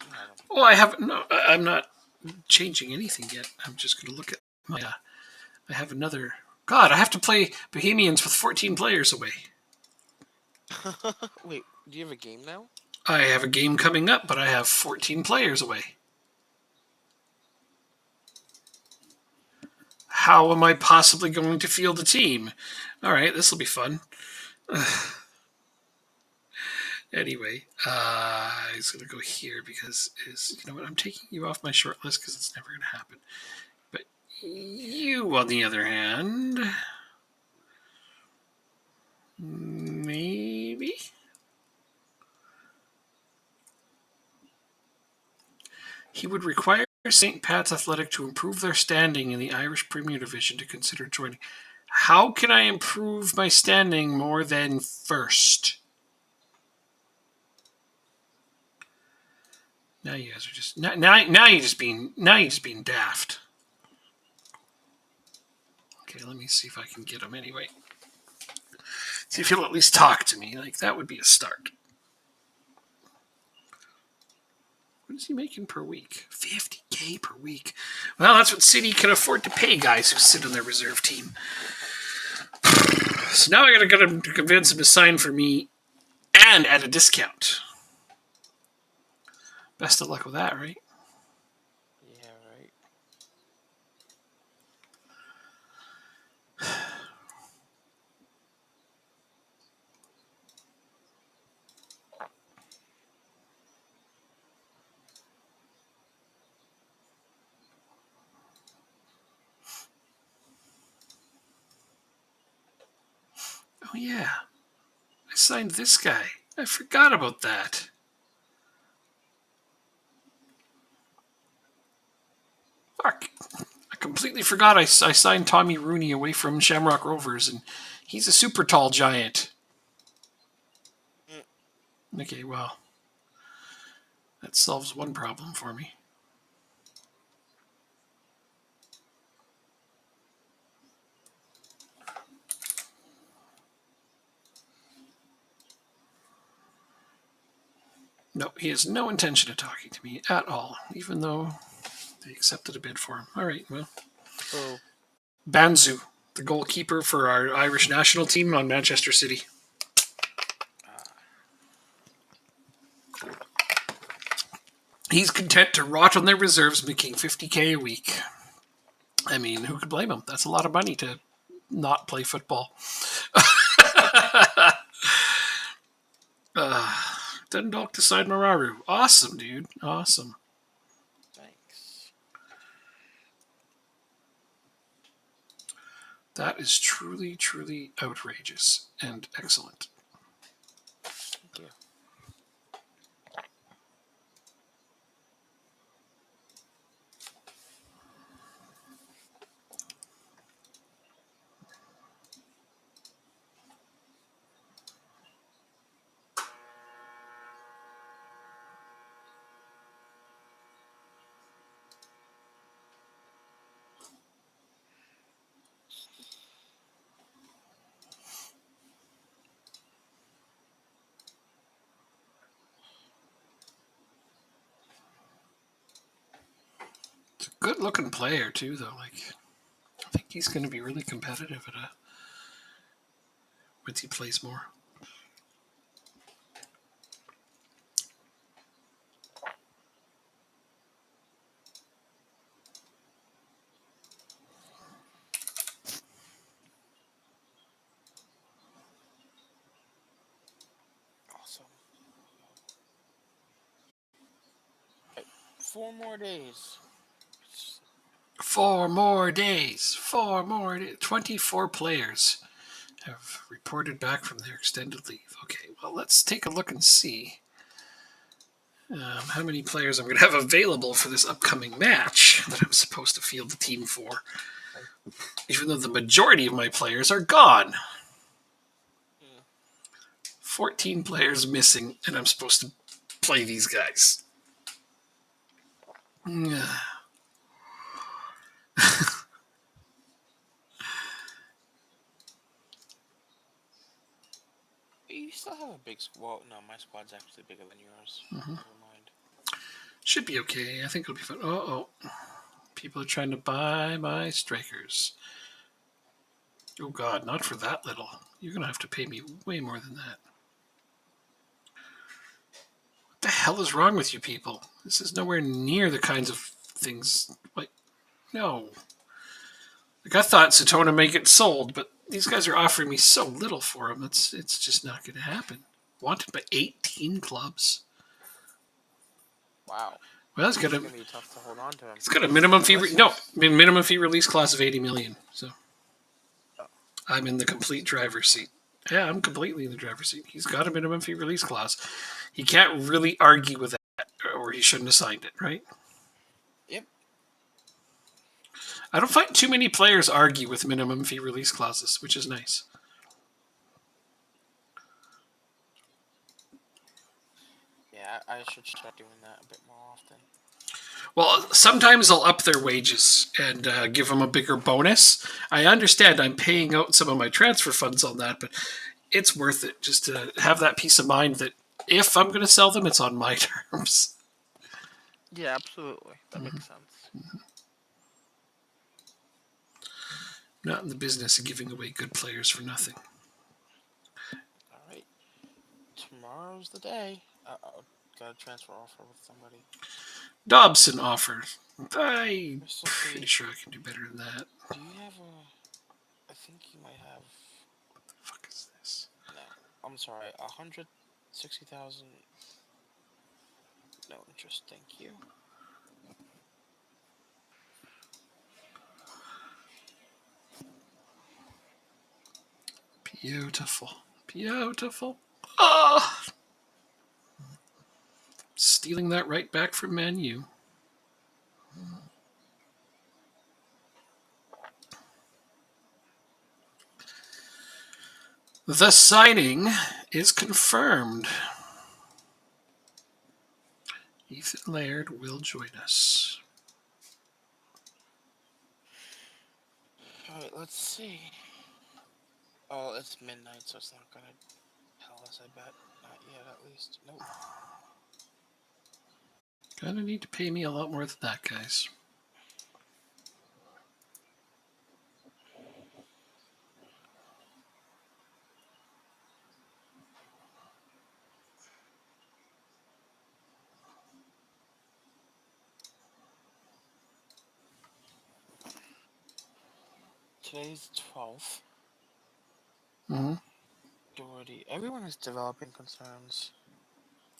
Oh, I haven't. No, I'm not changing anything yet. I'm just going to look at my. I have another. God, I have to play Bohemians with 14 players away. Wait, do you have a game now? I have a game coming up, but I have 14 players away. How am I possibly going to field a team? All right, this will be fun. Anyway, I was going to go here because you know what? I'm taking you off my short list because it's never going to happen. But you, on the other hand, maybe. He would require St. Pat's Athletic to improve their standing in the Irish Premier Division to consider joining. How can I improve my standing more than first? Now you guys are just now you're just being daft. Okay, let me see if I can get him anyway. See if he'll at least talk to me. Like that would be a start. What is he making per week? $50K per week. Well, that's what City can afford to pay guys who sit on their reserve team. So now I gotta get him to convince him to sign for me and at a discount. Best of luck with that, right? Yeah, right. Oh yeah, I signed this guy. I forgot about that. Fuck. I completely forgot I signed Tommy Rooney away from Shamrock Rovers, and he's a super tall giant. Okay, well, that solves one problem for me. No, he has no intention of talking to me at all, even though they accepted a bid for him. All right, well. Oh. Banzu, the goalkeeper for our Irish national team on Manchester City. He's content to rot on their reserves, making $50K a week. I mean, who could blame him? That's a lot of money to not play football. Dundalk to side Mararu. Awesome, dude. Awesome. Thanks. That is truly, truly outrageous and excellent. Thank you. It's a good-looking player too, though. Like, I think he's going to be really competitive once he plays more. Awesome. 4 more days. 4 more days. 4 more days. 24 players have reported back from their extended leave. Okay, well, let's take a look and see how many players I'm going to have available for this upcoming match that I'm supposed to field the team for, even though the majority of my players are gone. 14 players missing, and I'm supposed to play these guys. You still have a big squad. Well, no, my squad's actually bigger than yours. Never mind. Should be okay. I think it'll be fun. Oh. People are trying to buy my strikers. Oh, God, not for that little. You're going to have to pay me way more than that. What the hell is wrong with you people? This is nowhere near the kinds of things. Like, no. Like, I thought Satona may get sold, but these guys are offering me so little for them. It's just not going to happen. Wanted by 18 clubs. Wow. Well, it's gonna be tough to hold on to him. It's got a minimum fee. Minimum fee release clause of $80 million. So I'm in the complete driver's seat. Yeah, I'm completely in the driver's seat. He's got a minimum fee release clause. He can't really argue with that, or he shouldn't have signed it, right? Yep. I don't find too many players argue with minimum fee release clauses, which is nice. Yeah, I should start doing that a bit more often. Well, sometimes I'll up their wages and give them a bigger bonus. I understand I'm paying out some of my transfer funds on that, but it's worth it just to have that peace of mind that if I'm going to sell them, it's on my terms. Yeah, absolutely. That makes sense. Not in the business of giving away good players for nothing. All right. Tomorrow's the day. Got a transfer offer with somebody. Dobson offer. I'm pretty sure I can do better than that. Do you have I think you might have. What the fuck is this? No, I'm sorry. 160,000. No interest. Thank you. Beautiful. Beautiful. Oh! Stealing that right back from Man U. The signing is confirmed. Ethan Laird will join us. All right, let's see. Oh, it's midnight, so it's not gonna tell us, I bet. Not yet, at least. Nope. Gonna need to pay me a lot more than that, guys. Today's 12th. Mm-hmm. Doherty. Everyone is developing concerns.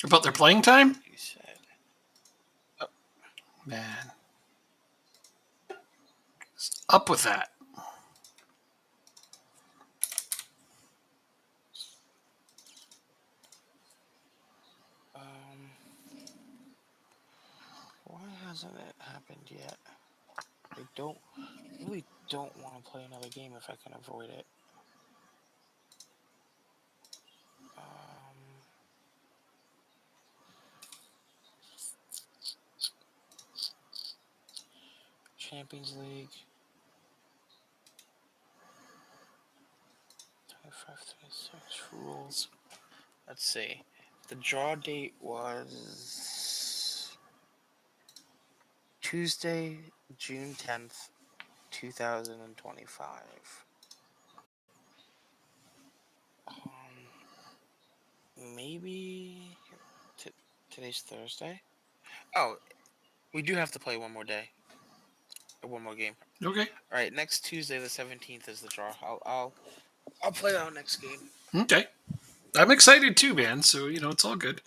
About their playing time? You said. Man. What's up with that? really don't want to play another game if I can avoid it. Champions League. 25-26 rules. Let's see. The draw date was Tuesday, June 10th, 2025. Maybe today's Thursday. Oh, we do have to play one more day. One more game. Okay. All right, next Tuesday, the 17th, is the draw. I'll play our next game. Okay. I'm excited too, man. So, it's all good.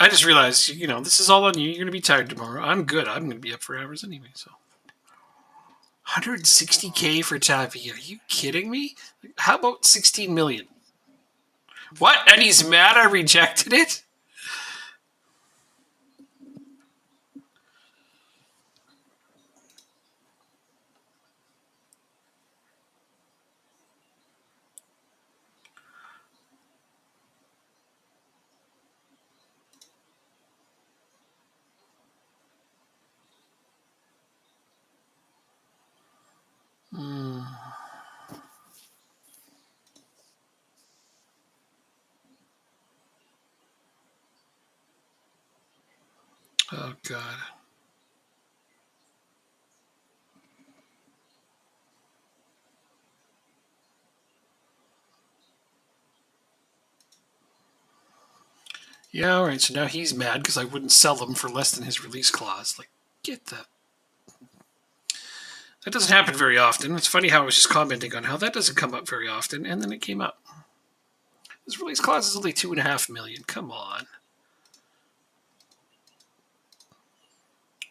I just realized, this is all on you. You're going to be tired tomorrow. I'm good. I'm going to be up for hours anyway, so. 160K for Tavi. Are you kidding me? How about 16 million? What? And he's mad I rejected it? Oh, God. Yeah, all right. So now he's mad because I wouldn't sell them for less than his release clause. Like, get that. That doesn't happen very often. It's funny how I was just commenting on how that doesn't come up very often, and then it came up. His release clause is only $2.5 million. Come on.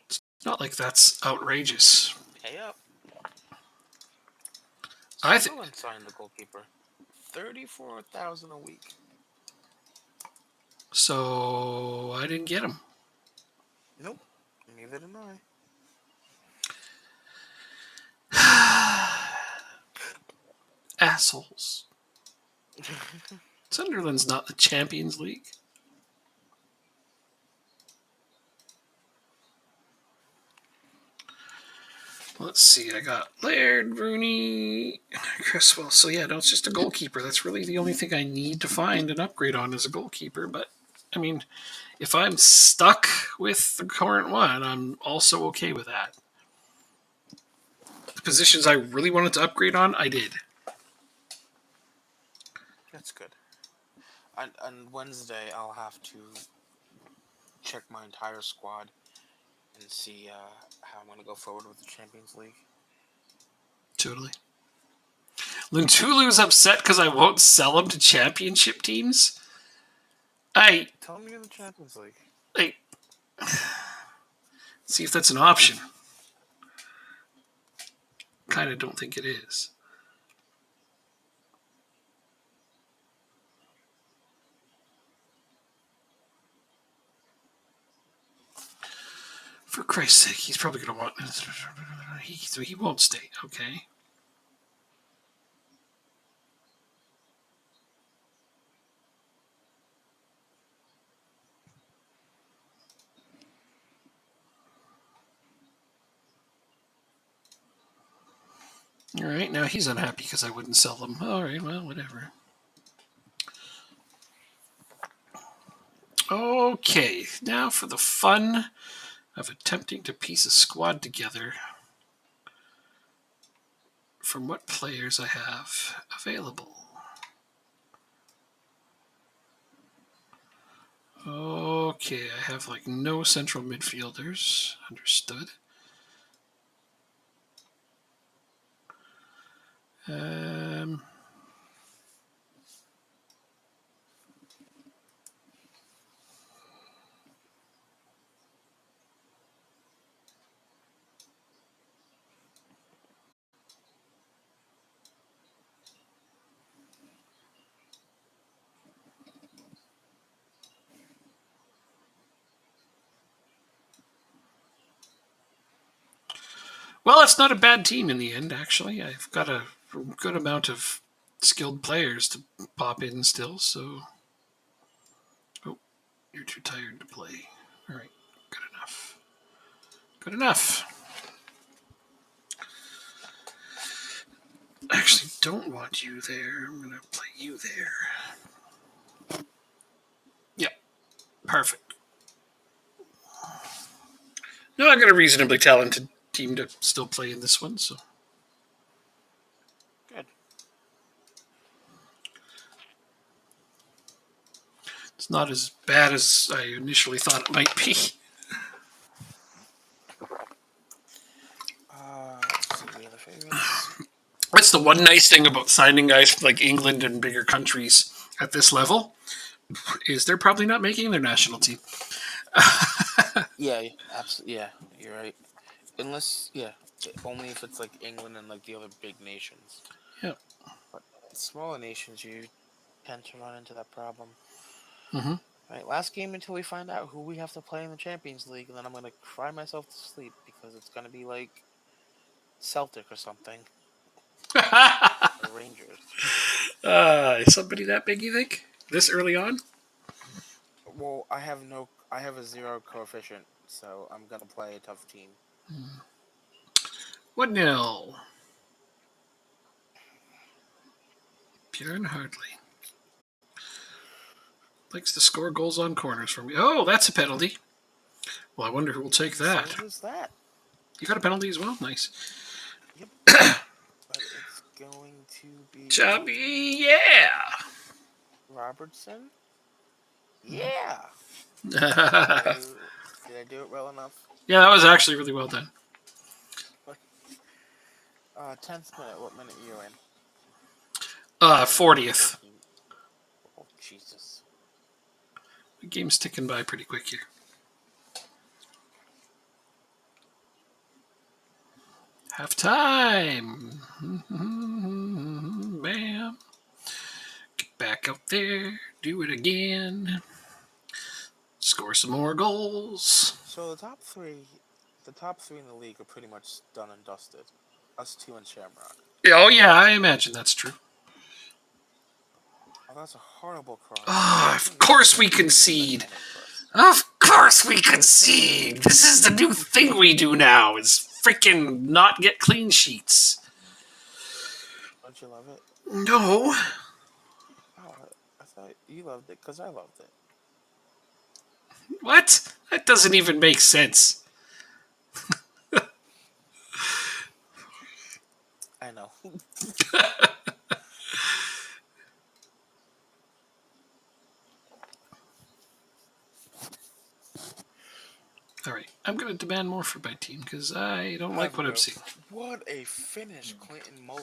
It's not like that's outrageous. Pay up. I think. Sign the goalkeeper. $34,000 a week. So I didn't get him. Nope. Neither did I. Assholes. Sunderland's not the Champions League. Let's see. I got Laird, Rooney, Cresswell. So yeah, no, it's just a goalkeeper. That's really the only thing I need to find an upgrade on as a goalkeeper. But I mean, if I'm stuck with the current one, I'm also okay with that. The positions I really wanted to upgrade on, I did. That's good. On Wednesday, I'll have to check my entire squad and see how I'm going to go forward with the Champions League. Totally. Luntulu's upset because I won't sell him to championship teams. Tell me in the Champions League. See if that's an option. Kind of don't think it is. For Christ's sake, he's probably going to want... He won't stay, okay? All right, now he's unhappy because I wouldn't sell them. All right, well, whatever. Okay, now for the fun of attempting to piece a squad together from what players I have available. Okay, I have like no central midfielders. Understood. Well, it's not a bad team in the end, actually. I've got a good amount of skilled players to pop in still, so... Oh, you're too tired to play. All right, good enough. Good enough. I actually don't want you there. I'm going to play you there. Yep, perfect. No, I've got a reasonably talented team to still play in this one, so... Good. It's not as bad as I initially thought it might be. Let's see, we have the favorites. That's the one nice thing about signing guys from like England and bigger countries at this level, is they're probably not making their national team. Yeah, absolutely. Yeah, you're right. Unless, only if it's like England and like the other big nations. Yeah. But smaller nations, you tend to run into that problem. Mm-hmm. Right, last game until we find out who we have to play in the Champions League, and then I'm gonna cry myself to sleep because it's gonna be like Celtic or something. Or Rangers. Somebody that big, you think? This early on? Well, I have a 0 coefficient, so I'm gonna play a tough team. 1-0. Bjorn Hardley likes to score goals on corners for me. Oh, that's a penalty. Well, I wonder who will take that. So is that? You got a penalty as well? Nice. Yep. But it's going to be Chubby, yeah. Robertson. Yeah. Did Yeah, I do it well enough? that was actually really well done. 10th minute. What minute are you in? 40th. Oh, Jesus. The game's ticking by pretty quick here. Half time. Bam. Get back out there. Do it again. Score some more goals. So the top three in the league are pretty much done and dusted. Us two and Shamrock. Oh, yeah, I imagine that's true. Oh, that's a horrible cross. Oh, of course we concede. Of course we concede. This is the new thing we do now, is freaking not get clean sheets. Don't you love it? No. Oh, I thought you loved it because I loved it. What? That doesn't even make sense. I know. All right, I'm going to demand more for my team because I don't like what I'm seeing. What a finish, Clinton Mola.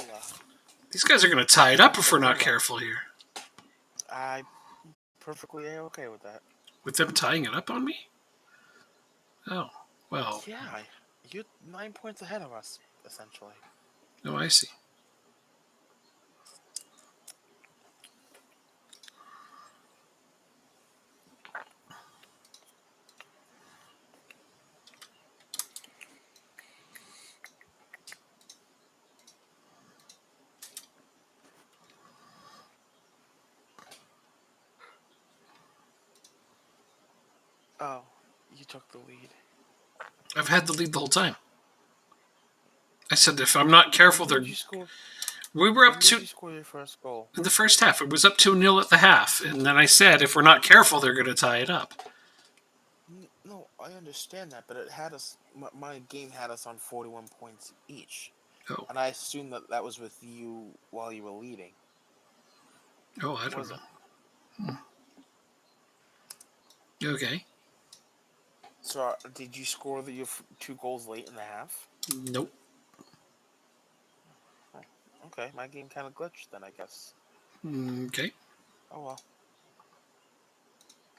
These guys are going to tie it up if we're not careful here. I'm perfectly okay with that. With them tying it up on me? Oh, well. Yeah, you're 9 points ahead of us, essentially. Oh, I see. Oh, you took the lead. I've had the lead the whole time. I said if I'm not careful, they're... We were up to... When did you score your first goal? In the first half. It was up 2-0 at the half. And then I said, if we're not careful, they're going to tie it up. No, I understand that, but it had us... My game had us on 41 points each. Oh. And I assumed that was with you while you were leading. Oh, I don't know. Okay. So, did you score your 2 goals late in the half? Nope. Oh, okay, my game kind of glitched then, I guess. Okay. Oh, well.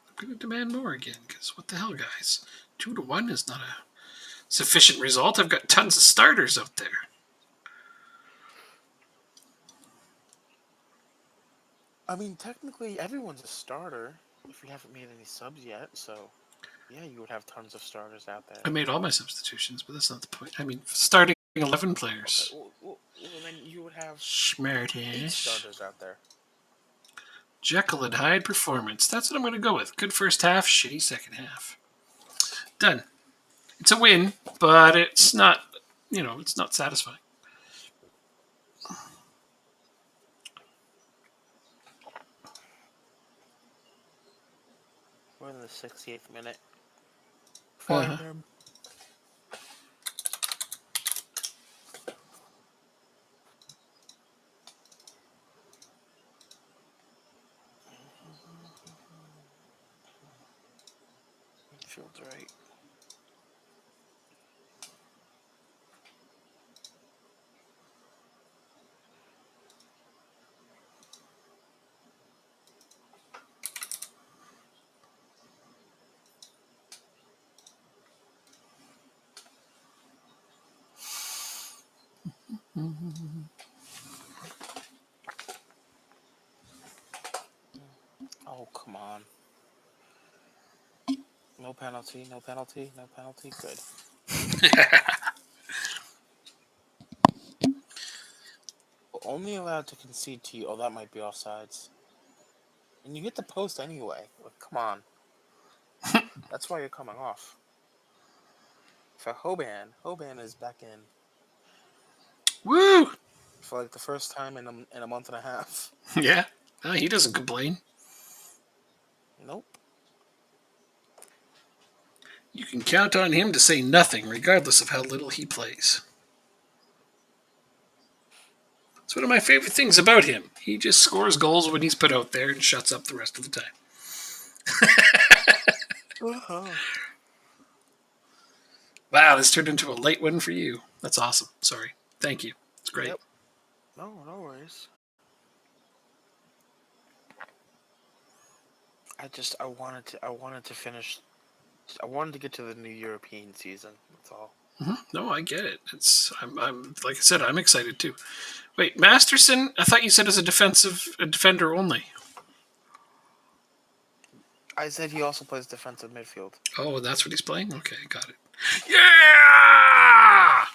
I'm going to demand more again, because what the hell, guys? 2-1 is not a sufficient result. I've got tons of starters out there. I mean, technically, everyone's a starter if we haven't made any subs yet, so... Yeah, you would have tons of starters out there. I made all my substitutions, but that's not the point. I mean, starting 11 players. Okay, well, then you would have 8 Smartish. starters out there. Jekyll and Hyde performance. That's what I'm going to go with. Good first half, shitty second half. Done. It's a win, but it's not, it's not satisfying. We're in the 68th minute. Uh-huh. Find him. Field's right. Oh, come on. No penalty, no penalty, no penalty. Good. Only allowed to concede to you. Oh, that might be offsides. And you hit the post anyway. Like, come on. That's why you're coming off. For Hoban is back in. Woo! For like the first time in a month and a half. Yeah. He doesn't complain. Nope. You can count on him to say nothing, regardless of how little he plays. It's one of my favorite things about him. He just scores goals when he's put out there and shuts up the rest of the time. Uh-huh. Wow, this turned into a late one for you. That's awesome. Sorry. Thank you. It's great. Yep. No worries. I wanted to finish. I wanted to get to the new European season. That's all. Mm-hmm. No, I get it. I'm like I said, I'm excited too. Wait, Masterson? I thought you said as a defender only. I said he also plays defensive midfield. Oh, that's what he's playing? Okay, got it. Yeah!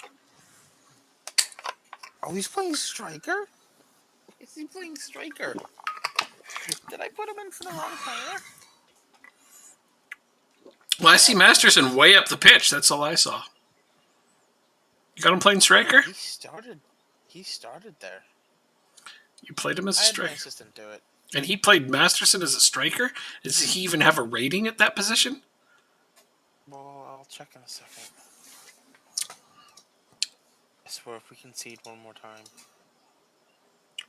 Oh, he's playing striker? Is he playing striker? Did I put him in for the wrong player? Well, I see Masterson way up the pitch. That's all I saw. You got him playing striker? He started there. You played him as a I had striker. my assistant do it. And he played Masterson as a striker? Does he even have a rating at that position? Well, I'll check in a second. I swear if we concede one more time.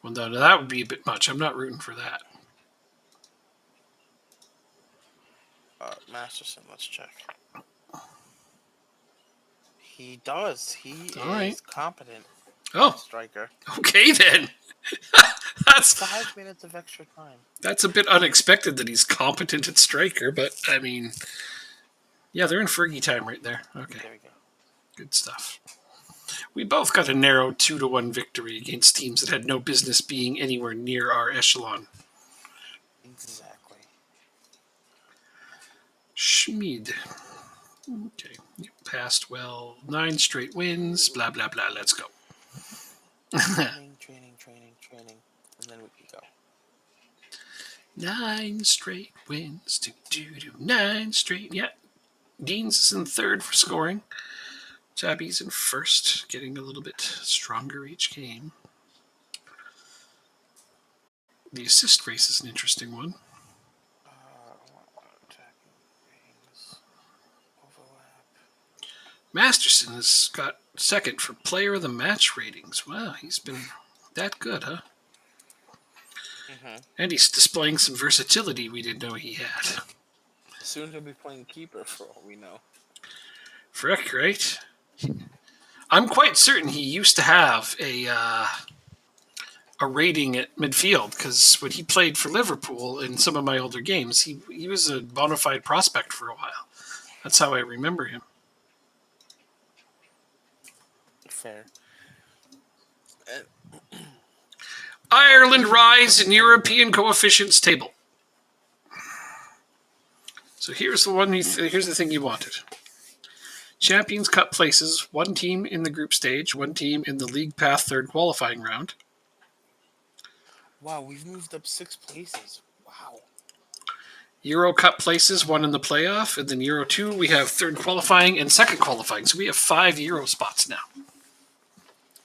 Well, no, that would be a bit much. I'm not rooting for that. Masterson, let's check. He does. He is competent. Oh, Striker. Okay then. That's 5 minutes of extra time. That's a bit unexpected that he's competent at striker, but I mean, yeah, they're in Fergie time right there. Okay, There we go. good stuff. We both got a narrow 2-1 victory against teams that had no business being anywhere near our echelon. Exactly. Schmid. Okay, you passed well. 9 straight wins. Blah blah blah. Let's go. Training, and then we can go. 9 straight wins. 9 straight. Yeah. Dean's is in third for scoring. Tabby's in first, getting a little bit stronger each game. The assist race is an interesting one. Masterson has got second for player of the match ratings. Wow, he's been that good, huh? Mm-hmm. And he's displaying some versatility we didn't know he had. Soon he'll be playing keeper for all we know. Frick, right? I'm quite certain he used to have a rating at midfield, because when he played for Liverpool in some of my older games, he was a bona fide prospect for a while. That's how I remember him. Fair. Ireland rise in European coefficients table. So here's the one. Here's the thing you wanted. Champions Cup places, one team in the group stage, one team in the League Path third qualifying round. Wow, we've moved up 6 places. Wow. Euro Cup places, one in the playoff, and then Euro 2, we have third qualifying and second qualifying. So we have 5 Euro spots now.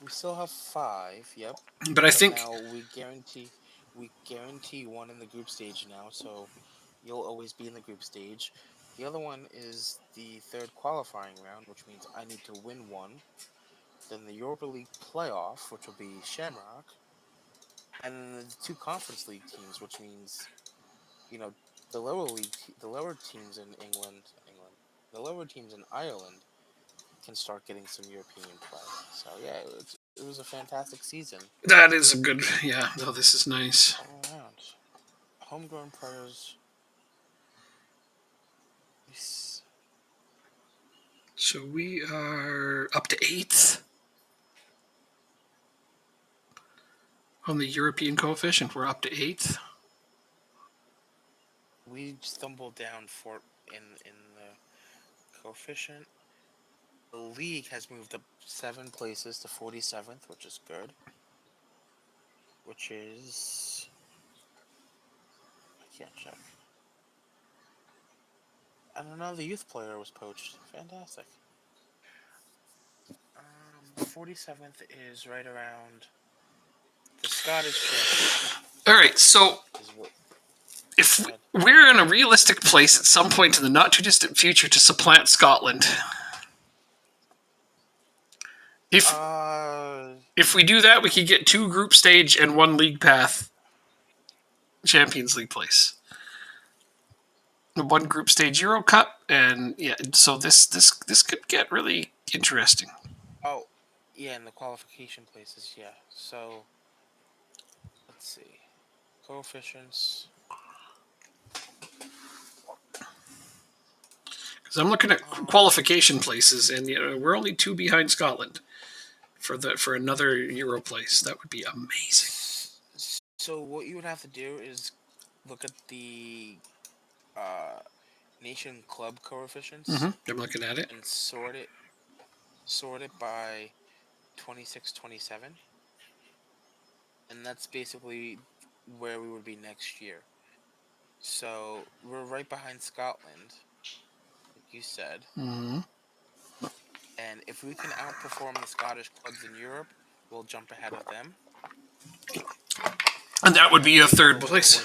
We still have 5, yep. But I think now we guarantee one in the group stage now, so you'll always be in the group stage. The other one is the third qualifying round, which means I need to win one. Then the Europa League playoff, which will be Shamrock, and then the 2 Conference League teams, which means, the the lower teams in the lower teams in Ireland can start getting some European play. So yeah, it was a fantastic season that is a good. Yeah, no, this is nice. all around. Homegrown players. So we are up to 8th on the European coefficient. We're up to 8th. We stumbled down in the coefficient. The league has moved up 7 places to 47th, which is good. Which is, I can't check. And another youth player was poached. Fantastic. 47th is right around the Scottish Championship. All right, so if we're in a realistic place at some point in the not too distant future to supplant Scotland, if we do that, we could get 2 group stage and 1 league path Champions League place. 1 group stage Euro Cup, and yeah, so this could get really interesting. Oh, yeah, in the qualification places, yeah. So let's see, coefficients. Because I'm looking at qualification places, and we're only 2 behind Scotland for another Euro place. That would be amazing. So what you would have to do is look at the nation club coefficients. Mm-hmm. I'm looking at it and sort it by 26-27, and that's basically where we would be next year. So we're right behind Scotland, like you said. Mm-hmm. And if we can outperform the Scottish clubs in Europe, we'll jump ahead of them. And that would be a third place.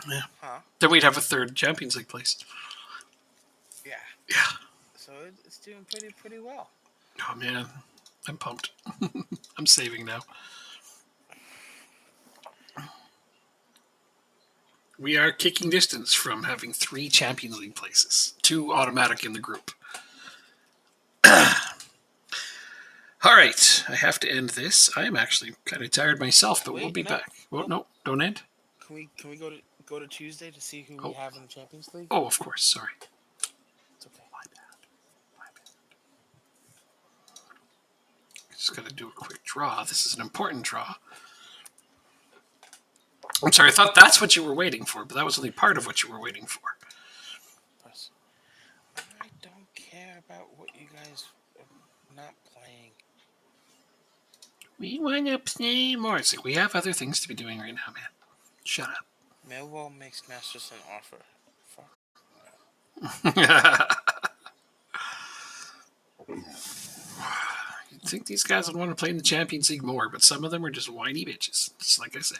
Yeah. Huh? Then we'd have a third Champions League place. Yeah. Yeah. So it's doing pretty well. Oh man, I'm pumped. I'm saving now. We are kicking distance from having 3 Champions League places, 2 automatic in the group. All right, I have to end this. I am actually kind of tired myself, but we'll be back. Well, no, don't end. Can we go to Tuesday to see who we have in the Champions League? Oh, of course. Sorry. It's okay. My bad. Just got to do a quick draw. This is an important draw. I'm sorry, I thought that's what you were waiting for, but that was only part of what you were waiting for. I don't care about what you guys are not playing. We want to play more. It's like we have other things to be doing right now, man. Shut up. Millwall makes Masterson offer. You'd think these guys would want to play in the Champions League more, but some of them are just whiny bitches, just like I said.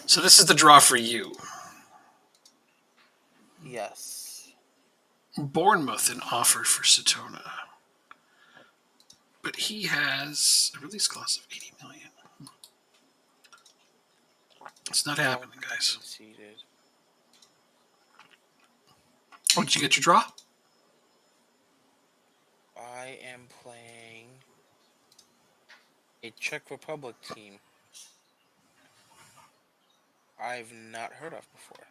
So this is the draw for you. Yes. Bournemouth an offer for Satona. But he has a release clause of 80 million. It's not happening, guys. Conceded. Oh, did you get your draw? I am playing a Czech Republic team I've not heard of before.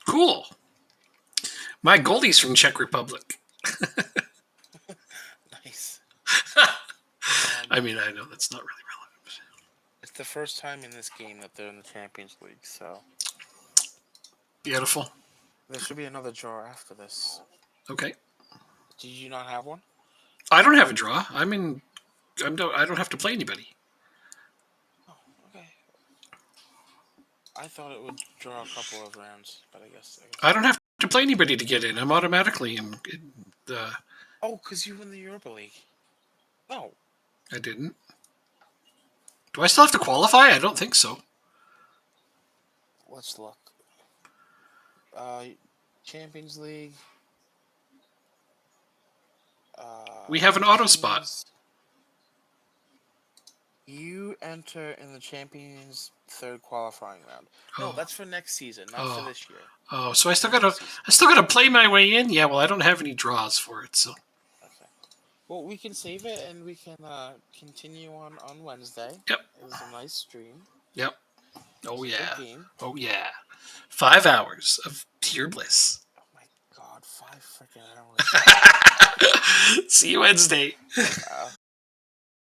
Cool. My goalie's from Czech Republic. Nice. I mean, I know that's not really relevant. It's the first time in this game that they're in the Champions League, so. Beautiful. There should be another draw after this. Okay. Did you not have one? I don't have a draw. I don't have to play anybody. Oh, okay. I thought it would draw a couple of rounds, but I guess. I don't have to play anybody to get in. I'm automatically in the. Oh, because you win the Europa League. No. I didn't. Do I still have to qualify? I don't think so. Let's look. Champions League. We have an auto spot. You enter in the Champions third qualifying round. No, Oh. that's for next season, not for this year. Oh, so I still gotta play my way in. Yeah, well, I don't have any draws for it, so. Okay. Well, we can save it and we can continue on Wednesday. Yep. It was a nice stream. Yep. Oh yeah. Good game. Oh yeah. 5 hours of pure bliss. Oh my God, 5 freaking hours. See you Wednesday.